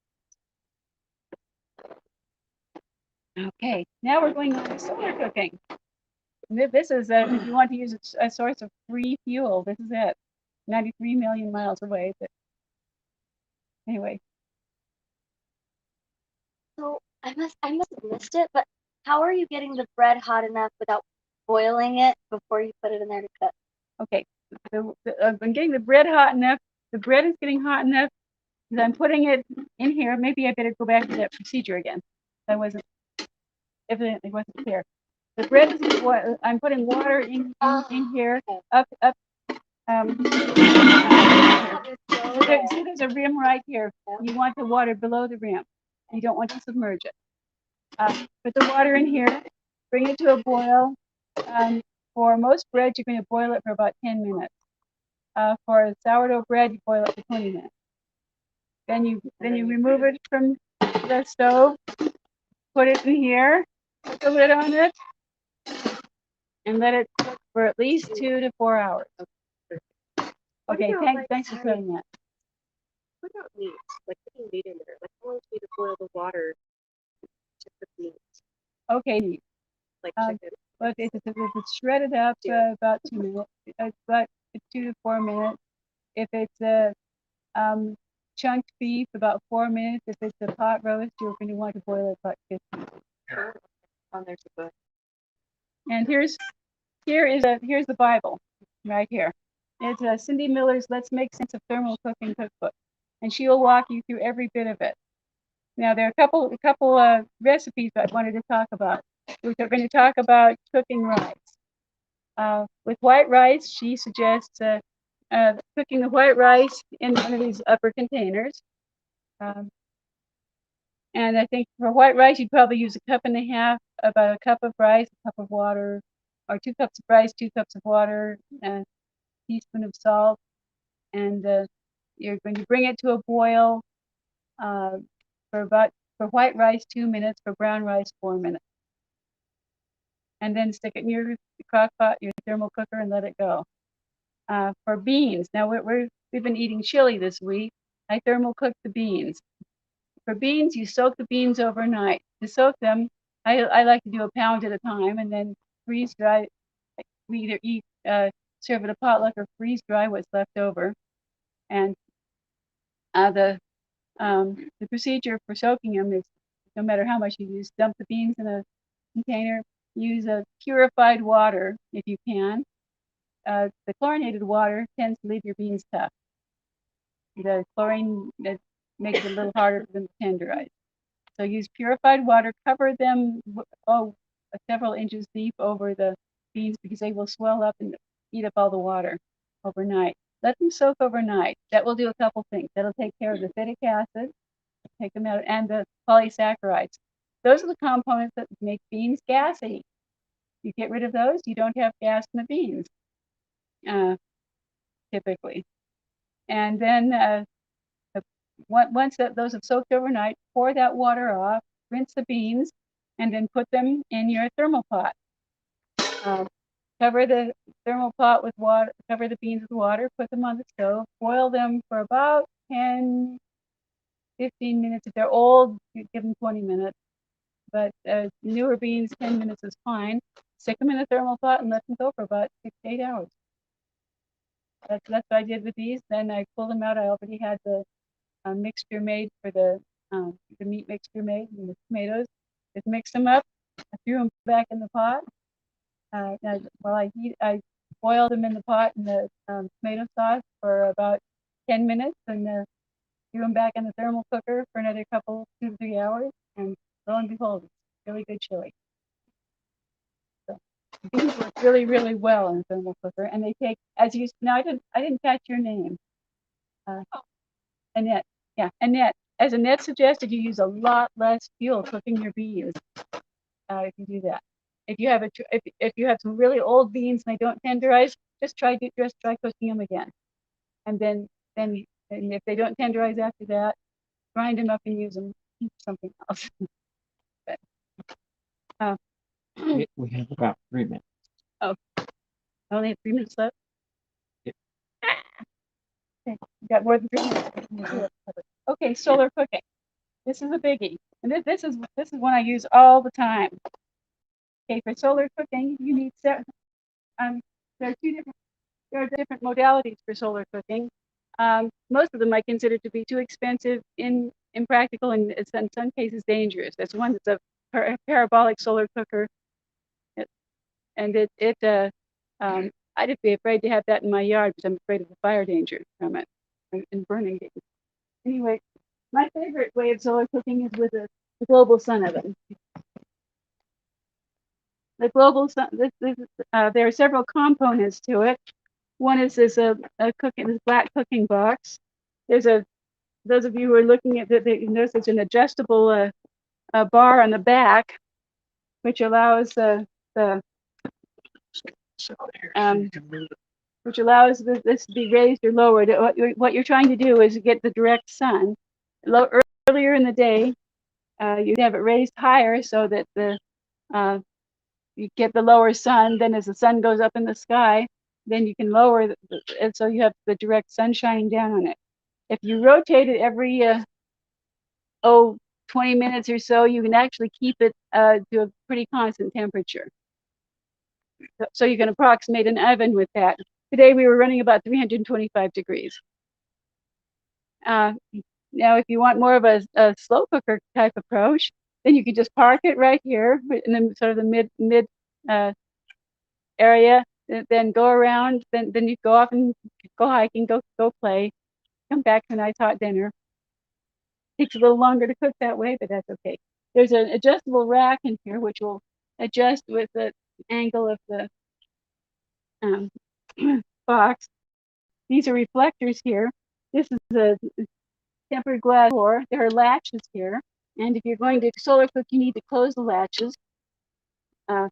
T: Okay, now we're going on to solar cooking. This is if you want to use a source of free fuel, this is it. 93 million miles away, but anyway.
E: So I must have missed it, but how are you getting the bread hot enough without boiling it before you put it in there to cook?
T: Okay, I'm getting the bread hot enough. The bread is getting hot enough because I'm putting it in here. Maybe I better go back to that procedure again. That evidently wasn't clear. The bread is I'm putting water in here up. See, there's a rim right here. You want the water below the rim. You don't want to submerge it. Put the water in here. Bring it to a boil. For most bread, you're going to boil it for about 10 minutes. For sourdough bread, you boil it for 20 minutes. Then you remove it from the stove. Put it in here. Put the lid on it, and let it cook for at least 2 to 4 hours. Okay, thanks for saying that.
K: What about meat? Like putting meat in there? Like how long do you need to boil the water to cook meat?
T: Okay.
K: Like chicken.
T: But if it's shredded up, about 2 minutes. About 2 to 4 minutes. If it's a chunked beef, about 4 minutes. If it's a pot roast, you're going to want to boil it about 15.
K: There's a book.
T: And here's the Bible right here. It's Cindy Miller's Let's Make Sense of Thermal Cooking Cookbook, and she'll walk you through every bit of it. Now there are a couple recipes I wanted to talk about. We're going to talk about cooking rice. With white rice, she suggests cooking the white rice in one of these upper containers. And I think for white rice, you'd probably use 1.5 cups, about a cup of rice, a cup of water, or 2 cups of rice, 2 cups of water, a teaspoon of salt. And you're going to bring it to a boil. for white rice 2 minutes, for brown rice 4 minutes. And then stick it in your crock pot, your thermal cooker, and let it go. For beans, now we've been eating chili this week. I thermal cook the beans. For beans, you soak the beans overnight. To soak them, I like to do a pound at a time and then freeze dry. We either eat, serve at a potluck or freeze dry what's left over. And the procedure for soaking them is, no matter how much you use, dump the beans in a container. Use a purified water if you can. The chlorinated water tends to leave your beans tough. The chlorine that makes it a little harder for them to tenderize. So use purified water. Cover them several inches deep over the beans because they will swell up and eat up all the water overnight. Let them soak overnight. That will do a couple things. That'll take care of the phytic acid, take them out, and the polysaccharides. Those are the components that make beans gassy. You get rid of those, you don't have gas in the beans, typically. And then once those have soaked overnight, pour that water off, rinse the beans, and then put them in your thermal pot. Cover the thermal pot with water, cover the beans with water, put them on the stove, boil them for about 10, 15 minutes. If they're old, you give them 20 minutes. But newer beans, 10 minutes is fine. Stick them in a thermal pot and let them go for about 6 to 8 hours. That's what I did with these. Then I pulled them out. I already had the mixture made for the meat mixture made and the tomatoes. Just mixed them up. I threw them back in the pot. While I boiled them in the pot in the tomato sauce for about 10 minutes and threw them back in the thermal cooker for another 2 to 3 hours. And lo and behold, it's really good chili. So these work really, really well in the thermal cooker, and they take, now I didn't catch your name. Annette. Yeah, Annette. As Annette suggested, you use a lot less fuel cooking your beans if you do that. If you have some really old beans and they don't tenderize, just try cooking them again. And then if they don't tenderize after that, grind them up and use them for something else. But,
I: we have about 3 minutes.
T: Oh, I only have 3 minutes left.
I: Yep.
T: Okay, you got more than 3 minutes. Okay, solar cooking. This is a biggie, and this is one I use all the time. Okay, for solar cooking, you need there are different modalities for solar cooking. Most of them I consider to be too expensive, impractical, and in some cases dangerous. There's one that's a parabolic solar cooker, and I'd be afraid to have that in my yard because I'm afraid of the fire danger from it and burning it. Anyway, my favorite way of solar cooking is with a global sun oven. The global sun, there are several components to it. One is this black cooking box. Those of you who are looking at it, you notice there's an adjustable bar on the back, which allows this to be raised or lowered. What you're trying to do is get the direct sun. Earlier in the day, you have it raised higher so that you get the lower sun. Then as the sun goes up in the sky, then you can lower it so you have the direct sun shining down on it. If you rotate it every 20 minutes or so, you can actually keep it to a pretty constant temperature. So you can approximate an oven with that. Today we were running about 325 degrees. Now, if you want more of a slow cooker type approach, then you can just park it right here in the sort of the mid area. Then go around. Then you go off and go hiking, go play, come back to a nice hot dinner. Takes a little longer to cook that way, but that's okay. There's an adjustable rack in here which will adjust with the angle of the box. These are reflectors here. This is a tempered glass door. There are latches here, and if you're going to solar cook, you need to close the latches. And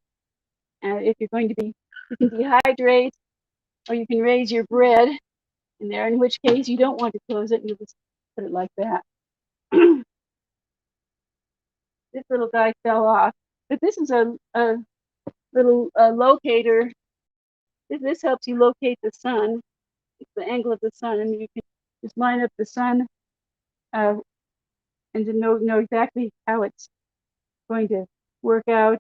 T: if you're going to you can dehydrate, or you can raise your bread in there, in which case you don't want to close it, you just put it like that. this little guy fell off. But this is a little locator. This helps you locate the sun. It's the angle of the sun, and you can just line up the sun and to know exactly how it's going to work out.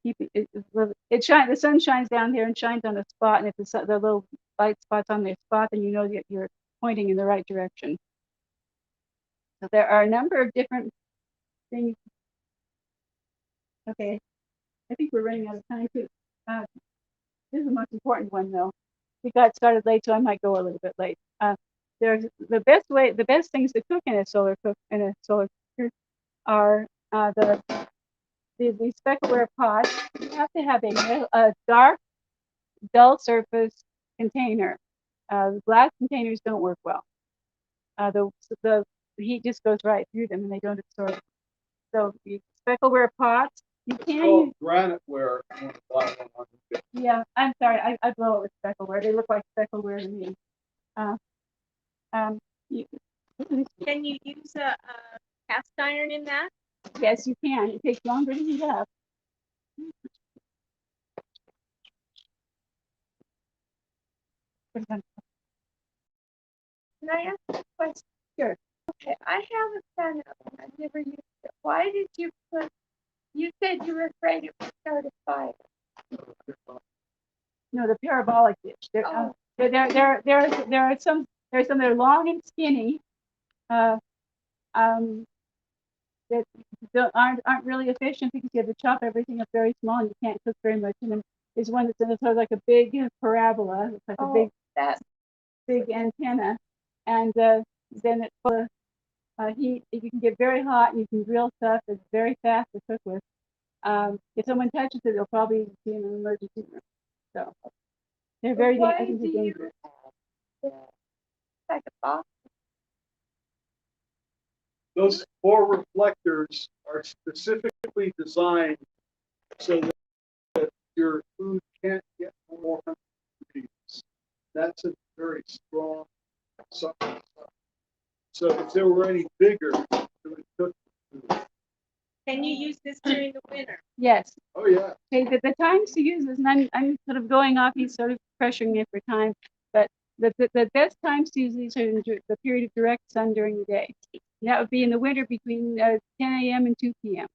T: Keep it shine. The sun shines down there and shines on a spot, and if the little light spot's on their spot, then you know that you're pointing in the right direction. So there are a number of different things. Okay, I think we're running out of time too. This is the most important one though. We got started late, so I might go a little bit late. There's the best things to cook in a solar cooker are the speckleware pots. You have to have a dark, dull surface container. Glass containers don't work well. The heat just goes right through them and they don't absorb. So speckleware pots. You can use
P: graniteware.
T: Yeah, I'm sorry. I blow it with speckleware. They look like speckleware to me.
C: Can you use a cast iron in that?
T: Yes, you can. It takes longer to heat up.
U: Can I ask a question?
T: Sure.
U: Okay, I have a fan oven. I've never used it. Why did you put? You said you were afraid it would start a fire.
T: No, the parabolic dish. There are some that are long and skinny. That aren't really efficient because you have to chop everything up very small and you can't cook very much in them. There's one that's sort of like a big parabola. It's like a big antenna, and then it's full of heat. You can get very hot and you can grill stuff. It's very fast to cook with. If someone touches it, they'll probably be in an emergency room. So they're very dangerous.
U: Like a box.
P: Those 4 reflectors are specifically designed so that your food can't get more degrees. That's a very strong something. So if there were any bigger, it would cook the food.
C: Can you use this during the winter?
T: Yes.
P: Oh yeah.
T: Okay, the times to use this, and I'm sort of going off. He's sort of pressuring me for time, but the best times to use these are in the period of direct sun during the day. And that would be in the winter between 10 a.m. and 2 p.m.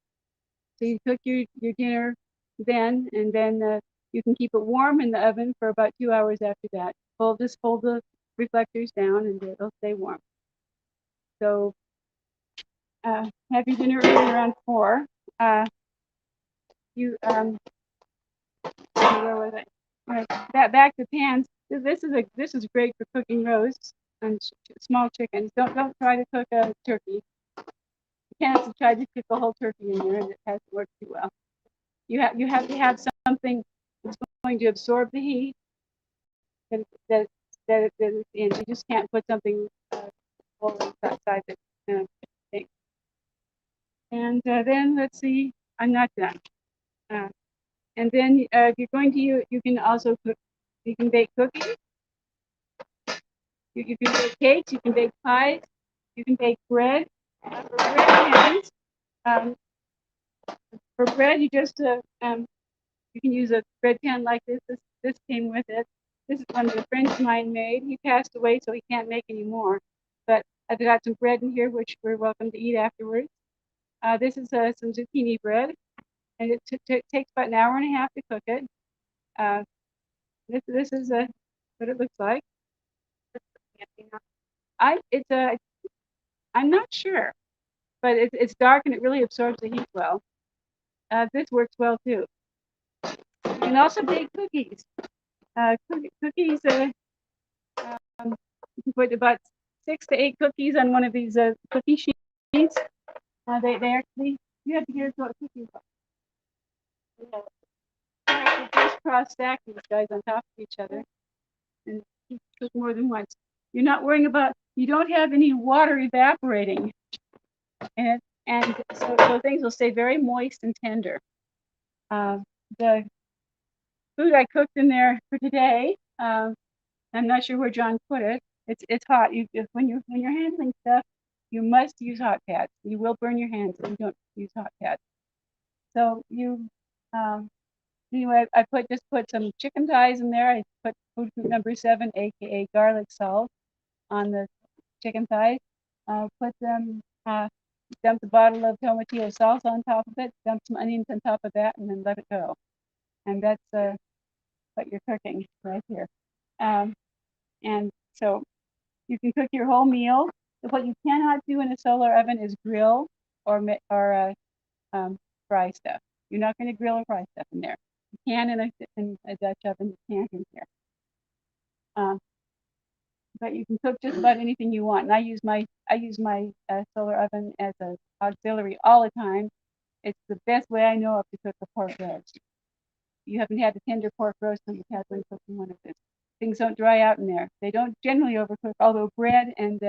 T: So you cook your dinner then, and then you can keep it warm in the oven for about 2 hours after that. Just fold the reflectors down, and it'll stay warm. So have your dinner early around 4. Where was it? Right. Back to pans. This is great for cooking roasts and small chickens. Don't try to cook a turkey. You can't try to cook a whole turkey in there, and it hasn't worked too well. You have to have something that's going to absorb the heat. That and you just can't put something outside the thing. And then let's see. I'm not done. And then if you're going to use, you can also cook. You can bake cookies. You can bake cakes. You can bake pies. You can bake bread. For bread pans, for bread, you just you can use a bread pan like this. This came with it. This is one that a friend of mine made. He passed away, so he can't make any more. But I've got some bread in here, which we're welcome to eat afterwards. This is some zucchini bread, and it takes about an hour and a half to cook it. This is what it looks like. I'm not sure, but it's dark and it really absorbs the heat well. This works well too. You can also bake cookies. Cookies. You can put about 6 to 8 cookies on one of these cookie sheets. They actually, you have to get what cookies are. You have to just cross stack these guys on top of each other and cook more than once. You're not worrying about, you don't have any water evaporating in it, and so things will stay very moist and tender. The food I cooked in there for today, I'm not sure where John put it. It's hot. When you're handling stuff, you must use hot pads. You will burn your hands if you don't use hot pads. So anyway, I just put some chicken thighs in there. I put food group number 7, aka garlic salt, on the chicken thighs. Put them, dump the bottle of tomatillo sauce on top of it, dump some onions on top of that, and then let it go. And that's what you're cooking right here. And so you can cook your whole meal. What you cannot do in a solar oven is grill or fry stuff. You're not going to grill or fry stuff in there. You can in a Dutch oven, you can't in here. But you can cook just about anything you want. And I use my solar oven as an auxiliary all the time. It's the best way I know of to cook a pork roast. You haven't had the tender pork roast that you've had when cooking one of this. Things don't dry out in there. They don't generally overcook, although bread and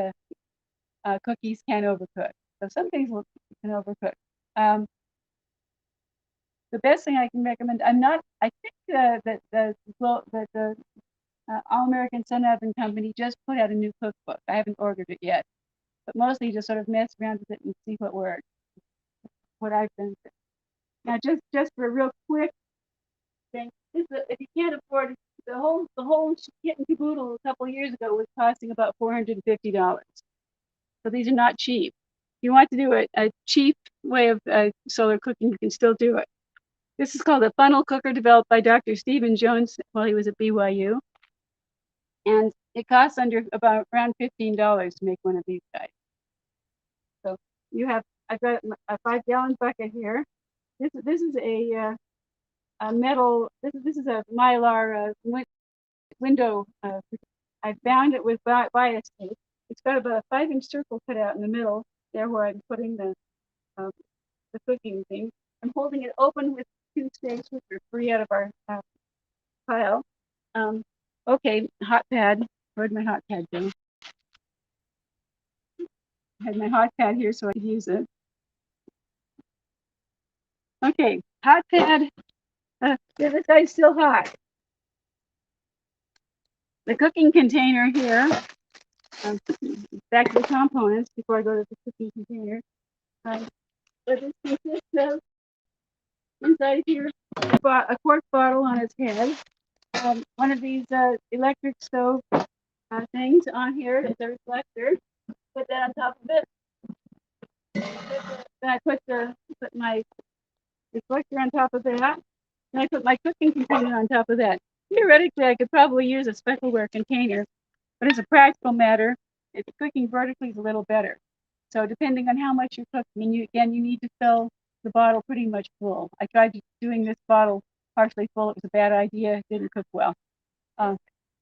T: cookies can overcook. So some things can overcook. The best thing I can recommend, I think that the All American Sun Oven Company just put out a new cookbook. I haven't ordered it yet, but mostly just sort of mess around with it and see what works. What I've done. Now, just for a real quick thing, if you can't afford it, the whole kit and caboodle a couple of years ago was costing about $450. So these are not cheap. If you want to do a cheap way of solar cooking, you can still do it. This is called a funnel cooker, developed by Dr. Stephen Jones while he was at BYU. And it costs around $15 to make one of these guys. So I've got a 5-gallon bucket here. This is a metal. This is a Mylar window. I bound it with bias tape. It's got about a 5-inch circle cut out in the middle there where I'm putting the cooking thing. I'm holding it open with 2 stakes, which are free out of our pile. Okay, hot pad. Where'd my hot pad go? I had my hot pad here so I could use it. Okay, hot pad. This guy's still hot. The cooking container here. Back to the components before I go to the cooking container. But this consists of, inside here, a quart bottle on its head. One of these electric stove things on here is a reflector. Put that on top of it. Then I put my reflector on top of that. Then I put my cooking container on top of that. Theoretically, I could probably use a speckleware container, but as a practical matter, cooking vertically is a little better. So depending on how much you're cooking, you need to fill the bottle pretty much full. I tried doing this bottle partially full. It was a bad idea. It didn't cook well.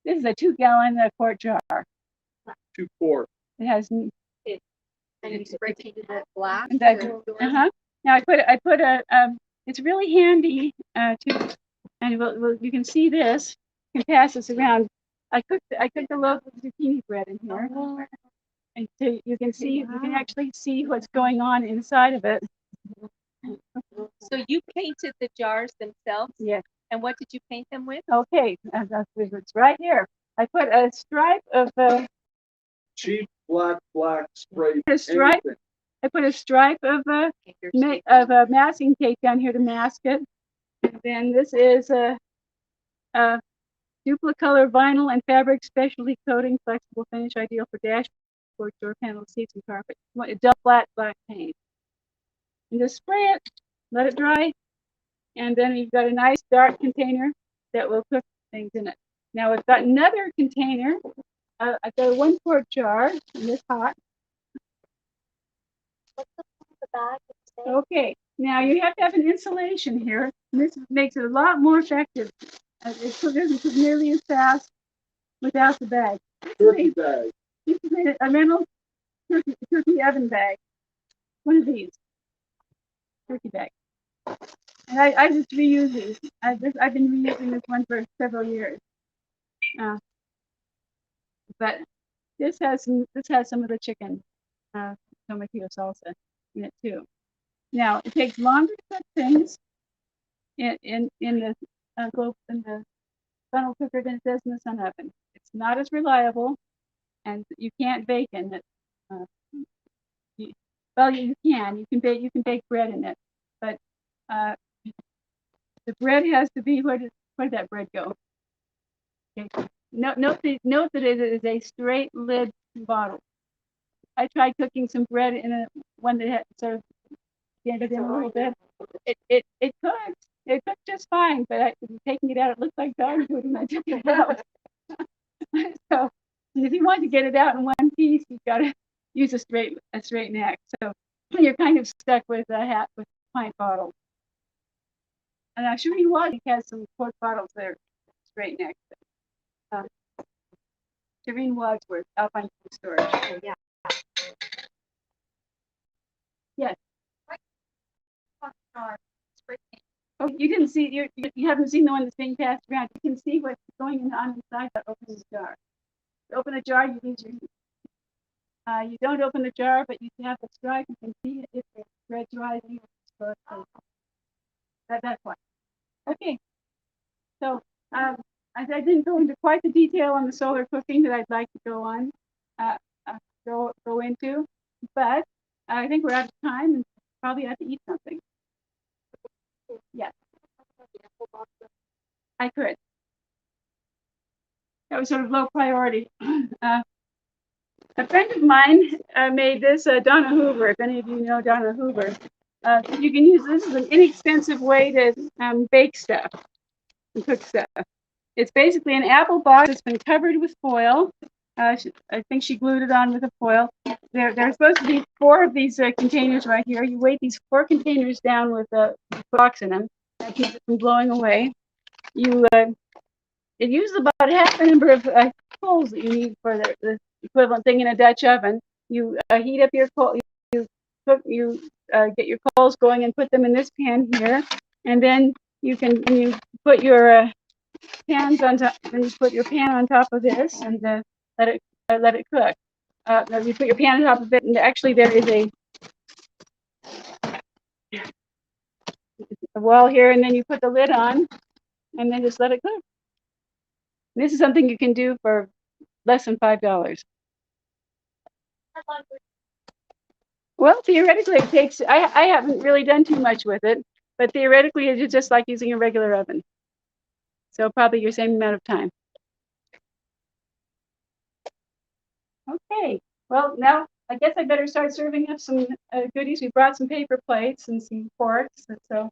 T: This is a 2-gallon quart jar.
P: 2 quart.
T: It has.
C: And you spray painted it black.
T: Now I put a. It's really handy to, and you can see this. You can pass this around. I cooked a loaf of zucchini bread in here, and so you can actually see what's going on inside of it.
C: So you painted the jars themselves?
T: Yes.
C: And what did you paint them with?
T: Okay, it's right here. I put a stripe of
P: Cheap black spray.
T: a stripe. Anything. I put a stripe of masking tape down here to mask it. And then this is a Duplicolor vinyl and fabric specialty coating, flexible finish, ideal for dashboard, door panels, seats, and carpet. You want a dull flat black paint. And just spray it, let it dry, and then you've got a nice dark container that will cook things in it. Now I've got another container. I've got a 1-quart jar, and it's hot. Okay, now you have to have an insulation here. And this makes it a lot more effective. It doesn't cook nearly as fast without the bag.
P: Turkey bag.
T: This is a Reynolds turkey oven bag. One of these. Turkey bag. And I just reuse these. I've been reusing this one for several years. But this has some of the chicken tomatillo salsa in it too. Now it takes longer to cook things in the funnel cooker than it does in the sun oven. It's not as reliable, and you can't bake in it. Well, you can. You can bake bread in it, but the bread has to be where did that bread go? Okay. Note that it is a straight lid bottle. I tried cooking some bread in a one that had sort of dented in a little bit. It cooked. It cooked just fine, but taking it out, it looked like dog food, and I took it out. So if you want to get it out in one piece, you've got to use a straight neck. So you're kind of stuck with a pint bottle. And I'm sure you has some quart bottles that are straight neck. Shireen Wadsworth, Alpine Food Storage. Oh, yeah. Yes. Oh, you didn't see, you haven't seen the one that's being passed around. You can see what's going on inside that open jar. To open a jar, you use your you don't open the jar, but you have the straw. You can see if the bread's rising. That's why. Okay. So I didn't go into quite the detail on the solar cooking that I'd like to go on, go into, but I think we're out of time and probably have to eat something. Yes, I could. That was sort of low priority. A friend of mine made this, Donna Hoover, if any of you know Donna Hoover. You can use this as an inexpensive way to bake stuff and cook stuff. It's basically an apple box that's been covered with foil. I think she glued it on with a foil. There are supposed to be 4 of these containers right here. You weight these 4 containers down with a box in them. That keeps it from blowing away. It uses about half the number of coals that you need for the equivalent thing in a Dutch oven. You heat up your coal. You get your coals going and put them in this pan here, and then you put your pans on top. Then you put your pan on top of this and let it cook. You put your pan on top of it, and actually there is a wall here, and then you put the lid on, and then just let it cook. This is something you can do for less than $5. Well, theoretically, it takes. I haven't really done too much with it, but theoretically, it's just like using a regular oven. So probably your same amount of time. Okay. Well, now I guess I better start serving up some goodies. We brought some paper plates and some forks, and so.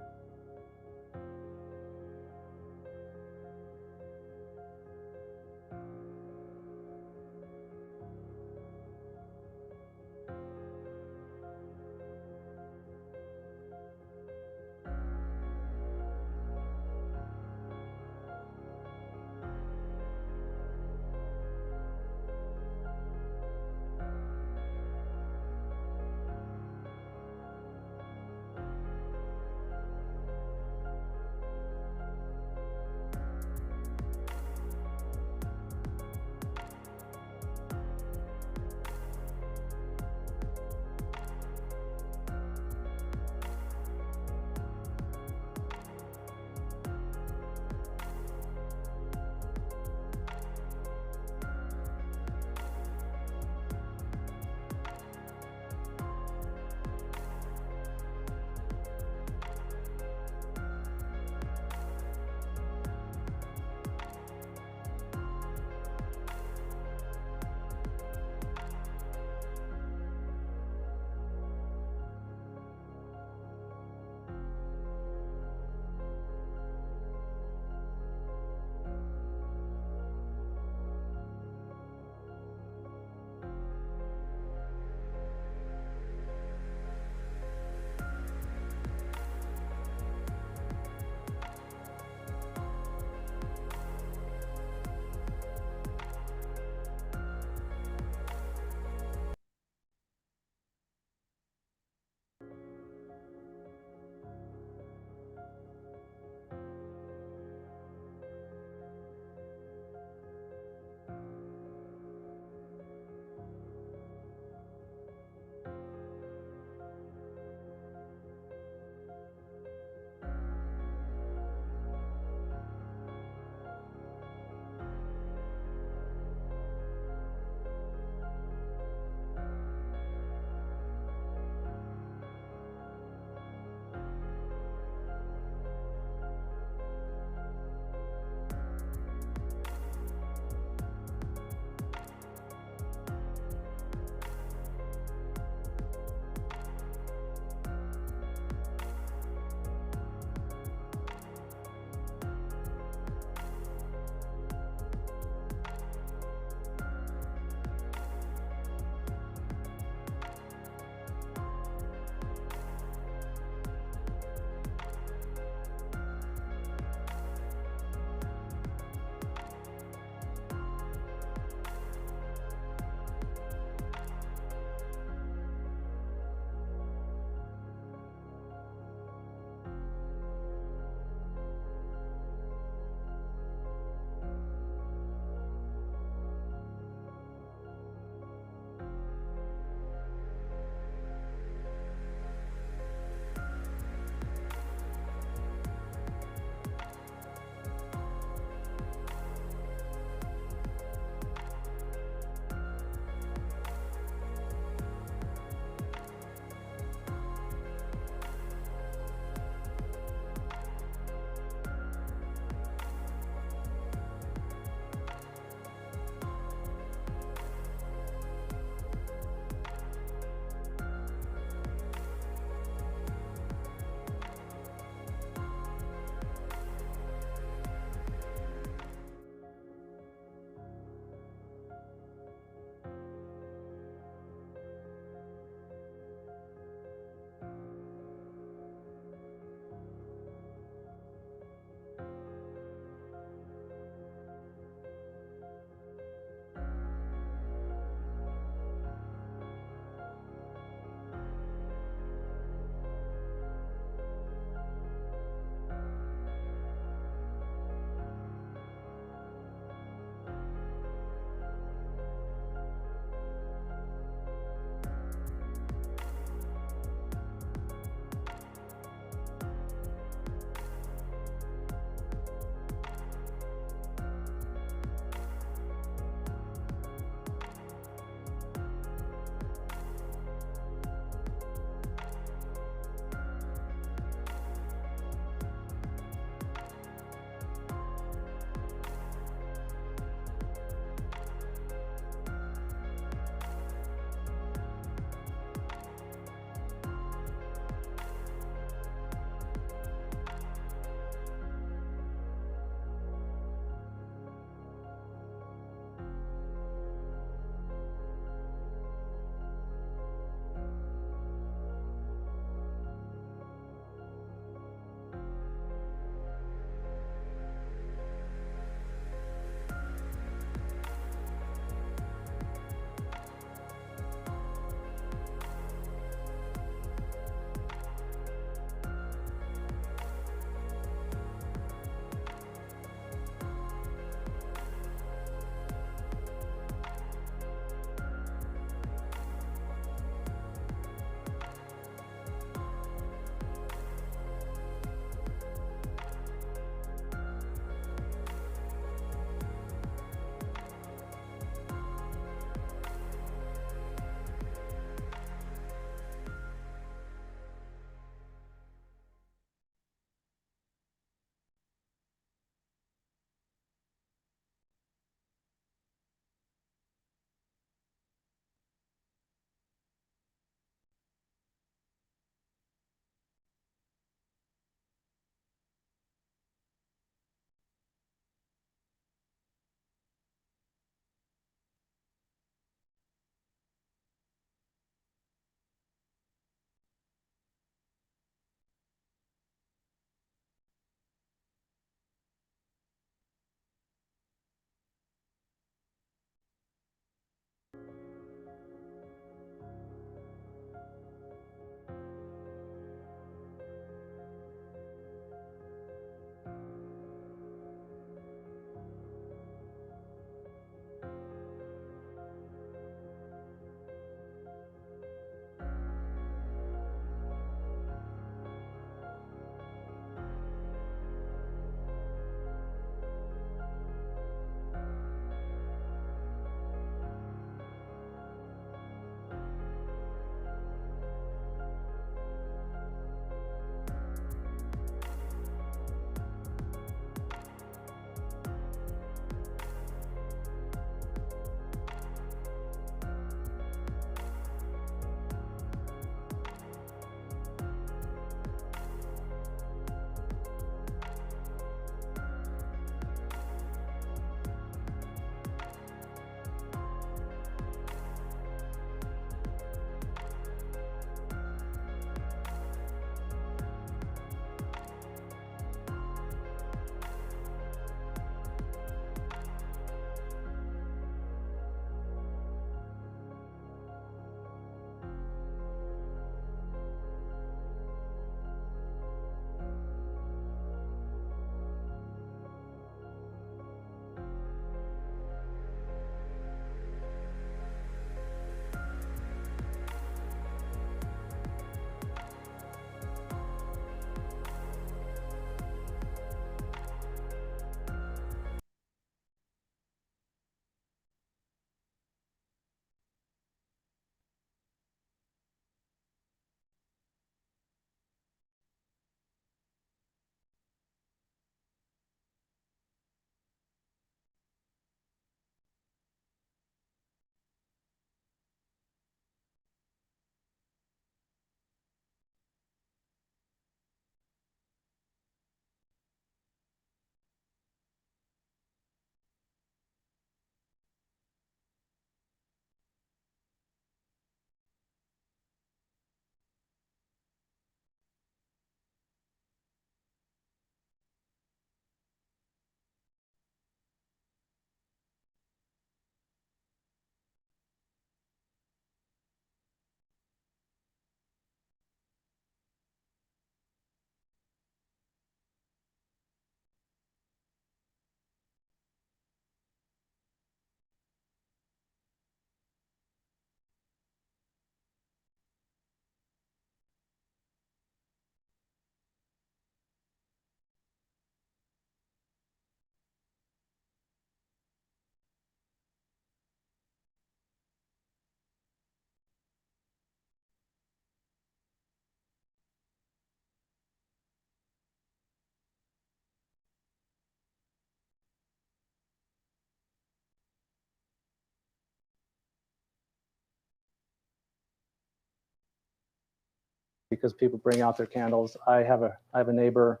G: because people bring out their candles. I have a neighbor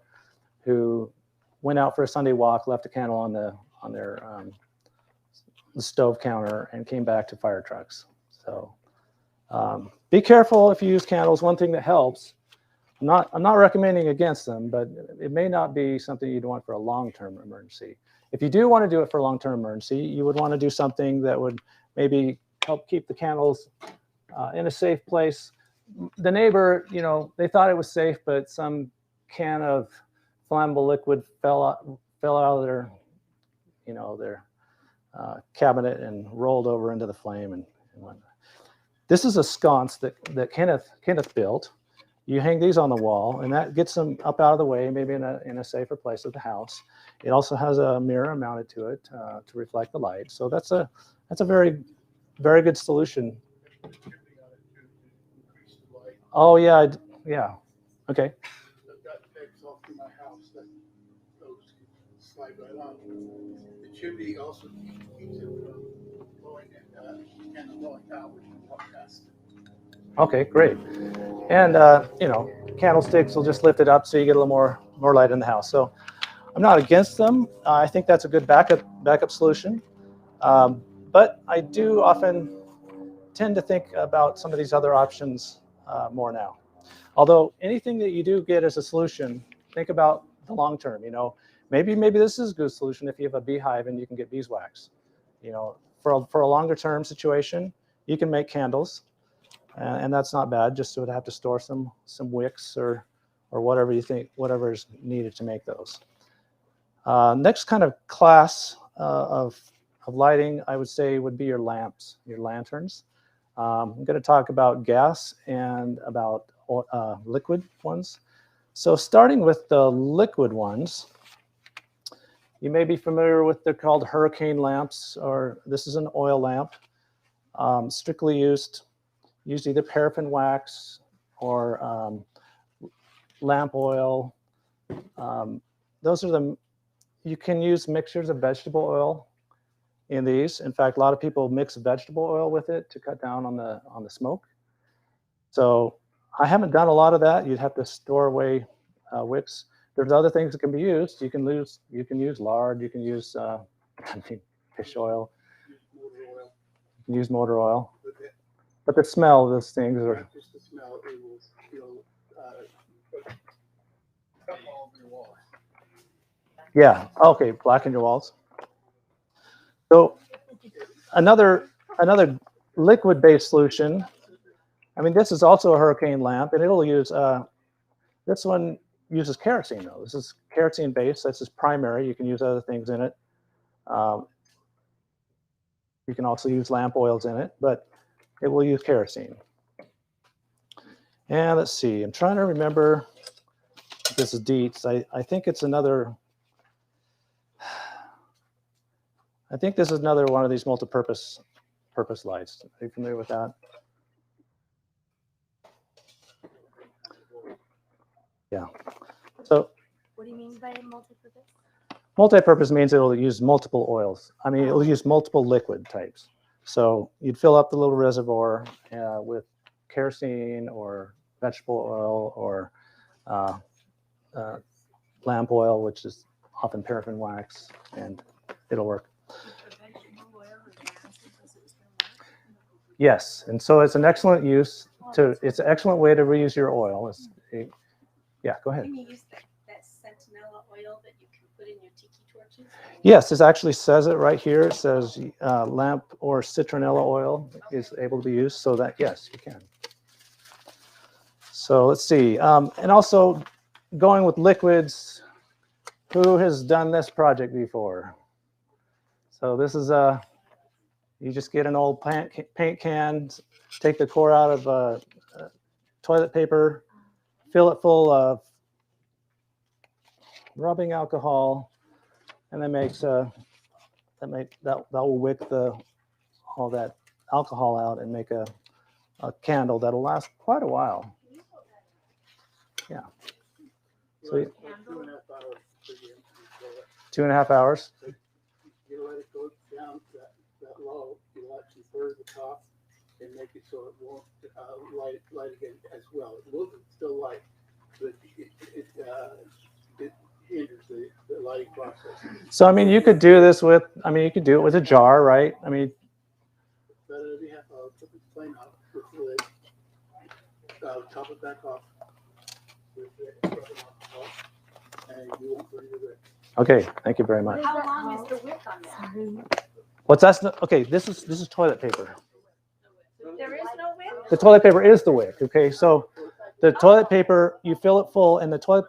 G: who went out for a Sunday walk, left a candle on their the stove counter, and came back to fire trucks. So be careful if you use candles. One thing that helps, I'm not recommending against them, but it may not be something you'd want for a long-term emergency. If you do want to do it for a long-term emergency, you would want to do something that would maybe help keep the candles in a safe place. The neighbor, you know, they thought it was safe, but some can of flammable liquid fell out of their, you know, their cabinet and rolled over into the flame and whatnot. This is a sconce that Kenneth built. You hang these on the wall, and that gets them up out of the way, maybe in a safer place of the house. It also has a mirror mounted to it to reflect the light. So that's a very, very good solution. Oh yeah, yeah. Okay.
P: I've got pegs off in my house that those slide right on. The chimney also keeps it from blowing and blowing out when you walk past it.
G: Okay, great. And you know, candlesticks will just lift it up so you get a little more light in the house. So I'm not against them. I think that's a good backup solution. But I do often tend to think about some of these other options more now. Although anything that you do get as a solution, think about the long term. You know, maybe this is a good solution if you have a beehive and you can get beeswax. You know, for a longer term situation, you can make candles, and that's not bad. Just would have to store some wicks or whatever you think, whatever is needed to make those. Next kind of class of lighting, I would say, would be your lamps, your lanterns. I'm going to talk about gas and about liquid ones. So starting with the liquid ones, you may be familiar with, they're called hurricane lamps, or this is an oil lamp, strictly used either paraffin wax or lamp oil. Those are you can use mixtures of vegetable oil in these. In fact, a lot of people mix vegetable oil with it to cut down on the smoke. So I haven't done a lot of that. You'd have to store away wicks. There's other things that can be used. You can use lard. You can use fish oil. You can use motor oil. But the smell of those things are.
P: Just the smell, it will come all over your walls.
G: Yeah. Okay. Blacken your walls. So another liquid-based solution. I mean, this is also a hurricane lamp, and it'll use. This one uses kerosene though. This is kerosene-based. That's its primary. You can use other things in it. You can also use lamp oils in it, but it will use kerosene. And let's see. I'm trying to remember. If this is Dietz. I think it's another. I think this is another one of these multi-purpose lights. Are you familiar with that? Yeah. So.
E: What do you mean by multi-purpose?
G: Multi-purpose means it'll use multiple oils. I mean, it'll use multiple liquid types. So you'd fill up the little reservoir with kerosene or vegetable oil or lamp oil, which is often paraffin wax, and it'll work. Yes, and so it's an excellent use it's an excellent way to reuse your oil. Yeah, go ahead.
C: Can you use that Sentinella oil that you can put in your tiki torches?
G: Yes, it actually says it right here. It says lamp or citronella oil is able to be used, so that yes, you can. So let's see, and also going with liquids. Who has done this project before? So this is you just get an old paint can, take the core out of toilet paper, fill it full of rubbing alcohol, and that will wick all that alcohol out and make a candle that'll last quite a while. Yeah. So 2.5 hours.
P: You let it go down that low. You actually burn the top, and make it so it won't light again as well. It will still light, but it hinders the lighting process.
G: So I mean, you could do this with. I mean, you could do it with a jar, right? I mean.
P: But we have put the flame out with the lid. Top it back off with the alcohol, and you won't burn your wick.
G: Okay, thank you very much.
C: How long is the wick on that?
G: What's that? Okay, this is toilet paper.
C: There is no wick?
G: The toilet paper is the wick. Okay, so the toilet paper, you fill it full, and the toilet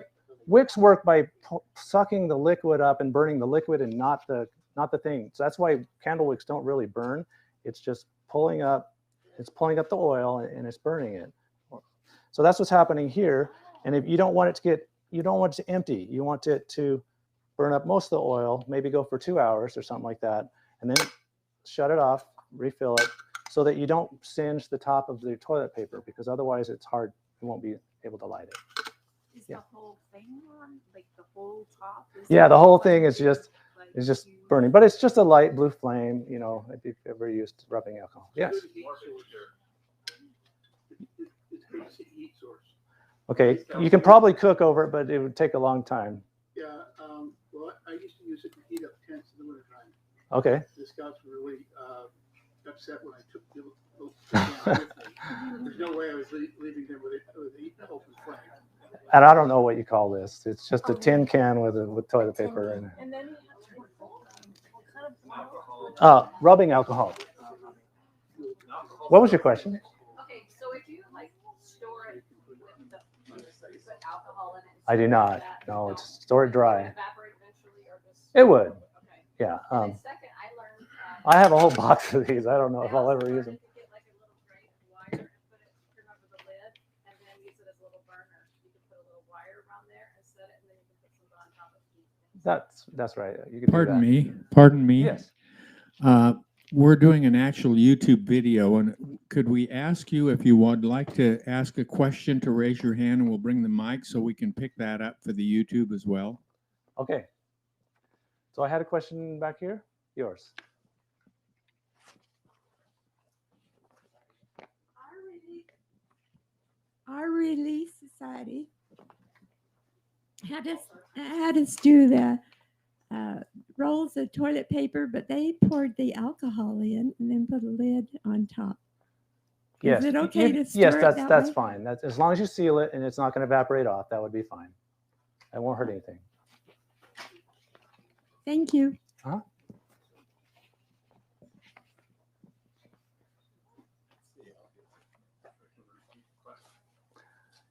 G: wicks work by sucking the liquid up and burning the liquid and not the thing. So that's why candle wicks don't really burn. It's just pulling up. It's pulling up the oil and it's burning it. So that's what's happening here. And if you don't want it to get, you don't want it to empty. You want it to burn up most of the oil, maybe go for 2 hours or something like that, and then shut it off, refill it, so that you don't singe the top of the toilet paper, because otherwise it's hard, you won't be able to light it.
F: Is the whole thing on, like the whole top?
G: Yeah, the whole thing is just burning, but it's just a light blue flame, you know, if you've ever used rubbing alcohol. Yes. Okay, you can probably cook over it, but it would take a long time.
P: Yeah, well, I used to use it to heat up tents in the wintertime.
G: Okay.
P: The scouts were really upset when I took the with me. There's no way I was leaving them with an open flame.
G: And I don't know what you call this. It's just a tin can with toilet paper in it.
C: And then
G: Rubbing alcohol. What was your question?
F: Okay, so if you like store it with the you put alcohol in it.
G: I do not. No, it's stored dry.
F: Evaporate eventually, or just
G: It would.
F: Okay.
G: Yeah.
F: And then second, I learned.
G: I have a whole box of these. I don't know if I'll ever use them.
F: Get like a little tray of wire and put it, turn over the lid, and then use it as a little burner. You can put a little wire around there and set it, and then you can put some on top of it.
G: That's right. You can
M: Pardon
G: do that.
M: me. Pardon me.
G: Yes.
M: We're doing an actual YouTube video, and could we ask you if you would like to ask a question to raise your hand, and we'll bring the mic so we can pick that up for the YouTube as well?
G: Okay. So I had a question back here. Yours.
V: Our Relief Society had us do the rolls of toilet paper, but they poured the alcohol in and then put a lid on top.
G: Yes.
V: Is it okay to store
G: yes,
V: it
G: that's
V: way?
G: fine. That's as long as you seal it and it's not going to evaporate off, that would be fine. It won't hurt anything.
V: Thank you.
G: Huh?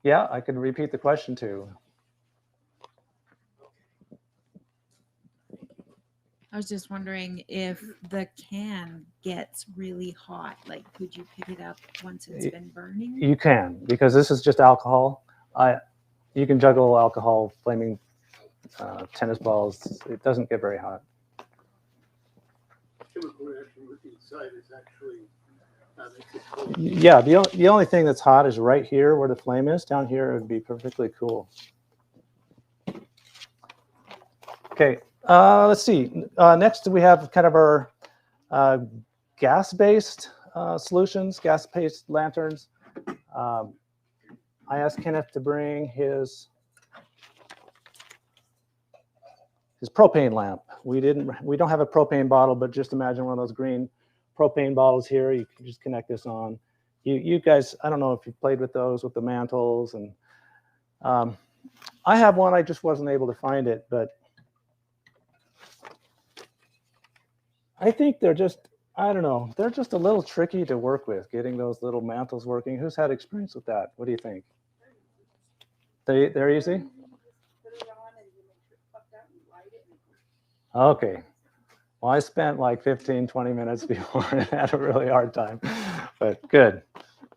G: Yeah, I could repeat the question too.
W: I was just wondering if the can gets really hot, like could you pick it up once it's been burning?
G: You can, because this is just alcohol. You can juggle alcohol, flaming tennis balls. It doesn't get very hot.
P: Chemical reaction with the inside is actually makes it cold.
G: Yeah, the only thing that's hot is right here where the flame is. Down here, it would be perfectly cool. Okay, let's see. Next, we have kind of our gas-based solutions, gas-based lanterns. I asked Kenneth to bring his propane lamp. We don't have a propane bottle, but just imagine one of those green propane bottles here. You can just connect this on. You guys, I don't know if you played with those with the mantles, and I have one. I just wasn't able to find it, but I think they're just, I don't know, they're just a little tricky to work with, getting those little mantles working. Who's had experience with that? What do you think? They're easy? Okay. Well, I spent like 15, 20 minutes before and had a really hard time, but good.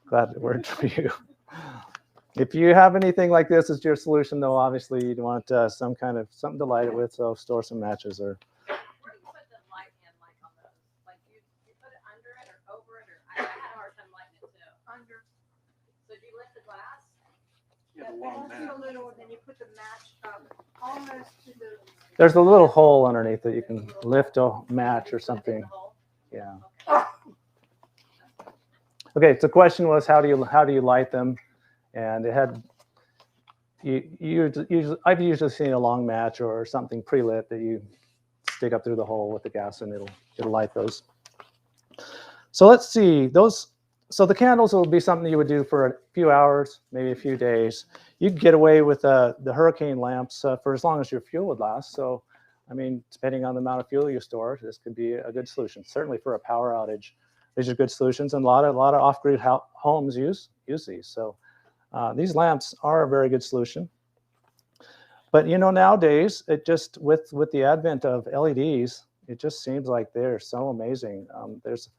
G: Glad it worked for you. If you have anything like this as your solution, though, obviously you'd want some kind of something to light it with, so store some matches or. There's a little hole underneath that you can lift a match or something. Yeah. Okay, so the question was how do you light them, and it had I've usually seen a long match or something pre-lit that you stick up through the hole with the gas, and it'll light those. So let's see those. So the candles will be something you would do for a few hours, maybe a few days. You could get away with the hurricane lamps for as long as your fuel would last. So, I mean, depending on the amount of fuel you store, this could be a good solution. Certainly for a power outage, these are good solutions, and a lot of off-grid homes use these. So these lamps are a very good solution. But you know, nowadays, it just with the advent of LEDs, it just seems like they're so amazing. There's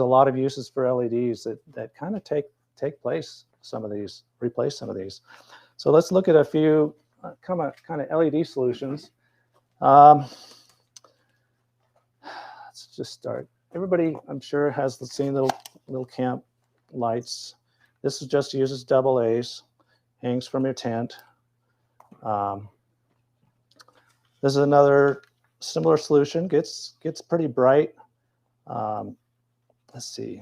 G: a lot of uses for LEDs that kind of take place replace some of these. So let's look at a few kind of LED solutions. Let's just start. Everybody, I'm sure, has the same little camp lights. This just uses AA's, hangs from your tent. This is another similar solution. Gets pretty bright. Let's see.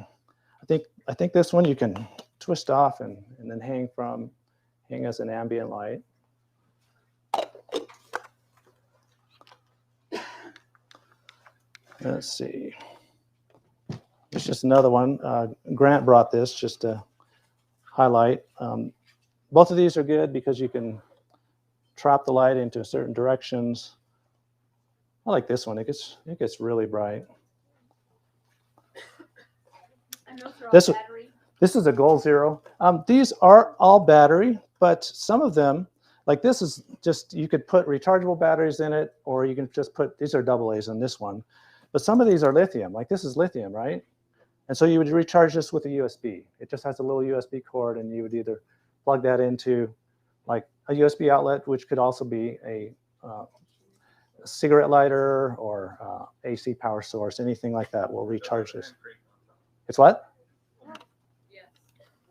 G: I think this one you can twist off and then hang as an ambient light. Let's see. It's just another one. Grant brought this just to highlight. Both of these are good because you can trap the light into certain directions. I like this one. It gets really bright. This is a Goal Zero. These are all battery, but some of them, like this is just, you could put rechargeable batteries in it, or you can just put, these are AA's in this one. But some of these are lithium, like this is lithium, right? And so you would recharge this with a USB. It just has a little USB cord, and you would either plug that into like a USB outlet, which could also be a cigarette lighter or AC power source, anything like that will recharge this. It's what?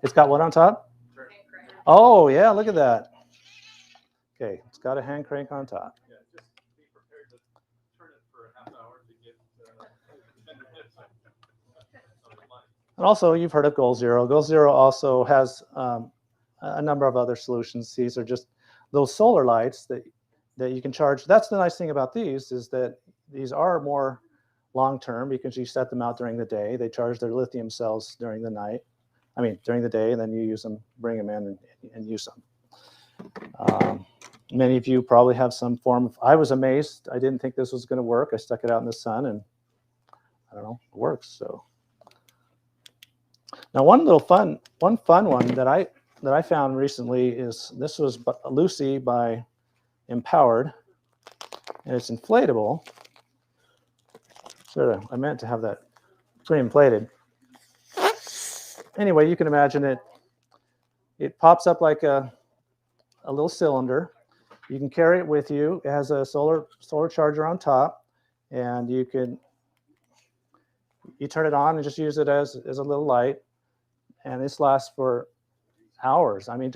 G: It's got what on top? Oh, yeah, look at that. Okay, it's got a hand crank on top.
J: Yeah, just be prepared to turn it for a half hour to get
G: And also, you've heard of Goal Zero. Goal Zero also has a number of other solutions. These are just those solar lights that you can charge. That's the nice thing about these, is that these are more long-term because you set them out during the day. They charge their lithium cells during the night. I mean, during the day, and then you use them, bring them in and use them. Many of you probably have some form of, I was amazed. I didn't think this was going to work. I stuck it out in the sun, and I don't know, it works. So now one fun one that I found recently is, this was Lucy by Empowered, and it's inflatable. Sort of, I meant to have that pre-inflated. Anyway, you can imagine it pops up like a little cylinder. You can carry it with you. It has a solar charger on top, and you turn it on and just use it as a little light. And this lasts for hours. I mean,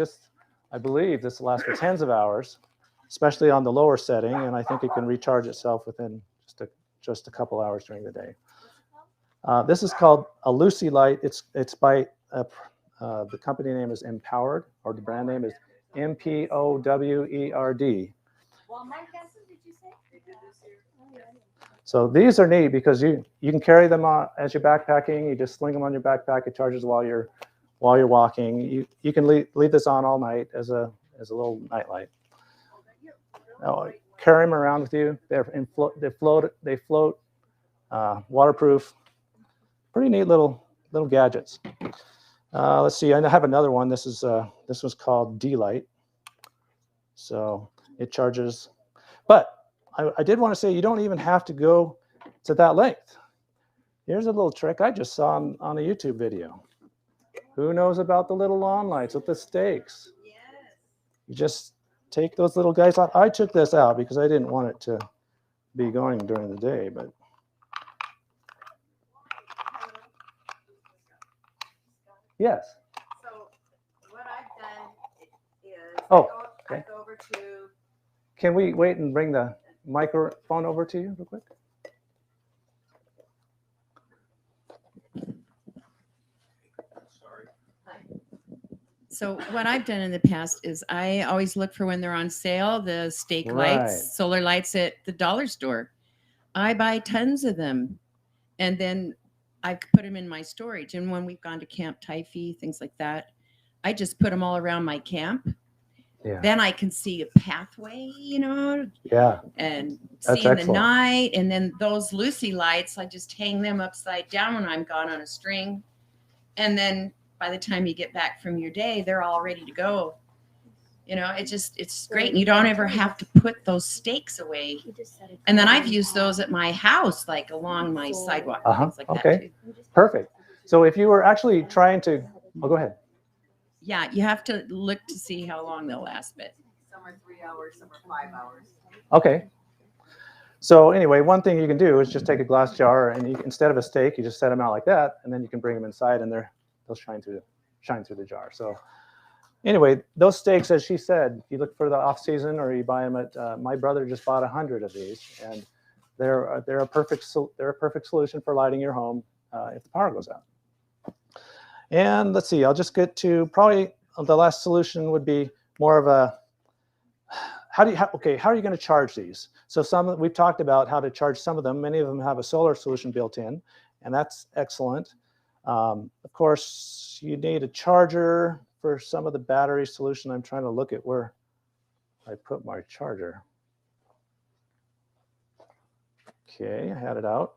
G: I believe this lasts for tens of hours, especially on the lower setting. And I think it can recharge itself within just a couple hours during the day. This is called a Lucy light. It's by the company name is Empowered, or the brand name is MPOWERD. So these are neat because you can carry them on as you're backpacking. You just sling them on your backpack. It charges while you're walking. You can leave this on all night as a little night light. Carry them around with you. They float. Waterproof. Pretty neat little gadgets. Let's see. I have another one. This was called D-Light. So it charges, but I did want to say you don't even have to go to that length. Here's a little trick I just saw on a YouTube video. Who knows about the little lawn lights with the stakes? You just take those little guys out. I took this out because I didn't want it to be going during the day, but yes.
A: So what I've done is I go over to.
G: Can we wait and bring the microphone over to you real quick?
J: sorry.
W: So what I've done in the past is I always look for when they're on sale, the stake
G: Right.
W: lights, solar lights at the dollar store. I buy tons of them, and then I put them in my storage. And when we've gone to Camp Typhi, things like that, I just put them all around my camp.
G: Yeah.
W: Then I can see a pathway,
G: Yeah.
W: and
G: That's
W: see in the
G: excellent.
W: night. And then those Lucy lights, I just hang them upside down when I'm gone on a string. And then by the time you get back from your day, they're all ready to go. It's great. And you don't ever have to put those stakes away. And then I've used those at my house, like along my sidewalk, things like that
G: Okay.
W: too.
G: Perfect. So if you were actually trying to, go ahead.
W: Yeah, you have to look to see how long they'll last, but
A: Some are 3 hours, some are 5 hours.
G: Okay. So anyway, one thing you can do is just take a glass jar and instead of a stake, you just set them out like that, and then you can bring them inside, and they'll shine through the jar. So anyway, those stakes, as she said, you look for the off season or you buy them at. My brother just bought 100 of these, and they're a perfect solution for lighting your home if the power goes out. And let's see, I'll just get to probably the last solution would be more of a how are you going to charge these? So we've talked about how to charge some of them. Many of them have a solar solution built in, and that's excellent. Of course, you need a charger for some of the battery solution. I'm trying to look at where I put my charger. Okay, I had it out.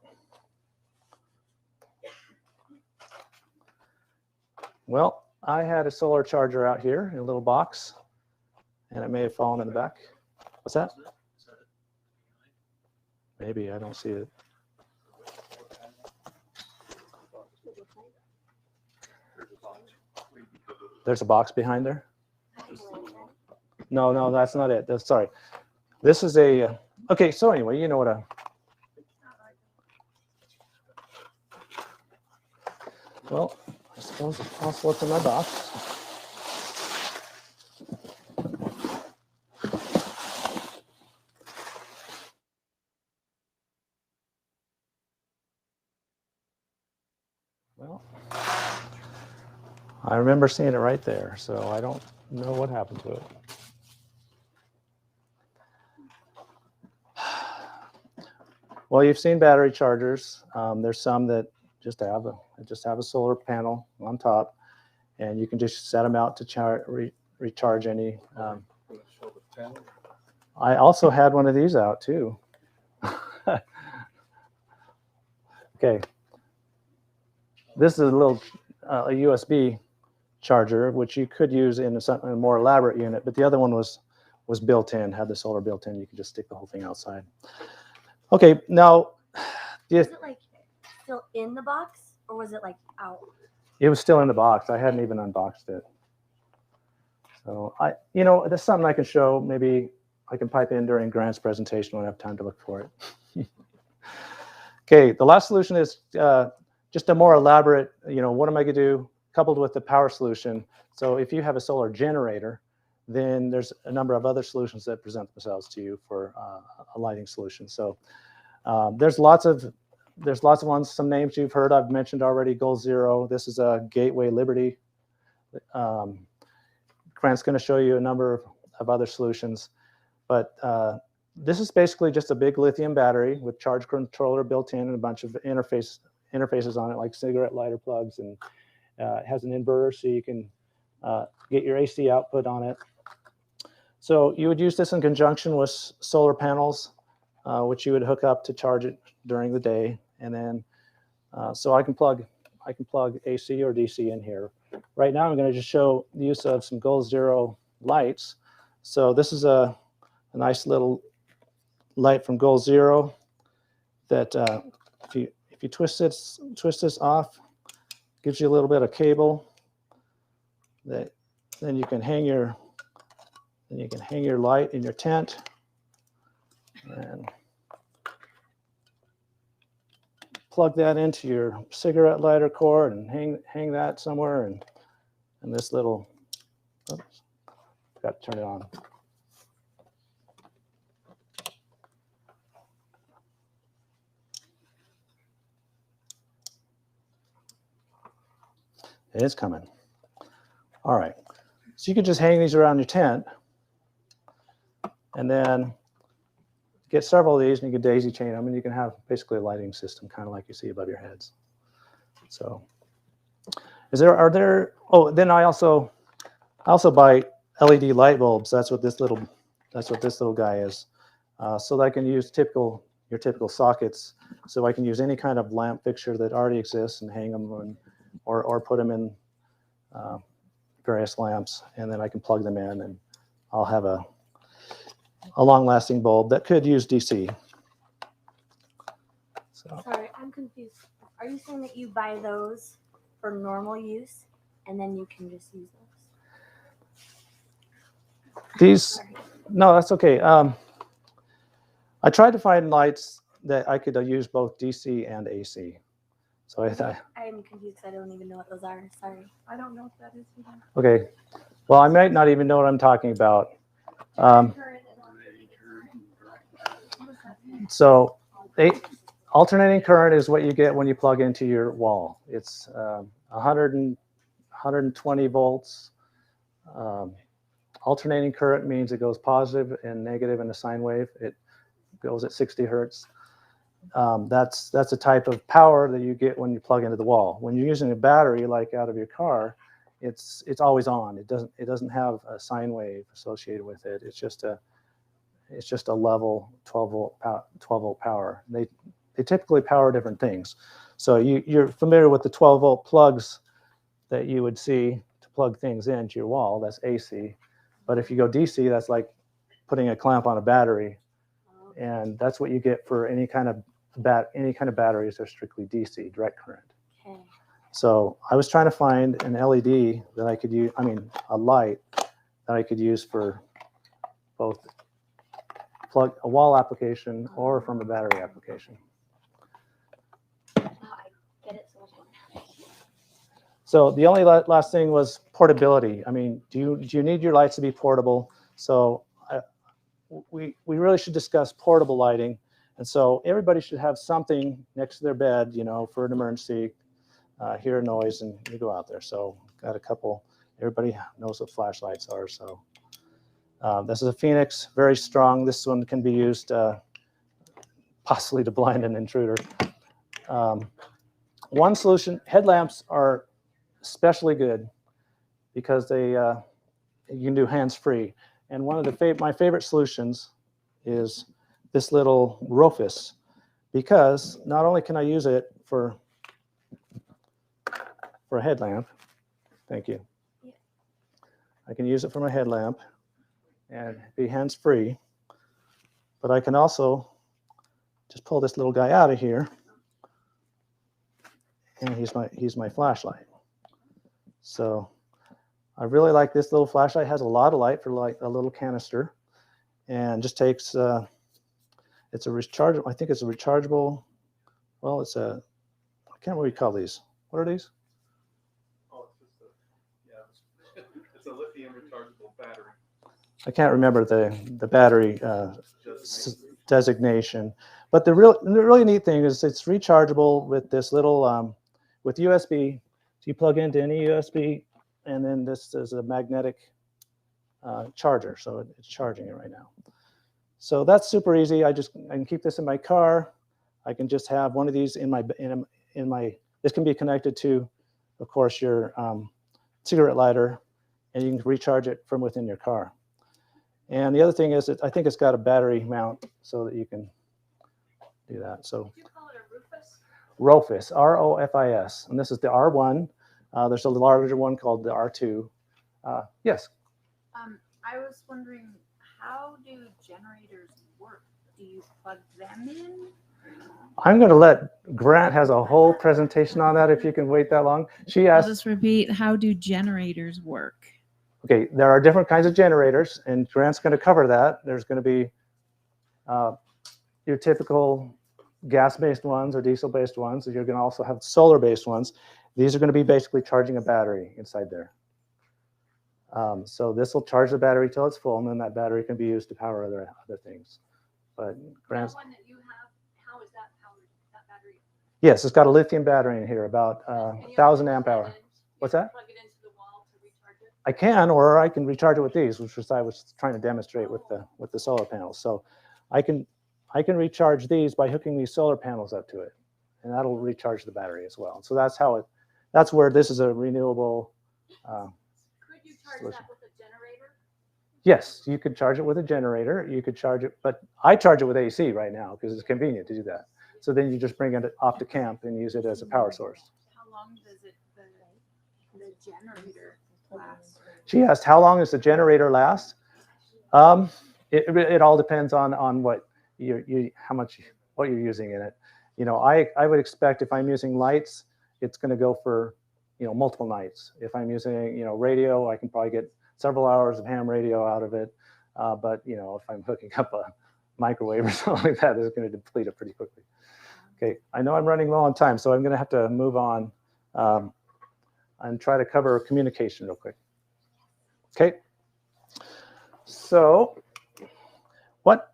G: Well, I had a solar charger out here in a little box, and it may have fallen in the back. What's that? Maybe, I don't see it. There's a box behind there? No, that's not it. Sorry. This is a, okay, so anyway, you know what well, I suppose it's possible what's in my box. Well, I remember seeing it right there, so I don't know what happened to it. Well, you've seen battery chargers. There's some that just have a solar panel on top, and you can just set them out to recharge any. I also had one of these out too. Okay, this is a little a USB charger, which you could use in a more elaborate unit, but the other one was built in, had the solar built in. You could just stick the whole thing outside. Okay, now,
E: Was it like still in the box, or was it like out?
G: it was still in the box. I hadn't even unboxed it. So that's something I can show. Maybe I can pipe in during Grant's presentation when I have time to look for it. Okay, the last solution is just a more elaborate, what am I going to do coupled with the power solution. So if you have a solar generator, then there's a number of other solutions that present themselves to you for a lighting solution. So there's lots of ones. Some names you've heard I've mentioned already. Goal Zero. This is a Gateway Liberty. Grant's going to show you a number of other solutions, but this is basically just a big lithium battery with charge controller built in and a bunch of interfaces on it, like cigarette lighter plugs, and it has an inverter so you can get your AC output on it. So you would use this in conjunction with solar panels, which you would hook up to charge it during the day, and then so I can plug AC or DC in here. Right now, I'm going to just show the use of some Goal Zero lights. So this is a nice little light from Goal Zero that if you twist this off, gives you a little bit of cable that then you can hang your light in your tent, and plug that into your cigarette lighter cord and hang that somewhere, and this little, oops, got to turn it on. It is coming. All right. So you could just hang these around your tent and then get several of these and you can daisy chain them and you can have basically a lighting system kind of like you see above your heads. So are there, oh, then I also buy LED light bulbs. That's what this little guy is. So that I can use your typical sockets. So I can use any kind of lamp fixture that already exists and hang them or put them in various lamps, and then I can plug them in and I'll have a long-lasting bulb that could use DC. So.
E: Sorry, I'm confused. Are you saying that you buy those for normal use and then you can just use those?
G: These, no, that's okay. I tried to find lights that I could use both DC and AC. So I thought.
E: I'm confused because I don't even know what those are. Sorry.
S: I don't know if that is either.
G: Okay. Well, I might not even know what I'm talking about. So alternating current is what you get when you plug into your wall. It's 120 volts. Alternating current means it goes positive and negative in a sine wave. It goes at 60 hertz. That's a type of power that you get when you plug into the wall. When you're using a battery, like out of your car, it's always on. It doesn't have a sine wave associated with it. It's just a level 12 volt power. They typically power different things. So you're familiar with the 12 volt plugs that you would see to plug things into your wall. That's AC. But if you go DC, that's like putting a clamp on a battery, and that's what you get for any kind of batteries that are strictly DC, direct current.
E: Okay.
G: So I was trying to find an LED that I could use, a light that I could use for both plug a wall application or from a battery application. So the only last thing was portability. Do you need your lights to be portable? So we really should discuss portable lighting. And so everybody should have something next to their bed, for an emergency, hear a noise, and you go out there. So got a couple, everybody knows what flashlights are. So this is a Phoenix, very strong. This one can be used possibly to blind an intruder. One solution, headlamps are especially good because you can do hands-free. And one of my favorite solutions is this little Rofus, because not only can I use it for a headlamp, thank you. I can use it for my headlamp and be hands-free, but I can also just pull this little guy out of here, and he's my flashlight. So I really like this little flashlight. It has a lot of light for like a little canister, and just takes. It's a rechargeable. I think it's a rechargeable. Well, I can't remember what you call these. What are these?
J: Oh, it's a lithium rechargeable battery.
G: I can't remember the battery designation, but the really neat thing is it's rechargeable with this little with USB. So you plug into any USB, and then this is a magnetic charger, so it's charging it right now. So that's super easy. I can keep this in my car. I can just have one of these in my. This can be connected to, of course, your cigarette lighter, and you can recharge it from within your car. And the other thing is I think it's got a battery mount so that you can do that. So.
C: Did you call it a Rufus?
G: Rofus, R-O-F-I-S, and this is the R1. There's a larger one called the R2. Yes.
F: I was wondering, how do generators work? Do you plug them in?
G: I'm going to let Grant has a whole presentation on that if you can wait that long. She asked.
B: I'll just repeat, how do generators work?
G: Okay, there are different kinds of generators, and Grant's going to cover that. There's going to be your typical gas-based ones or diesel-based ones. You're going to also have solar-based ones. These are going to be basically charging a battery inside there. So this will charge the battery till it's full, and then that battery can be used to power other things. But Grant's.
C: That one that you have, how is that powered? That battery?
G: Yes, it's got a lithium battery in here, about 1,000 amp hour. What's that? I can, or I can recharge it with these, which was I was trying to demonstrate with the solar panels. So I can recharge these by hooking these solar panels up to it, and that'll recharge the battery as well. So that's where this is a renewable.
F: Could you charge
G: solution.
F: that with a generator?
G: Yes, you could charge it with a generator. You could charge it, but I charge it with AC right now because it's convenient to do that. So then you just bring it off to camp and use it as a power source.
F: How long does the generator last?
G: She asked, how long does the generator last? It all depends on what what you're using in it. You know, I would expect if I'm using lights, it's going to go for, you know, multiple nights. If I'm using, you know, radio, I can probably get several hours of ham radio out of it. But you know, if I'm hooking up a microwave or something like that, it's going to deplete it pretty quickly. Okay, I know I'm running low on time, so I'm going to have to move on and try to cover communication real quick. Okay, so what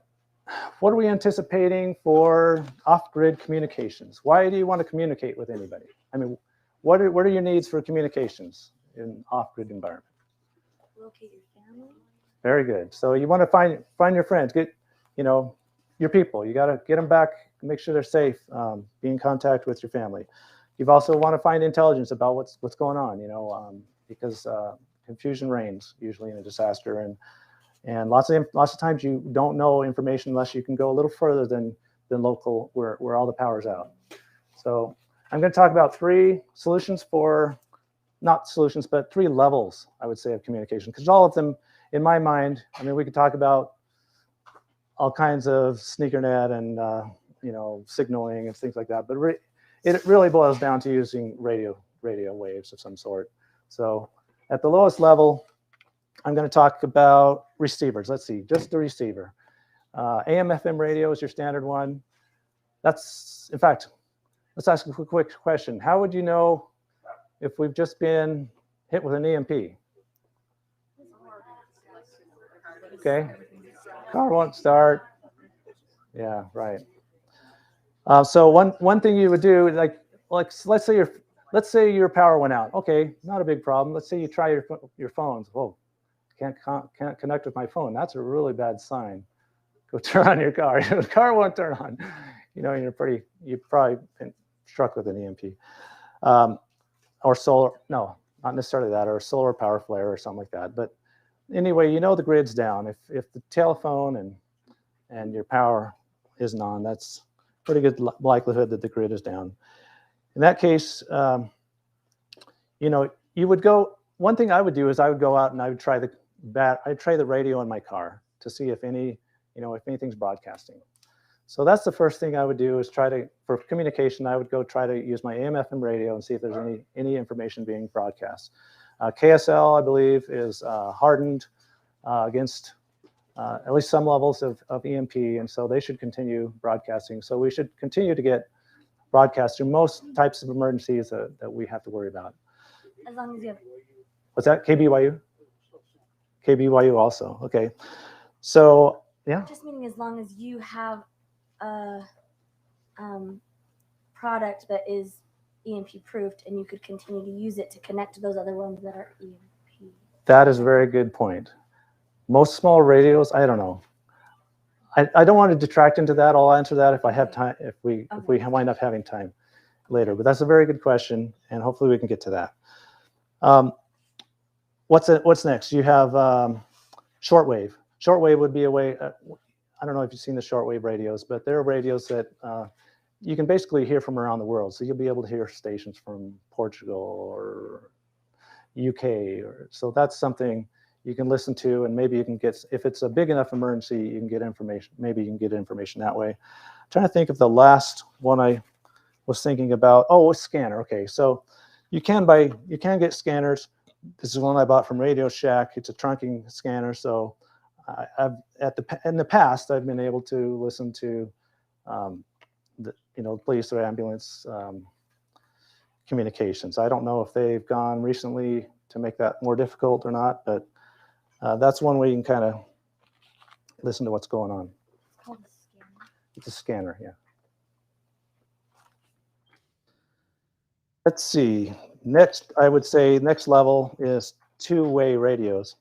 G: are we anticipating for off-grid communications? Why do you want to communicate with anybody? I mean, what are your needs for communications in off-grid environment?
E: Locate your family.
G: Very good. So you want to find your friends, get, you know, your people. You got to get them back, make sure they're safe, be in contact with your family. You also want to find intelligence about what's going on, you know, because confusion reigns usually in a disaster, and lots of times you don't know information unless you can go a little further than local where all the power's out. So I'm going to talk about three solutions for, not solutions, but three levels, I would say, of communication, because all of them, in my mind, I mean, we could talk about all kinds of sneakernet and you know, signaling and things like that, but it really boils down to using radio waves of some sort. So at the lowest level, I'm going to talk about receivers. Let's see, just the receiver. AM/FM radio is your standard one. That's, in fact, let's ask a quick question. How would you know if we've just been hit with an EMP? Okay, car won't start. Yeah, right. So one thing you would do, like let's say your power went out. Okay, not a big problem. Let's say you try your phones. Whoa, can't connect with my phone. That's a really bad sign. Go turn on your car. The car won't turn on. You know, you've probably been struck with an EMP. Or solar, no, not necessarily that, or a solar power flare or something like that. But anyway, you know the grid's down. If the telephone and your power isn't on, that's pretty good likelihood that the grid is down. In that case, you know, you would go, one thing I would do is I would go out and I would try the radio in my car to see if anything's broadcasting. So that's the first thing I would do is for communication, I would go try to use my AM/FM radio and see if there's any information being broadcast. KSL, I believe, is hardened against at least some levels of EMP, and so they should continue broadcasting. So we should continue to get broadcast through most types of emergencies that we have to worry about.
E: As long as you have.
G: What's that? KBYU? KBYU also. Okay. So yeah.
E: Just meaning as long as you have a product that is EMP proofed and you could continue to use it to connect to those other ones that are EMP.
G: That is a very good point. Most small radios, I don't know. I don't want to detract into that. I'll answer that if I have time, if we wind up having time later. But that's a very good question, and hopefully we can get to that. What's next? You have shortwave. Shortwave would be a way. I don't know if you've seen the shortwave radios, but they're radios that you can basically hear from around the world. So you'll be able to hear stations from Portugal or UK, so that's something you can listen to, and maybe you can get, if it's a big enough emergency, you can get information. Maybe you can get information that way. I'm trying to think of the last one I was thinking about. Oh, a scanner. Okay, so you can get scanners. This is one I bought from Radio Shack. It's a trunking scanner. So in the past, I've been able to listen to police or ambulance communications. I don't know if they've gone recently to make that more difficult or not, but that's one way you can kind of listen to what's going on.
E: It's called a scanner.
G: It's a scanner, yeah. Let's see. Next, I would say next level is two-way radios.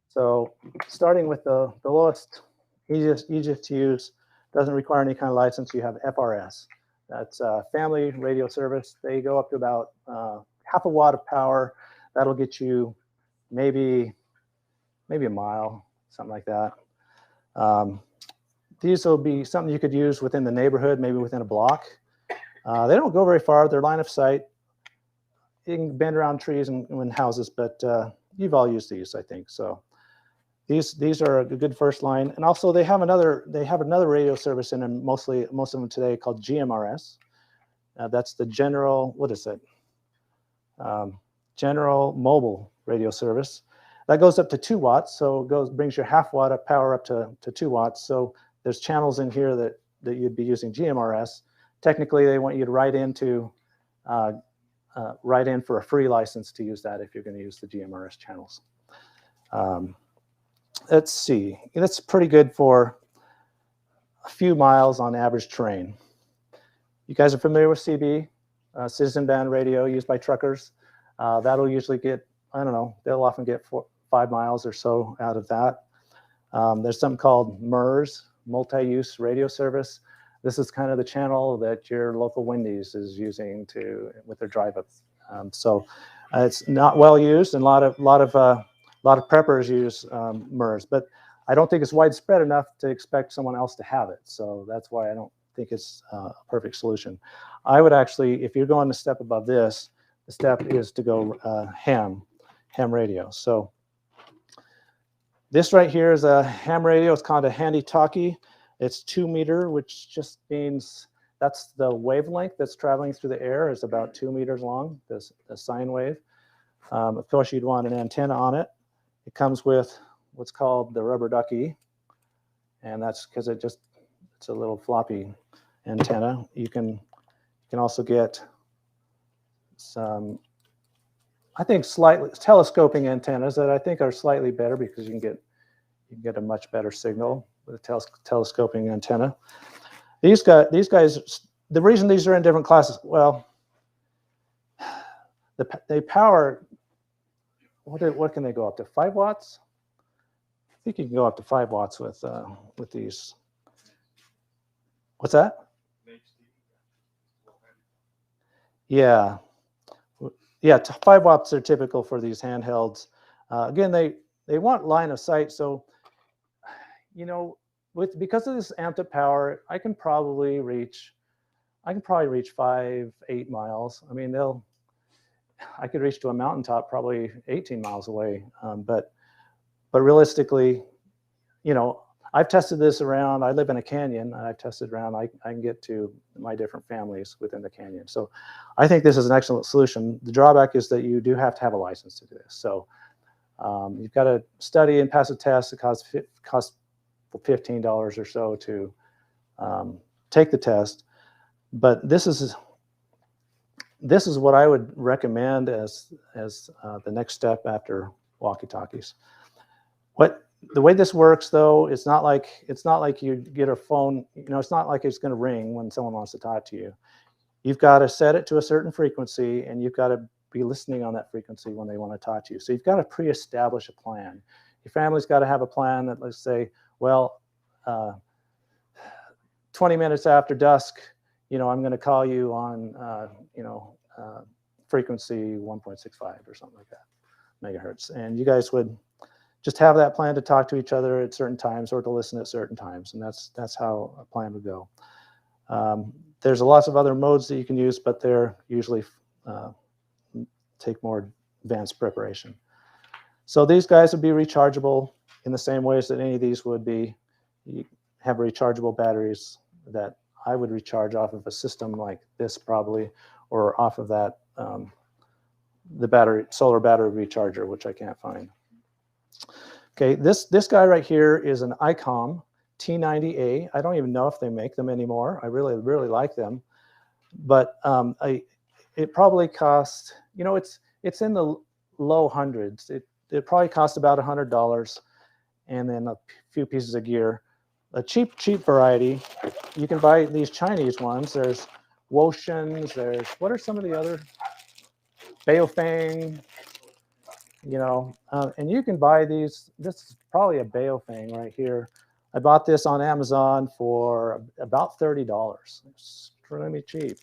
G: So starting with the lowest, easiest to use, doesn't require any kind of license, you have FRS. That's family radio service. They go up to about half a watt of power. That'll get you maybe a mile, something like that. These will be something you could use within the neighborhood, maybe within a block. They don't go very far. They're line of sight. You can bend around trees and houses, but you've all used these, I think. So these are a good first line. And also they have another radio service in them, most of them today, called GMRS. That's the general, what is it? General mobile radio service. That goes up to 2 watts, so it brings your half watt of power up to 2 watts. So there's channels in here that you'd be using GMRS. Technically, they want you to write in for a free license to use that if you're going to use the GMRS channels. Let's see, that's pretty good for a few miles on average terrain. You guys are familiar with CB, citizen band radio used by truckers. That'll usually get, I don't know, they'll often get 5 miles or so out of that. There's something called MERS, multi-use radio service. This is kind of the channel that your local Wendy's is using with their drive-ups. So it's not well used, and a lot of preppers use MERS, but I don't think it's widespread enough to expect someone else to have it. So that's why I don't think it's a perfect solution. I would actually, if you're going a step above this, the step is to go ham radio. So this right here is a ham radio. It's called a handy-talkie. It's 2 meter, which just means that's the wavelength that's traveling through the air is about 2 meters long, the sine wave. Of course, you'd want an antenna on it. It comes with what's called the rubber ducky, and that's because it's a little floppy antenna. You can also get some, I think, slightly telescoping antennas that I think are slightly better because you can get a much better signal with a telescoping antenna. These guys, the reason these are in different classes, well, they power, what can they go up to? 5 watts? I think you can go up to 5 watts with these. What's that? Yeah. Yeah, 5 watts are typical for these handhelds. Again, they want line of sight, so because of this amped up power, I can probably reach 5-8 miles. I mean, I could reach to a mountaintop probably 18 miles away. But realistically, I've tested this around. I live in a canyon. I've tested around. I can get to my different families within the canyon. So I think this is an excellent solution. The drawback is that you do have to have a license to do this. So you've got to study and pass a test. It costs $15 or so to take the test. But this is what I would recommend as the next step after walkie-talkies. The way this works, though, it's not like you get a phone. It's not like it's going to ring when someone wants to talk to you. You've got to set it to a certain frequency, and you've got to be listening on that frequency when they want to talk to you. So you've got to pre-establish a plan. Your family's got to have a plan that, let's say, well, 20 minutes after dusk, I'm going to call you on, frequency 1.65 or something like that, megahertz. And you guys would just have that plan to talk to each other at certain times or to listen at certain times. And that's how a plan would go. There's lots of other modes that you can use, but they're usually take more advanced preparation. So these guys would be rechargeable in the same ways that any of these would be. You have rechargeable batteries that I would recharge off of a system like this probably, or off of that, the solar battery recharger, which I can't find. Okay, this guy right here is an ICOM T90A. I don't even know if they make them anymore. I really, really like them. But it probably costs, it's in the low hundreds. It probably costs about $100, and then a few pieces of gear. A cheap variety, you can buy these Chinese ones. There's Wotions. There's, what are some of the other? Baofeng, you know, and you can buy these. This is probably a Baofeng right here. I bought this on Amazon for about $30. It's extremely cheap.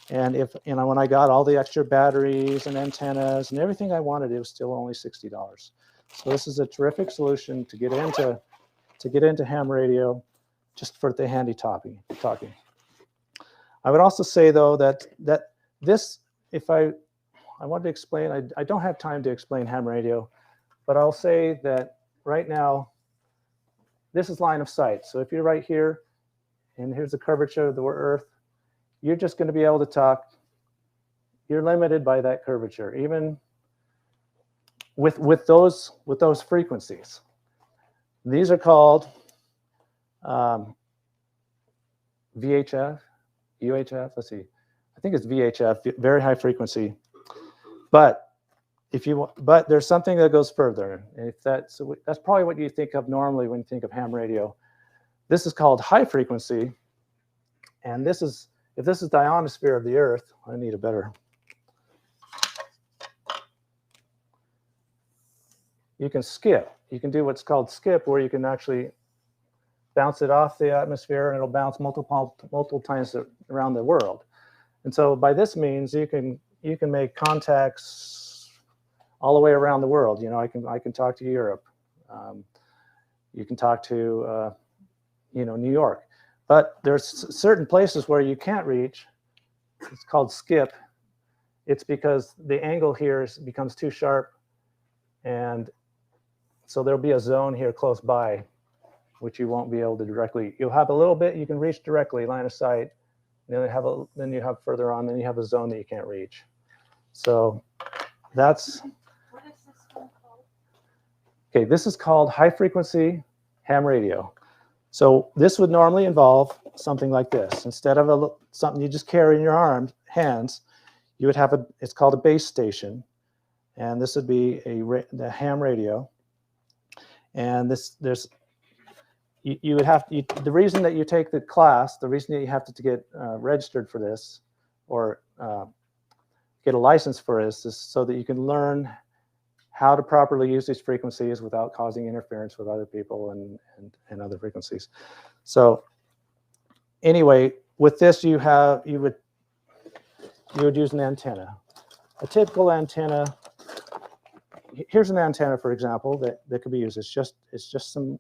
G: And if, you know, when I got all the extra batteries and antennas and everything I wanted, it was still only $60. So this is a terrific solution to get into ham radio, just for the handy talking. I would also say though that this, if I wanted to explain, I don't have time to explain ham radio, but I'll say that right now, this is line of sight. So if you're right here, and here's the curvature of the Earth, you're just going to be able to talk. You're limited by that curvature, even with those frequencies. These are called VHF, UHF. Let's see, I think it's VHF, very high frequency. But there's something that goes further. If that's probably what you think of normally when you think of ham radio. This is called high frequency, and this is, if this is the ionosphere of the Earth, I need a better. You can skip. You can do what's called skip, where you can actually bounce it off the atmosphere, and it'll bounce multiple times around the world. And so by this means, you can make contacts all the way around the world. You know, I can talk to Europe. You can talk to you know, New York. But there's certain places where you can't reach. It's called skip. It's because the angle here becomes too sharp, and so there'll be a zone here close by, which you won't be able to directly. You'll have a little bit you can reach directly, line of sight. Then you have further on. Then you have a zone that you can't reach. So that's.
A: What is this one called?
G: Okay, this is called high frequency ham radio. So this would normally involve something like this. Instead of something you just carry in your hands, you would have it's called a base station, and this would be the ham radio. And you would have the reason that you take the class, the reason that you have to get registered for this or get a license for this is so that you can learn how to properly use these frequencies without causing interference with other people and other frequencies. So anyway, with this you would use an antenna. A typical antenna. Here's an antenna, for example, that could be used. It's just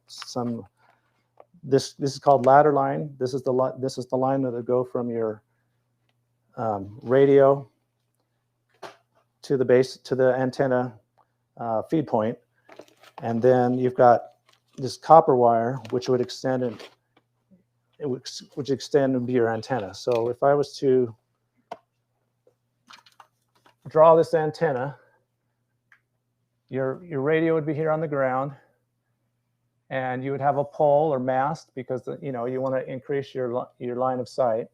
G: some. This is called ladder line. This is the line that will go from your radio to the base to the antenna feed point, and then you've got this copper wire which would extend into your antenna. So if I was to draw this antenna, your radio would be here on the ground, and you would have a pole or mast because you want to increase your line of sight,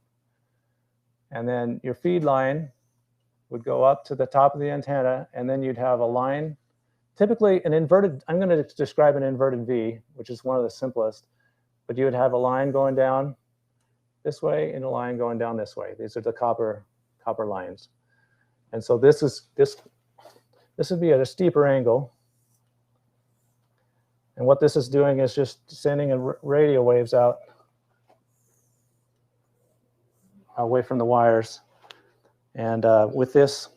G: and then your feed line would go up to the top of the antenna, and then you'd have a line, typically an inverted. I'm going to describe an inverted V, which is one of the simplest, but you would have a line going down this way and a line going down this way. These are the copper lines, and so this would be at a steeper angle. And what this is doing is just sending radio waves out away from the wires. And with this,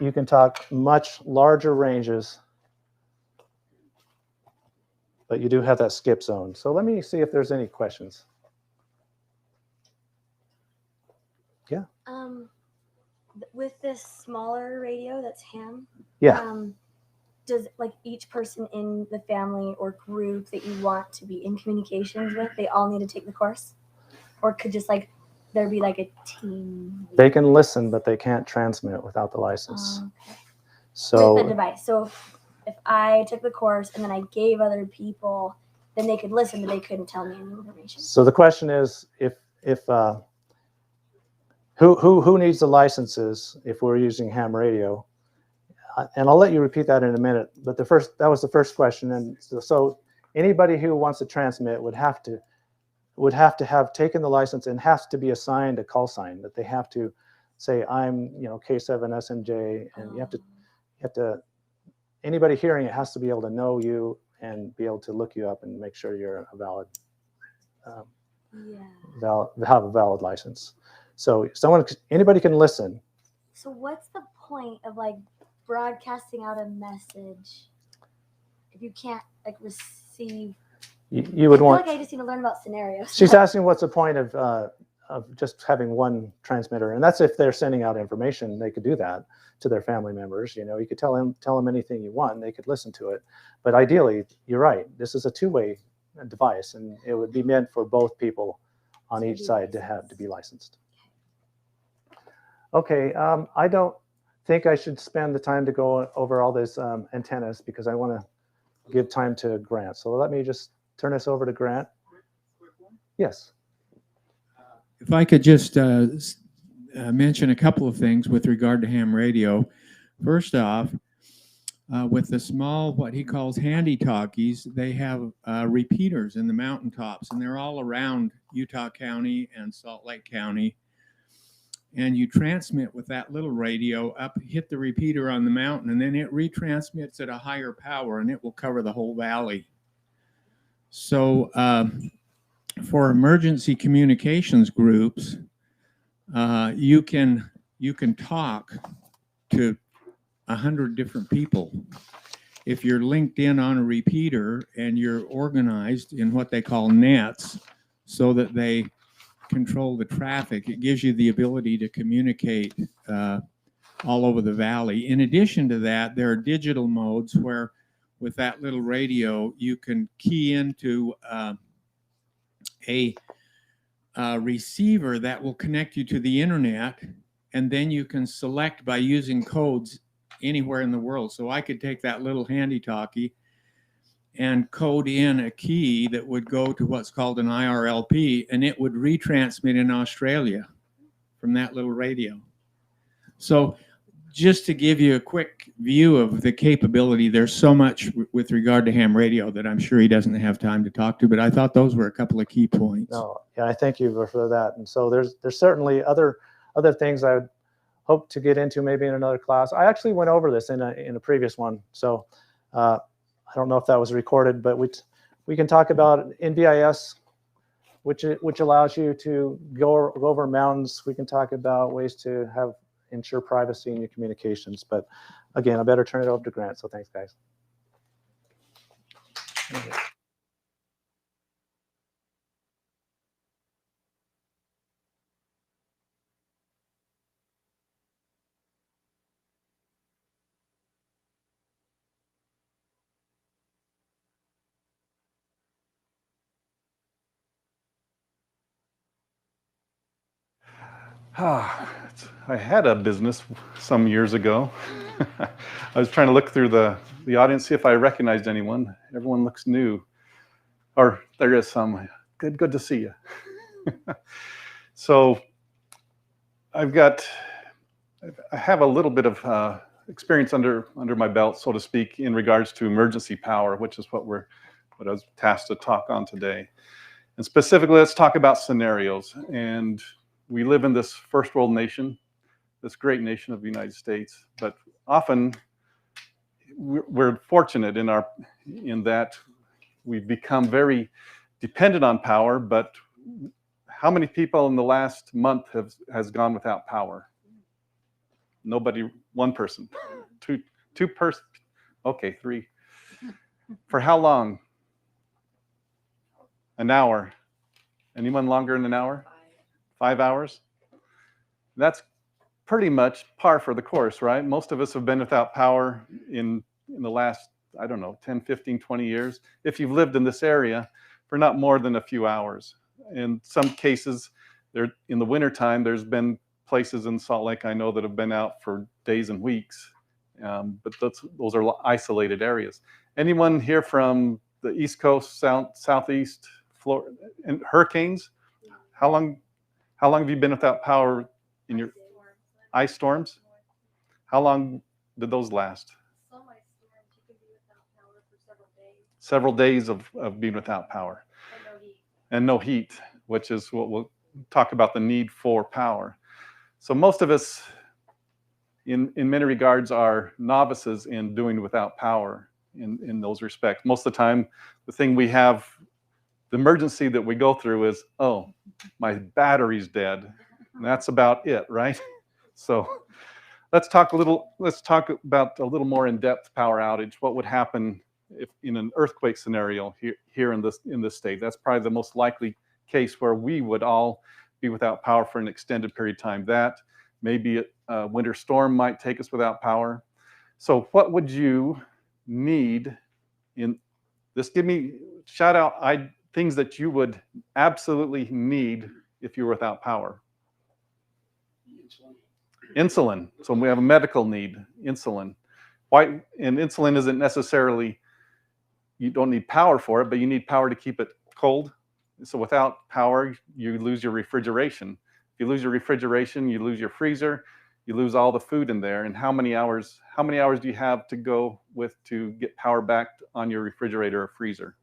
G: you can talk much larger ranges, but you do have that skip zone. So let me see if there's any questions. Yeah.
E: With this smaller radio that's ham.
G: Yeah.
E: Does like each person in the family or group that you want to be in communications with, they all need to take the course? Or could just like there be like a team?
G: They can listen, but they can't transmit without the license.
E: Okay.
G: So
E: with the device. So if I took the course and then I gave other people, then they could listen, but they couldn't tell me any information.
G: So the question is, who needs the licenses if we're using ham radio? And I'll let you repeat that in a minute. But that was the first question. And so anybody who wants to transmit would have to would have to have taken the license and has to be assigned a call sign that they have to say, I'm, K7SMJ, and you have to, anybody hearing it has to be able to know you and be able to look you up and make sure you're a valid, have a valid license. So anybody can listen.
E: So what's the point of like broadcasting out a message if you can't like receive?
G: You would want.
E: I feel like I just need to learn about scenarios.
G: She's asking what's the point of just having one transmitter, and that's if they're sending out information. They could do that to their family members. You could tell them anything you want, and they could listen to it. But ideally, you're right. This is a two-way device, and it would be meant for both people on each side to be licensed. Okay, I don't think I should spend the time to go over all these antennas because I want to give time to Grant. So let me just turn this over to Grant. Yes.
M: If I could just mention a couple of things with regard to ham radio. First off, with the small, what he calls handy talkies, they have repeaters in the mountaintops, and they're all around Utah County and Salt Lake County. And you transmit with that little radio up, hit the repeater on the mountain, and then it retransmits at a higher power, and it will cover the whole valley. So for emergency communications groups, you can talk to 100 different people. If you're linked in on a repeater and you're organized in what they call nets so that they control the traffic, it gives you the ability to communicate all over the valley. In addition to that, there are digital modes where with that little radio, you can key into a receiver that will connect you to the internet, and then you can select by using codes anywhere in the world. So I could take that little handy talkie and code in a key that would go to what's called an IRLP, and it would retransmit in Australia from that little radio. So just to give you a quick view of the capability, there's so much with regard to ham radio that I'm sure he doesn't have time to talk to, but I thought those were a couple of key points.
G: No, yeah, I thank you for that. And so there's certainly other things I would hope to get into maybe in another class. I actually went over this in a previous one, so I don't know if that was recorded, but we can talk about NVIS, which allows you to go over mountains. We can talk about ways to ensure privacy in your communications. But again, I better turn it over to Grant. So thanks, guys.
L: I had a business some years ago. I was trying to look through the audience, see if I recognized anyone. Everyone looks new. Or there is some. Good to see you. So I have a little bit of experience under my belt, so to speak, in regards to emergency power, which is what I was tasked to talk on today. And specifically, let's talk about scenarios. And we live in this first world nation, this great nation of the United States, but often we're fortunate in that we've become very dependent on power, but how many people in the last month has gone without power? Nobody, one person, two person, okay, three. For how long? An hour. Anyone longer than an hour? 5 hours? That's pretty much par for the course, right? Most of us have been without power in the last, I don't know, 10, 15, 20 years. If you've lived in this area for not more than a few hours. In some cases, in the wintertime, there's been places in Salt Lake I know that have been out for days and weeks. But those are isolated areas. Anyone here from the East Coast, Southeast, Florida, and hurricanes? How long have you been without power in your ice storms? How long did those last?
E: Some ice storms you can be without power for several days.
L: Several days of being without power. and no heat, which is what we'll talk about, the need for power. So most of us, in many regards, are novices in doing without power in those respects. Most of the time, the thing we have, the emergency that we go through is, oh, my battery's dead. And that's about it, right? So let's talk about a little more in-depth power outage. What would happen if in an earthquake scenario here in this state? That's probably the most likely case where we would all be without power for an extended period of time. That maybe a winter storm might take us without power. So what would you need in this? Give me, shout out things that you would absolutely need if you were without power. Insulin. So we have a medical need, insulin. Why? And insulin isn't necessarily, you don't need power for it, but you need power to keep it cold. So without power, you lose your refrigeration. If you lose your refrigeration, you lose your freezer, you lose all the food in there. And how many hours do you have to go with to get power back on your refrigerator or freezer?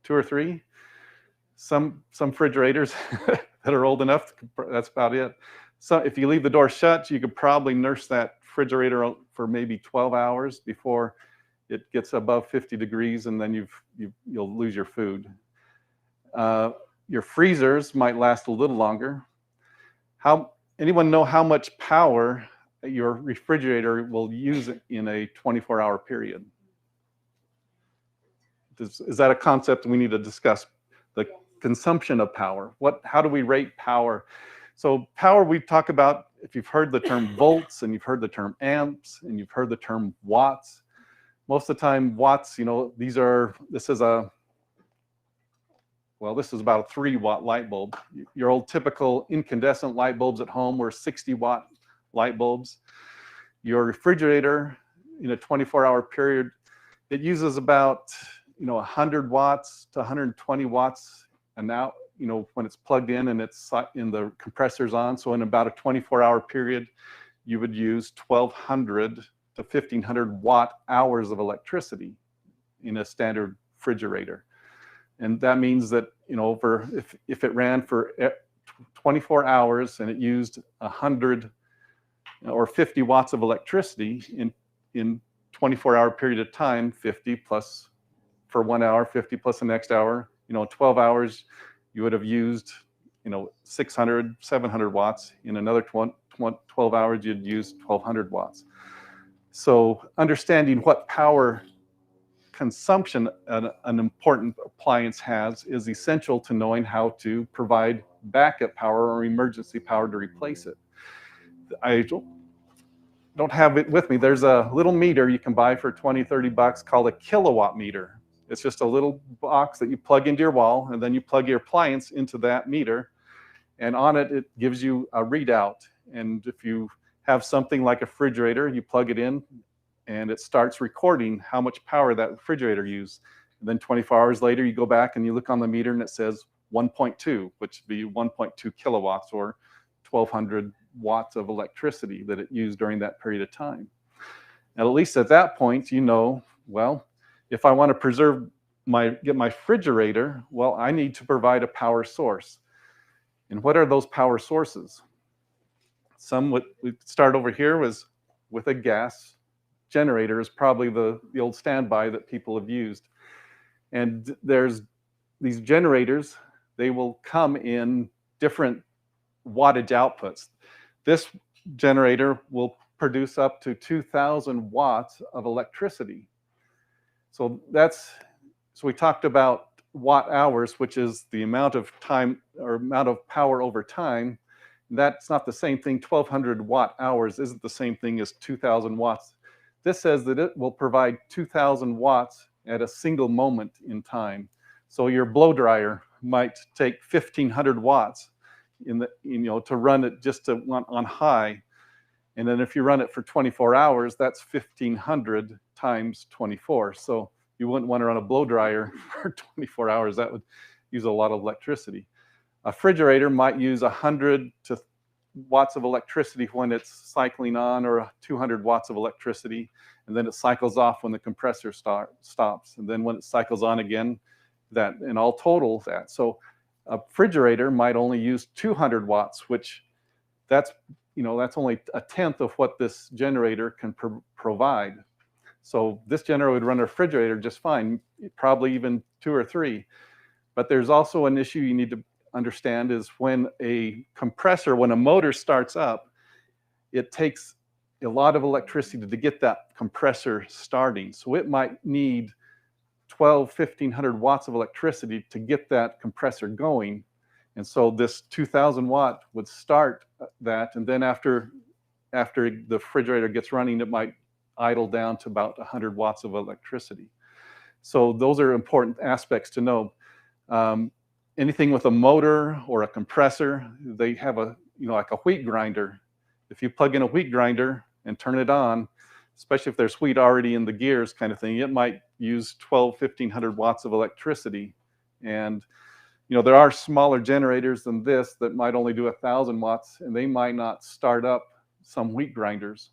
L: 2 or 3? Some refrigerators that are old enough, that's about it. So if you leave the door shut, you could probably nurse that refrigerator for maybe 12 hours before it gets above 50 degrees, and then you'll lose your food. Your freezers might last a little longer. Anyone know how much power your refrigerator will use in a 24-hour period? Is that a concept we need to discuss? The consumption of power. How do we rate power? So power, we talk about, if you've heard the term volts and you've heard the term amps and you've heard the term watts, most of the time watts, this is about a 3-watt light bulb. Your old typical incandescent light bulbs at home were 60-watt light bulbs. Your refrigerator in a 24-hour period, it uses about 100 watts to 120 watts an hour, when it's plugged in and it's in the compressor's on. So in about a 24-hour period, you would use 1,200 to 1,500 watt hours of electricity in a standard refrigerator. And that means that, if it ran for 24 hours and it used 100 or 50 watts of electricity in 24-hour period of time, 50 plus for 1 hour, 50 plus the next hour, 12 hours, you would have used, 600, 700 watts. In another 12 hours, you'd use 1,200 watts. So understanding what power consumption an important appliance has is essential to knowing how to provide backup power or emergency power to replace it. I don't have it with me. There's a little meter you can buy for 20, 30 bucks called a kilowatt meter. It's just a little box that you plug into your wall, and then you plug your appliance into that meter, and on it, it gives you a readout. And if you have something like a refrigerator, you plug it in, and it starts recording how much power that refrigerator used. And then 24 hours later, you go back and you look on the meter, and it says 1.2, which would be 1.2 kilowatts or 1,200 watts of electricity that it used during that period of time. And at least at that point, well, if I want to get my refrigerator, well, I need to provide a power source. And what are those power sources? We start over here was with a gas generator is probably the old standby that people have used. And there's these generators, they will come in different wattage outputs. This generator will produce up to 2,000 watts of electricity. So we talked about watt hours, which is the amount of time or amount of power over time. That's not the same thing. 1,200 watt hours isn't the same thing as 2,000 watts. This says that it will provide 2,000 watts at a single moment in time. So your blow dryer might take 1,500 watts to run it just on high. And then if you run it for 24 hours, that's 1,500 times 24. So you wouldn't want to run a blow dryer for 24 hours. That would use a lot of electricity. A refrigerator might use 100 watts of electricity when it's cycling on, or 200 watts of electricity, and then it cycles off when the compressor stops. And then when it cycles on again, that, and all total that. So a refrigerator might only use 200 watts, which that's only a tenth of what this generator can provide. So this generator would run a refrigerator just fine, probably even 2 or 3. But there's also an issue you need to understand is when a compressor, when a motor starts up, it takes a lot of electricity to get that compressor starting. So it might need 1,500 watts of electricity to get that compressor going. And so this 2,000 watt would start that, and then after the refrigerator gets running, it might idle down to about 100 watts of electricity. So those are important aspects to know. Anything with a motor or a compressor, they have like a wheat grinder. If you plug in a wheat grinder and turn it on, especially if there's wheat already in the gears kind of thing, it might use 1,500 watts of electricity. And there are smaller generators than this that might only do 1,000 watts, and they might not start up some wheat grinders.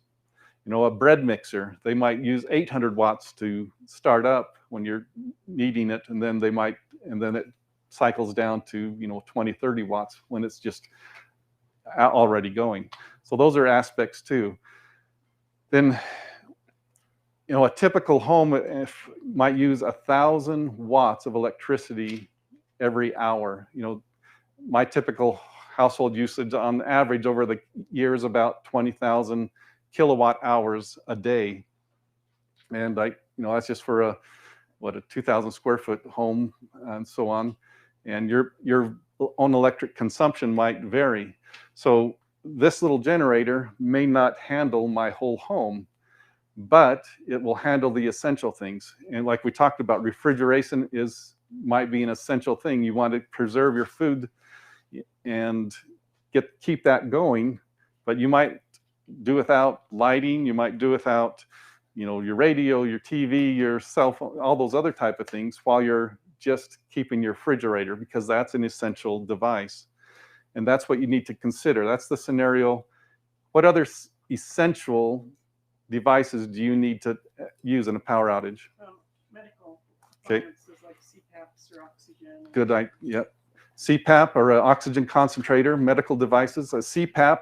L: A bread mixer, they might use 800 watts to start up when you're kneading it, and then it cycles down to 20, 30 watts when it's just already going. So those are aspects too. Then a typical home might use 1,000 watts of electricity every hour. My typical household usage on average over the years about 20,000 kilowatt hours a day. And that's just for a 2,000 square foot home and so on. And your own electric consumption might vary. So this little generator may not handle my whole home, but it will handle the essential things. And like we talked about, refrigeration might be an essential thing. You want to preserve your food and keep that going, but you might do without lighting. You might do without, your radio, your TV, your cell phone, all those other type of things while you're just keeping your refrigerator, because that's an essential device. And that's what you need to consider. That's the scenario. What other essential devices do you need to use in a power outage?
O: Medical.
L: Okay.
O: Like CPAPs or oxygen.
L: Good. Yep. CPAP or an oxygen concentrator, medical devices. A CPAP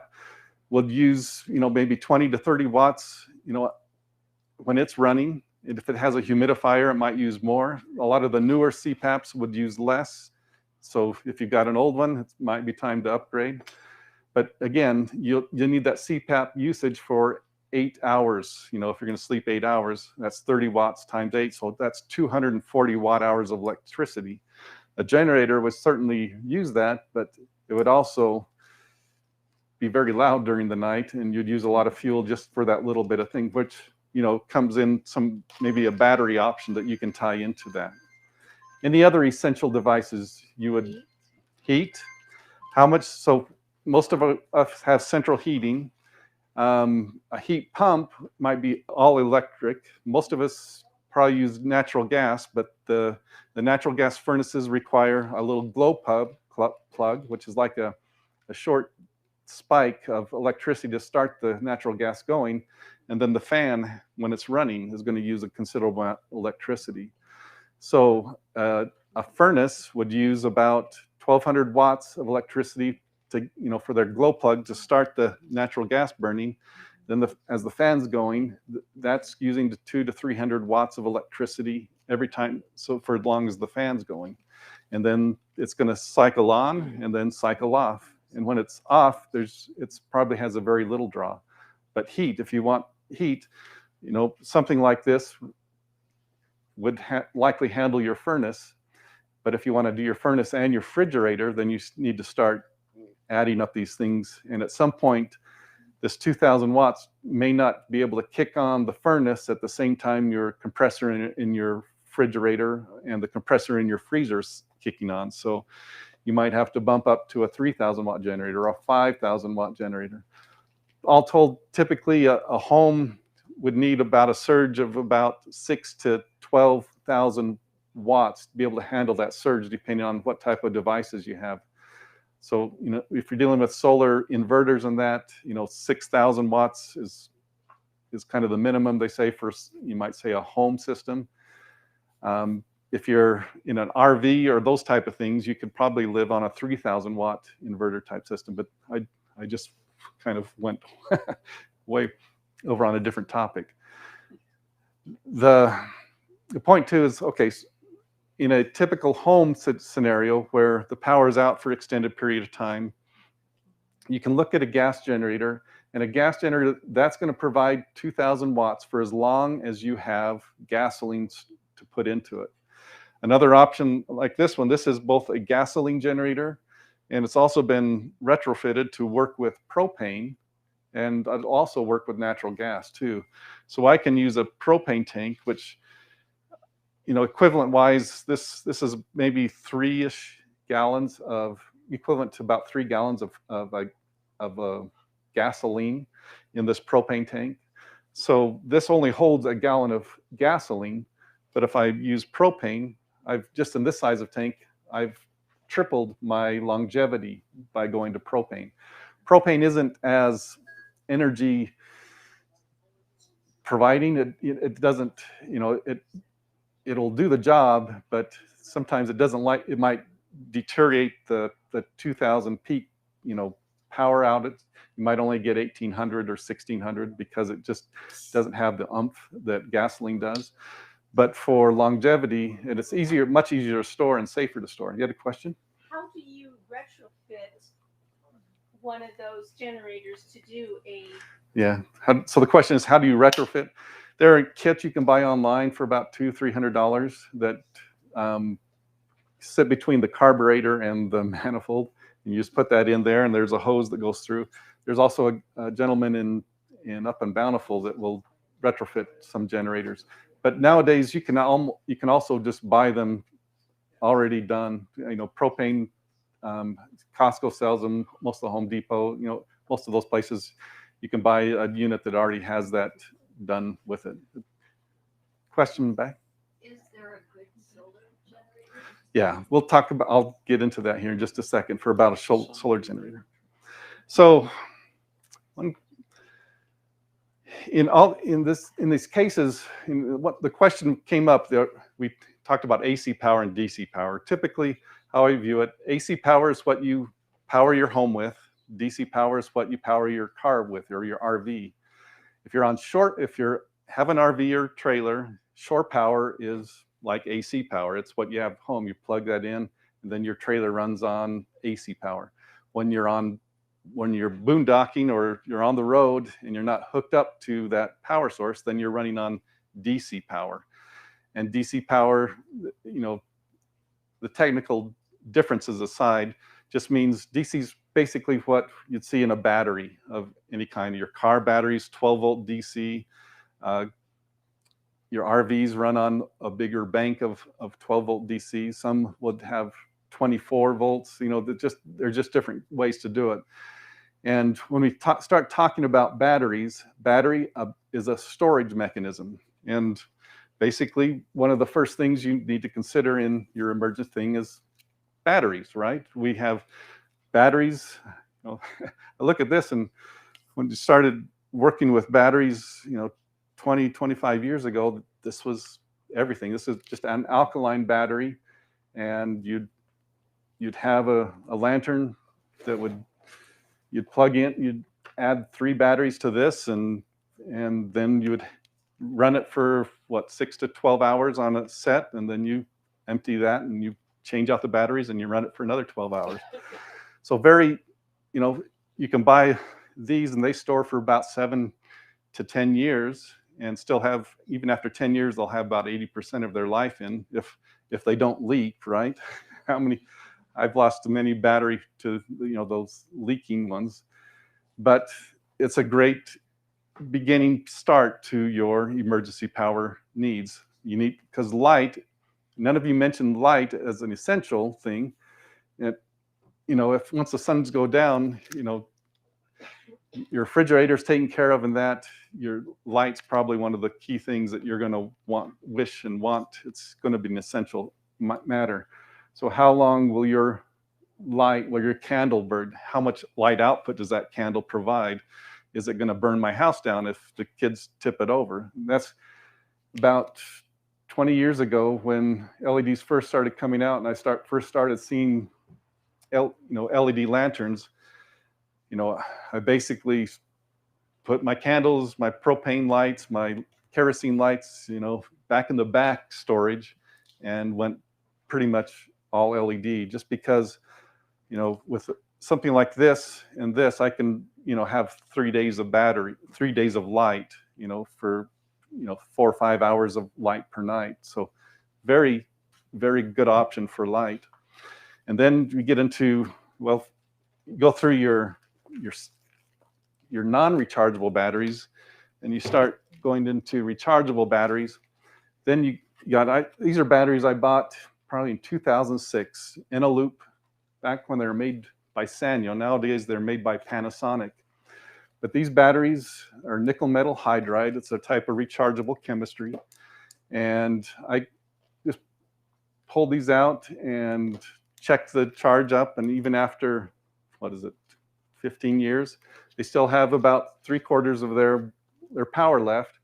L: would use, maybe 20 to 30 watts, when it's running. And if it has a humidifier, it might use more. A lot of the newer CPAPs would use less. So if you've got an old one, it might be time to upgrade. But again, you'll need that CPAP usage for 8 hours. If you're going to sleep 8 hours, that's 30 watts times 8. So that's 240 watt hours of electricity. A generator would certainly use that, but it would also be very loud during the night, and you'd use a lot of fuel just for that little bit of thing, which comes in maybe a battery option that you can tie into that. Any other essential devices you would heat? How much? So most of us have central heating. A heat pump might be all electric. Most of us probably use natural gas, but the natural gas furnaces require a little glow plug, which is like a short spike of electricity to start the natural gas going. And then the fan, when it's running, is going to use a considerable amount of electricity. So a furnace would use about 1,200 watts of electricity to, for their glow plug to start the natural gas burning. Then as the fan's going, that's using 200 to 300 watts of electricity every time, so for as long as the fan's going. And then it's going to cycle on and then cycle off. And when it's off, it probably has a very little draw. But heat, if you want heat, something like this would likely handle your furnace. But if you want to do your furnace and your refrigerator, then you need to start adding up these things. And at some point, this 2,000 watts may not be able to kick on the furnace at the same time your compressor in your refrigerator and the compressor in your freezer is kicking on. So you might have to bump up to a 3,000 watt generator or a 5,000 watt generator. All told, typically a home would need about a surge of about 6,000 to 12,000 watts to be able to handle that surge, depending on what type of devices you have. So, if you're dealing with solar inverters and that, 6,000 watts is kind of the minimum they say for, you might say, a home system. if you're in an RV or those type of things, you could probably live on a 3,000 watt inverter type system. But I just kind of went way over on a different topic. The point too is, okay, in a typical home scenario where the power is out for an extended period of time, you can look at a gas generator, and a gas generator, that's going to provide 2,000 watts for as long as you have gasoline to put into it. Another option like this one, this is both a gasoline generator, and it's also been retrofitted to work with propane, and it'll also work with natural gas too. So I can use a propane tank, which, you know, equivalent wise, this is maybe 3-ish gallons of, equivalent to about 3 gallons of gasoline in this propane tank. So this only holds a gallon of gasoline, but if I use propane, I've just in this size of tank, I've tripled my longevity by going to propane. Propane isn't as energy providing. It doesn't, you know, it'll do the job, but sometimes it doesn't like, it might deteriorate the 2,000 peak, you know, power outage. You might only get 1,800 or 1,600 because it just doesn't have the oomph that gasoline does. But for longevity, and it's easier, much easier to store and safer to store. You had a question?
C: How do you retrofit one of those generators to do a?
L: Yeah. So the question is, how do you retrofit? There are kits you can buy online for about $200-300 that sit between the carburetor and the manifold. And you just put that in there, and there's a hose that goes through. There's also a gentleman in Up and Bountiful that will retrofit some generators. But nowadays, you can also just buy them already done. You know, propane. Costco sells them. Most of the Home Depot. You know, most of those places, you can buy a unit that already has that done with it. Question back?
A: Is there a good solar generator?
L: Yeah, we'll talk about. I'll get into that here in just a second for about a solar generator. So, in these cases, what the question came up there, we talked about AC power and DC power. Typically, how I view it, AC power is what you power your home with. DC power is what you power your car with or your RV. If you have an RV or trailer, shore power is like AC power. It's what you have home. You plug that in, and then your trailer runs on AC power. When you're boondocking or you're on the road and you're not hooked up to that power source, then you're running on DC power. And DC power, you know, the technical differences aside, just means DC's basically what you'd see in a battery of any kind. Your car batteries, 12-volt DC. Your RVs run on a bigger bank of 12-volt DC. Some would have 24 volts. You know, they're just different ways to do it. And when we start talking about batteries, battery is a storage mechanism. And basically, one of the first things you need to consider in your emergency thing is batteries, right? We have batteries. You know, I look at this, and when you started working with batteries, you know, 20, 25 years ago, this was everything. This is just an alkaline battery, and you'd have a lantern that you'd plug in, you'd add 3 batteries to this, and then you would run it for 6 to 12 hours on a set, and then you empty that and you change out the batteries and you run it for another 12 hours. So you know, you can buy these and they store for about 7 to 10 years and still have, even after 10 years, they'll have about 80% of their life in if they don't leak, right? I've lost many battery to, you know, those leaking ones, but it's a great beginning start to your emergency power needs. You need, because light, none of you mentioned light as an essential thing. You know, if once the suns go down, you know, your refrigerator's taken care of, and that your light's probably one of the key things that you're going to wish and want. It's going to be an essential matter. So how long will your candle burn? How much light output does that candle provide? Is it going to burn my house down if the kids tip it over? And that's about 20 years ago when LEDs first started coming out and I first started seeing LED lanterns, I basically put my candles, my propane lights, my kerosene lights, back in the back storage and went pretty much all LED just because, with something like this and this, I can, have 3 days of battery, 3 days of light, for, 4 or 5 hours of light per night. So very, very good option for light. And then we get into, well, go through your non-rechargeable batteries and you start going into rechargeable batteries. Then you got, these are batteries I bought probably in 2006 in a loop, back when they were made by Sanyo. Nowadays they're made by Panasonic. But these batteries are nickel metal hydride. It's a type of rechargeable chemistry. And I just pulled these out and checked the charge up. And even after, 15 years, they still have about 3/4 of their power left.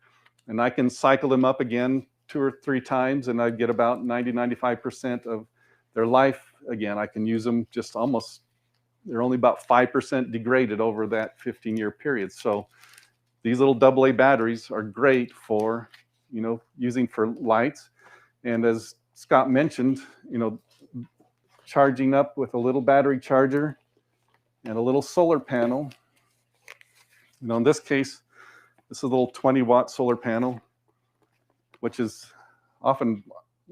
L: And I can cycle them up again 2 or 3 times and I get about 90–95% of their life again. I can use them just almost, they're only about 5% degraded over that 15-year period. So these little AA batteries are great for, using for lights. And as Scott mentioned, charging up with a little battery charger and a little solar panel. In this case, this is a little 20-watt solar panel, which is often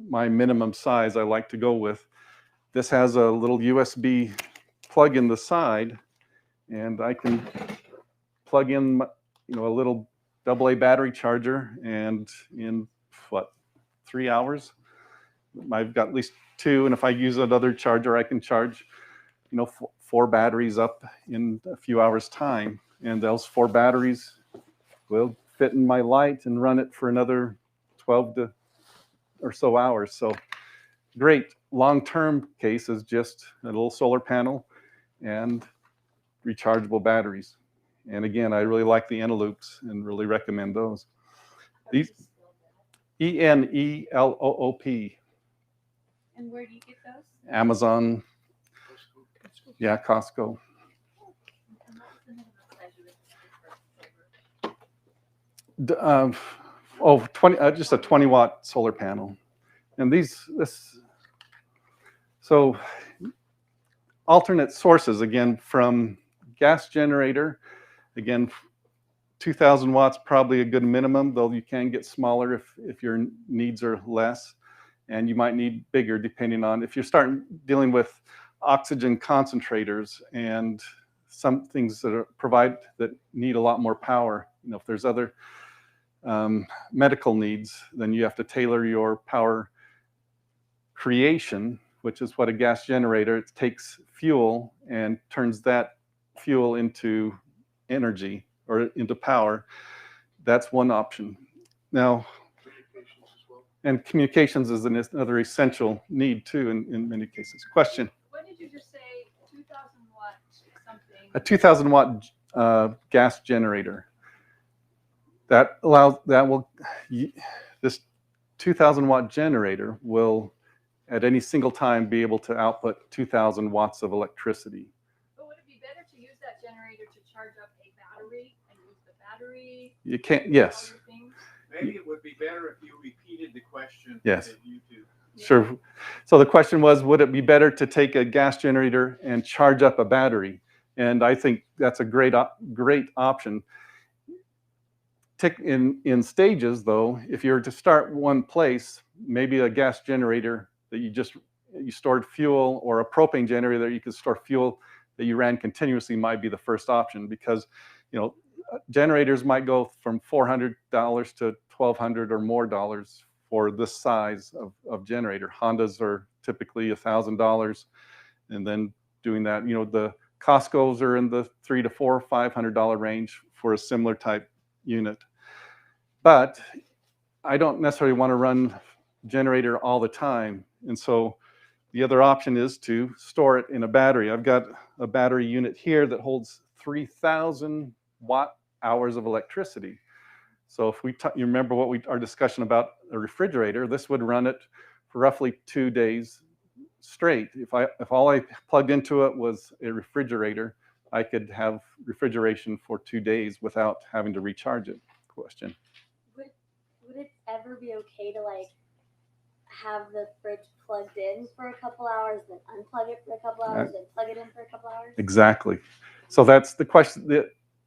L: my minimum size I like to go with. This has a little USB plug in the side, and I can plug in, a little AA battery charger, and in 3 hours, I've got at least 2, and if I use another charger, I can charge, 4 batteries up in a few hours' time, and those 4 batteries will fit in my light and run it for another 12 or so hours. So great long-term case is just a little solar panel and rechargeable batteries. And again, I really like the Eneloops and really recommend those. These ENELOOP.
F: And where do you get those?
L: Amazon. Yeah, Costco. Just a 20-watt solar panel. And so alternate sources, again, from gas generator, again, 2,000 watts, probably a good minimum, though you can get smaller if your needs are less. And you might need bigger depending on, if you're starting dealing with oxygen concentrators and some things that need a lot more power. If there's other medical needs, then you have to tailor your power creation, which is what a gas generator, it takes fuel and turns that fuel into energy or into power. That's one option. Now, and communications is another essential need too in many cases. Question?
F: What did you just say? 2,000 watt something?
L: A 2,000 watt gas generator. This 2,000 watt generator will at any single time be able to output 2,000 watts of electricity.
F: But would it be better to use that generator to charge up a battery and use the battery?
L: You can't, yes.
J: Maybe it would be better if you repeated the question.
L: Yes.
J: That you do.
L: Sure. So the question was, would it be better to take a gas generator and charge up a battery? And I think that's a great option. In stages, though, if you're to start one place, maybe a gas generator that you stored fuel, or a propane generator that you could store fuel that you ran continuously might be the first option, because generators might go from $400 to $1,200 or more dollars for this size of generator. Hondas are typically $1,000, and then doing that, the Costco's are in the $300 to $500 range for a similar type unit. But I don't necessarily want to run generator all the time, and so the other option is to store it in a battery. I've got a battery unit here that holds 3,000 watt hours of electricity. So if you remember our discussion about a refrigerator, this would run it for roughly 2 days straight. If all I plugged into it was a refrigerator, I could have refrigeration for 2 days without having to recharge it. Question.
E: Would it ever be okay to like have the fridge plugged in for a couple hours, then unplug it for a couple hours, then plug it in for a couple hours?
L: Exactly. So that's the question.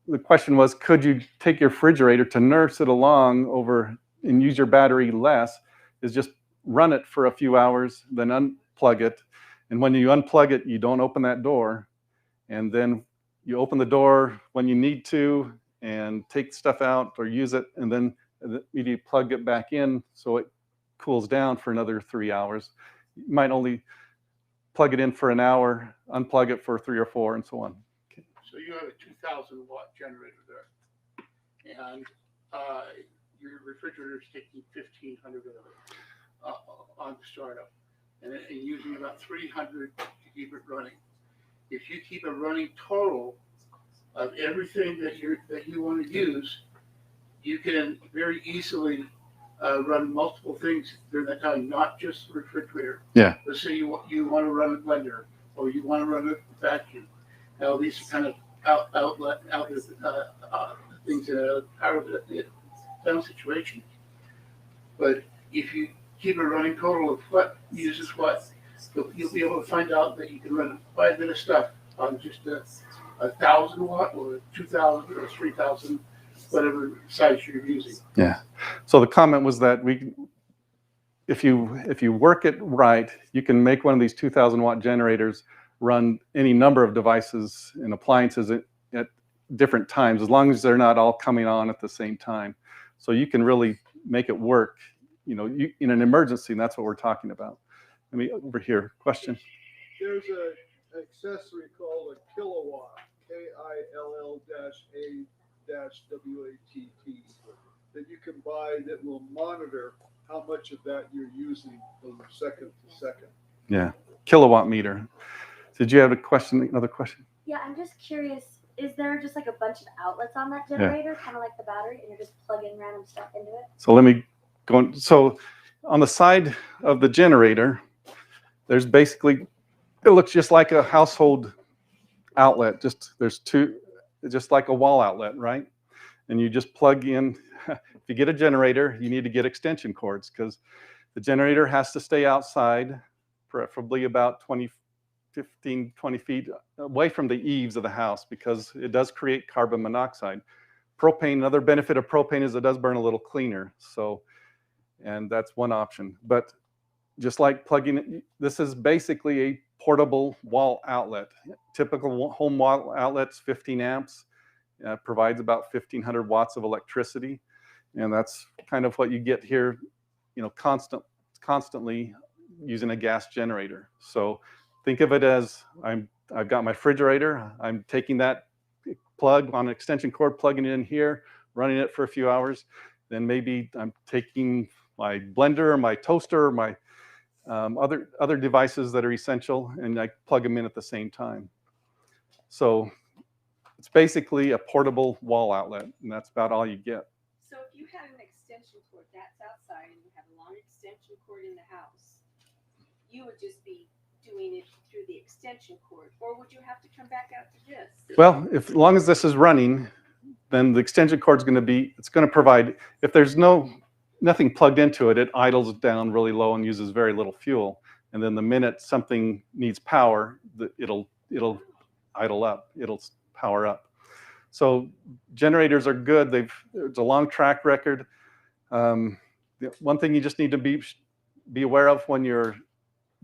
L: The question was, could you take your refrigerator to nurse it along over and use your battery less? Is just run it for a few hours, then unplug it. And when you unplug it, you don't open that door. And then you open the door when you need to and take stuff out or use it, and then you plug it back in so it cools down for another 3 hours. You might only plug it in for an hour, unplug it for 3 or 4, and so on.
P: Okay. So you have a 2,000 watt generator there, and your refrigerator is taking 1,500 of it on the startup, and using about 300 to keep it running. If you keep a running total of everything that you want to use, you can very easily run multiple things during that time, not just the refrigerator.
L: Yeah.
P: Let's say you want to run a blender, or you want to run a vacuum. Now these are kind of outlet things that are part of the down situation. But if you keep a running total of what uses what, you'll be able to find out that you can run quite a bit of stuff on just a 1,000 watt or 2,000 or 3,000, whatever size you're using.
L: Yeah. So the comment was that if you work it right, you can make one of these 2,000 watt generators run any number of devices and appliances at different times, as long as they're not all coming on at the same time. So you can really make it work, in an emergency, and that's what we're talking about. Let me over here. Question.
P: There's an accessory called a kilowatt, KILL-A-WATT, that you can buy that will monitor how much of that you're using from second to second.
L: Yeah, kilowatt meter. Did you have another question?
E: Yeah, I'm just curious, is there just like a bunch of outlets on that generator, kind of like the battery, and you're just plugging random stuff into it?
L: So let me go on. So on the side of the generator, there's basically, it looks just like a household outlet. There's two, just like a wall outlet, right? And you just plug in. If you get a generator, you need to get extension cords, because the generator has to stay outside, preferably about 15, 20 feet away from the eaves of the house, because it does create carbon monoxide. Propane, another benefit of propane is it does burn a little cleaner. So, and that's one option. But just like plugging it, this is basically a portable wall outlet. Typical home wall outlets, 15 amps, provides about 1,500 watts of electricity. And that's kind of what you get here, constantly using a gas generator. So think of it as I've got my refrigerator. I'm taking that plug on an extension cord, plugging it in here, running it for a few hours. Then maybe I'm taking my blender, my toaster, my other devices that are essential, and I plug them in at the same time. So it's basically a portable wall outlet, and that's about all you get.
F: So if you had an extension cord that's outside and you have a long extension cord in the house, you would just be doing it through the extension cord, or would you have to come back out to this?
L: Well, as long as this is running, then the extension cord is going to provide, if there's nothing plugged into it, it idles down really low and uses very little fuel. And then the minute something needs power, it'll idle up, it'll power up. So generators are good. There's a long track record. The one thing you just need to be aware of when you're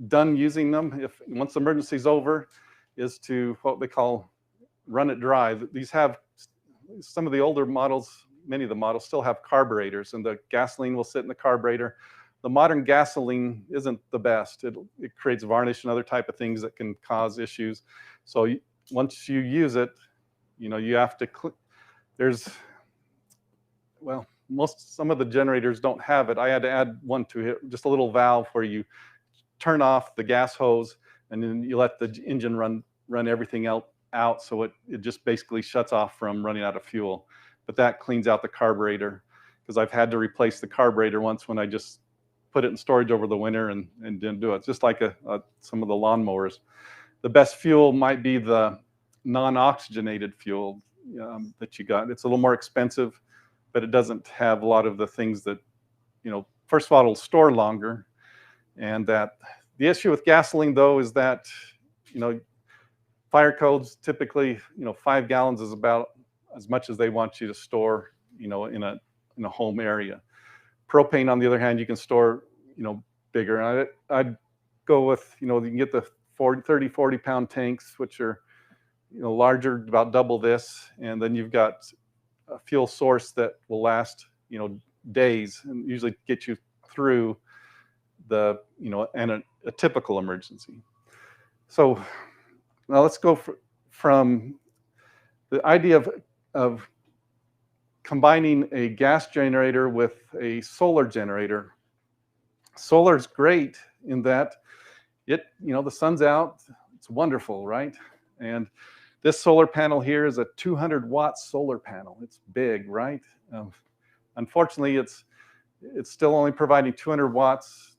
L: done using them, once the emergency is over, is to what they call run it dry. These have some of the older models. Many of the models still have carburetors, and the gasoline will sit in the carburetor. The modern gasoline isn't the best. It creates varnish and other type of things that can cause issues. So once you use it, you have to. Some of the generators don't have it. I had to add one to it, just a little valve where you turn off the gas hose, and then you let the engine run everything out, so it just basically shuts off from running out of fuel. But that cleans out the carburetor. because I've had to replace the carburetor once when I just put it in storage over the winter and didn't do it. Just like some of the lawnmowers. The best fuel might be the non-oxygenated fuel that you got. It's a little more expensive, but it doesn't have a lot of the things that, first of all, it'll store longer. And that the issue with gasoline, though, is that, fire codes typically, 5 gallons is about as much as they want you to store, in a home area. Propane, on the other hand, you can store, bigger. I'd go with, you can get the 30, 40 pound tanks, which are, larger, about double this. And then you've got a fuel source that will last, days and usually get you through the, and a typical emergency. So now let's go from the idea of combining a gas generator with a solar generator. Solar is great in that the sun's out, it's wonderful, right? And this solar panel here is a 200 watt solar panel. It's big, right? Unfortunately, it's still only providing 200 watts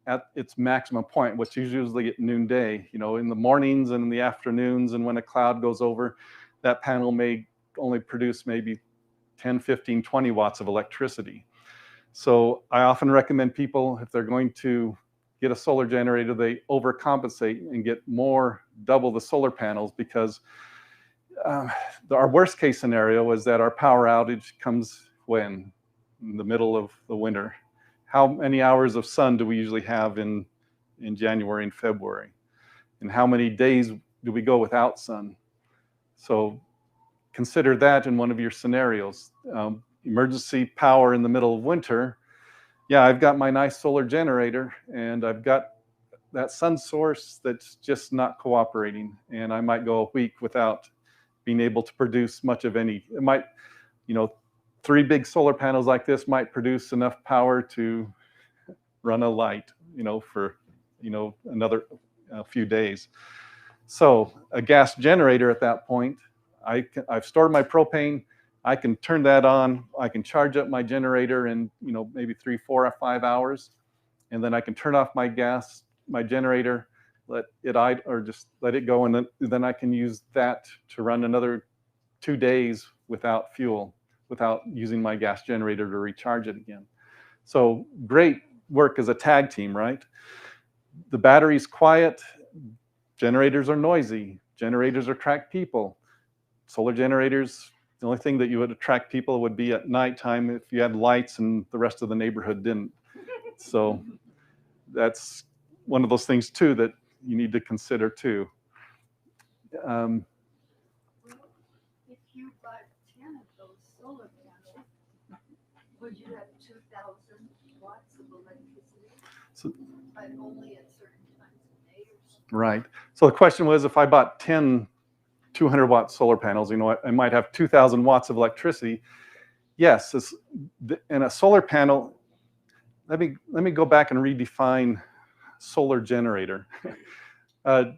L: at its maximum point, which is usually at noonday. In the mornings and in the afternoons, and when a cloud goes over, that panel may only produce maybe 10, 15, 20 watts of electricity. So I often recommend people, if they're going to get a solar generator, they overcompensate and get double the solar panels, because our worst case scenario is that our power outage comes in the middle of the winter. How many hours of sun do we usually have in January and February? And how many days do we go without sun? So consider that in one of your scenarios. Emergency power in the middle of winter. Yeah, I've got my nice solar generator and I've got that sun source that's just not cooperating. And I might go a week without being able to produce much of any. It might, 3 big solar panels like this might produce enough power to run a light, for, another few days. So a gas generator at that point, I've stored my propane. I can turn that on. I can charge up my generator in, maybe 3, 4, or 5 hours. And then I can turn off my generator, let it go. And then I can use that to run another 2 days without fuel, without using my gas generator to recharge it again. So great work as a tag team, right? The battery's quiet. Generators are noisy. Generators attract people. Solar generators, the only thing that you would attract people would be at nighttime if you had lights and the rest of the neighborhood didn't. So that's one of those things too that you need to consider too.
A: If you bought 10 of those solar panels, would you have 2,000 watts of electricity? But only at certain times of day or something. Right.
L: So the question was, if I bought 10 200 watt solar panels, I might have 2,000 watts of electricity. Yes, in a solar panel, let me go back and redefine solar generator. A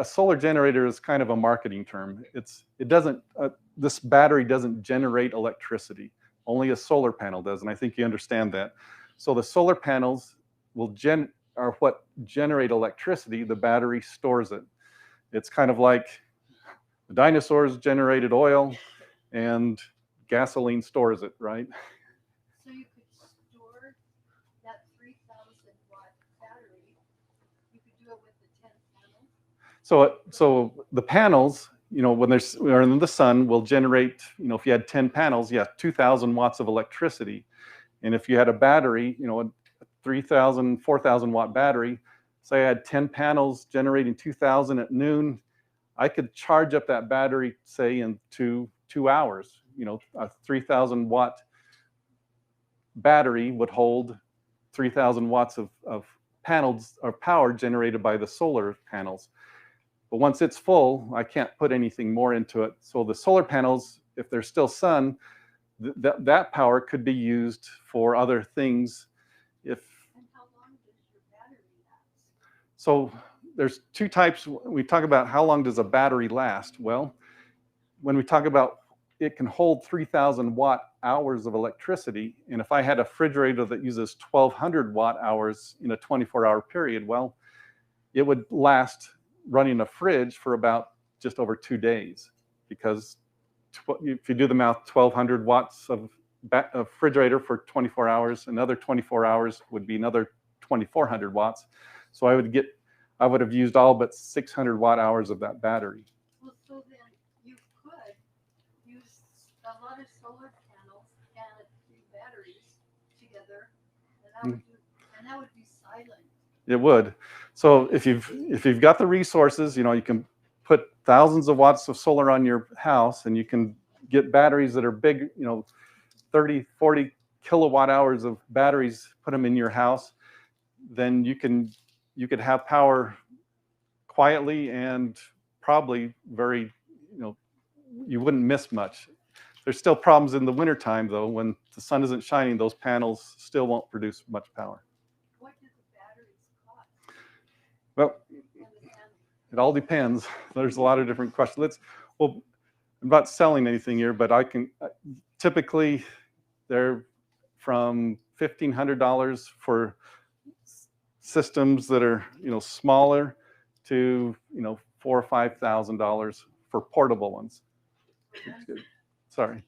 L: solar generator is kind of a marketing term. This battery doesn't generate electricity. Only a solar panel does, and I think you understand that. So the solar panels are what generate electricity. The battery stores it. It's kind of like the dinosaurs generated oil and gasoline stores it, right?
A: So you could store that 3,000 watt battery. You could do it with the 10 panels.
L: So the panels, when they're in the sun, will generate, if you had 10 panels, 2,000 watts of electricity. And if you had a battery, a 3,000, 4,000 watt battery, say I had 10 panels generating 2,000 at noon, I could charge up that battery, say, in 2 hours. A 3,000 watt battery would hold 3,000 watts of panels or power generated by the solar panels. But once it's full, I can't put anything more into it. So the solar panels, if there's still sun, that power could be used for other things. And
A: how long does your battery last?
L: So there's 2 types. We talk about how long does a battery last. Well, when we talk about it can hold 3,000 watt hours of electricity. And if I had a refrigerator that uses 1,200 watt hours in a 24-hour period, well, it would last running a fridge for about just over 2 days, because if you do the math, 1,200 watts of refrigerator for 24 hours, another 24 hours would be another 2,400 watts. So I would have used all but 600 watt hours of that battery.
A: Well, so then you could use a lot of solar panels and a few batteries together, and that would be silent.
L: It would. So if you've got the resources, you can put thousands of watts of solar on your house, and you can get batteries that are big, 30, 40 kilowatt hours of batteries, put them in your house, then you could have power quietly and probably very, you wouldn't miss much. There's still problems in the wintertime, though. When the sun isn't shining, those panels still won't produce much power.
A: What do the batteries cost?
L: Well, it all depends. There's a lot of different questions. I'm not selling anything here, but typically they're from $1,500 for systems that are, smaller to, $4,000 or $5,000 for portable ones. Sorry.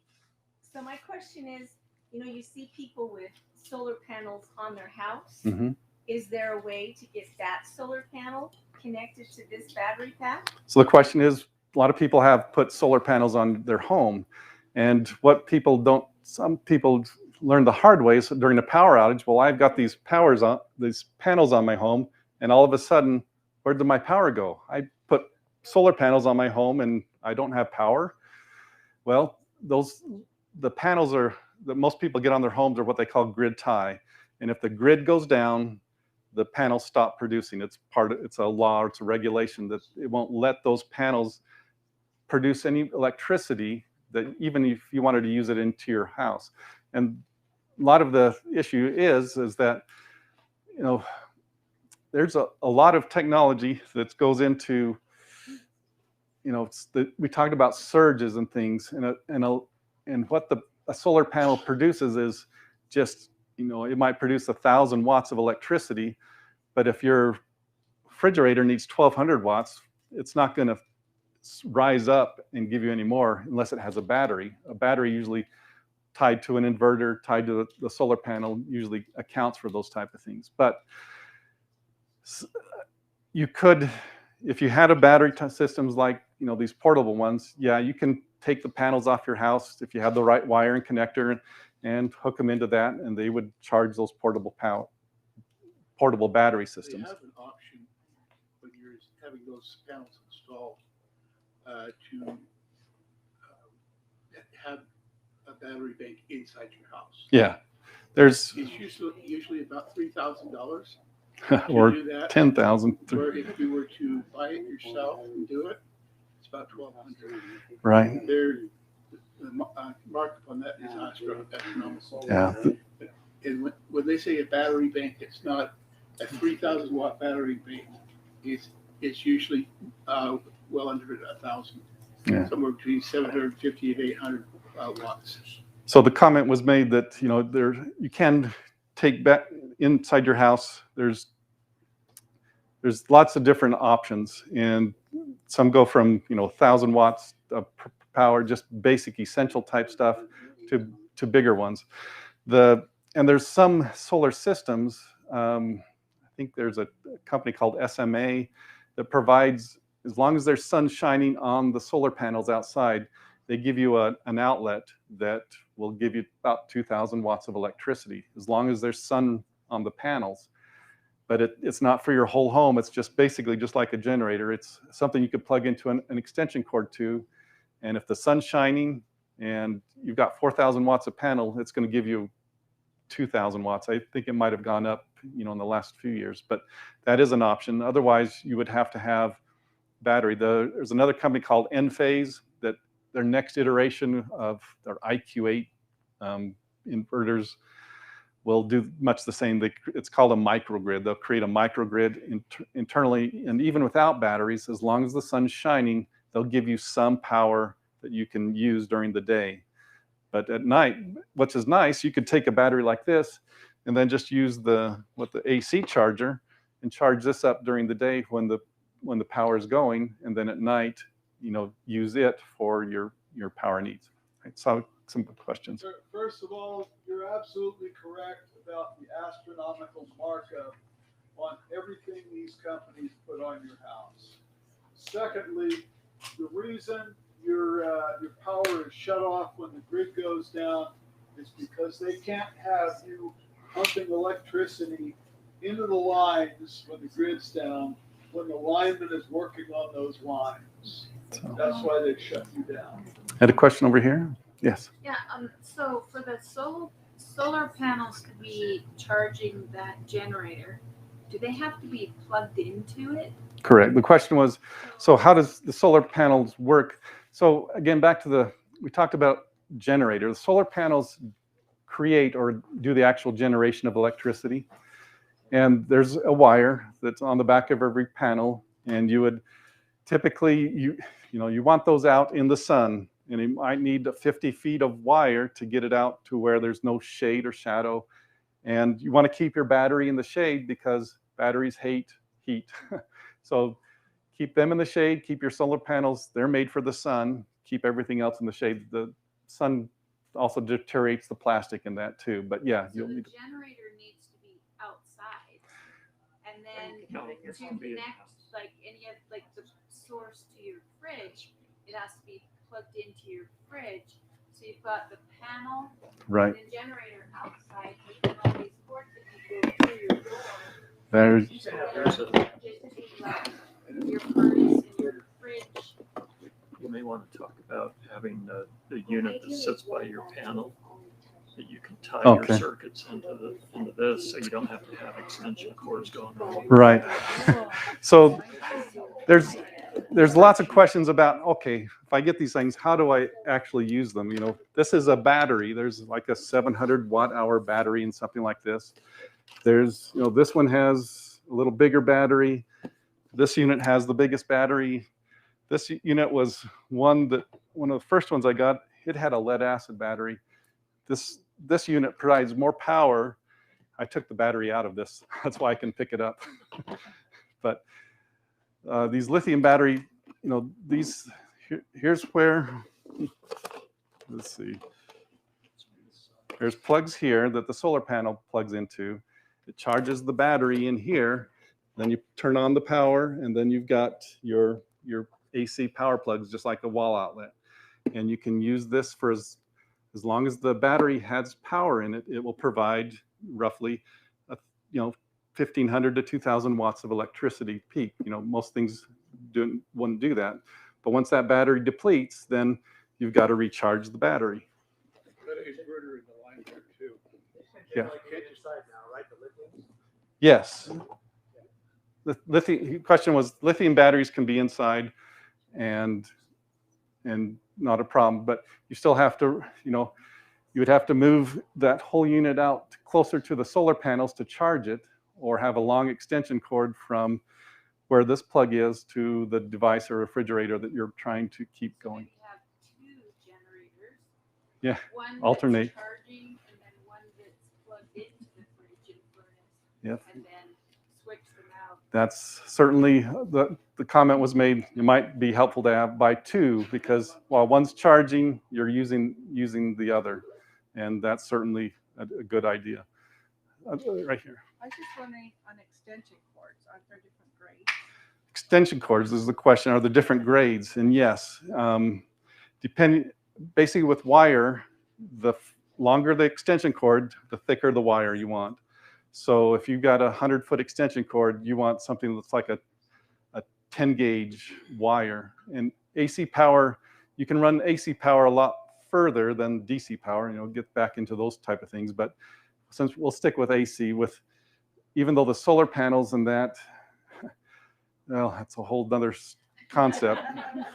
C: So my question is, you see people with solar panels on their house.
L: Mm-hmm.
C: Is there a way to get that solar panel connected to this battery pack?
L: So the question is, a lot of people have put solar panels on their home, and some people learn the hard way. So during a power outage, well, I've got these panels on my home, and all of a sudden, where did my power go? I put solar panels on my home and I don't have power. Well, the panels that most people get on their homes are what they call grid tie. And if the grid goes down, the panels stop producing. It's a law, it's a regulation that it won't let those panels produce any electricity, that even if you wanted to use it into your house. And a lot of the issue is that, there's a lot of technology that goes into, we talked about surges and things, and what a solar panel produces is just, it might produce 1,000 watts of electricity, but if your refrigerator needs 1,200 watts, it's not going to rise up and give you any more unless it has a battery. A battery usually tied to an inverter, tied to the solar panel, usually accounts for those type of things. But you could, if you had a battery systems like these portable ones, yeah, you can take the panels off your house if you have the right wire and connector and hook them into that, and they would charge those portable battery systems.
P: They have an option when you're having those panels installed to have a battery bank inside your house.
L: Yeah,
P: it's usually about $3,000
L: or
P: do that.
L: 10,000.
P: Or if you were to buy it yourself and do it, it's about $1,200.
L: Right.
P: The markup on that is astronomical.
L: Yeah.
P: And when they say a battery bank, it's not a 3,000 watt battery bank. It's usually well under 1,000.
L: Yeah.
P: Somewhere between 750 and 800 watts.
L: So the comment was made that you can take back inside your house. There's lots of different options, and some go from 1,000 watts of power, just basic essential type stuff, to bigger ones. And there's some solar systems. I think there's a company called SMA that provides, as long as there's sun shining on the solar panels outside, they give you an outlet that will give you about 2,000 watts of electricity, as long as there's sun on the panels. But it's not for your whole home. It's just basically just like a generator. It's something you could plug into an extension cord to. And if the sun's shining and you've got 4,000 watts of panel, it's going to give you 2,000 watts. I think it might have gone up, in the last few years, but that is an option. Otherwise, you would have to have battery. There's another company called Enphase that their next iteration of their IQ8 inverters will do much the same. It's called a microgrid. They'll create a microgrid internally, and even without batteries, as long as the sun's shining, they'll give you some power that you can use during the day. But at night, which is nice, you could take a battery like this and then just use the AC charger and charge this up during the day when the power is going, and then at night, use it for your power needs. Right, so some questions.
P: First of all, you're absolutely correct about the astronomical markup on everything these companies put on your house. Secondly, the reason your power is shut off when the grid goes down is because they can't have you pumping electricity into the lines when the grid's down, when the lineman is working on those lines. That's why they shut you down.
L: Had a question over here? Yes.
A: Yeah, so for the solar panels to be charging that generator, do they have to be plugged into it?
L: Correct. The question was, so how does the solar panels work? So again, back to we talked about generator. The solar panels create or do the actual generation of electricity. And there's a wire that's on the back of every panel, and you would typically, you want those out in the sun, and you might need 50 feet of wire to get it out to where there's no shade or shadow. And you want to keep your battery in the shade because batteries hate heat. So keep them in the shade, keep your solar panels, they're made for the sun, keep everything else in the shade. The sun also deteriorates the plastic in that too, but yeah.
A: So the generator needs to be outside, and then to connect like any of like the source to your fridge, it has to be plugged into your fridge. So you've got the panel,
L: right,
A: and the generator outside, and all these ports that you go through your door.
L: There's
A: your furnace and your fridge.
N: You may want to talk about having the unit that sits by your panel that you can tie your circuits into this, so you don't have to have extension cords going all over.
L: Right. So there's lots of questions about, okay, if I get these things, how do I actually use them? This is a battery. There's like a 700 watt hour battery and something like this. There's, this one has a little bigger battery. This unit has the biggest battery. This unit was one of the first ones I got. It had a lead acid battery. This unit provides more power. I took the battery out of this. That's why I can pick it up. But these lithium battery, here's where, let's see. There's plugs here that the solar panel plugs into. It charges the battery in here. Then you turn on the power, and then you've got your AC power plugs, just like a wall outlet. And you can use this for as long as the battery has power in it. It will provide roughly, 1,500 to 2,000 watts of electricity peak. Most things wouldn't do that. But once that battery depletes, then you've got to recharge the battery. Yeah. Yes. The lithium question was, lithium batteries can be inside and not a problem, but you still have to, you would have to move that whole unit out closer to the solar panels to charge it, or have a long extension cord from where this plug is to the device or refrigerator that you're trying to keep going.
A: You have two generators.
L: Yeah,
A: one
L: alternate.
A: That's charging, and then one that's plugged into the fridge and furnace.
L: Yep.
A: And then switch them out.
L: That's certainly, the comment was made, it might be helpful to have by two, because while one's charging, you're using the other. And that's certainly a good idea. Right here.
S: I was just wondering on extension cords, aren't there different grades?
L: Extension cords is the question. Are there different grades? And yes, basically with wire, the longer the extension cord, the thicker the wire you want. So if you've got a 100-foot extension cord, you want something that's like a 10 gauge wire. And AC power, you can run AC power a lot further than DC power, get back into those type of things. But since we'll stick with AC, even though the solar panels and that, well, that's a whole other concept.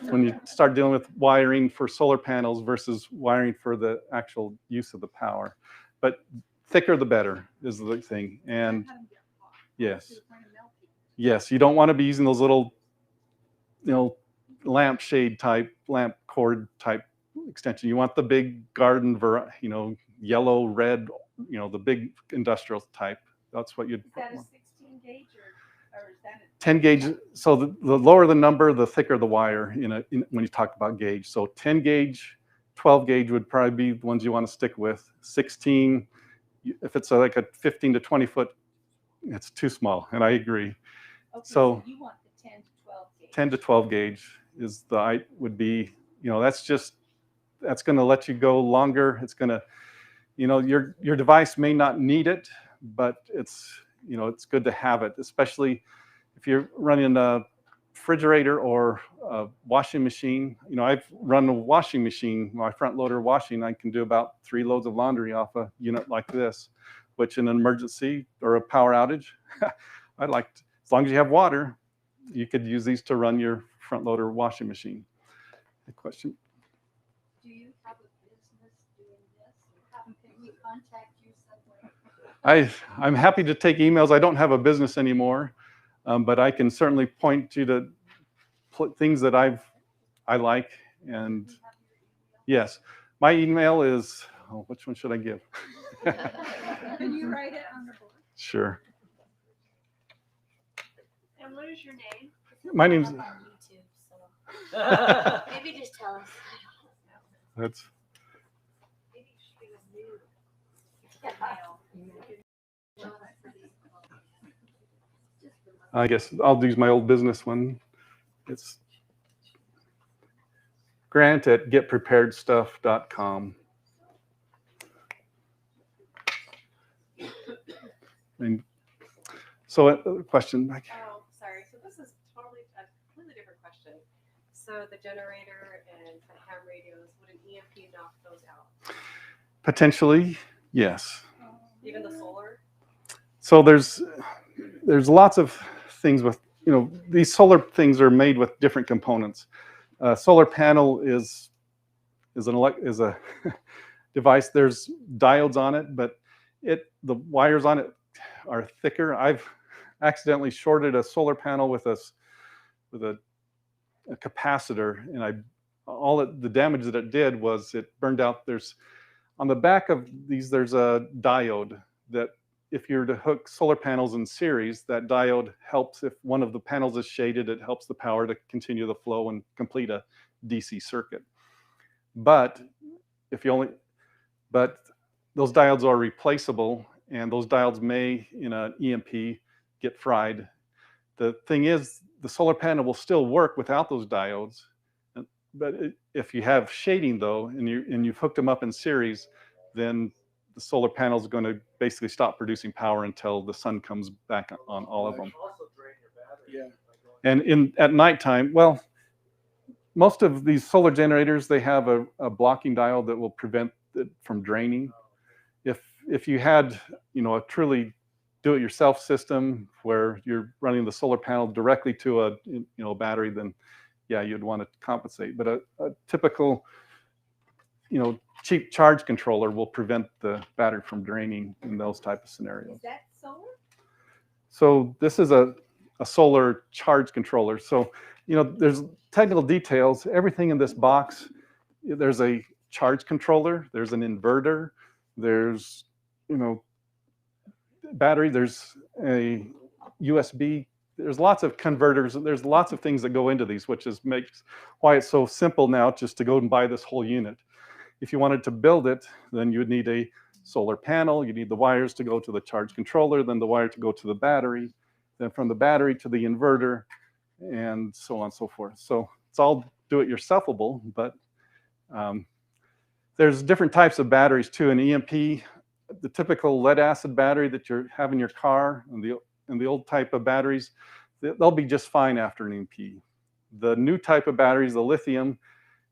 L: When you start dealing with wiring for solar panels versus wiring for the actual use of the power. But thicker the better is the thing. And yes, you don't want to be using those little, lamp shade type, lamp cord type extension. You want the big garden, yellow, red, the big industrial type. That's what you'd.
A: Is that a 16 gauge or is that a
L: 10 gauge. So the lower the number, the thicker the wire. When you talk about gauge. So 10 gauge, 12 gauge would probably be the ones you want to stick with. 16, if it's like a 15 to 20 foot, it's too small. And I agree.
A: Okay,
L: so
A: you want the 10 to 12 gauge.
L: 10 to 12 gauge is would be, that's going to let you go longer. It's going to, your device may not need it, but it's good to have it, especially if you're running a refrigerator or a washing machine. I've run a washing machine, my front loader washing. I can do about 3 loads of laundry off a unit like this, which in an emergency or a power outage, as long as you have water, you could use these to run your front loader washing machine. A question?
A: Do you have a business doing this? Can we contact you somewhere?
L: I'm happy to take emails. I don't have a business anymore, but I can certainly point you to things that I like. And yes, my email is, which one should I give?
A: Can you write it on the board?
L: Sure.
C: And what is your name?
L: My name's.
E: On YouTube, so maybe just tell us.
L: That's.
C: Maybe you should be a new.
L: I guess I'll use my old business one. It's grant@getpreparedstuff.com. And so a question.
K: Oh, sorry. So this is totally a completely different question. So the generator and the ham radios, would an EMP knock those out?
L: Potentially, yes.
K: Even the solar?
L: So there's lots of things with, these solar things are made with different components. Solar panel is a device. There's diodes on it, but the wires on it are thicker. I've accidentally shorted a solar panel with a capacitor, and the damage that it did was it burned out. On the back of these, there's a diode that if you're to hook solar panels in series, that diode helps. If one of the panels is shaded, it helps the power to continue the flow and complete a DC circuit. But those diodes are replaceable, and those diodes may, in an EMP, get fried. The thing is, the solar panel will still work without those diodes. But if you have shading, though, and you've hooked them up in series, then the solar panel is going to basically stop producing power until the sun comes back on all of them.
P: Yeah.
L: And at nighttime, well, most of these solar generators, they have a blocking diode that will prevent it from draining. If you had, a truly do-it-yourself system where you're running the solar panel directly to a battery, then yeah, you'd want to compensate. But a typical, cheap charge controller will prevent the battery from draining in those type of scenarios.
A: Is that solar?
L: So this is a solar charge controller. So, there's technical details. Everything in this box, there's a charge controller, there's an inverter, there's, battery, there's a USB. There's lots of converters, and there's lots of things that go into these, which makes why it's so simple now just to go and buy this whole unit. If you wanted to build it, then you would need a solar panel, you need the wires to go to the charge controller, then the wire to go to the battery, then from the battery to the inverter, and so on and so forth. So it's all do-it-yourselfable, but there's different types of batteries too. An EMP, the typical lead acid battery that you have in your car, and the old type of batteries, they'll be just fine after an EMP. The new type of batteries, the lithium,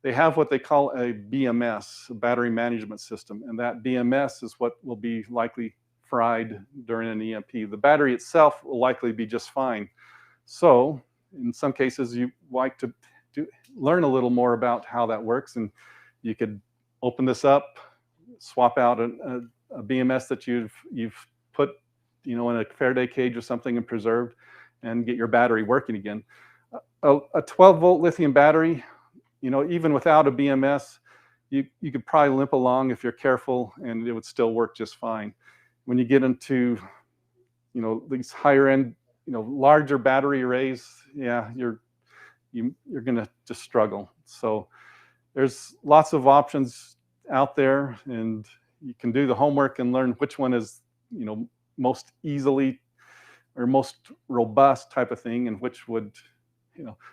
L: they have what they call a BMS, a battery management system, and that BMS is what will be likely fried during an EMP. The battery itself will likely be just fine. So in some cases, you like to learn a little more about how that works, and you could open this up, swap out a BMS that you've put in a Faraday cage or something and preserved, and get your battery working again. A 12-volt lithium battery, even without a BMS, you could probably limp along if you're careful, and it would still work just fine. When you get into, these higher end, larger battery arrays, yeah, you're gonna just struggle. So there's lots of options out there, and you can do the homework and learn which one is, most easily or most robust type of thing, and which would,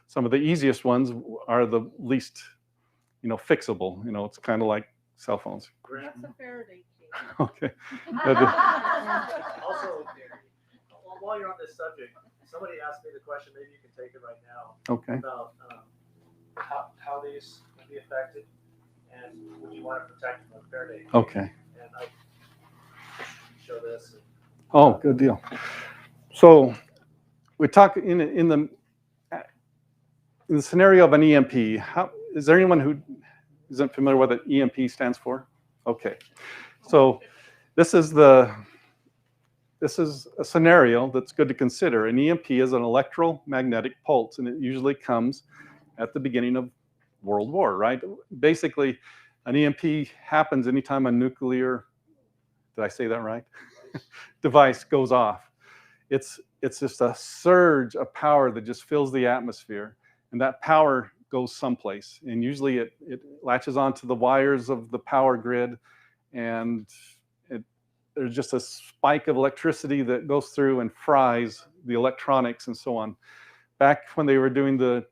L: some of the easiest ones are the least, fixable. It's kind of like cell phones.
O: That's a Faraday cage.
L: Okay.
G: Also, while you're on this subject, somebody asked me the question, maybe you can take it right now.
L: Okay.
G: About how these can be affected, and would you want to protect them with Faraday?
L: Okay.
G: And I show this.
L: Oh, good deal. So we talk in the scenario of an EMP. Is there anyone who isn't familiar with what EMP stands for? Okay. So this is a scenario that's good to consider. An EMP is an electromagnetic pulse, and it usually comes at the beginning of World War, right? Basically, an EMP happens anytime a nuclear, did I say that right? Device goes off. It's just a surge of power that just fills the atmosphere, and that power goes someplace. And usually it latches onto the wires of the power grid, and there's just a spike of electricity that goes through and fries the electronics and so on. Back when they were doing the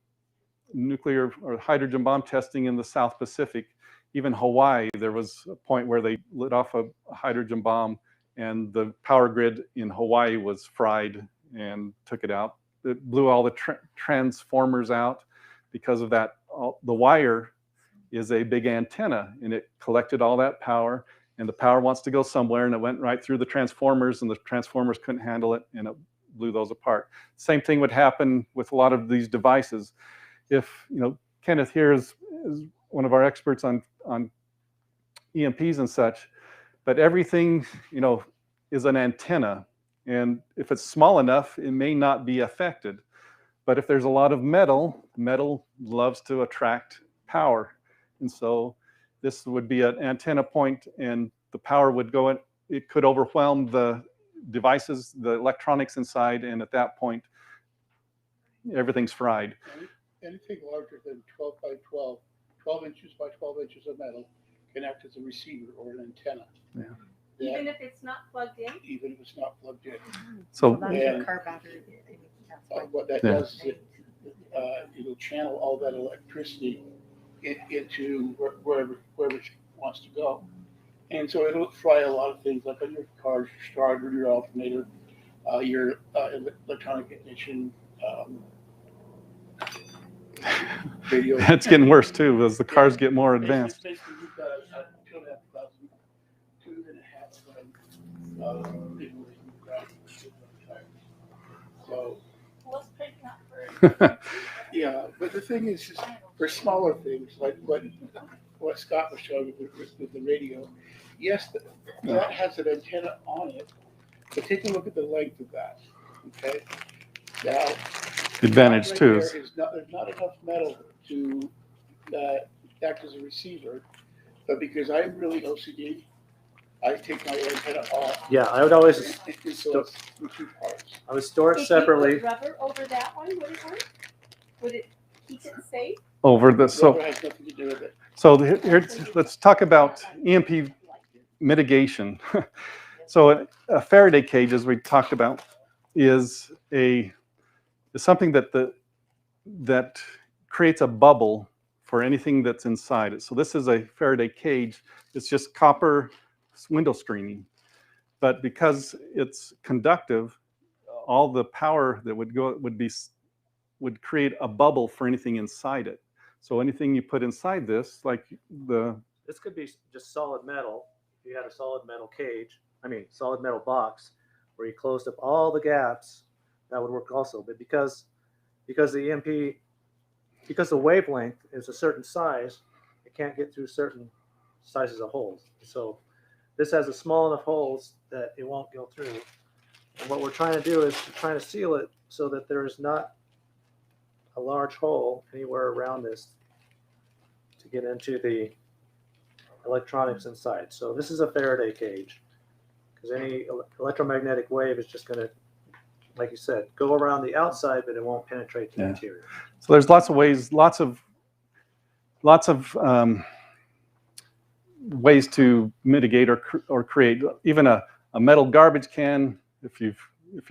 L: nuclear or hydrogen bomb testing in the South Pacific, even Hawaii, there was a point where they lit off a hydrogen bomb, and the power grid in Hawaii was fried and took it out. It blew all the transformers out because of that. The wire is a big antenna, and it collected all that power, and the power wants to go somewhere, and it went right through the transformers, and the transformers couldn't handle it, and it blew those apart. Same thing would happen with a lot of these devices. If, Kenneth here is one of our experts on EMPs and such, but everything, is an antenna. And if it's small enough, it may not be affected. But if there's a lot of metal loves to attract power. And so this would be an antenna point, and the power would go in. It could overwhelm the devices, the electronics inside, and at that point, everything's fried.
P: Anything larger than 12 by 12, 12 inches by 12 inches of metal can act as a receiver or an antenna.
L: Yeah.
C: Even if it's not plugged in?
P: Even if it's not plugged in.
L: So
C: that's your car battery.
P: What that does is it'll channel all that electricity into wherever it wants to go. And so it'll fry a lot of things, like on your cars, your starter, your alternator, your electronic ignition, radio.
L: That's getting worse too as the cars get more advanced.
P: Basically, you've got a 2,500 big ground. So,
C: Let's pick that for
P: yeah, but the thing is, for smaller things like what Scott was showing with the radio, yes, that has an antenna on it, but take a look at the length of that. Okay, now
L: Advantage
P: right
L: too
P: there's not enough metal to act as a receiver, but because I'm really OCD, I take my antenna off.
G: Yeah, I would always
P: So it's in two parts.
G: I would store it
C: If you
G: separately.
C: put rubber over that one, would it work? Would it keep it safe?
L: over the
P: Rubber has nothing to do with it.
L: So let's talk about EMP mitigation. So a Faraday cage, as we talked about, is something that creates a bubble for anything that's inside it. So this is a Faraday cage. It's just copper window screening, but because it's conductive, all the power that would go would create a bubble for anything inside it. So anything you put inside this, like
G: This could be just solid metal. If you had a solid metal cage, solid metal box, where you closed up all the gaps, that would work also. But because the EMP, because the wavelength is a certain size, it can't get through certain sizes of holes. So this has a small enough holes that it won't go through. And what we're trying to do is trying to seal it so that there is not a large hole anywhere around this to get into the electronics inside. So this is a Faraday cage, because any electromagnetic wave is just going to, like you said, go around the outside, but it won't penetrate the interior.
L: So there's lots of ways, lots of ways to mitigate or create. Even a metal garbage can, if you're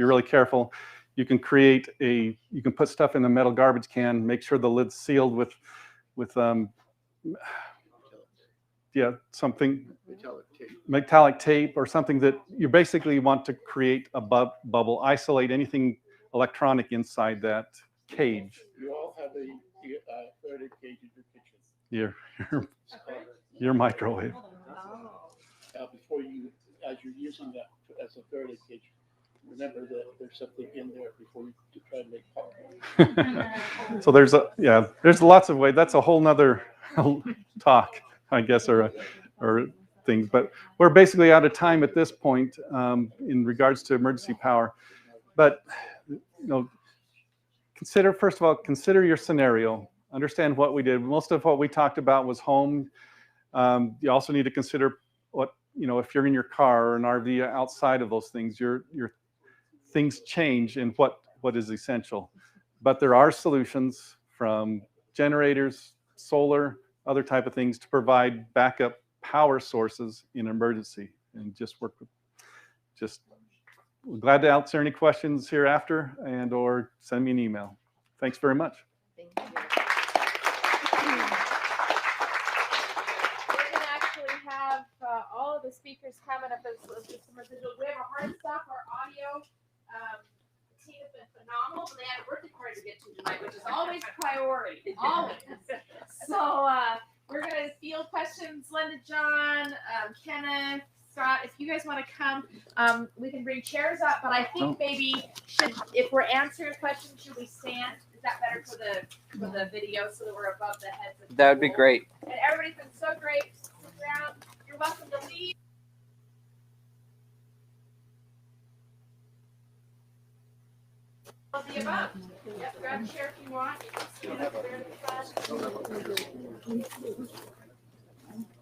L: really careful, you can put stuff in the metal garbage can, make sure the lid's sealed with something metallic tape or something that you basically want to create a bubble, isolate anything electronic inside that cage.
P: You all have a Faraday cage in your kitchen.
L: Your microwave.
P: Before as you're using that as a Faraday cage, remember that there's something in there before you try to make pop.
L: So there's lots of ways. That's a whole nother talk, I guess, or things. But we're basically out of time at this point in regards to emergency power. But first of all, consider your scenario. Understand what we did. Most of what we talked about was home. You also need to consider if you're in your car or an RV outside of those things, your things change in what is essential. But there are solutions, from generators, solar, other type of things, to provide backup power sources in emergency. And we're glad to answer any questions hereafter, or send me an email. Thanks very much.
C: Thank you. Have all of the speakers coming up as some residual. We have our hard stuff, our audio. The team has been phenomenal, but they had a birthday party to get to tonight, which is always a priority. Always. So we're going to field questions. Linda, John, Kenneth, Scott, if you guys want to come, we can bring chairs up, but I think maybe if we're answering a question, should we stand? Is that better for the video so that we're above the heads of
D: That would be great.
C: And everybody's been so great. You're welcome to leave. The above. Yep, grab a chair if you want. You can stand up there in the front.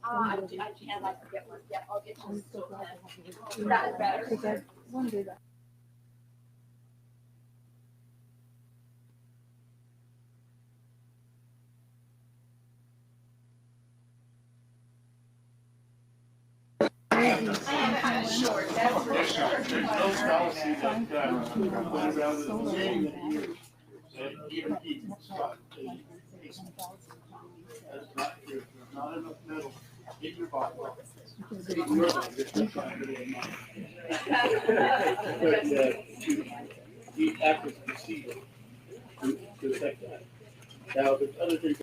C: I can like to get one. Yep, I'll get you. That's better.
P: Not enough metal in your body. You act as a procedure to affect that. Now, the other thing.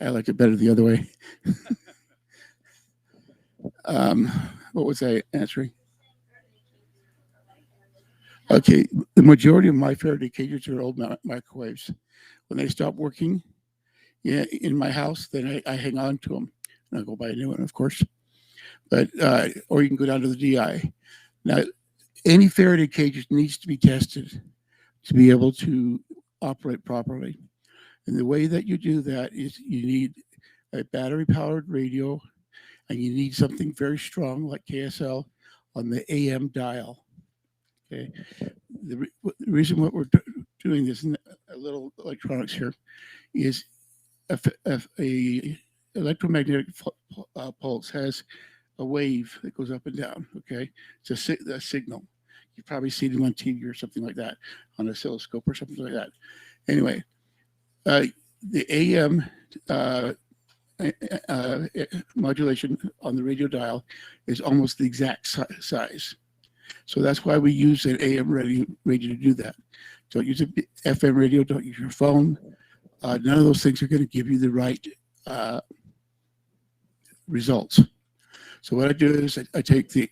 P: I like it better the other way. What was I answering? Okay, the majority of my Faraday cages are old microwaves. When they stop working, in my house, then I hang on to them, and I go buy a new one, of course. But or you can go down to the DI. Now, any Faraday cage needs to be tested to be able to operate properly. And the way that you do that is you need a battery-powered radio, and you need something very strong like KSL on the AM dial. Okay. The reason what we're
D: doing this in a little electronics here is if a electromagnetic pulse has a wave that goes up and down. Okay, it's a signal. You've probably seen them on TV or something like that, on an oscilloscope or something like that. Anyway, the AM modulation on the radio dial is almost the exact size. So that's why we use an AM radio to do that. Don't use an FM radio, don't use your phone. None of those things are going to give you the right results. So what I do is I take the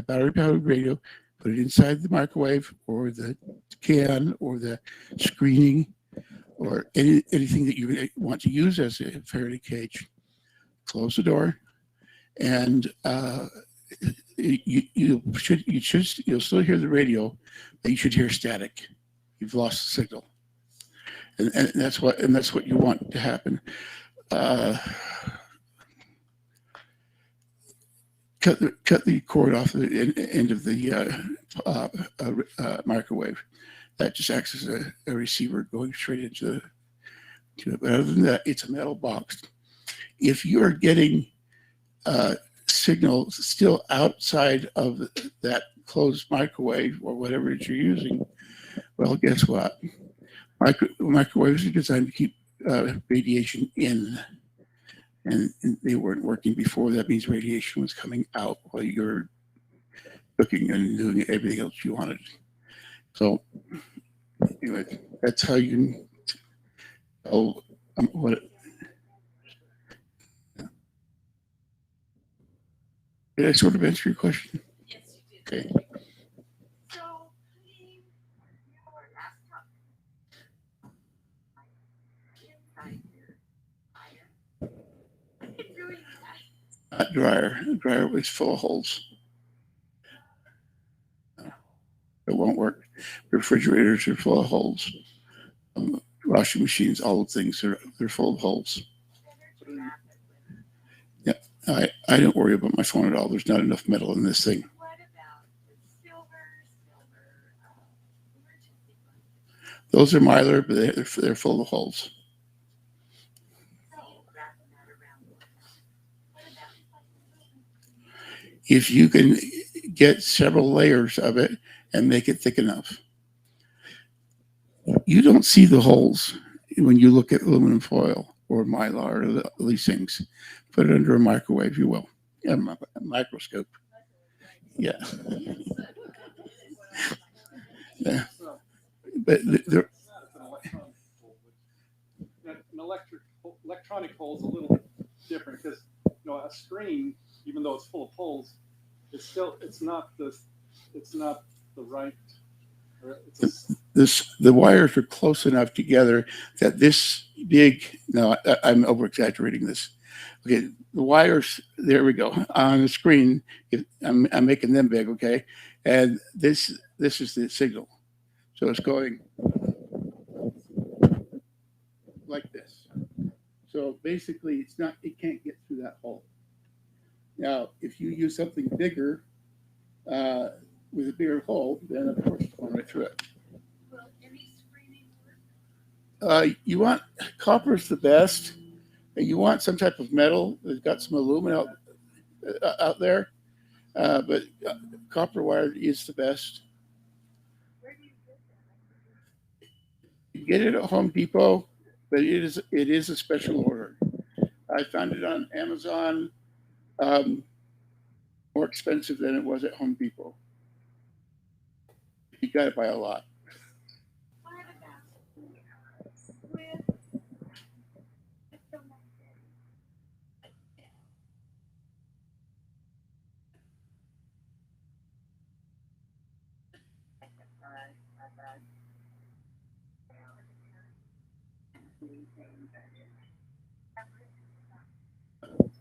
D: battery-powered radio, put it inside the microwave or the can or the screening or anything that you want to use as a Faraday cage. Close the door, and you'll still hear the radio, but you should hear static. You've lost the signal, and that's what you want to happen. Cut the cord off the end of the microwave. That just acts as a receiver going straight into it. But other than that, it's a metal box. If you're getting signals still outside of that closed microwave or whatever it you're using, well, guess what? Microwaves are designed to keep radiation in. And they weren't working before. That means radiation was coming out while you're cooking and doing everything else you wanted. So anyway, that's how you tell what. Did I sort of answer your question?
F: Yes, you did.
D: Okay.
F: So, putting your laptop inside your fire. Doing that.
D: Dryer. The dryer was full of holes. It won't work. Refrigerators are full of holes. Washing machines, all the things they're full of holes. Yeah, I don't worry about my phone at all. There's not enough metal in this thing.
F: What about the silver emergency funds?
D: Those are Mylar, but they're full of holes. If you can get several layers of it and make it thick enough, you don't see the holes when you look at aluminum foil or Mylar or these things. Put it under a microwave, you will. A microscope. Yeah. Yeah. But
L: an electronic hole is a little different because a screen, even though it's full of holes, it's not the right.
D: The wires are close enough together that this big. No, I'm over exaggerating this. Okay, the wires. There we go on the screen. I'm making them big. Okay, and this is the signal. So it's going like this. So basically, it can't get through that hole. Now, if you use something bigger with a bigger hole, then of course it's going right through it.
F: Will any screening work?
D: You want copper's the best. You want some type of metal that's got some aluminum out there, but copper wire is the best.
F: Where do you get that?
D: You get it at Home Depot, but it is a special order. I found it on Amazon, more expensive than it was at Home Depot. You got to buy a lot.
F: What about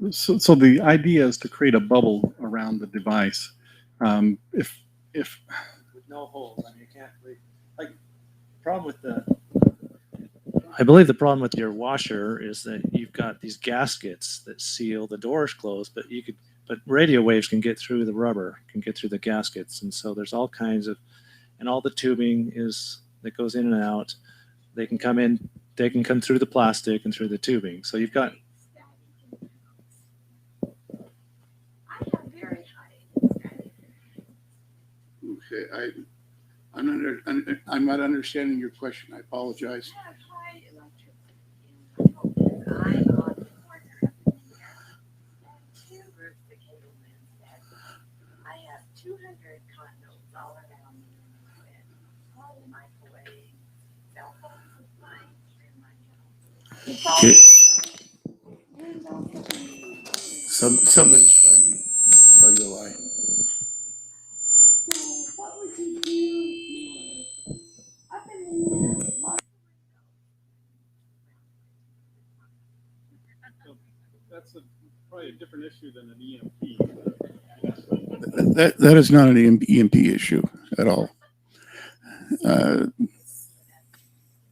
F: with
L: So the idea is to create a bubble around the device. If
G: with no holes, I mean, you can't like problem with I believe the problem with your washer is that you've got these gaskets that seal the doors closed, but radio waves can get through the rubber, can get through the gaskets, and so there's all kinds of, and all the tubing is that goes in and out. They can come in, they can come through the plastic and through the tubing. So you've got,
D: Okay, I'm not understanding your question. I apologize.
A: I have 200 condos all around me, and all the microwave, cell phones of mine in my house.
D: Okay. Somebody's trying to tell you a lie.
A: So what would you do if you were up in the air, lost
L: That's probably a different issue than an EMP.
D: That is not an EMP issue at all.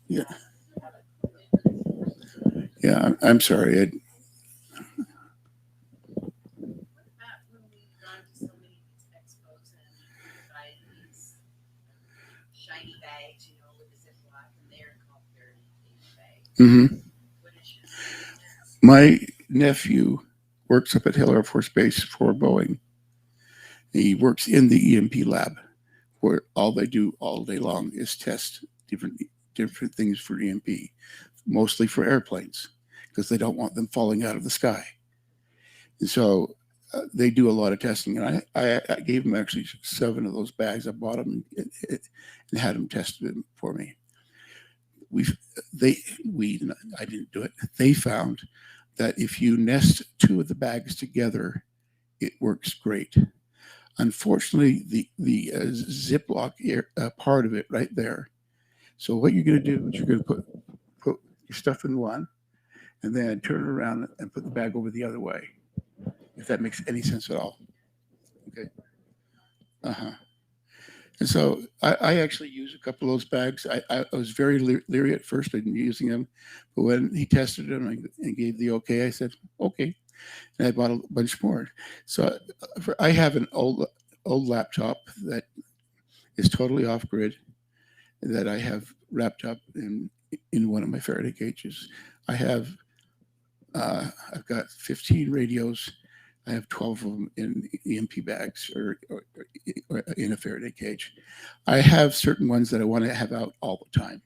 D: Yeah. Yeah, I'm sorry.
W: Shiny bags, with the Ziploc, and they're called bags.
D: Mm-hmm. My nephew works up at Hill Air Force Base for Boeing. He works in the EMP lab, where all they do all day long is test different things for EMP, mostly for airplanes, because they don't want them falling out of the sky. And so they do a lot of testing. And I gave him actually 7 of those bags. I bought them and had them tested for me. I didn't do it. They found that if you nest 2 of the bags together, it works great. Unfortunately, the Ziploc part of it right there. So what you're going to do is you're going to put your stuff in one, and then turn it around and put the bag over the other way. If that makes any sense at all. Okay. And so I actually use a couple of those bags. I was very leery at first in using them, but when he tested them and gave the okay, I said, okay. And I bought a bunch more. So I have an old laptop that is totally off grid that I have wrapped up in one of my Faraday cages. I've got 15 radios. I have 12 of them in EMP bags or in a Faraday cage. I have certain ones that I want to have out all the time.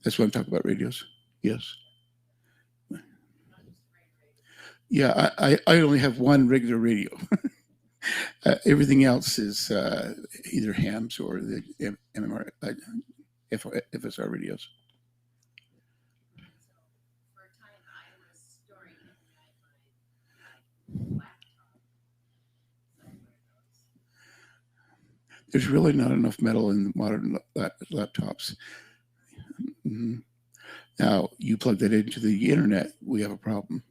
D: That's what I'm talking about, radios. Yes. Yeah, I only have one regular radio. Everything else is either hams or the MMR, FSR radios. There's really not enough metal in the modern laptops. Mm-hmm. Now, you plug that into the internet, we have a problem.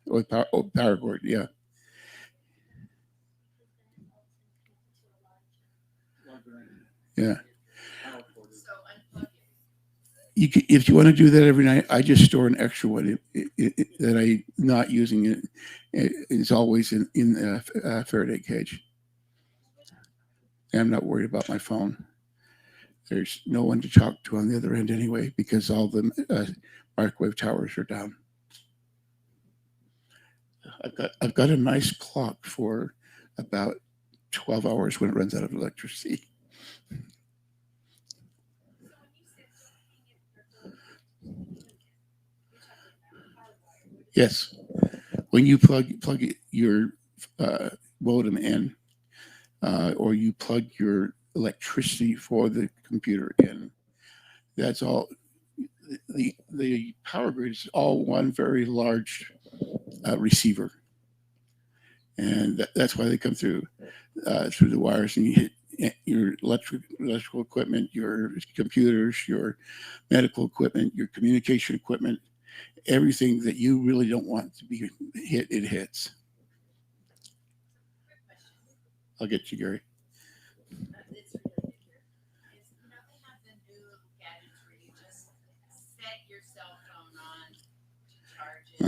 D: With power cord, yeah. Yeah. If you want to do that every night, I just store an extra one that I'm not using. It's always in the Faraday cage. And I'm not worried about my phone. There's no one to talk to on the other end anyway, because all the microwave towers are down. I've got a nice clock for about 12 hours when it runs out of electricity. Yes, when you plug your modem in, or you plug your electricity for the computer in, that's all. The power grid is all one very large receiver, and that's why they come through the wires, and you hit your electrical equipment, your computers, your medical equipment, your communication equipment, everything that you really don't want to be hit, it hits. I'll get you, Gary.
W: It's related here. They have the new gadgets where you just set your cell phone on to charge it,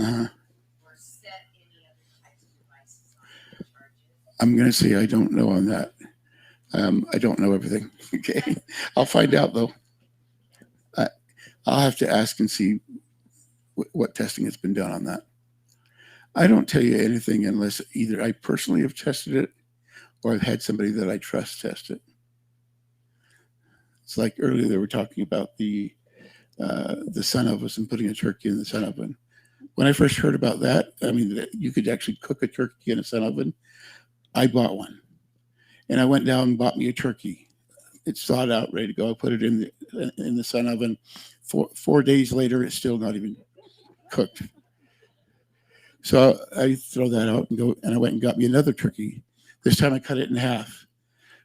W: or set any other types of devices on to charge it.
D: I'm going to say I don't know on that. I don't know everything. Okay. I'll find out though. I'll have to ask and see what testing has been done on that. I don't tell you anything unless either I personally have tested it or I've had somebody that I trust test it. It's like earlier they were talking about the sun ovens and putting a turkey in the sun oven. When I first heard about that, I mean, that you could actually cook a turkey in a sun oven. I bought one, and I went down and bought me a turkey. It's thawed out, ready to go. I put it in the sun oven. 4 days later, it's still not even cooked. So I throw that out and go, and I went and got me another turkey. This time I cut it in half.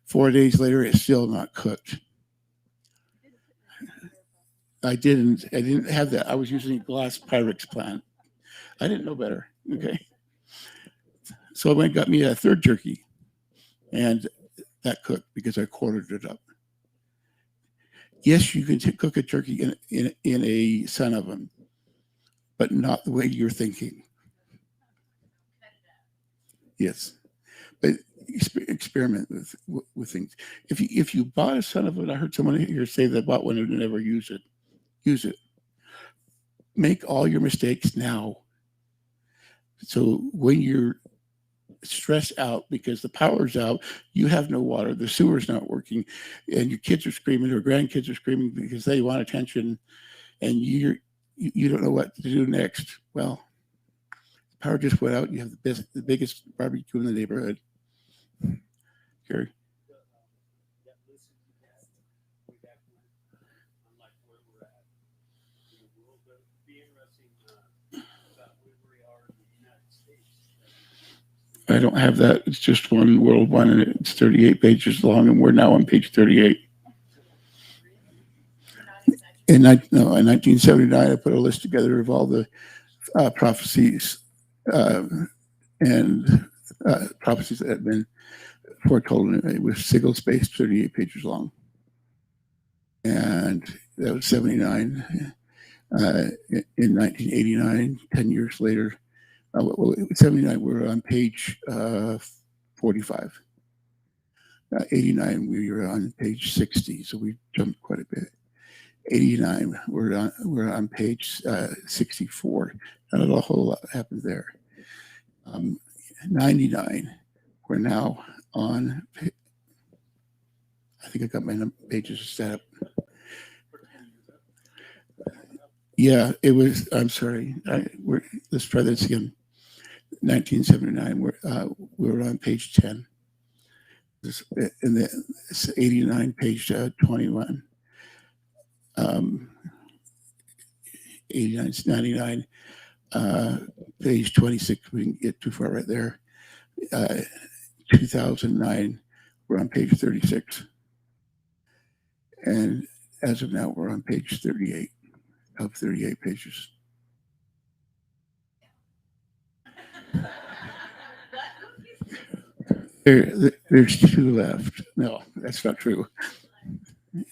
D: 4 days later, it's still not cooked. I didn't have that. I was using a glass Pyrex plant. I didn't know better. Okay. So I went and got me a third turkey, and that cooked because I quartered it up. Yes, you can cook a turkey in a sun oven, but not the way you're thinking. Yes, but experiment with things. If you bought a sun oven, I heard someone here say they bought one and never use it. Use it. Make all your mistakes now. So when you're stressed out because the power's out, you have no water, the sewer's not working, and your kids are screaming or grandkids are screaming because they want attention, and you don't know what to do next. Well, the power just went out. You have the biggest barbecue in the neighborhood. Gary. I don't have that. It's just one World One, and it's 38 pages long, and we're now on page 38. In 1979, I put a list together of all the prophecies and prophecies that had been foretold. It was single-spaced, 38 pages long. And that was 79. In 1989, 10 years later, 79, we're on page 45. 89, we were on page 60, so we jumped quite a bit. 89, we're on page 64. Not a whole lot happened there. 99, we're now on. I think I got my pages set up. Yeah, it was. I'm sorry. Let's try this again. 1979. We're on page 10. In the 89, page 21. 89, 99, page 26. We didn't get too far right there. 2009, we're on page 36. And as of now, we're on page 38 of 38 pages. There's 2 left. No, that's not true.
A: That's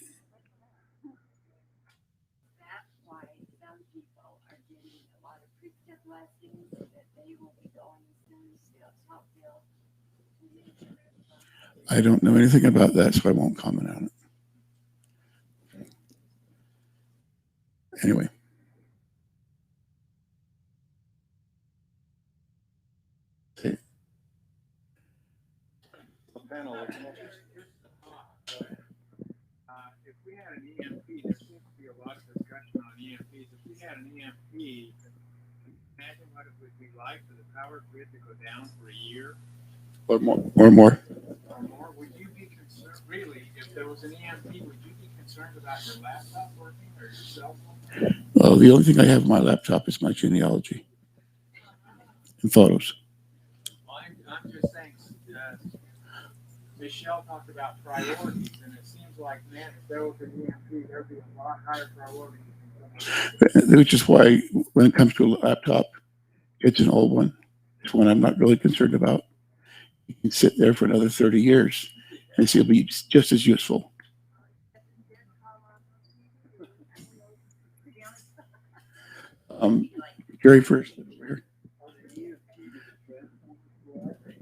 A: why some people are getting a lot of Christian blessings that they will be going to Southfield.
D: I don't know anything about that, so I won't comment on it. Anyway. Okay.
J: If we had an EMP, there seems to be a lot of discussion on EMPs. If we had an EMP, imagine what it would be like for the power grid to go down for a year.
D: Or more.
J: Or more. Would you be concerned, really, if there was an EMP, would you be concerned about your laptop working or your cell phone?
D: Well, the only thing I have on my laptop is my genealogy and photos.
J: I'm just saying, Michelle talked about priorities, and it seems like, man, if there was an EMP, there'd be a lot higher priority.
D: Which is why, when it comes to a laptop, it's an old one. It's one I'm not really concerned about. You can sit there for another 30 years and still be just as useful. Gary first.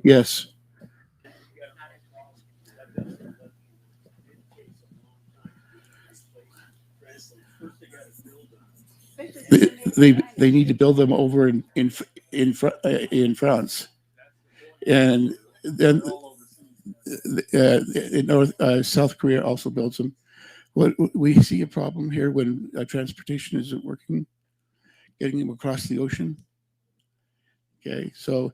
D: Yes. they need to build them over in France, and then in South Korea also builds them. What we see a problem here when transportation isn't working, getting them across the ocean. Okay, so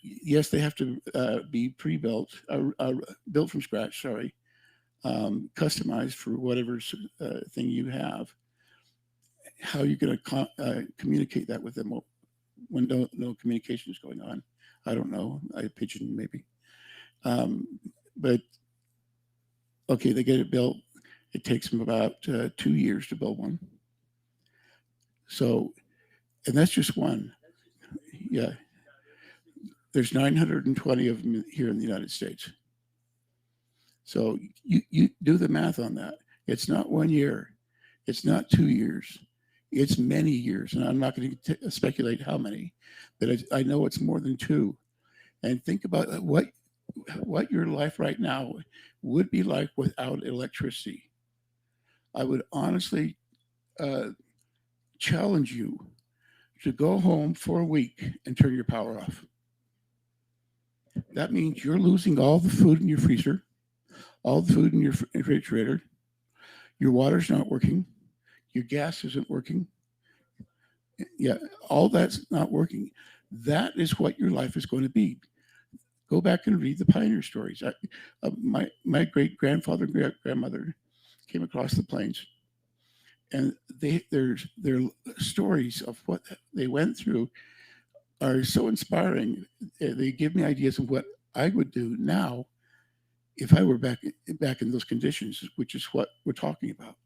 D: yes, they have to be pre-built, built from scratch. Sorry, customized for whatever thing you have. How are you going to communicate that with them when no communication is going on? I don't know. I pigeon maybe, but okay, they get it built. It takes them about 2 years to build one. So, and that's just one. Yeah. There's 920 of them here in the United States. So you do the math on that. It's not 1 year. It's not 2 years. It's many years. And I'm not going to speculate how many, but I know it's more than 2. And think about what your life right now would be like without electricity. I would honestly challenge you to go home for a week and turn your power off. That means you're losing all the food in your freezer, all the food in your refrigerator. Your water's not working. Your gas isn't working. Yeah, all that's not working. That is what your life is going to be. Go back and read the pioneer stories. My great grandfather and great grandmother came across the plains, and their stories of what they went through are so inspiring. They give me ideas of what I would do now if I were back in those conditions, which is what we're talking about.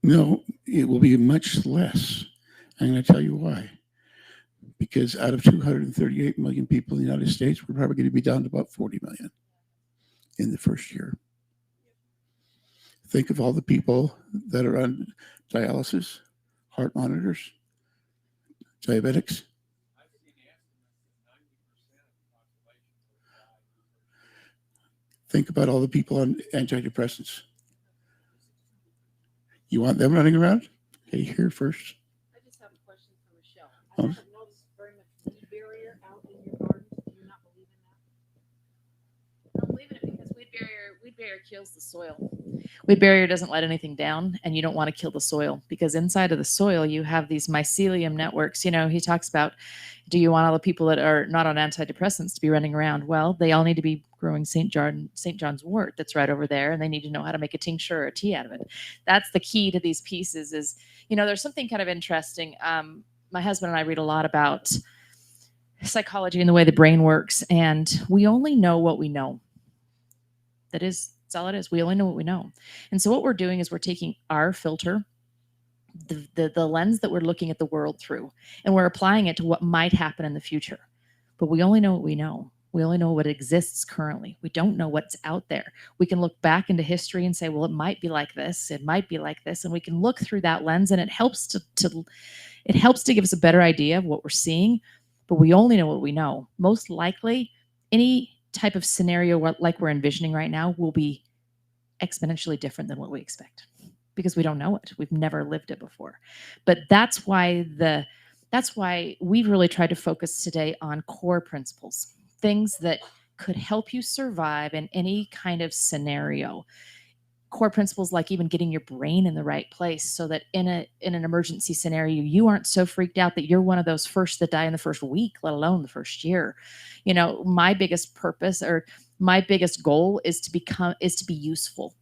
D: No, it will be much less. I'm going to tell you why. Because out of 238 million people in the United States, we're probably going to be down to about 40 million in the first year. Think of all the people that are on dialysis, heart monitors, diabetics. Think about all the people on antidepressants. You want them running around? Hey, here first.
B: I just have a question for Michelle. I haven't noticed very much weed barrier out in your gardens. Do you not believe in that?
H: I don't believe in it because weed barrier kills the soil. Weed barrier doesn't let anything down, and you don't want to kill the soil because inside of the soil you have these mycelium networks. You know, he talks about, do you want all the people that are not on antidepressants to be running around? Well, they all need to be growing St. John's wort that's right over there, and they need to know how to make a tincture or a tea out of it. That's the key to these pieces is, you know, there's something kind of interesting. My husband and I read a lot about psychology and the way the brain works, and we only know what we know. That's all it is. We only know what we know. And so what we're doing is we're taking our filter, the lens that we're looking at the world through, and we're applying it to what might happen in the future. But we only know what we know. We only know what exists currently. We don't know what's out there. We can look back into history and say, well, it might be like this. It might be like this. And we can look through that lens, and it helps to give us a better idea of what we're seeing. But we only know what we know. Most likely, any type of scenario like we're envisioning right now will be exponentially different than what we expect because we don't know it. We've never lived it before. But that's why we've really tried to focus today on core principles, things that could help you survive in any kind of scenario. Core principles like even getting your brain in the right place so that in an emergency scenario, you aren't so freaked out that you're one of those first that die in the first week, let alone the first year. You know, my biggest purpose or my biggest goal is to be useful.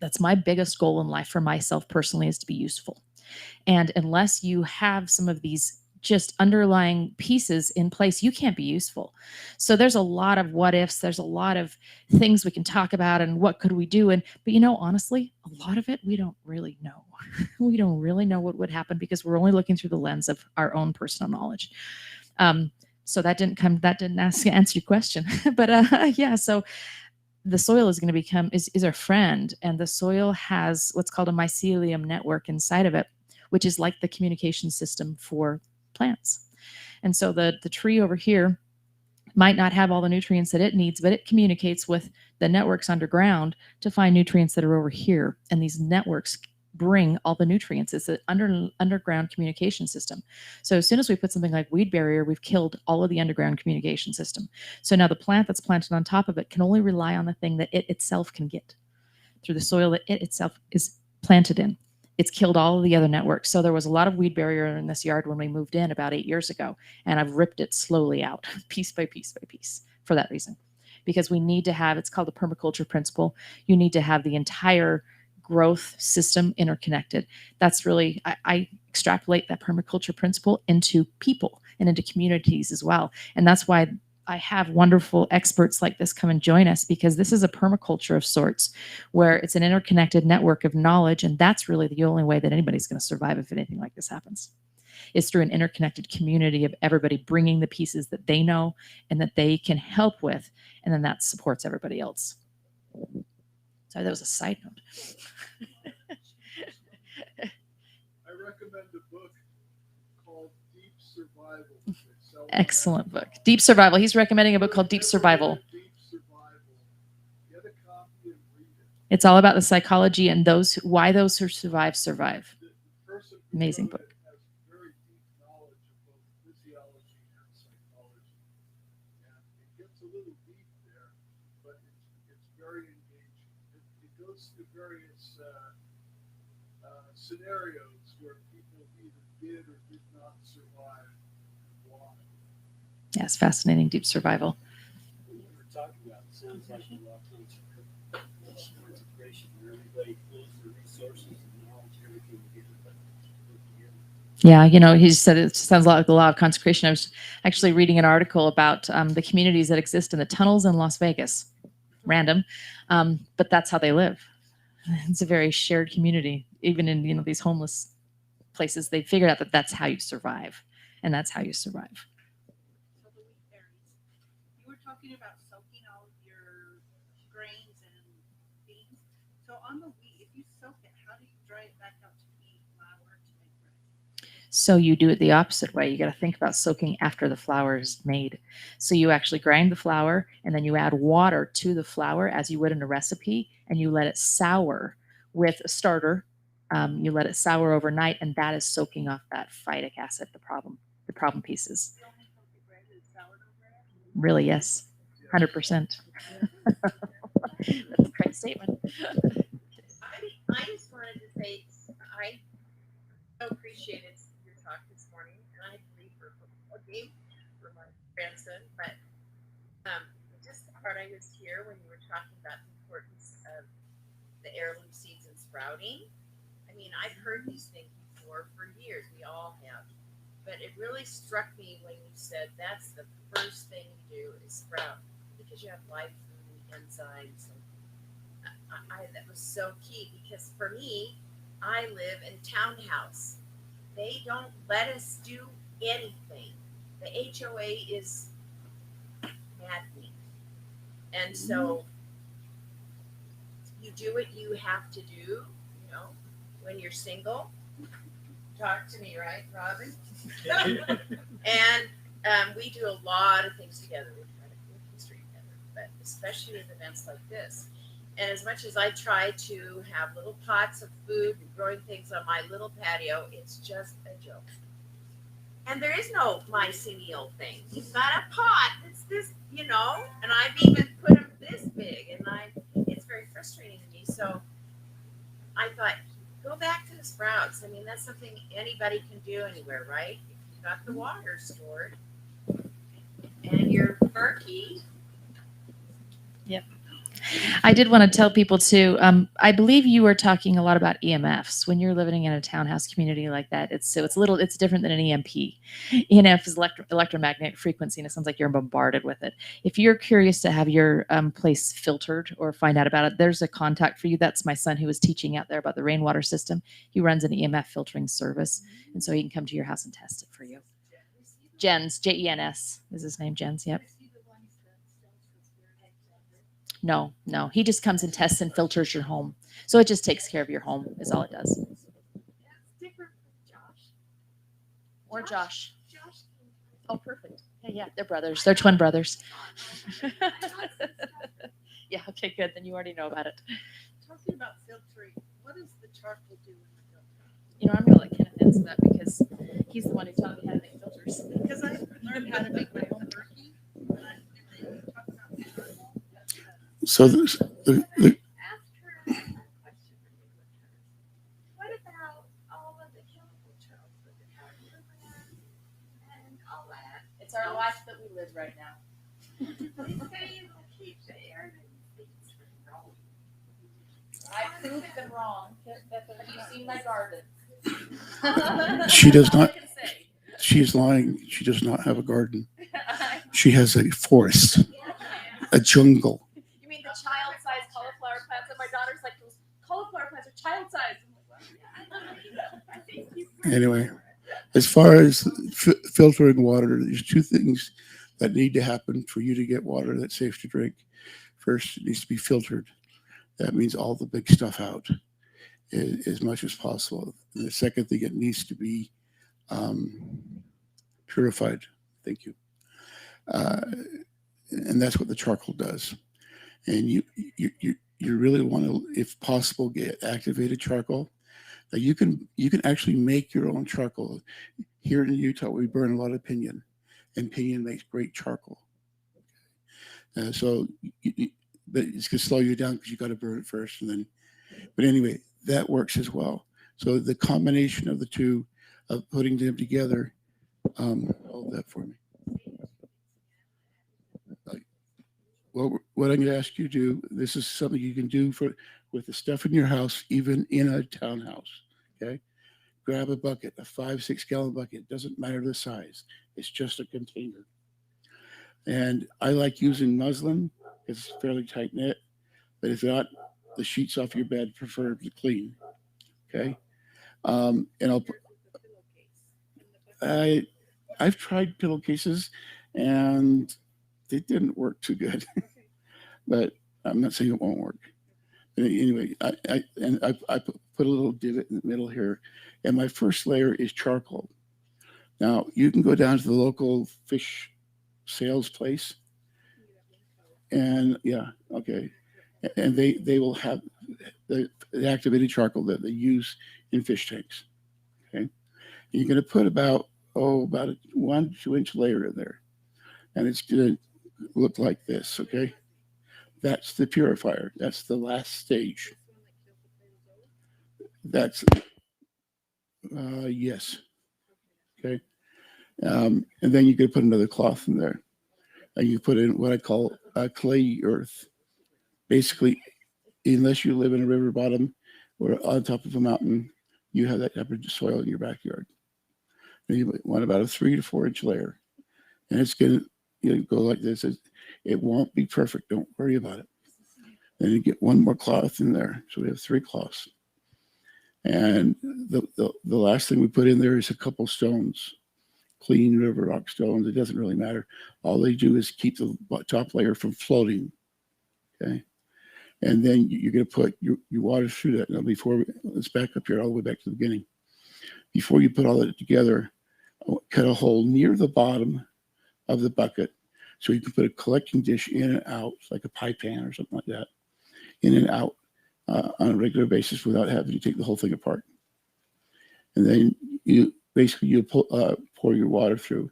H: That's my biggest goal in life for myself personally, is to be useful. And unless you have some of these just underlying pieces in place, you can't be useful. So there's a lot of what ifs, there's a lot of things we can talk about and what could we do. But you know, honestly, a lot of it, we don't really know. We don't really know what would happen because we're only looking through the lens of our own personal knowledge. So that didn't answer your question, but yeah, so the soil is going to is our friend, and the soil has what's called a mycelium network inside of it, which is like the communication system for plants. And so the tree over here might not have all the nutrients that it needs, but it communicates with the networks underground to find nutrients that are over here. And these networks bring all the nutrients. It's an underground communication system. So as soon as we put something like weed barrier, we've killed all of the underground communication system. So now the plant that's planted on top of it can only rely on the thing that it itself can get through the soil that it itself is planted in. It's killed all of the other networks. So there was a lot of weed barrier in this yard when we moved in about 8 years ago, and I've ripped it slowly out, piece by piece by piece, for that reason. Because we need to have, it's called the permaculture principle. You need to have the entire growth system interconnected. That's really, I extrapolate that permaculture principle into people and into communities as well. And that's why I have wonderful experts like this come and join us, because this is a permaculture of sorts where it's an interconnected network of knowledge. And that's really the only way that anybody's going to survive if anything like this happens, is through an interconnected community of everybody bringing the pieces that they know and that they can help with. And then that supports everybody else. Sorry, that was a side note.
P: I recommend a book called Deep Survival.
H: Excellent book. Deep Survival. He's recommending a book called Deep Survival. It's all about the psychology and why those who survive survive. Amazing book.
P: Scenarios where people either did or did not survive. Why?
H: Yeah, it's fascinating. Deep survival.
I: What you were talking about sounds like a lot of concentration where everybody pulls their resources and knowledge, everything together.
H: Yeah, you know, he said it sounds like a lot of consecration. I was actually reading an article about the communities that exist in the tunnels in Las Vegas. Random, but that's how they live. It's a very shared community. Even in, you know, these homeless places, they figured out that that's how you survive, and that's how you survive.
B: So the wheat berries. You were talking about soaking all of your grains and beans. So on the wheat, if you soak it, how do you dry it back out to be flour to make bread?
H: So you do it the opposite way. You got to think about soaking after the flour is made. So you actually grind the flour, and then you add water to the flour as you would in a recipe, and you let it sour with a starter. You let it sour overnight, and that is soaking off that phytic acid, the problem pieces. Really, yes, 100%. That's a great statement.
W: I just wanted to say I so appreciated your talk this morning, and I agree for a game for my grandson. But just the part I was here when you were talking about the importance of the heirloom seeds and sprouting. I mean, I've heard these things before for years. We all have. But it really struck me when you said that's the first thing you do is sprout, because you have life food enzymes. And that was so key, because for me, I live in townhouse. They don't let us do anything. The HOA is maddening. And so you do what you have to do, you know, when you're single. Talk to me, right, Robin? And we do a lot of things together. We try to cook history together, but especially with events like this. And as much as I try to have little pots of food and growing things on my little patio, it's just a joke. And there is no mycelial thing. You've got a pot that's this, you know, and I've even put them this big, and it's very frustrating to me. So I thought, go back to the sprouts. I mean, that's something anybody can do anywhere, right? If you've got the water stored and you're murky.
H: Yep. I did want to tell people too, I believe you were talking a lot about EMFs when you're living in a townhouse community like that. It's different than an EMP. EMF is electromagnetic frequency, and it sounds like you're bombarded with it. If you're curious to have your place filtered or find out about it, there's a contact for you. That's my son who was teaching out there about the rainwater system. He runs an EMF filtering service, and so he can come to your house and test it for you. Jens, Jens is his name, Jens, yep. No. He just comes and tests and filters your home. So it just takes care of your home is all it does.
B: That's different from Josh.
H: Or Josh. Oh, perfect. Yeah, they're brothers. They're twin brothers. Yeah, okay, good. Then you already know about it.
B: Talking about filtering, what does the charcoal do in the filter?
H: You know, I'm going to let Kenneth answer that because he's the one who taught me how to make filters.
B: Because I learned how to make my own Berkey, and then you talk about the charcoal.
D: So the
A: What about all of the chemical trails with the carbon and all that?
H: It's our life that we live right now.
A: They say it will keep the air and things from growing.
H: I proved them wrong. Have you seen my garden?
D: she does not. She's lying. She does not have a garden. She has a forest, a jungle.
H: You mean the child-sized cauliflower plants? And my daughter's like, those cauliflower plants are child-sized.
D: Anyway, as far as filtering water, there's two things that need to happen for you to get water that's safe to drink. First, it needs to be filtered. That means all the big stuff out as much as possible. And the second thing, it needs to be purified. Thank you. And that's what the charcoal does. And you really want to, if possible, get activated charcoal. Now you can actually make your own charcoal. Here in Utah, we burn a lot of pinyon, and pinyon makes great charcoal. So, but it's going to slow you down because you got to burn it first, and then. But anyway, that works as well. So the combination of the two, of putting them together, hold that for me. Well, what I'm going to ask you to do, this is something you can do with the stuff in your house, even in a townhouse. Okay, grab a bucket, a 5-6 gallon bucket. Doesn't matter the size. It's just a container. And I like using muslin. It's fairly tight knit, but if not, the sheets off your bed, preferably clean. Okay, and I've tried pillowcases, and they didn't work too good. But I'm not saying it won't work. But anyway, I put a little divot in the middle here, and my first layer is charcoal. Now you can go down to the local fish sales place, and and they will have the activated charcoal that they use in fish tanks. Okay, and you're going to put about a 1-2 inch layer in there, and it's going to look like this. Okay, that's the purifier. That's the last stage. That's yes. Okay, and then you could put another cloth in there, and you put in what I call clay earth. Basically, unless you live in a river bottom or on top of a mountain, you have that type of soil in your backyard. And you want about a 3 to 4 inch layer, and it's going to go like this. It won't be perfect. Don't worry about it. Then you get one more cloth in there, so we have 3 cloths. And the last thing we put in there is a couple stones, clean river rock stones. It doesn't really matter. All they do is keep the top layer from floating. Okay. And then you're going to put your water through that. Now, let's back up here all the way back to the beginning. Before you put all that together, cut a hole near the bottom of the bucket so you can put a collecting dish in and out, like a pie pan or something like that, in and out on a regular basis without having to take the whole thing apart. And then you pour your water through.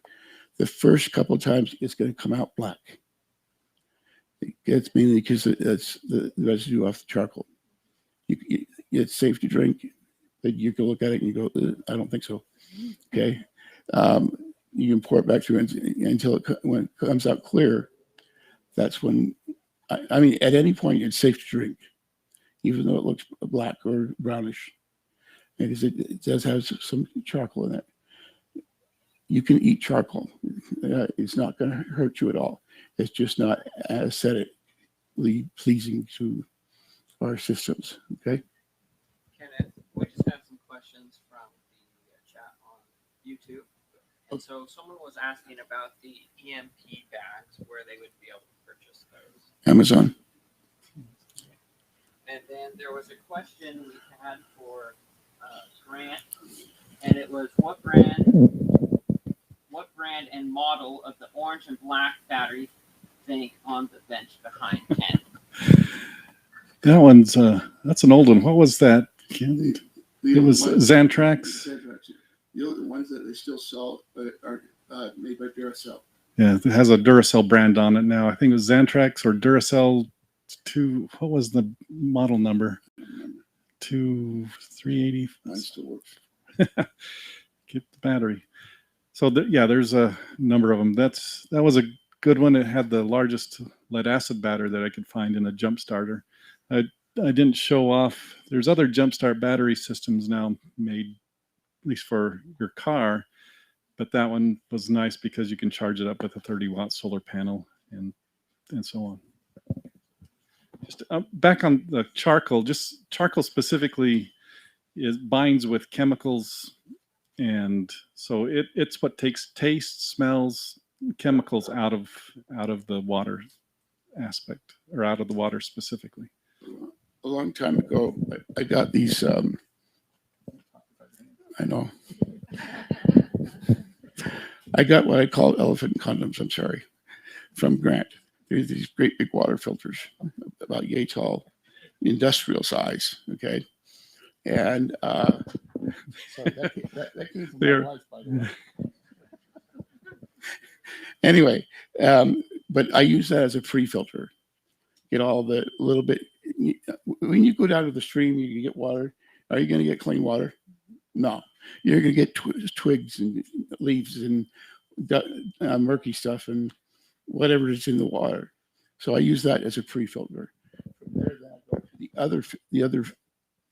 D: The first couple of times, it's going to come out black. It's mainly because that's the residue off the charcoal. It's safe to drink, but you can look at it and you go, I don't think so. Okay. You can pour it back through until when it comes out clear. That's when, I mean, at any point, it's safe to drink, even though it looks black or brownish, because it does have some charcoal in it. You can eat charcoal. It's not going to hurt you at all. It's just not aesthetically pleasing to our systems. Okay.
Q: Kenneth, we just have some questions from the chat on YouTube. And so someone was asking about the EMP bags, where they would be able to purchase those.
D: Amazon.
Q: And then there was a question we had for Grant, and it was what brand what brand and model of the orange and black battery think on the bench behind Ken?
L: That one's that's an old one. What was that? It was Xantrax.
D: The ones that they still sell are made by Duracell.
L: Yeah, it has a Duracell brand on it now. I think it was Xantrax or Duracell 2. What was the model number? 2380.
D: Mine still works.
L: Get the battery. So yeah, there's a number of them. That was a good one. It had the largest lead acid battery that I could find in a jump starter. I didn't show off. There's other jump start battery systems now made, at least for your car, but that one was nice because you can charge it up with a 30-watt solar panel and so on. Just back on the charcoal. Just charcoal specifically binds with chemicals. And so it's what takes taste, smells, chemicals out of the water aspect, or out of the water specifically.
D: A long time ago, I got these. I know. I got what I call elephant condoms. I'm sorry, from Grant. They're these great big water filters, about yay tall, industrial size. Okay, and. Sorry, that came from my wife, by the way. Anyway, but I use that as a pre-filter. Get all the little bit. When you go down to the stream, you can get water. Are you going to get clean water? No. You're going to get twigs and leaves and murky stuff and whatever is in the water. So I use that as a pre-filter. From there, then I go to the other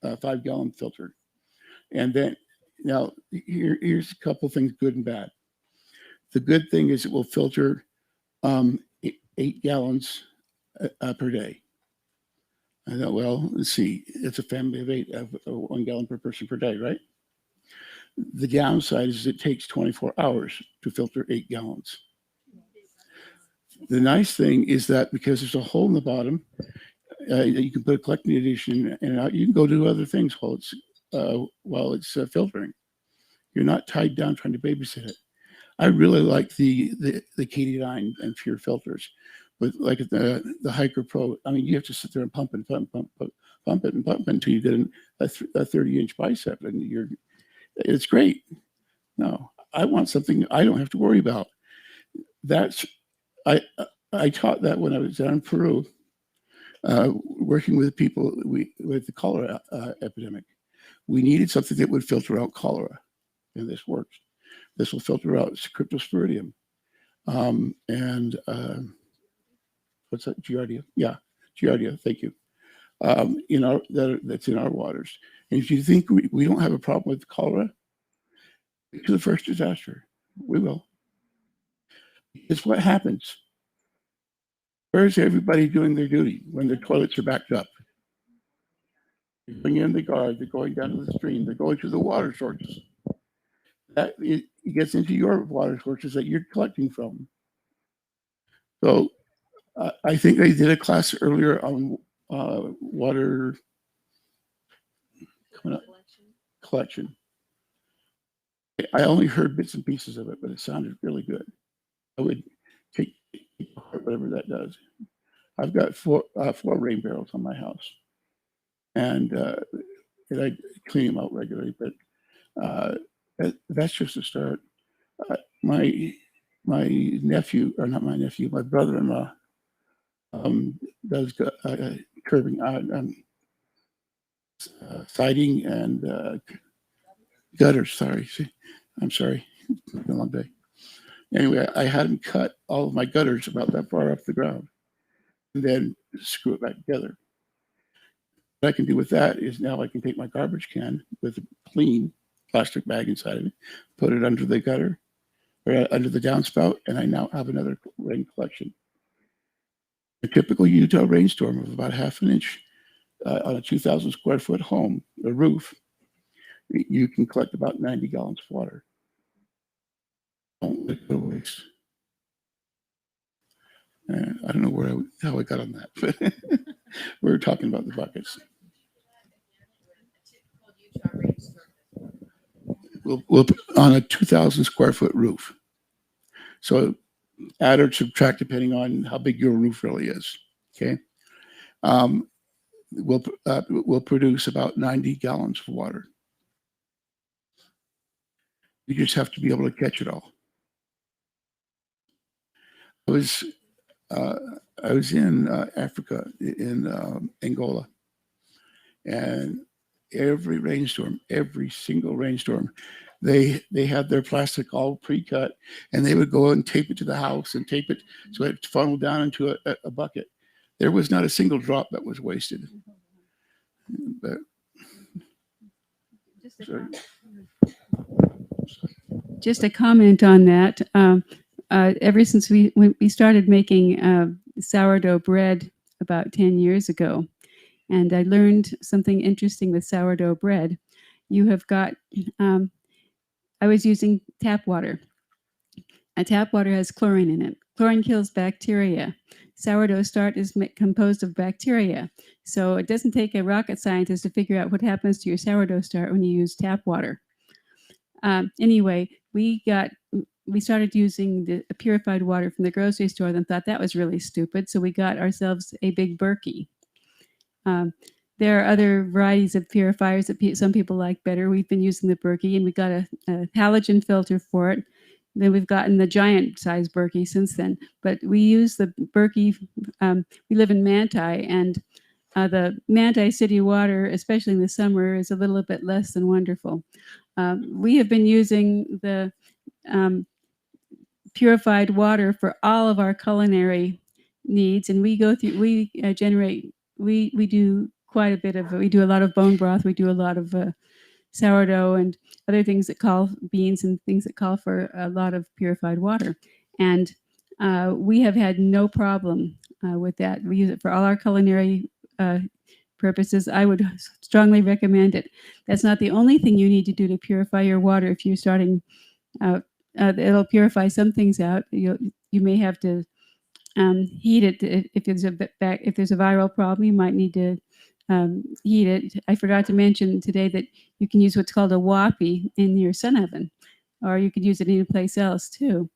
D: 5-gallon filter. And then, now, here's a couple things, good and bad. The good thing is it will filter 8 gallons per day. I thought, well, let's see, it's a family of 8, 1 gallon per person per day, right? The downside is it takes 24 hours to filter 8 gallons. The nice thing is that because there's a hole in the bottom, you can put a collecting edition and out. You can go do other things while it's filtering. You're not tied down trying to babysit it. I really like the K9 and Pure filters, but like the Hiker Pro. I mean, you have to sit there and pump it until you get a 30-inch bicep, and it's great. No, I want something I don't have to worry about. I taught that when I was down in Peru, working with people with the cholera epidemic. We needed something that would filter out cholera, and this works. This will filter out cryptosporidium, and what's that? Giardia. Yeah, Giardia. Thank you. That's in our waters. And if you think we don't have a problem with cholera, to the first disaster, we will. It's what happens. Where's everybody doing their duty when their toilets are backed up? They're going in the guard, they're going down to the stream, they're going to the water sources. It gets into your water sources that you're collecting from. So I think I did a class earlier on water collection. I only heard bits and pieces of it, but it sounded really good. I would take whatever that does. I've got four rain barrels on my house, and I clean them out regularly. But that's just a start. My nephew, or not my nephew, my brother-in-law does curbing, siding and gutters. Sorry, I'm sorry. It's been a long day. Anyway, I had him cut all of my gutters about that far off the ground, and then screw it back together. What I can do with that is now I can take my garbage can with a clean plastic bag inside of it, put it under the gutter or under the downspout, and I now have another rain collection. A typical Utah rainstorm of about half an inch on a 2,000 square foot home, a roof, you can collect about 90 gallons of water. Don't let it go to waste. I don't know how I got on that, but we were talking about the buckets. We'll on a 2,000 square foot roof. So add or subtract depending on how big your roof really is. Okay. Will produce about 90 gallons of water. You just have to be able to catch it all. I was in Africa, in Angola, and every rainstorm, every single rainstorm, they had their plastic all pre-cut, and they would go and tape it to the house and tape it so it funneled down into a bucket. There was not a single drop that was wasted. But
R: just a comment on that. Ever since when we started making sourdough bread about 10 years ago, and I learned something interesting with sourdough bread. You have got, I was using tap water. Tap water has chlorine in it. Chlorine kills bacteria. Sourdough start is composed of bacteria. So it doesn't take a rocket scientist to figure out what happens to your sourdough start when you use tap water. Anyway, we started using the purified water from the grocery store and thought that was really stupid. So we got ourselves a big Berkey. There are other varieties of purifiers that some people like better. We've been using the Berkey, and we got a halogen filter for it. Then we've gotten the giant size Berkey since then. But we use the Berkey. We live in Manti, and the Manti city water, especially in the summer, is a little bit less than wonderful. We have been using the purified water for all of our culinary needs, and we go through. We do quite a bit of. We do a lot of bone broth. We do a lot of sourdough and other things that call beans and things that call for a lot of purified water. And we have had no problem with that. We use it for all our culinary purposes. I would strongly recommend it. That's not the only thing you need to do to purify your water. If you're starting, it'll purify some things out. You may have to heat it if there's a viral problem. You might need to heat it. I forgot to mention today that you can use what's called a whoppy in your sun oven, or you could use it any place else too.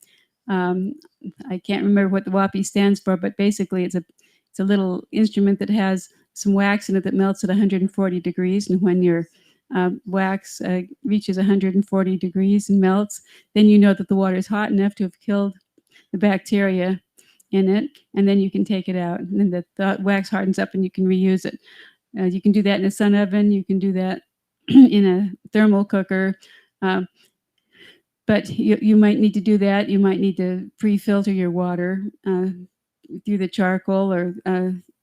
R: I can't remember what the whoppy stands for, but basically it's a little instrument that has some wax in it that melts at 140 degrees, and when your wax reaches 140 degrees and melts, then you know that the water is hot enough to have killed the bacteria in it, and then you can take it out, and then the wax hardens up and you can reuse it. You can do that in a sun oven. You can do that in a thermal cooker. But you might need to do that. You might need to pre-filter your water through the charcoal or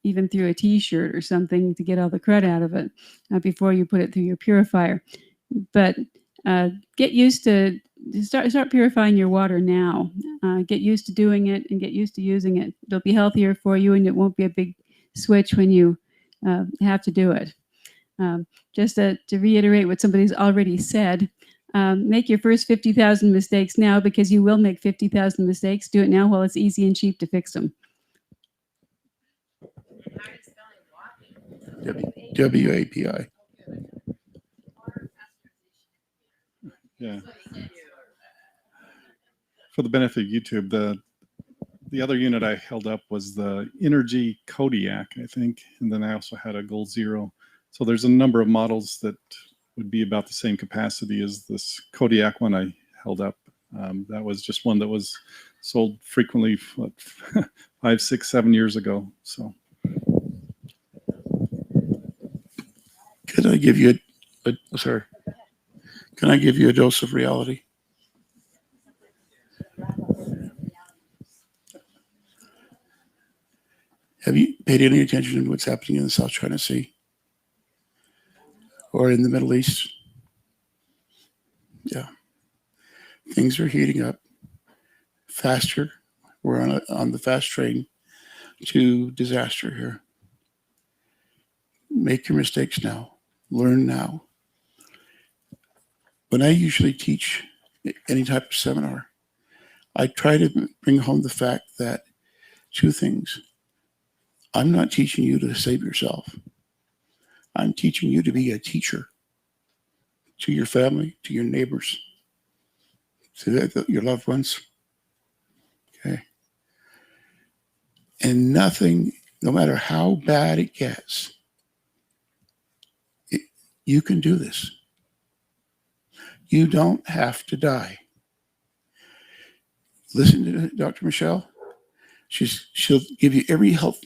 R: even through a T-shirt or something to get all the crud out of it before you put it through your purifier. But get used to start purifying your water now. Get used to doing it and get used to using it. It'll be healthier for you, and it won't be a big switch when you have to do it. Just to reiterate what somebody's already said, make your first 50,000 mistakes now, because you will make 50,000 mistakes. Do it now while it's easy and cheap to fix them.
D: WAPI.
L: Yeah. For the benefit of YouTube, the other unit I held up was the Energy Kodiak, I think, and then I also had a Gold Zero. So there's a number of models that would be about the same capacity as this Kodiak one I held up. That was just one that was sold frequently 5, 6, 7 years ago. So,
D: can I give you sir? Can I give you a dose of reality? Have you paid any attention to what's happening in the South China Sea or in the Middle East? Yeah. Things are heating up faster. We're on the fast train to disaster here. Make your mistakes now. Learn now. When I usually teach any type of seminar, I try to bring home the fact that two things. I'm not teaching you to save yourself. I'm teaching you to be a teacher to your family, to your neighbors, to your loved ones. Okay. And nothing, no matter how bad it gets, you can do this. You don't have to die. Listen to Dr. Michelle. She'll give you every health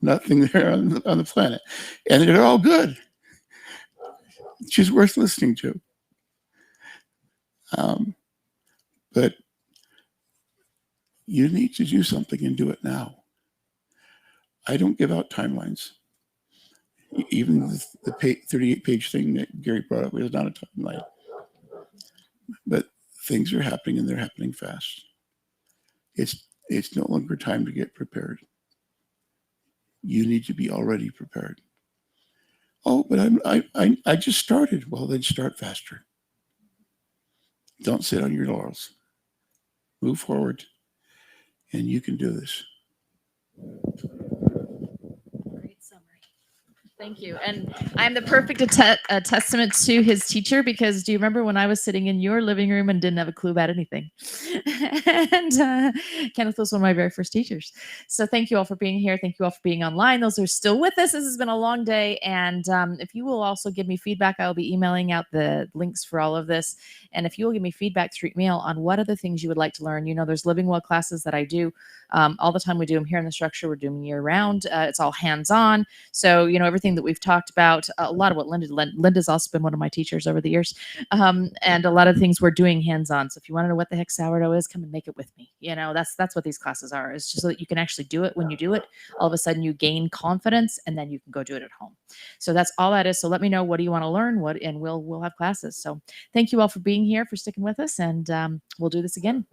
D: nothing there on the planet, and they're all good. She's worth listening to. But you need to do something and do it now. I don't give out timelines. Even the 38-page thing that Gary brought up was not a timeline. But things are happening, and they're happening fast. It's no longer time to get prepared. You need to be already prepared. Oh, but I just started. Well, then start faster. Don't sit on your laurels. Move forward, and you can do this.
H: Great summary. Thank you. And I'm the perfect testament to his teacher, because do you remember when I was sitting in your living room and didn't have a clue about anything? And Kenneth was one of my very first teachers. So thank you all for being here. Thank you all for being online. Those who are still with us, this has been a long day. And if you will also give me feedback, I will be emailing out the links for all of this. And if you will give me feedback through email on what other things you would like to learn, you know, there's Living Well classes that I do all the time. We do them here in the structure. We're doing them year round. It's all hands-on. So, you know, everything that we've talked about, a lot of what Linda's also been one of my teachers over the years. And a lot of things we're doing hands-on. So if you want to know what the heck sourdough is, come and make it with me. You know, that's what these classes are. It's just so that you can actually do it. When you do it, all of a sudden you gain confidence, and then you can go do it at home. So that's all that is. So let me know, what do you want to learn? And we'll have classes. So thank you all for being here, for sticking with us, and we'll do this again.